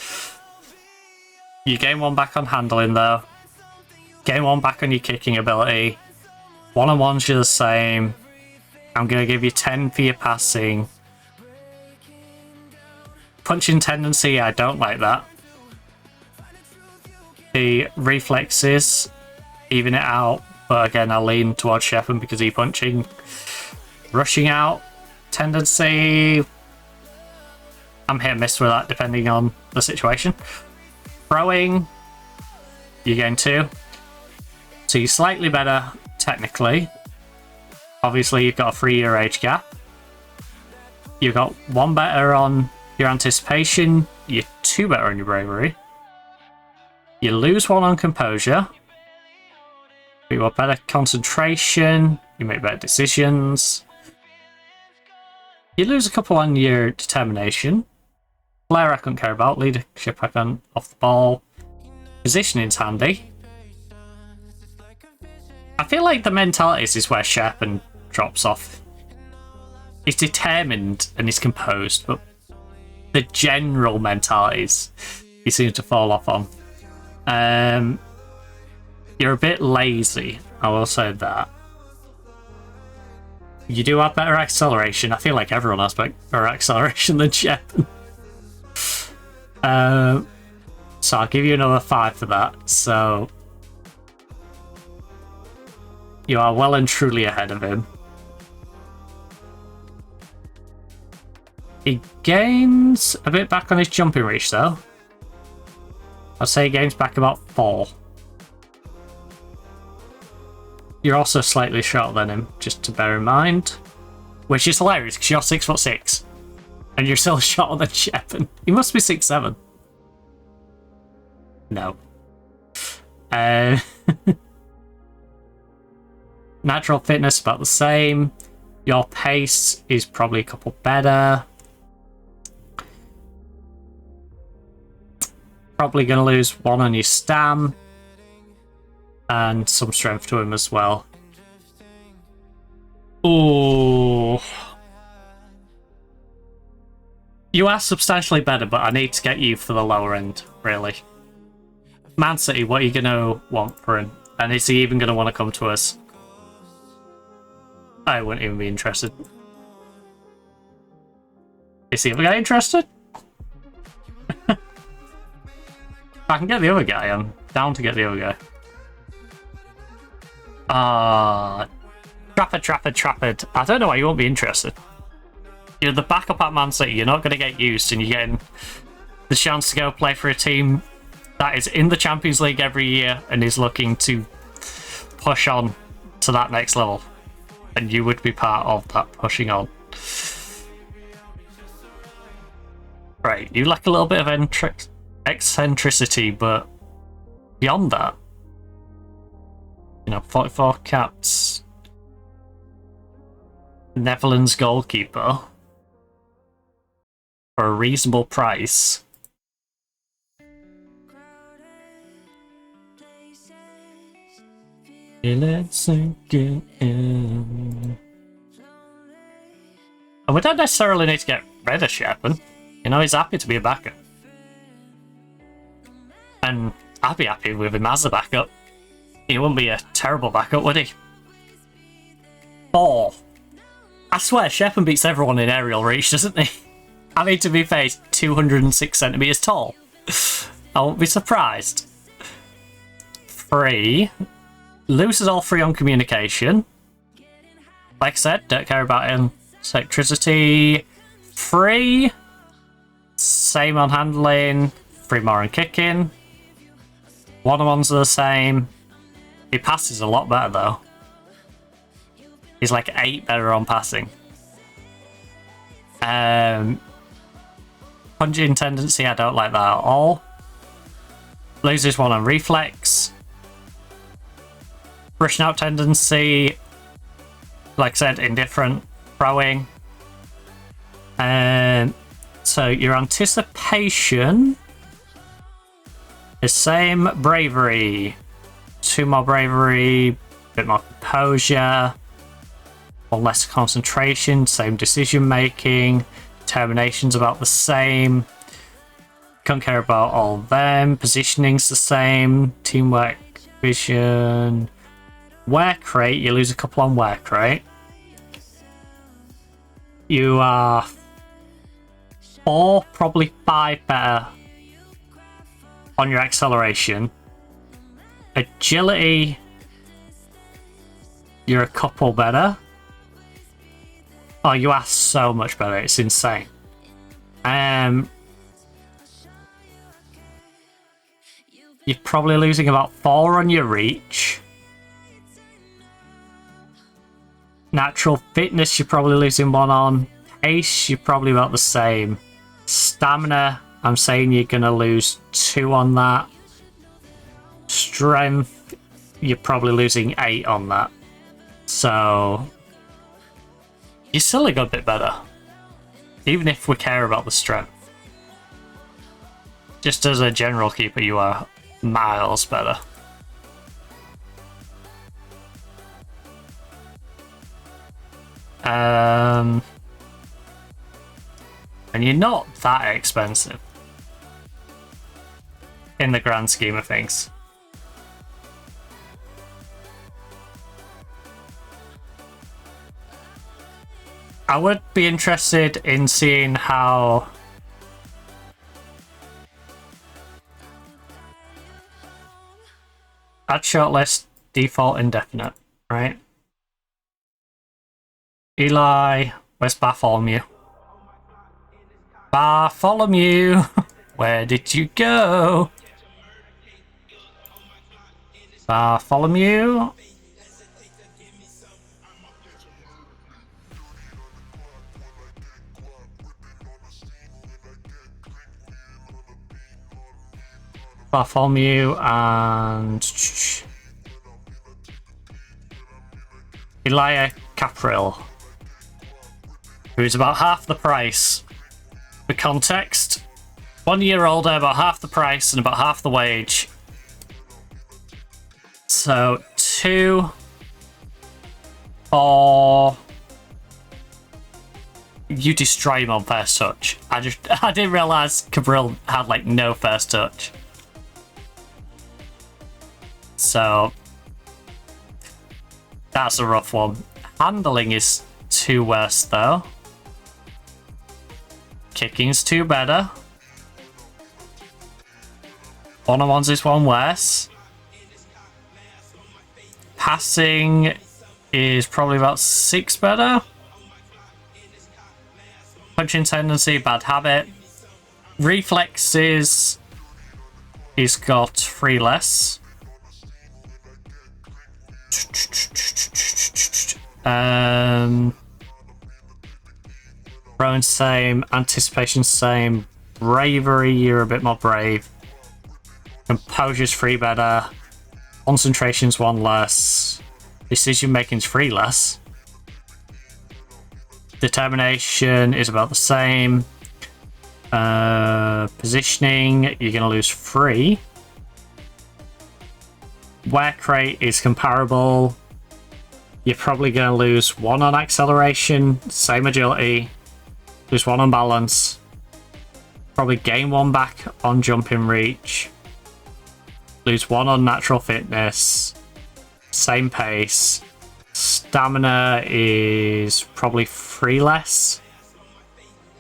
You gain 1 back on handling though. Gain 1 back on your kicking ability. 1-on-ones you're the same. I'm going to give you 10 for your passing. Punching tendency, I don't like that. The reflexes, even it out. But again, I'll lean towards Sheffield because he's punching. Rushing out, tendency. I'm hit and miss with that depending on the situation. Throwing, you gain 2. So you're slightly better technically. Obviously, you've got a 3-year age gap. You've got 1 better on your anticipation. You're 2 better on your bravery. You lose 1 on composure. But you got better concentration. You make better decisions. You lose a couple on your determination. Flair I couldn't care about. Leadership I can off the ball. Positioning's handy. I feel like the mentalities is where Sherpen drops off. He's determined and he's composed, but the general mentalities he seems to fall off on. You're a bit lazy, I will say that. You do have better acceleration. I feel like everyone has better acceleration than Sherpen. So I'll give you another 5 for that. So you are well and truly ahead of him. He gains a bit back on his jumping reach though. I'd say he gains back about 4. You're also slightly shorter than him, just to bear in mind. Which is hilarious because you're 6'6". And you're still shorter than Shepard. He must be 6'7". No. Natural fitness about the same. Your pace is probably a couple better. Probably going to lose 1 on your stam. And some strength to him as well. Ooh. You are substantially better, but I need to get you for the lower end, really. Man City, what are you going to want for him? And is he even going to want to come to us? I wouldn't even be interested. Is the other guy interested? If I can get the other guy, I'm down to get the other guy. Trafford. I don't know why you won't be interested. You're the backup at Man City. You're not going to get used, and you're getting the chance to go play for a team that is in the Champions League every year and is looking to push on to that next level. And you would be part of that pushing on. Right, you lack a little bit of eccentricity, but beyond that, 44 caps. Netherlands goalkeeper for a reasonable price. Let's sink it in. And we don't necessarily need to get rid of Shepard. He's happy to be a backup. And I'd be happy with him as a backup. He wouldn't be a terrible backup, would he? 4. I swear, Shepard beats everyone in aerial reach, doesn't he? I mean, to be fair, he's 206 centimetres tall. I won't be surprised. 3. Loses all 3 on communication. Like I said, don't care about electricity. 3. Same on handling. 3 more on kicking. 1-on-1s are the same. He passes a lot better though. He's like 8 better on passing. Punching tendency, I don't like that at all. Loses 1 on reflex. Rushing out tendency, like I said, indifferent. Throwing. So your anticipation is same. Bravery. 2 more bravery, bit more composure, or less concentration, same decision making, determination's about the same. Can't care about all of them. Positioning's the same. Teamwork, vision, work rate, you lose a couple on work rate. You are 4, probably 5 better on your acceleration. Agility, you're a couple better. Oh, you are so much better, it's insane. You're probably losing about 4 on your reach. Natural fitness, you're probably losing 1 on. Pace, you're probably about the same. Stamina, I'm saying you're going to lose 2 on that. Strength, you're probably losing 8 on that. So, you're still a good bit better. Even if we care about the strength. Just as a general keeper, you are miles better. And you're not that expensive in the grand scheme of things. I would be interested in seeing how add shortlist, default indefinite, right? Eli, where's Bartholomew? Bartholomew, where did you go? Bartholomew? Bartholomew and Elia Capril, who's about half the price. For context, 1 year older, about half the price and about half the wage. So 2 for you destroy him on first touch. I didn't realise Cabril had like no first touch. So that's a rough one. Handling is 2 worse though. Kicking's 2 better. 1-on-1s is 1 worse. Passing is probably about 6 better. Punching tendency, bad habit. Reflexes, he's got 3 less. Throwing same, anticipation same, bravery, you're a bit more brave. Composure's 3 better. Concentration's 1 less. Decision making's 3 less. Determination is about the same. Positioning, you're gonna lose 3. Work rate is comparable. You're probably going to lose 1 on acceleration, same agility, lose 1 on balance, probably gain 1 back on jumping reach, lose 1 on natural fitness, same pace. Stamina is probably 3 less.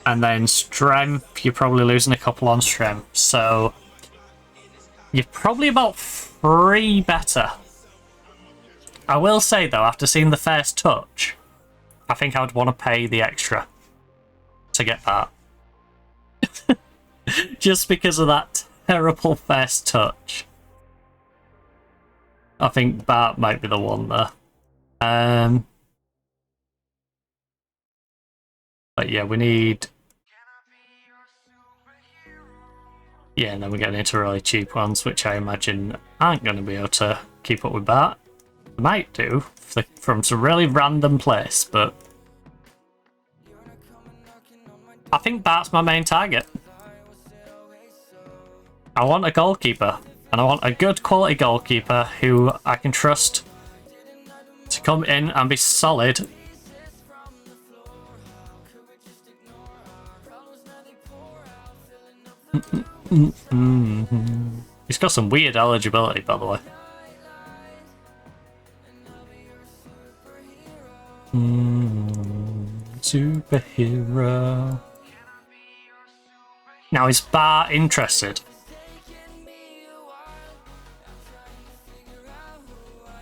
And then strength, you're probably losing a couple on strength. So you're probably about 3 better. I will say though, after seeing the first touch, I think I would want to pay the extra to get that. Just because of that terrible first touch. I think that might be the one there. But yeah, we need... Yeah, and then we're getting into really cheap ones, which I imagine aren't going to be able to keep up with that. They might do, from some really random place, but... I think that's my main target. I want a goalkeeper, and I want a good quality goalkeeper who I can trust to come in and be solid. He's got some weird eligibility, by the way. Superhero. Now, is Bar interested?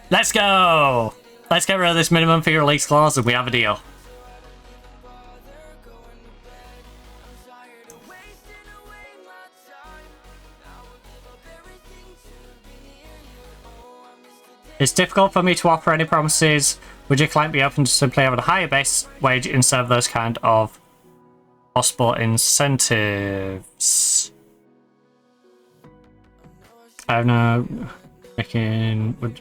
Let's go! Let's get rid of this minimum fee release clause and we have a deal. It's difficult for me to offer any promises. Would your client be open to simply having a higher base wage instead of those kind of possible incentives? I don't know. Making would.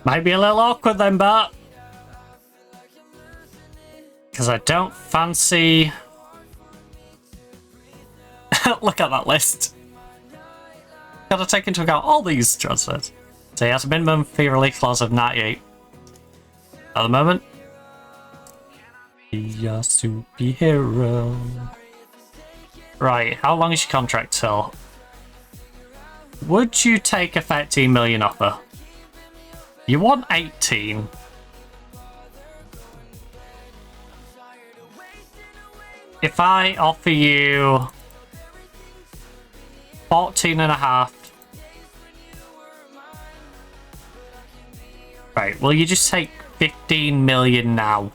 Might be a little awkward then, but because I don't fancy. Look at that list. Gotta take into account all these transfers. So he has a minimum fee release clause of 98 at the moment. Be a superhero. Right, how long is your contract till? Would you take a 13 million offer? You want 18. If I offer you 14 and a half. Right, will you just take 15 million now?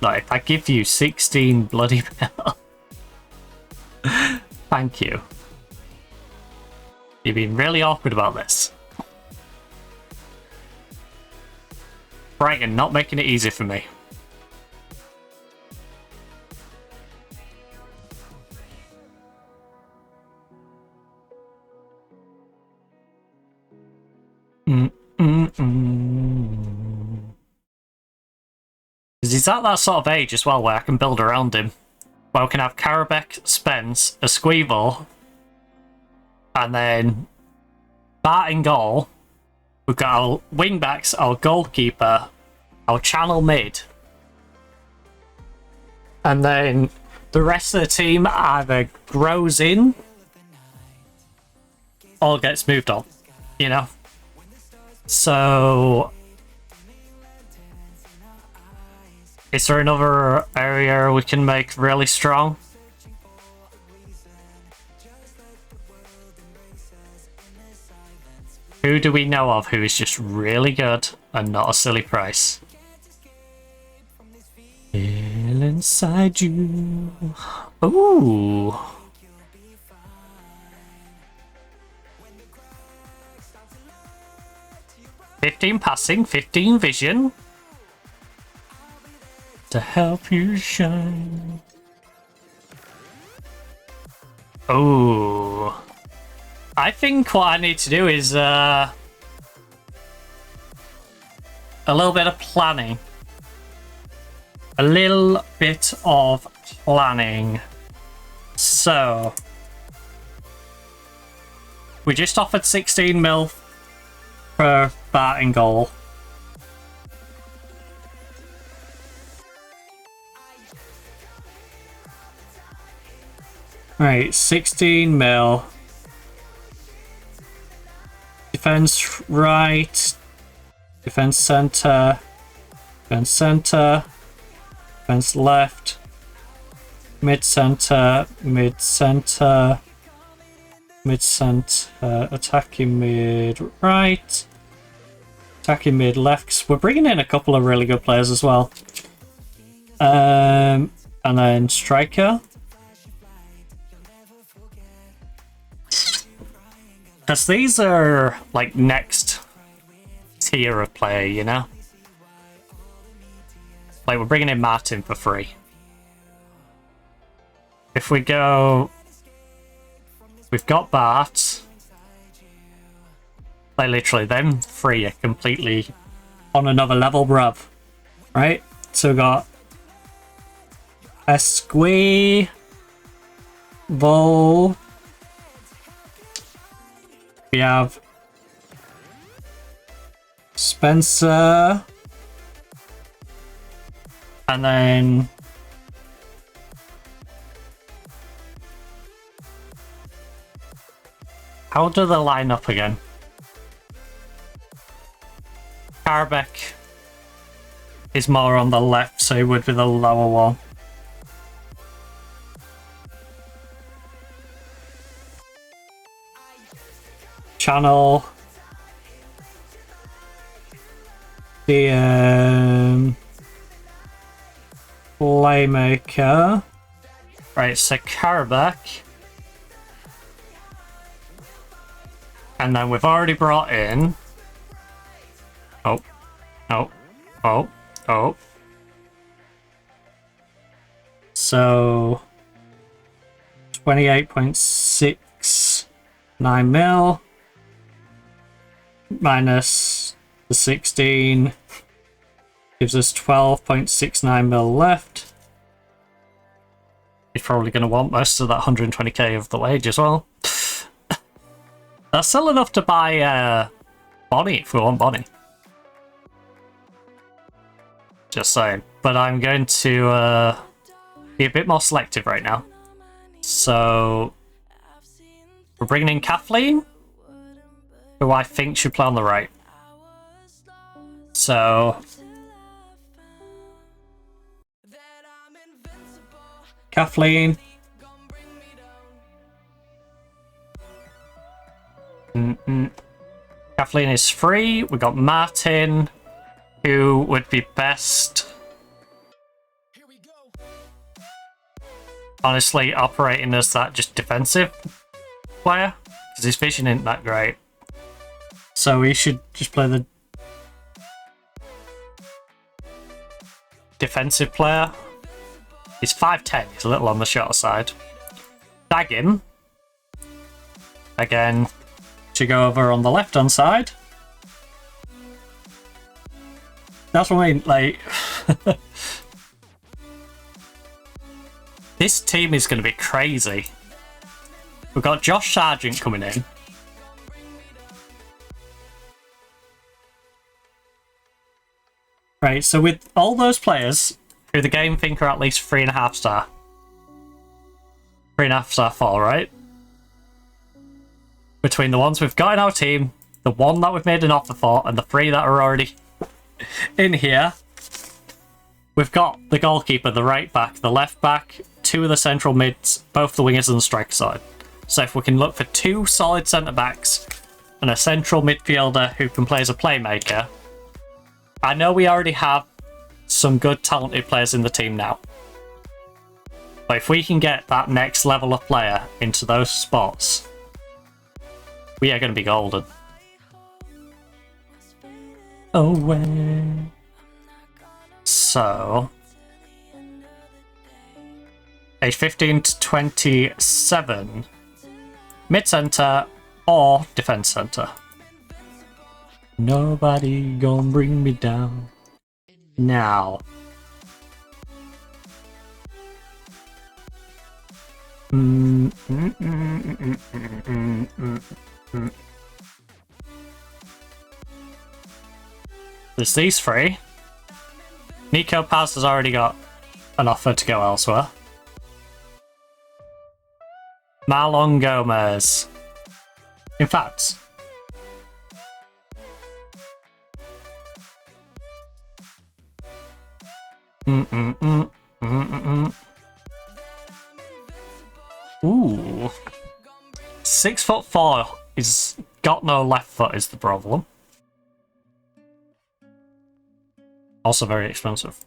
No, if I give you 16 bloody mil. Thank you. You've been really awkward about this. Brighton not making it easy for me. Because he's at that sort of age as well where I can build around him. Where I can have Karabek, Spence, a Squeeval, and then Bart in goal. We've got our wing-backs, our goalkeeper, our channel mid. And then the rest of the team either grows in or gets moved on, you know? So, is there another area we can make really strong? Who do we know of who is just really good and not a silly price? Feel inside you. Ooh. "15 passing, 15 vision. To help you shine." Ooh. I think what I need to do is a little bit of planning. A little bit of planning. So, we just offered 16 mil for batting goal. Right, 16 mil. Defense right. Defense center. Defense center. Defense left. Mid center. Mid center. Mid center. Attacking mid right. Attacking mid left. 'Cause we're bringing in a couple of really good players as well. And then striker. Because these are like next tier of player, you know? Like we're bringing in Martin for free. If we go... We've got Bart. Like literally them three are completely on another level, bruv. Right? So we got Esqui, Vol. We have Spencer. And then how do they line up again? Carbeck is more on the left, so he would be the lower one. Channel. The playmaker. Right, so Carbeck. And then we've already brought in... Oh. So... 28.69 mil. Minus the 16. Gives us 12.69 mil left. He's probably going to want most of that 120k of the wage as well. That's still enough to buy Bonnie if we want Bonnie. Just saying. But I'm going to be a bit more selective right now. So we're bringing in Kathleen, who I think should play on the right. So Kathleen. Kathleen is free. We got Martin, who would be best. Honestly, operating as that just defensive player, because his vision isn't that great. So he should just play the defensive player. He's 5'10", he's a little on the shorter side. Daggin, again, to go over on the left hand side. That's what I mean, like... This team is going to be crazy. We've got Josh Sargent coming in. Right, so with all those players who the game think are at least 3.5 star. 3.5 star fall, right? Between the ones we've got in our team, the one that we've made an offer for, and the 3 that are already in here. We've got the goalkeeper, the right back, the left back, 2 of the central mids, both the wingers and the striker side. So if we can look for 2 solid centre backs and a central midfielder who can play as a playmaker, I know we already have some good talented players in the team now. But if we can get that next level of player into those spots, we are going to be golden. Away. So, age 15 to 27, mid-centre or defence centre. Nobody gonna bring me down. Now. There's these 3. Nico Paz has already got an offer to go elsewhere. Marlon Gomez. In fact, Ooh. 6'4" is got no left foot is the problem. Also very expensive.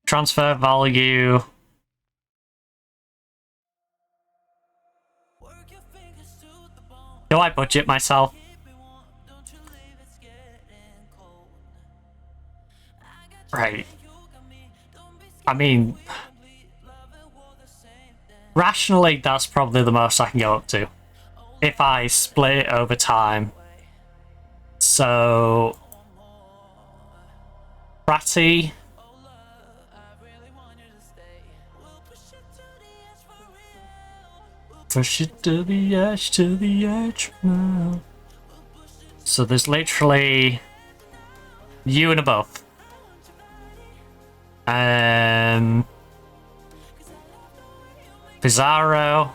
Transfer value. Do I budget myself? Right. I mean, rationally, that's probably the most I can go up to. If I split it over time. So, Ratty. Push it to the edge now. So there's literally you and above. Pizarro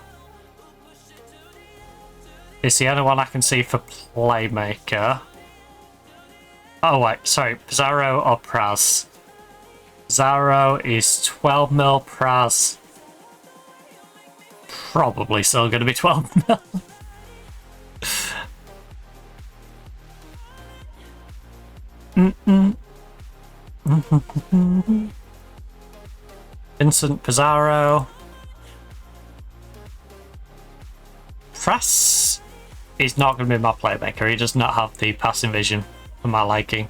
is the only one I can see for playmaker. Oh wait, sorry, Pizarro or Praz? Pizarro is 12 mil, Praz probably still going to be 12 mil. Vincent Pizarro. Press is not going to be my playmaker. He does not have the passing vision for my liking.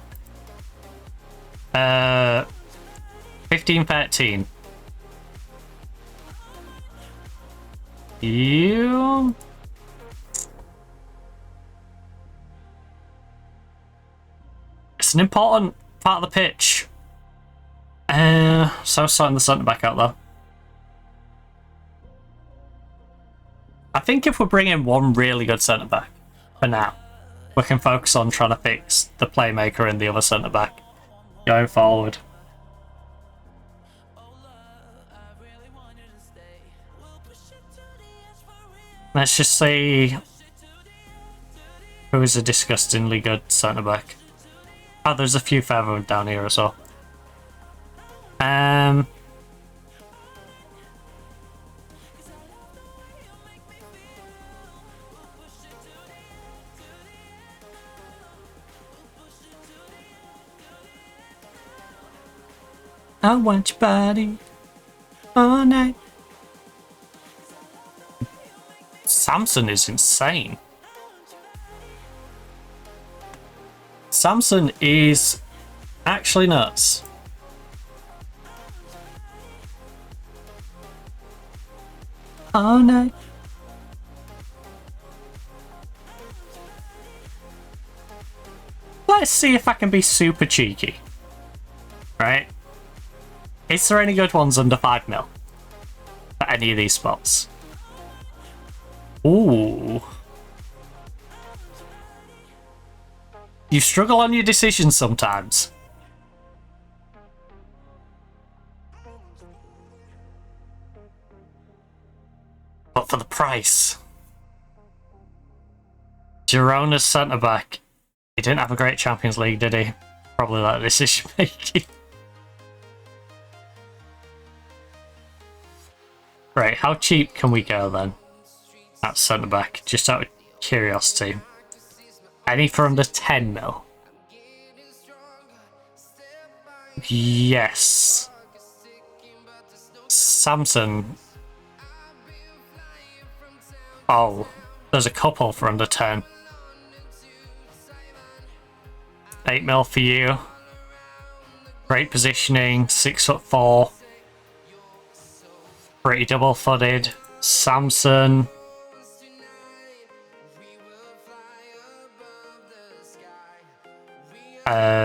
15-13. You. It's an important part of the pitch. So starting the centre back out though. I think if we bring in one really good centre back for now, we can focus on trying to fix the playmaker and the other centre back going forward. Let's just see who is a disgustingly good centre back. Oh, there's a few further down here as well. I want your body all night. Samson is insane. Samson is actually nuts. All night. Let's see if I can be super cheeky. Right? Is there any good ones under 5 mil for any of these spots? Ooh. You struggle on your decisions sometimes. But for the price. Girona's centre-back. He didn't have a great Champions League, did he? Probably that decision making. Right, how cheap can we go then? At centre-back, just out of curiosity. Any for under 10 mil? Yes. Samson. Oh, there's a couple for under 10. 8 mil for you. Great positioning, 6'4". Pretty double-footed. Samson. Yeah.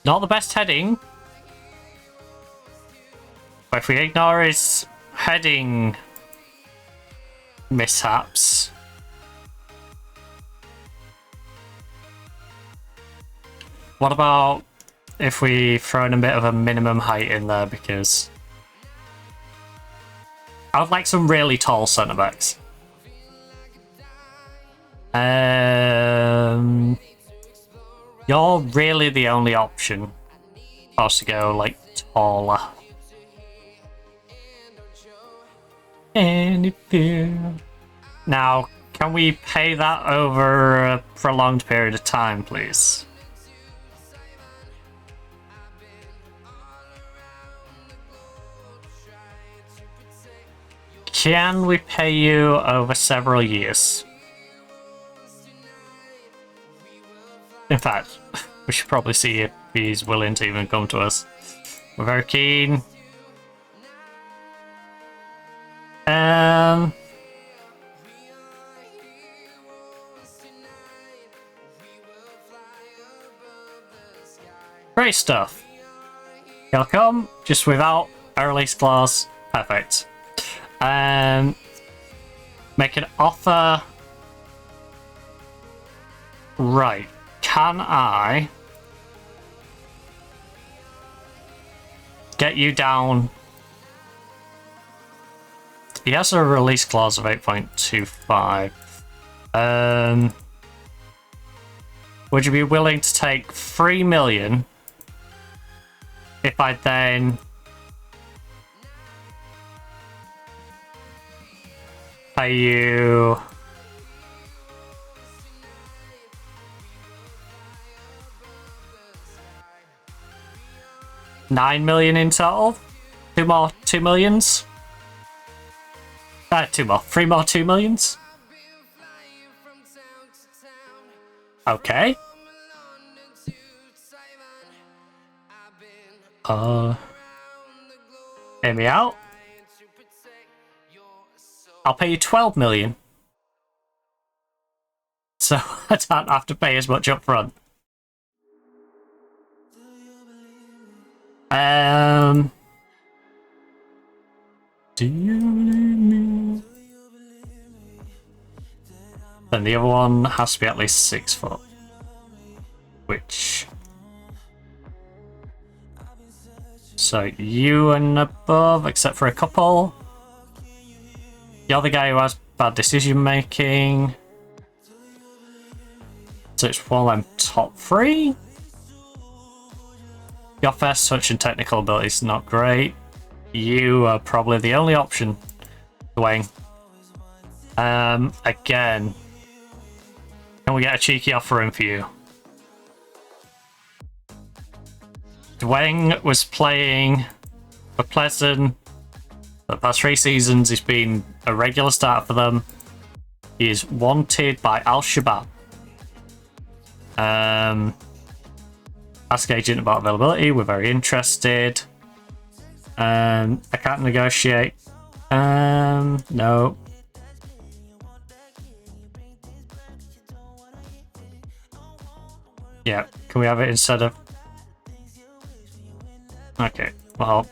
Not the best heading. But if we ignore his heading mishaps. What about if we throw in a bit of a minimum height in there, because I would like some really tall centre backs. You're really the only option for us to go like taller. And if you... Now, can we pay that over a prolonged period of time, please? Can we pay you over several years? In fact, we should probably see if he's willing to even come to us. We're very keen. Great stuff. He'll come, just without a release clause. Perfect. Make an offer. Right. Can I get you down? He has a release clause of 8.25. Would you be willing to take 3 million if I then pay you $9 million in total? 2 millions? 2 more. 3 more 2 millions? Okay. Hear me out. I'll pay you 12 million. So I don't have to pay as much up front. Do you believe me? Then the other one has to be at least 6 foot. Which... So you and above, except for a couple. You're the guy who has bad decision making. So it's one of them top 3. Your first touch and technical ability is not great. You are probably the only option, Dwayne. Again, can we get a cheeky offer in for you? Dwayne was playing for Pleasant for the past 3 seasons. He's been a regular starter for them. He is wanted by Al Shabaab. Ask agent about availability. We're very interested. I can't negotiate. No. Yeah, can we have it instead of... Okay, well...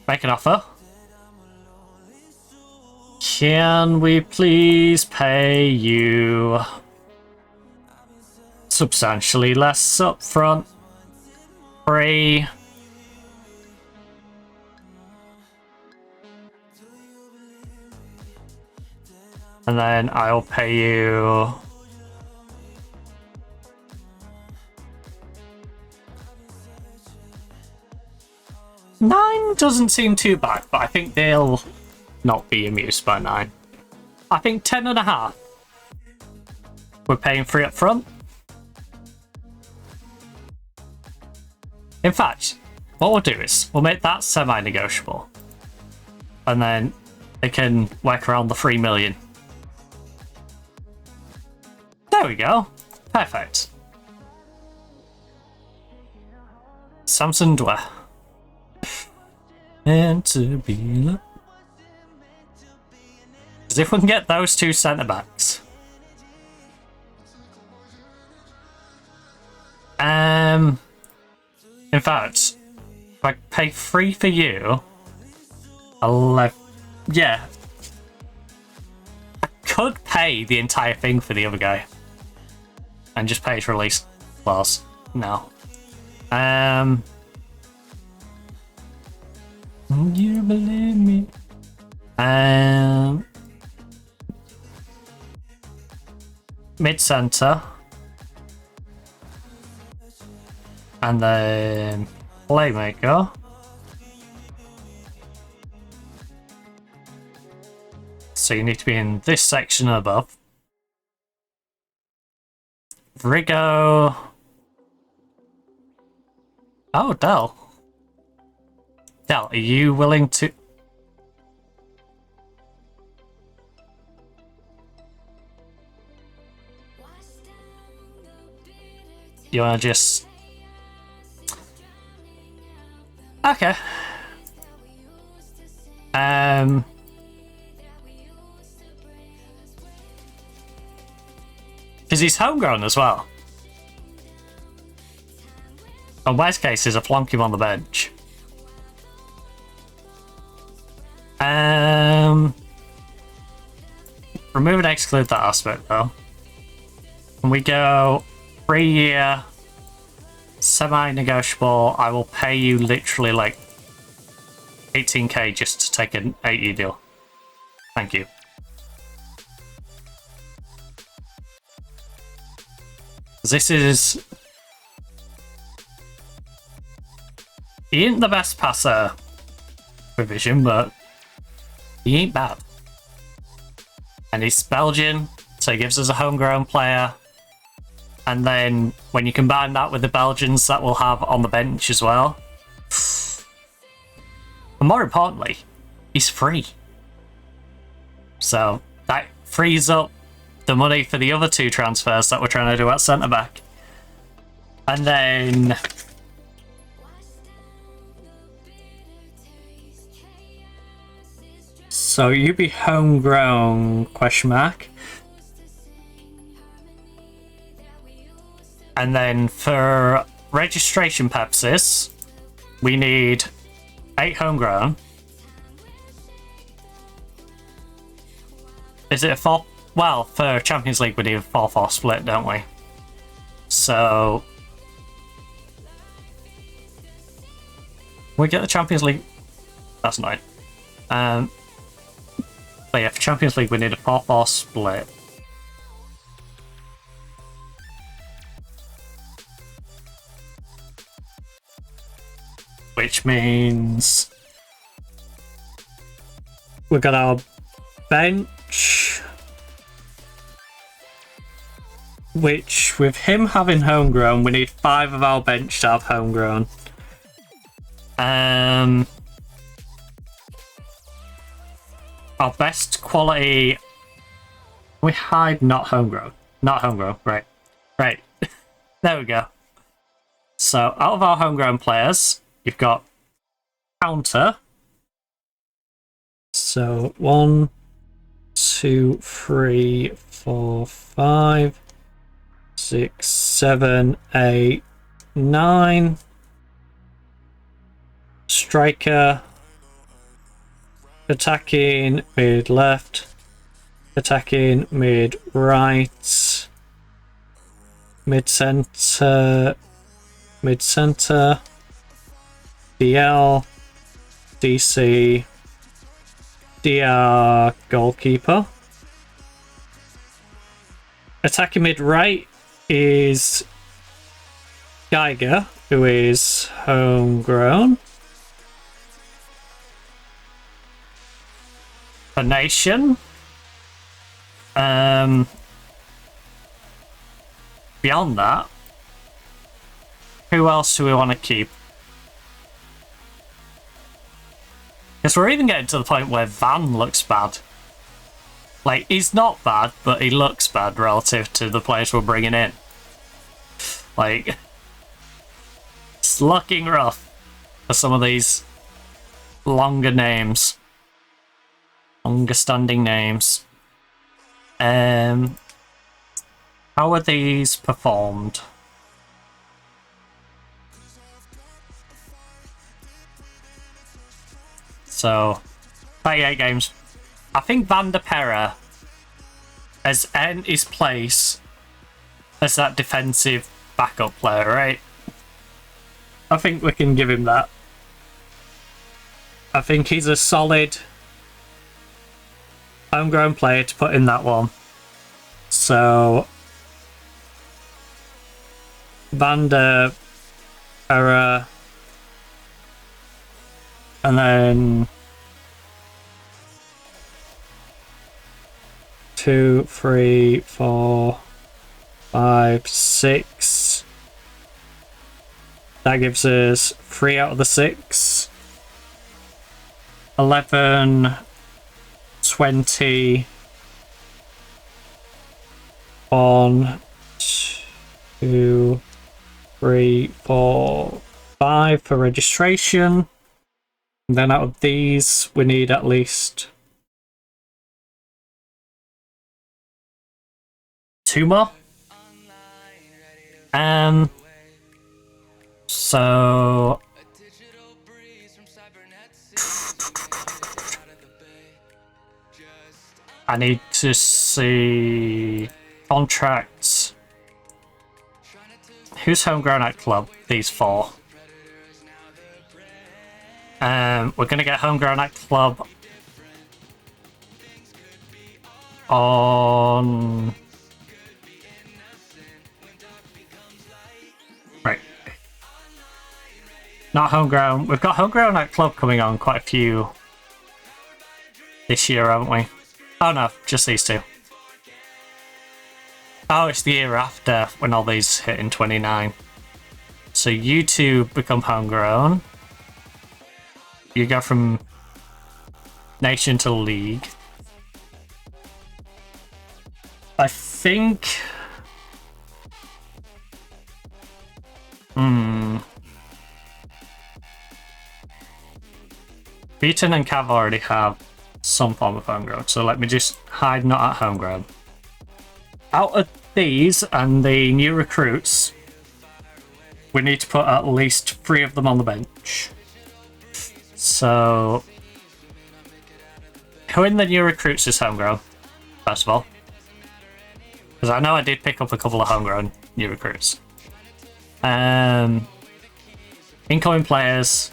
Make an offer. Can we please pay you substantially less upfront? 3. And then I'll pay you... $9 doesn't seem too bad, but I think they'll not be amused by 9. I think 10.5. We're paying 3 up front. In fact, what we'll do is we'll make that semi-negotiable, and then they can work around the 3 million. There we go. Perfect. Samson Dwyer. And to be loved. Because if we can get those 2 centre backs. In fact, If I pay 3 for you, 11. Yeah. I could pay the entire thing for the other guy. And just pay his release clause. No. You believe me? Mid-center. And then playmaker. So you need to be in this section above. Rigo. Oh, Del. Del, are you willing to... You wanna just... Okay. Because he's homegrown as well. And worst case is I plonk him on the bench. Remove and exclude that aspect though. And we go 3-year, semi-negotiable. I will pay you literally like 18k just to take an 8-year deal. Thank you. This is... He ain't the best passer provision, but he ain't bad. And he's Belgian, so he gives us a homegrown player. And then when you combine that with the Belgians that we'll have on the bench as well. And more importantly, he's free. So that frees up the money for the other 2 transfers that we're trying to do at centre-back. And then... So you be homegrown, question mark. And then for registration purposes, we need 8 homegrown. Is it a 4? Well, for Champions League we need a 4-4 split, don't we? So... we get the Champions League... That's annoying. But yeah, for Champions League we need a 4-4 split. Which means... we've got our bench... which, with him having homegrown, we need 5 of our bench to have homegrown. Our best quality... we hide not homegrown. Not homegrown, right. Right. There we go. So, out of our homegrown players, you've got Counter. So, 1, 2, 3, 4, 5, 6, 7, 8, 9. Striker. Attacking mid left. Attacking mid right. Mid center. Mid center. DL. DC. DR goalkeeper. Attacking mid right is Geiger, who is homegrown. For Nation. Beyond that, who else do we want to keep? Because we're even getting to the point where Van looks bad. Like, he's not bad, but he looks bad relative to the players we're bringing in. Like, it's looking rough for some of these longer names. Longer standing names. How are these performed? So, 38 games. I think Van der Perre has earned his place as that defensive backup player, right? I think we can give him that. I think he's a solid homegrown player to put in that one. So, Van der Perre, and then 2, 3, 4, 5, 6. That gives us 3 out of the 6. 11, 20. 1, 2, 3, 4, 5 for registration. And then out of these, we need at least 2 more. So I need to see contracts. Who's homegrown at club? These 4. We're gonna get homegrown at club on right. Not homegrown. We've got homegrown at club coming on quite a few this year, haven't we? Oh no, just these 2. Oh, it's the year after when all these hit in 29. So you 2 become homegrown. You go from nation to league. I think... Beaton and Cav already have some form of homegrown, so let me just hide not at homegrown. Out of these and the new recruits, we need to put at least 3 of them on the bench. So, who in the new recruits is homegrown, first of all? Because I know I did pick up a couple of homegrown new recruits. Incoming players.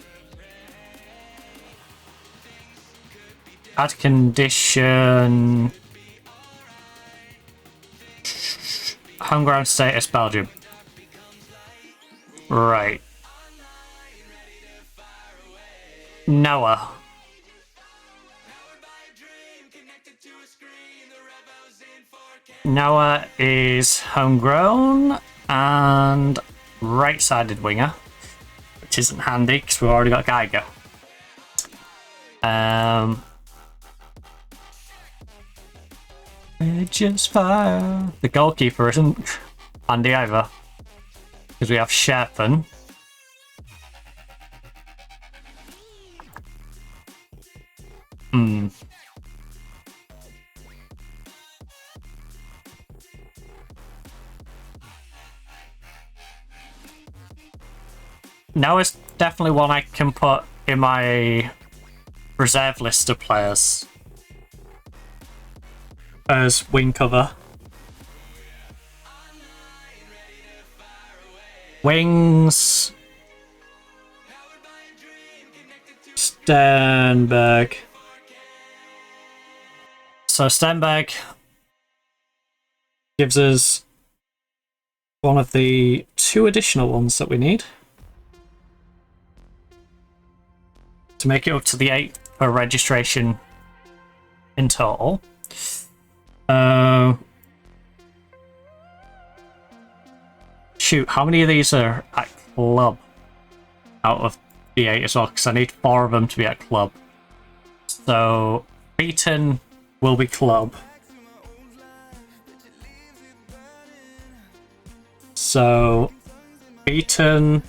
Add condition. Homegrown status Belgium. Right. Noah. Noah is homegrown and right-sided winger, which isn't handy because we've already got Geiger. Just fire. The goalkeeper isn't handy either because we have Sherpen. Now it's definitely one I can put in my reserve list of players as wing cover. Wings. Sternberg. So Sternberg gives us one of the 2 additional ones that we need to make it up to the 8 for registration in total. Shoot, how many of these are at club out of the 8 as well? Because I need 4 of them to be at club. So Beaton will be club. So Beaton,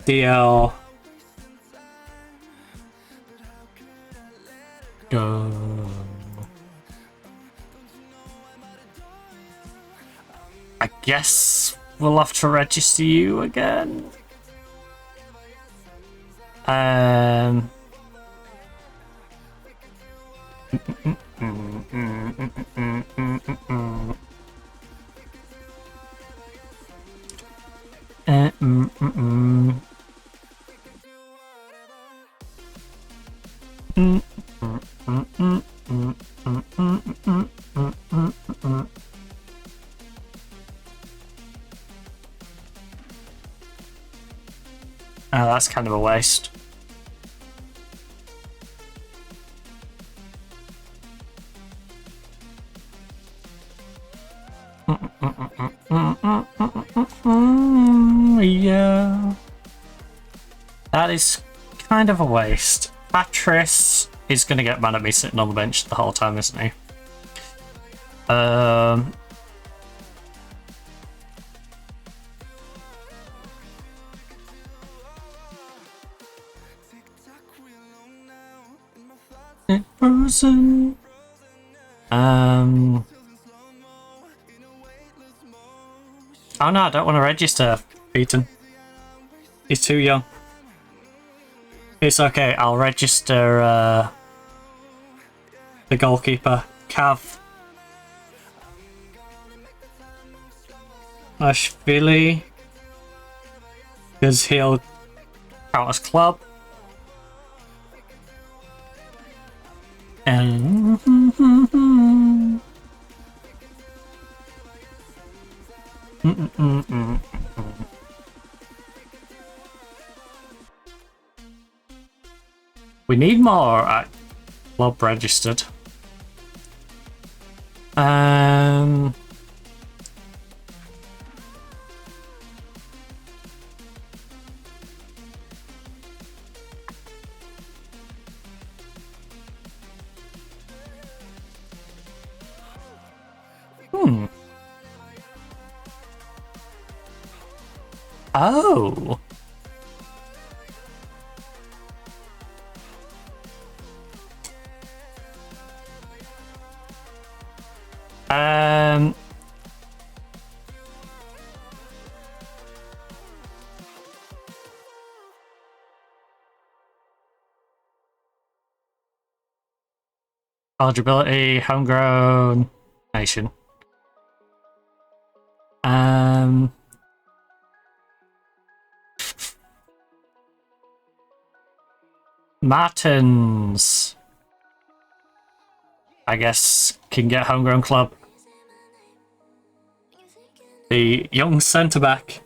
DL, go. I guess we'll have to register you again. Um. Oh, that's kind of a waste. Yeah. That is kind of a waste. Patris is going to get mad at me sitting on the bench the whole time, isn't he? Frozen. Oh no, I don't want to register Beaton. He's too young. It's okay, I'll register the goalkeeper, Cav. Ashvili. Because he'll count as club. And we need more at club registered. Oh. Eligibility, homegrown nation. Martins, I guess, can get homegrown club. The young centre back,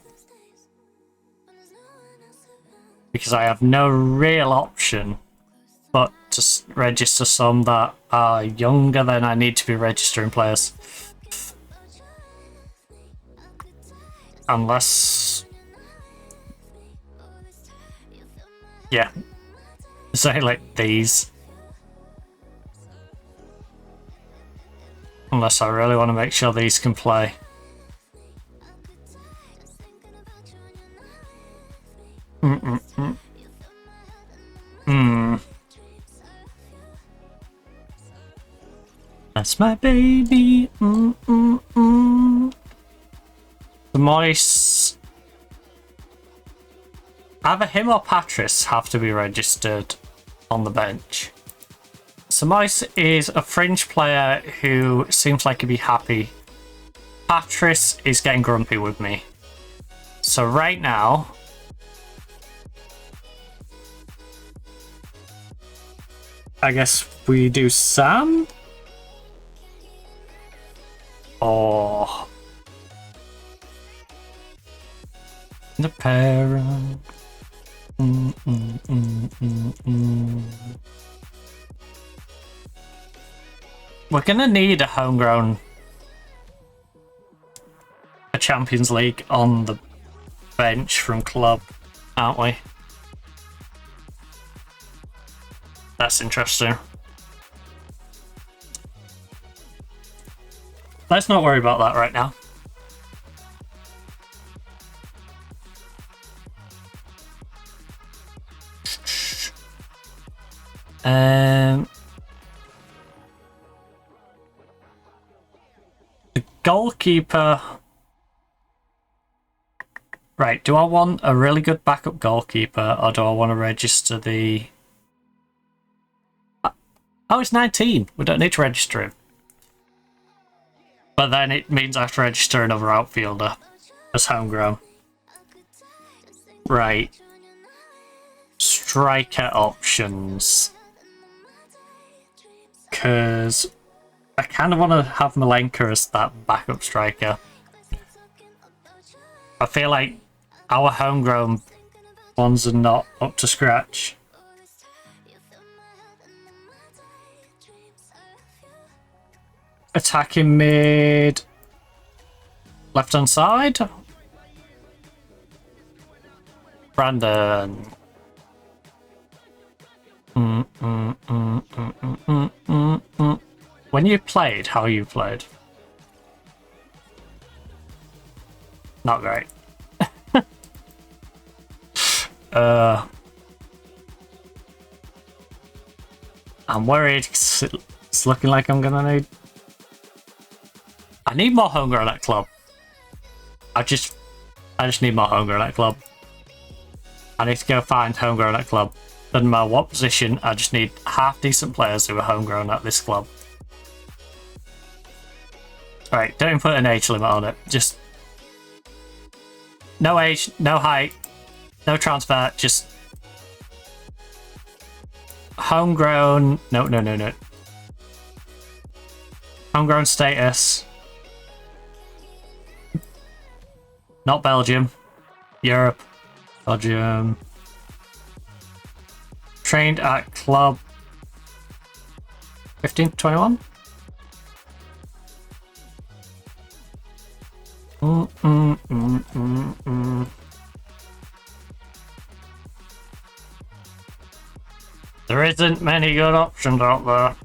because I have no real option but to register some that are younger than I need to be registering players. Unless, yeah, say like these. Unless I really want to make sure these can play. That's my baby. The Moise. Either him or Patris have to be registered on the bench. So Moise is a fringe player who seems like he'd be happy. Patris is getting grumpy with me. So right now, I guess we do Sam? Or the parent. We're gonna need a homegrown, a Champions League on the bench from club, aren't we? That's interesting. Let's not worry about that right now. The goalkeeper. Right, do I want a really good backup goalkeeper, or do I want to register the... Oh, it's 19. We don't need to register him. But then it means I have to register another outfielder as homegrown. Right. Striker options. Because I kind of want to have Malenka as that backup striker. I feel like our homegrown ones are not up to scratch. Attacking mid. Left hand side. Brandon. When you played, how you played? Not great. I'm worried 'cause it's looking like I'm gonna need... I need more hunger at that club. I just need more hunger at that club. I need to go find homegrown at that club. Doesn't matter what position, I just need half decent players who are homegrown at this club. Alright, don't even put an age limit on it. Just no age, no height, no transfer, just homegrown. No. Homegrown status. Not Belgium. Europe. Belgium. Trained at club 15 to 21. There isn't many good options out there.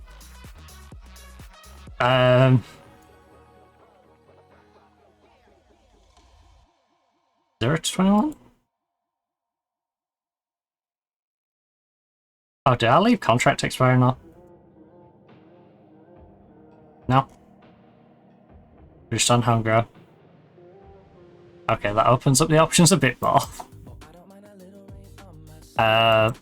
0 to 21? Oh, did I leave contract expire or not? No. Just on homegrown. Okay, that opens up the options a bit more. I'm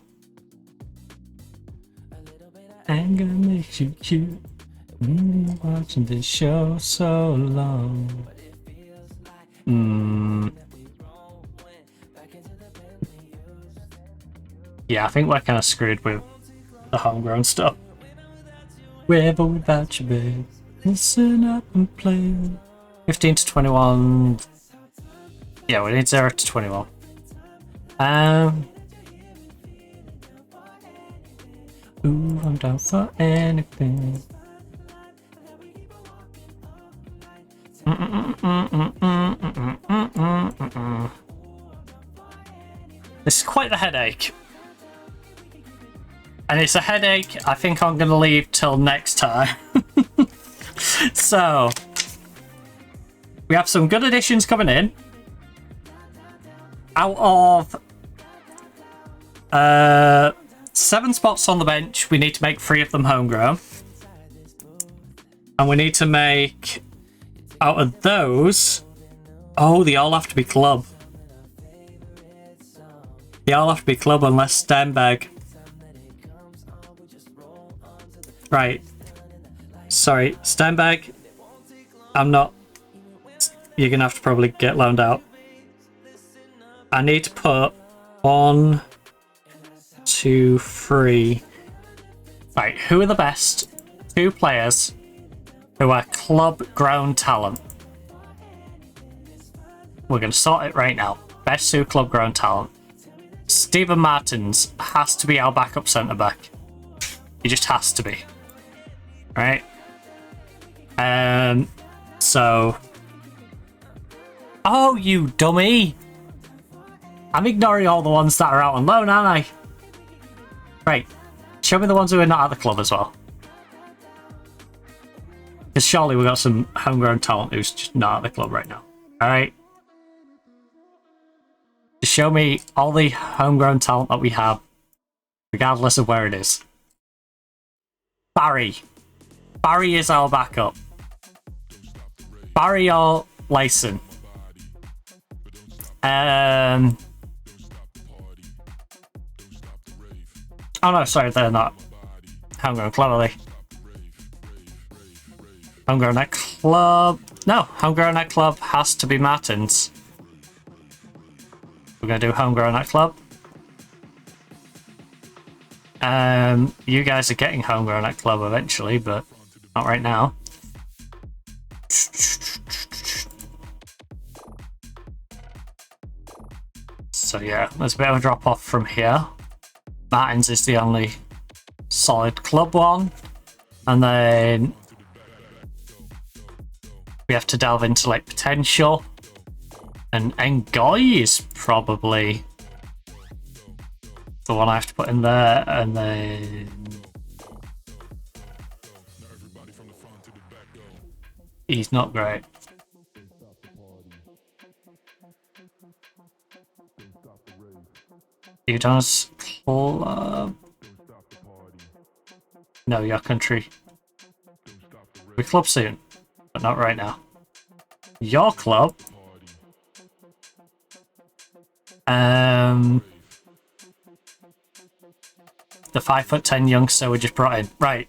gonna make you cute. Watching this show so long. Yeah, I think we're kind of screwed with the homegrown stuff. With or without you, babe. Listen up and play. 15 to 21. Yeah, we need 0 to 21. Ooh, I'm down for anything. This is quite the headache. And it's a headache I think I'm going to leave till next time. So, we have some good additions coming in. Out of 7 spots on the bench, we need to make 3 of them homegrown. And we need to make, out of those, oh, they all have to be club. They all have to be club unless Stenberg. Right. Sorry, Stenberg. I'm not. You're gonna have to probably get loaned out. I need to put 1, 2, 3. Right, who are the best 2 players who are club grown talent? We're gonna sort it right now. Best 2 club grown talent. Stephen Martins has to be our backup centre back. He just has to be. Right? So. Oh, you dummy! I'm ignoring all the ones that are out on loan, aren't I? Right. Show me the ones who are not at the club as well. Because surely we've got some homegrown talent who's just not at the club right now. Alright? Just show me all the homegrown talent that we have, regardless of where it is. Barry. Barry is our backup. Barry or Lyson. Oh no, sorry, they're not Homegrown Club, are they? Homegrown Net Club. No, Homegrown Net Club has to be Martins. We're gonna do Homegrown Net Club. You guys are getting Homegrown Net Club eventually, but not right now. So yeah, there's a bit of a drop off from here. Martins is the only solid club one, and then we have to delve into like potential, and Ngoy is probably the one I have to put in there, and then he's not great. Udon's club. No, your country. We club soon, but not right now. Your club. The 5'10" youngster we just brought in. Right.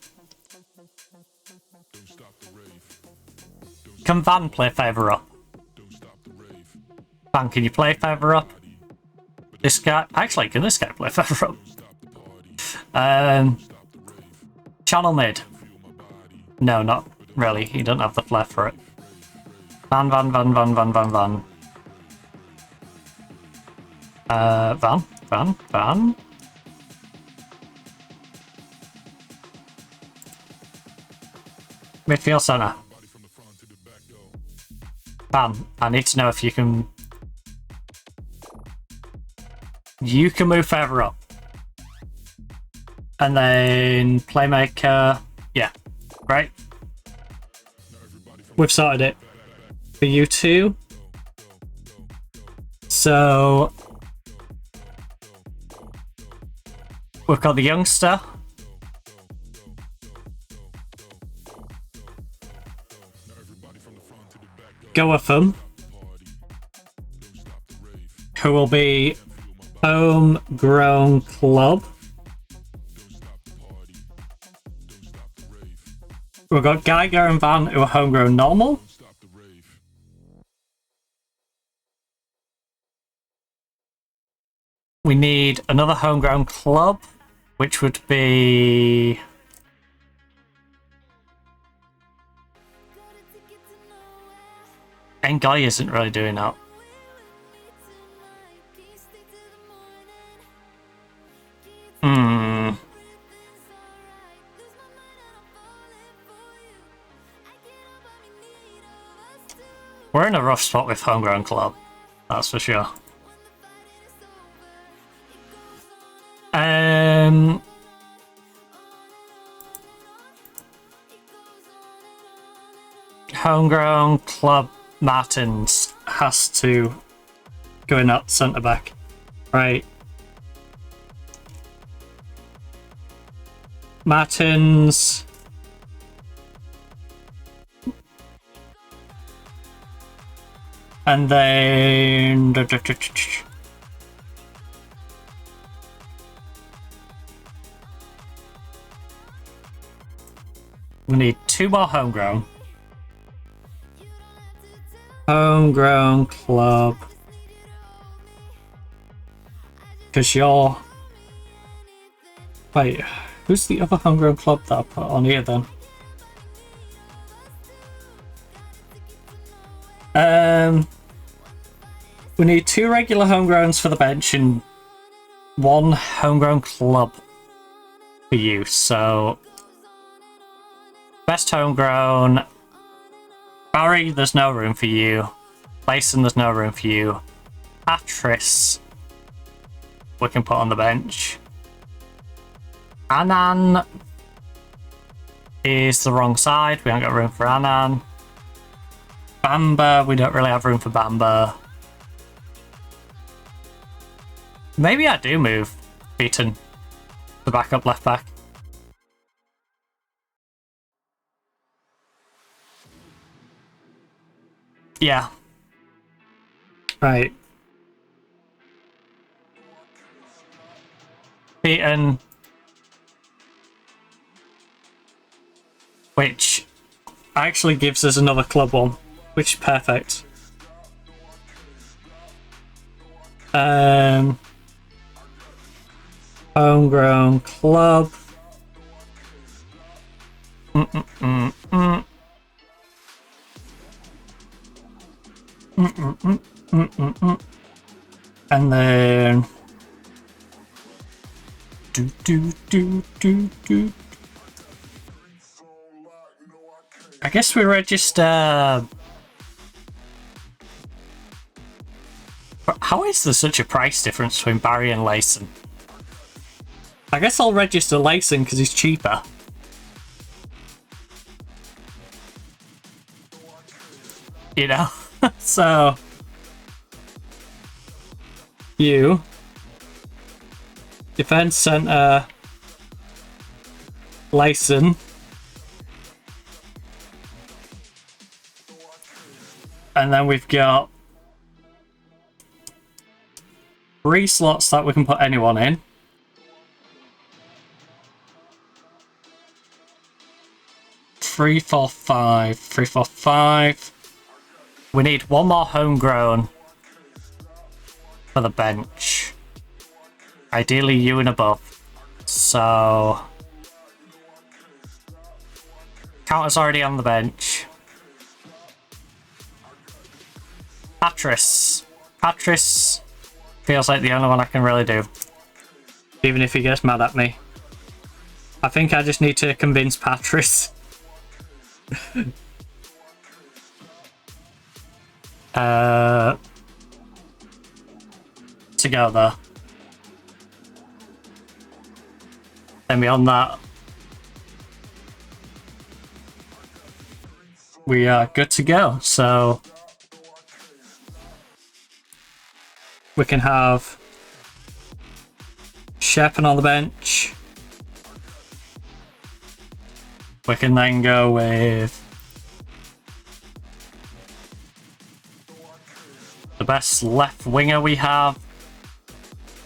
Can Van play favour up? Van, can you play favour up? This guy... Actually, can this guy play favour up? Channel mid. No, not really. He doesn't have the flair for it. Van. Van. Midfield centre. Van, I need to know if you can... You can move further up. And then playmaker... Yeah, right? We've sorted it for you two. So... We've got the youngster. Go with them. Who will be homegrown club. We've got Geiger and Van who are homegrown normal. We need another homegrown club, which would be... Guy isn't really doing that. We're in a rough spot with homegrown club, that's for sure. Homegrown club Martins has to go in at centre back, right? Martins. And then... We need two more homegrown. Homegrown club. Because you're... Wait, who's the other homegrown club that I put on here then? We need two regular homegrowns for the bench and one homegrown club for you. So, best homegrown. Barry, there's no room for you. Mason, there's no room for you. Atris, we can put on the bench. Anan is the wrong side. We haven't got room for Anan. Bamba, we don't really have room for Bamba. Maybe I do move Beaton to back up left back. Yeah. Right. beaten, which actually gives us another club one, which is perfect. Homegrown club. And then I guess we register. How is there such a price difference between Barry and Layson? I guess I'll register Layson because he's cheaper. You know? So you defense center Layson, and then we've got 3 slots that we can put anyone in. Three, four, five. We need one more homegrown for the bench. Ideally you and above. So Counter's already on the bench. Patris feels like the only one I can really do. Even if he gets mad at me. I think I just need to convince Patris. To go there. Then beyond that, we are good to go. So we can have Shepard on the bench. We can then go with the best left winger we have,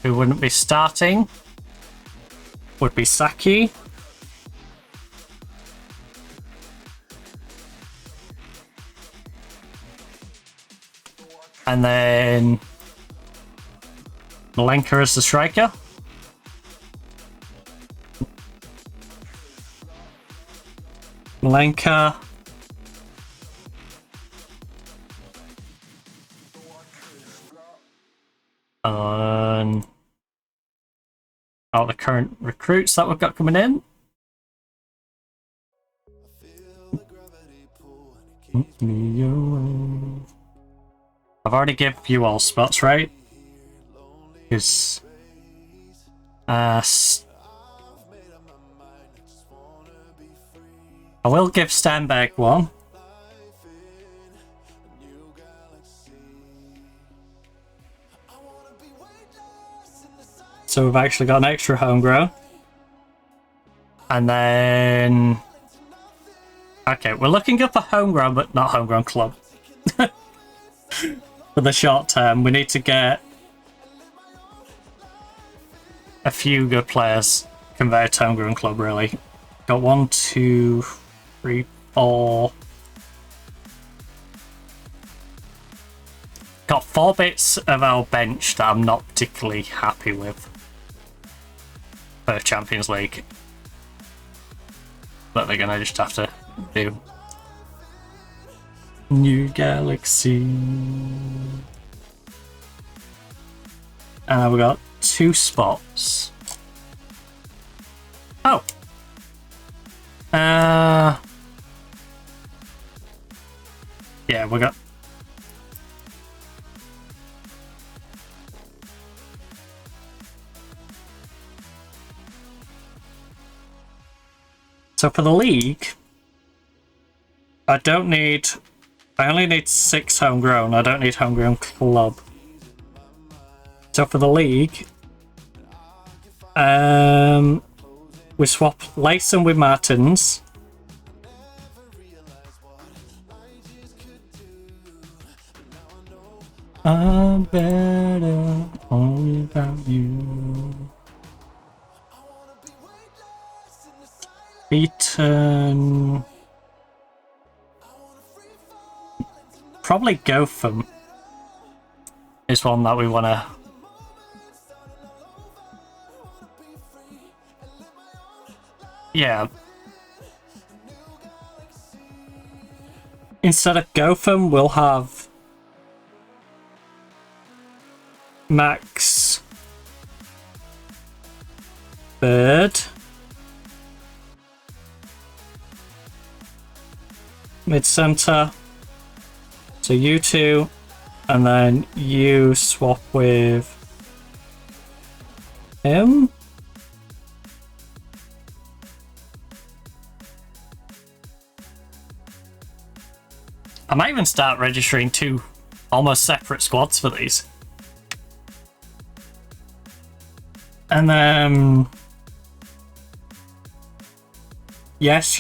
who wouldn't be starting, would be Saki. And then Malenka as the striker. Malenka. All the current recruits that we've got coming in. I've already given you all spots, right? Because I will give Stenberg one. So we've actually got an extra homegrown. And then... Okay, we're looking good for homegrown, but not homegrown club. For the short term, we need to get a few good players converted to homegrown club, really. Got 1, 2, 3, 4... Got 4 bits of our bench that I'm not particularly happy with for Champions League. But they're gonna just have to do. New Galaxy. And we got 2 spots. Oh! Yeah, we got... So for the league, I only need 6 homegrown. I don't need homegrown club. So for the league, we swap Layson with Martins. I'm better only about you. Beaton. Probably Gotham is one that we want to. Yeah. Instead of Gotham, we'll have Max Bird. Mid-center. So you two, and then you swap with him. I might even start registering two almost separate squads for these. And then... Yes.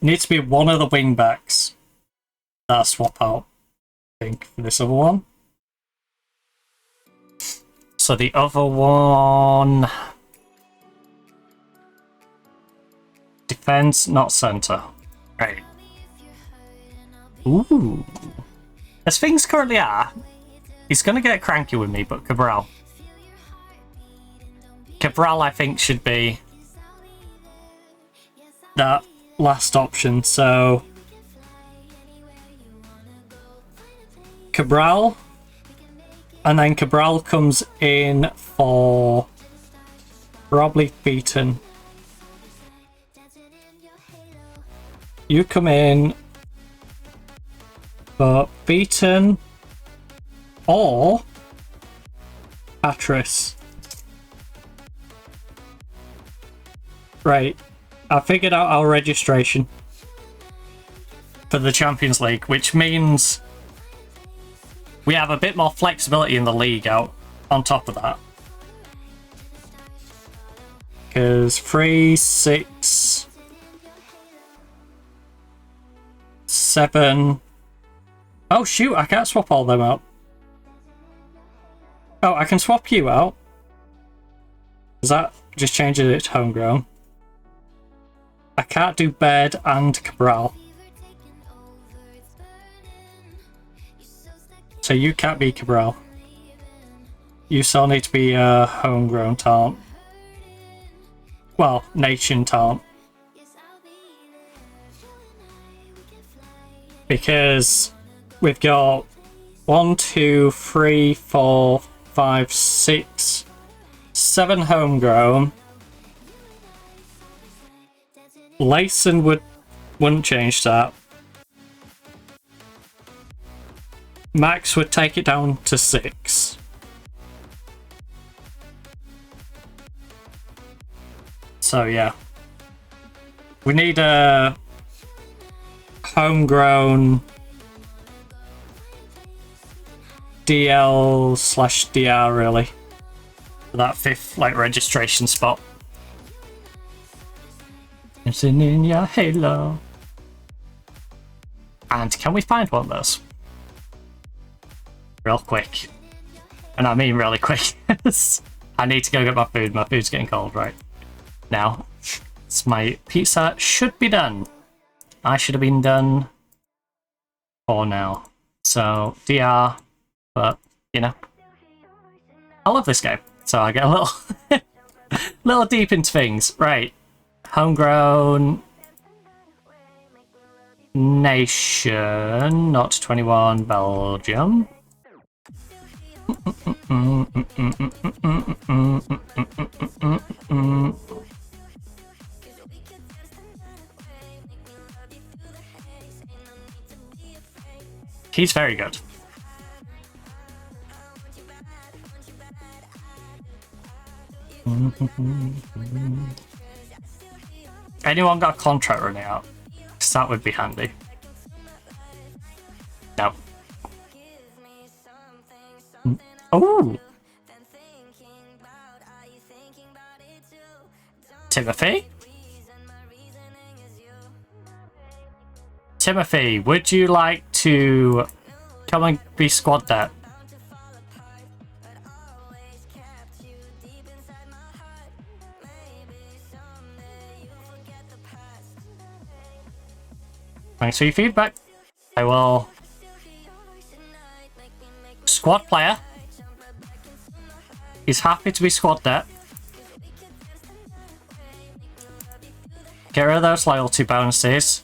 Needs to be one of the wingbacks that I swap out, I think, for this other one. So the other one... Defense, not center. Right. Ooh. As things currently are, he's going to get cranky with me, but Cabral, I think, should be that last option. So Cabral, and then Cabral comes in for probably Beaton. You come in for Beaton or Patris. Right, I figured out our registration for the Champions League, which means we have a bit more flexibility in the league out on top of that. Because 3, 6, 7... Oh shoot, I can't swap all them out. Oh, I can swap you out. Does that just change it to homegrown? I can't do Bed and Cabral. So you can't be Cabral. You still need to be a homegrown talent. Well, nation talent. Because we've got 1, 2, 3, 4, 5, 6, 7 homegrown. Layson wouldn't change that. Max would take it down to 6. So yeah, we need a homegrown DL/DR really for that 5th like registration spot. It's in your halo. And can we find one of those? Real quick. And I mean really quick. I need to go get my food. My food's getting cold right now. It's my pizza should be done. I should have been done for now. So, DR. But, you know. I love this game. So I get a little deep into things. Right. Homegrown nation, not 21, Belgium. He's very good. Anyone got a contract running out? Because that would be handy. No. Oh! Timothy? Timothy, would you like to come and be squad depth? Thanks for your feedback. I will... Squad player. He's happy to be squad depth. Get rid of those loyalty bonuses.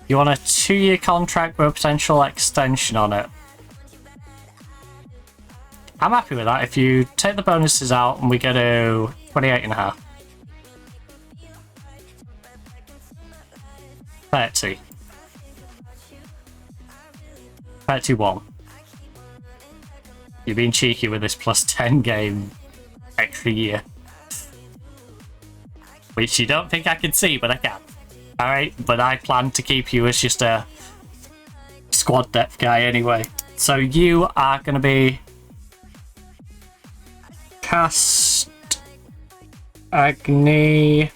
You want a 2-year contract with a potential extension on it. I'm happy with that. If you take the bonuses out and we go to 28.5. 30. 31. You're being cheeky with this plus 10 game extra year. Which you don't think I can see, but I can. Alright, but I plan to keep you as just a squad depth guy anyway. So you are going to be Cast Agni.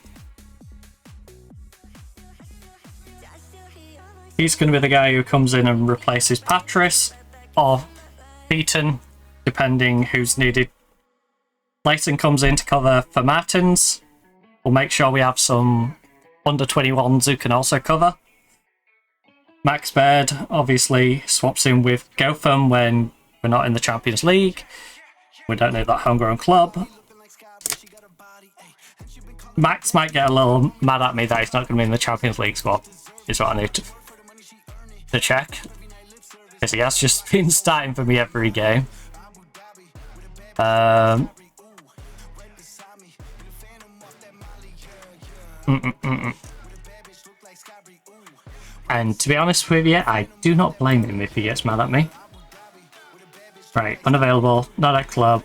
He's going to be the guy who comes in and replaces Patris or Beaton, depending who's needed. Layton comes in to cover for Martins. We'll make sure we have some under 21s who can also cover. Max Baird obviously swaps in with Gotham when we're not in the Champions League. We don't need that homegrown club. Max might get a little mad at me that he's not going to be in the Champions League squad, is what I need to check. Because he has just been starting for me every game. And to be honest with you, I do not blame him if he gets mad at me. Right, unavailable, not at club.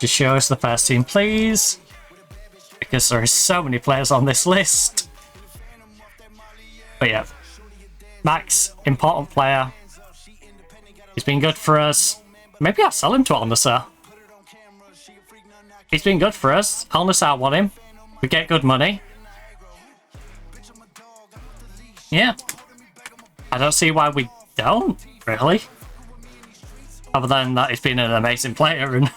Just show us the first team, please. Because there is so many players on this list. But yeah, Max, important player. He's been good for us. Maybe I'll sell him to Al Nassr. He's been good for us. Al Nassr want him. We get good money. Yeah. I don't see why we don't, really. Other than that he's been an amazing player and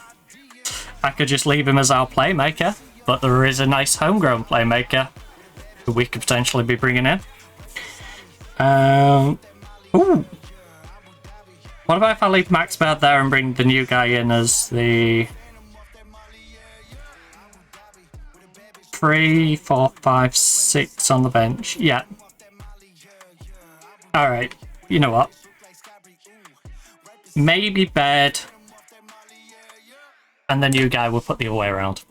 I could just leave him as our playmaker. But there is a nice homegrown playmaker who we could potentially be bringing in. Ooh. What about if I leave Max Baird there and bring the new guy in as the 3, 4, 5, 6 on the bench? Yeah. Alright, you know what? Maybe Baird and the new guy will put the other way around.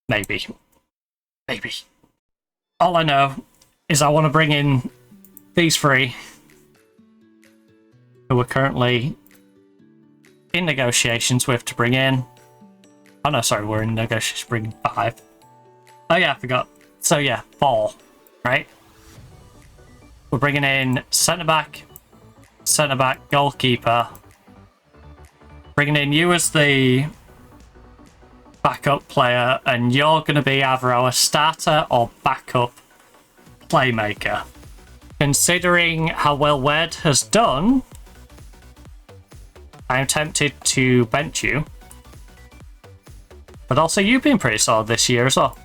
Maybe. Maybe. All I know is I want to bring in these 3 who we're currently in negotiations with to bring in. Oh no, sorry, we're in negotiations to bring 5. Oh yeah, I forgot. So yeah, 4, right? We're bringing in centre-back, goalkeeper. Bringing in you as the backup player, and you're going to be either our starter or backup playmaker. Considering how well Wed has done, I'm tempted to bench you. But also you've been pretty solid this year as well.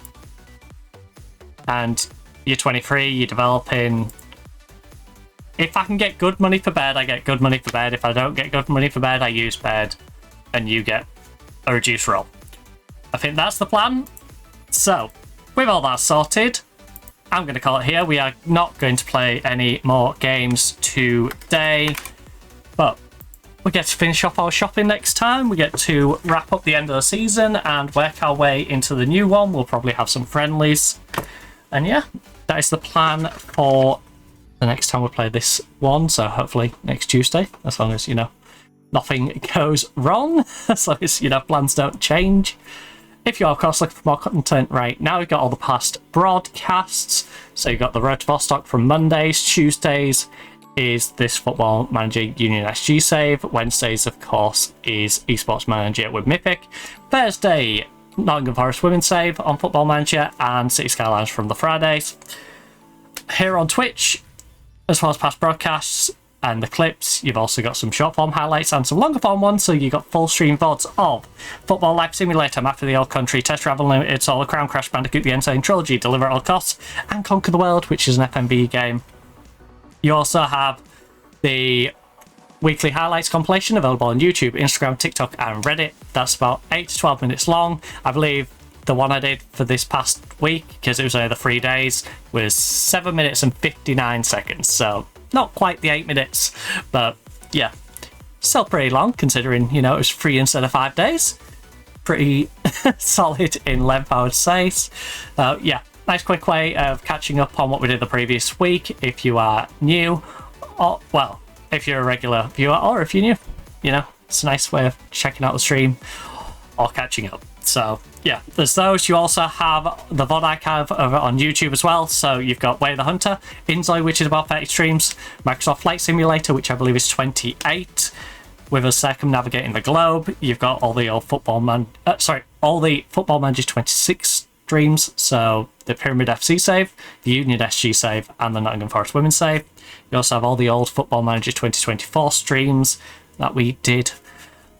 And you're 23, you're developing. If I can get good money for Baird, I get good money for Baird. If I don't get good money for Baird, I use Baird and you get a reduced role. I think that's the plan. So, with all that sorted, I'm going to call it here. We are not going to play any more games today, but we get to finish off our shopping next time. We get to wrap up the end of the season and work our way into the new one. We'll probably have some friendlies. And yeah, that is the plan for the next time we play this one. So hopefully next Tuesday, as long as, you know, nothing goes wrong. As long as, you know, plans don't change. If you're, of course, looking for more content right now, we've got all the past broadcasts. So you've got the Road to Vostok from Mondays. Tuesdays is this Football Manager Union SG save. Wednesdays, of course, is Esports Manager with Mythic. Thursday, Nottingham Forest Women's Save on Football Manager, and City Skylines from the Fridays. Here on Twitch, as well as past broadcasts, and the clips. You've also got some short form highlights and some longer form ones, so you got full stream VODs of Football Life Simulator, Map of the Old Country, Test Travel Unlimited, Solar Crown, Crash Bandicoot, the Insane Trilogy, Deliver at All Costs, and Conquer the World, which is an FMV game. You also have the weekly highlights compilation available on YouTube, Instagram, TikTok, and Reddit. That's about 8 to 12 minutes long. I believe the one I did for this past week, because it was only the 3 days, was 7 minutes and 59 seconds. So not quite the 8 minutes, but yeah, still pretty long considering, you know, it was 3 instead of 5 days. Pretty solid in length, I would say. Yeah, nice quick way of catching up on what we did the previous week if you are new, or, well, if you're a regular viewer, or if you're new, you know, it's a nice way of checking out the stream or catching up. So yeah, there's those. You also have the VOD archive over on YouTube as well. So you've got Way of the Hunter, Inzoy, which is about 30 streams, Microsoft Flight Simulator, which I believe is 28, with us circumnavigating the globe. You've got all the old all the Football Manager 26 streams. So the Pyramid FC save, the Union SG save, and the Nottingham Forest Women's save. You also have all the old Football Manager 2024 streams that we did.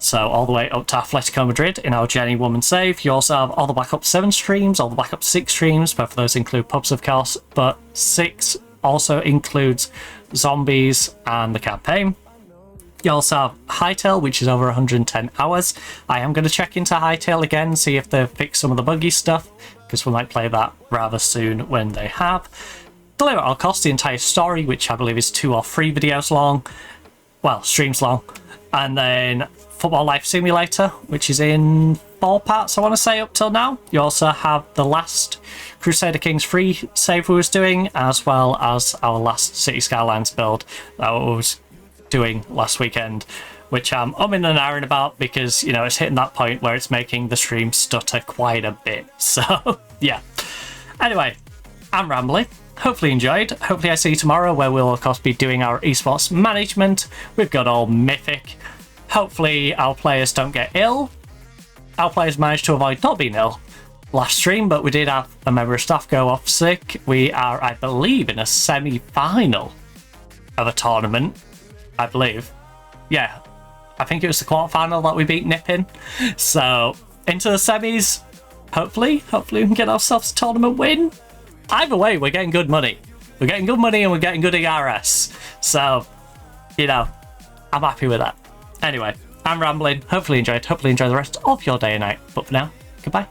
So all the way up to Atletico Madrid in our Jenny Woman save. You also have all the Black Ops 7 streams, all the Black Ops 6 streams. Both of those include pubs, of course, but 6 also includes zombies and the campaign. You also have Hightail, which is over 110 hours. I am going to check into Hightail again, see if they've fixed some of the buggy stuff, because we might play that rather soon when they have. Deliver at All Costs, the entire story, which I believe is 2 or 3 videos long. Well, streams long. And then Football Life Simulator, which is in 4 parts, I want to say, up till now. You also have the last Crusader Kings free save we was doing, as well as our last City Skylines build that we was doing last weekend, which I'm umming and ahhing about because, you know, it's hitting that point where it's making the stream stutter quite a bit. So, yeah. Anyway, I'm rambling. Hopefully you enjoyed. Hopefully I see you tomorrow, where we'll, of course, be doing our esports management. We've got all Mythic. Hopefully our players don't get ill. Our players managed to avoid not being ill last stream, but we did have a member of staff go off sick. We are, I believe, in a semi-final of a tournament, I believe. Yeah, I think it was the quarter-final that we beat Nip in. So, into the semis, hopefully we can get ourselves a tournament win. Either way, we're getting good money. We're getting good money and we're getting good ERS. So, you know, I'm happy with that. Anyway, I'm rambling. Hopefully you enjoyed. Hopefully you enjoy the rest of your day and night. But for now, goodbye.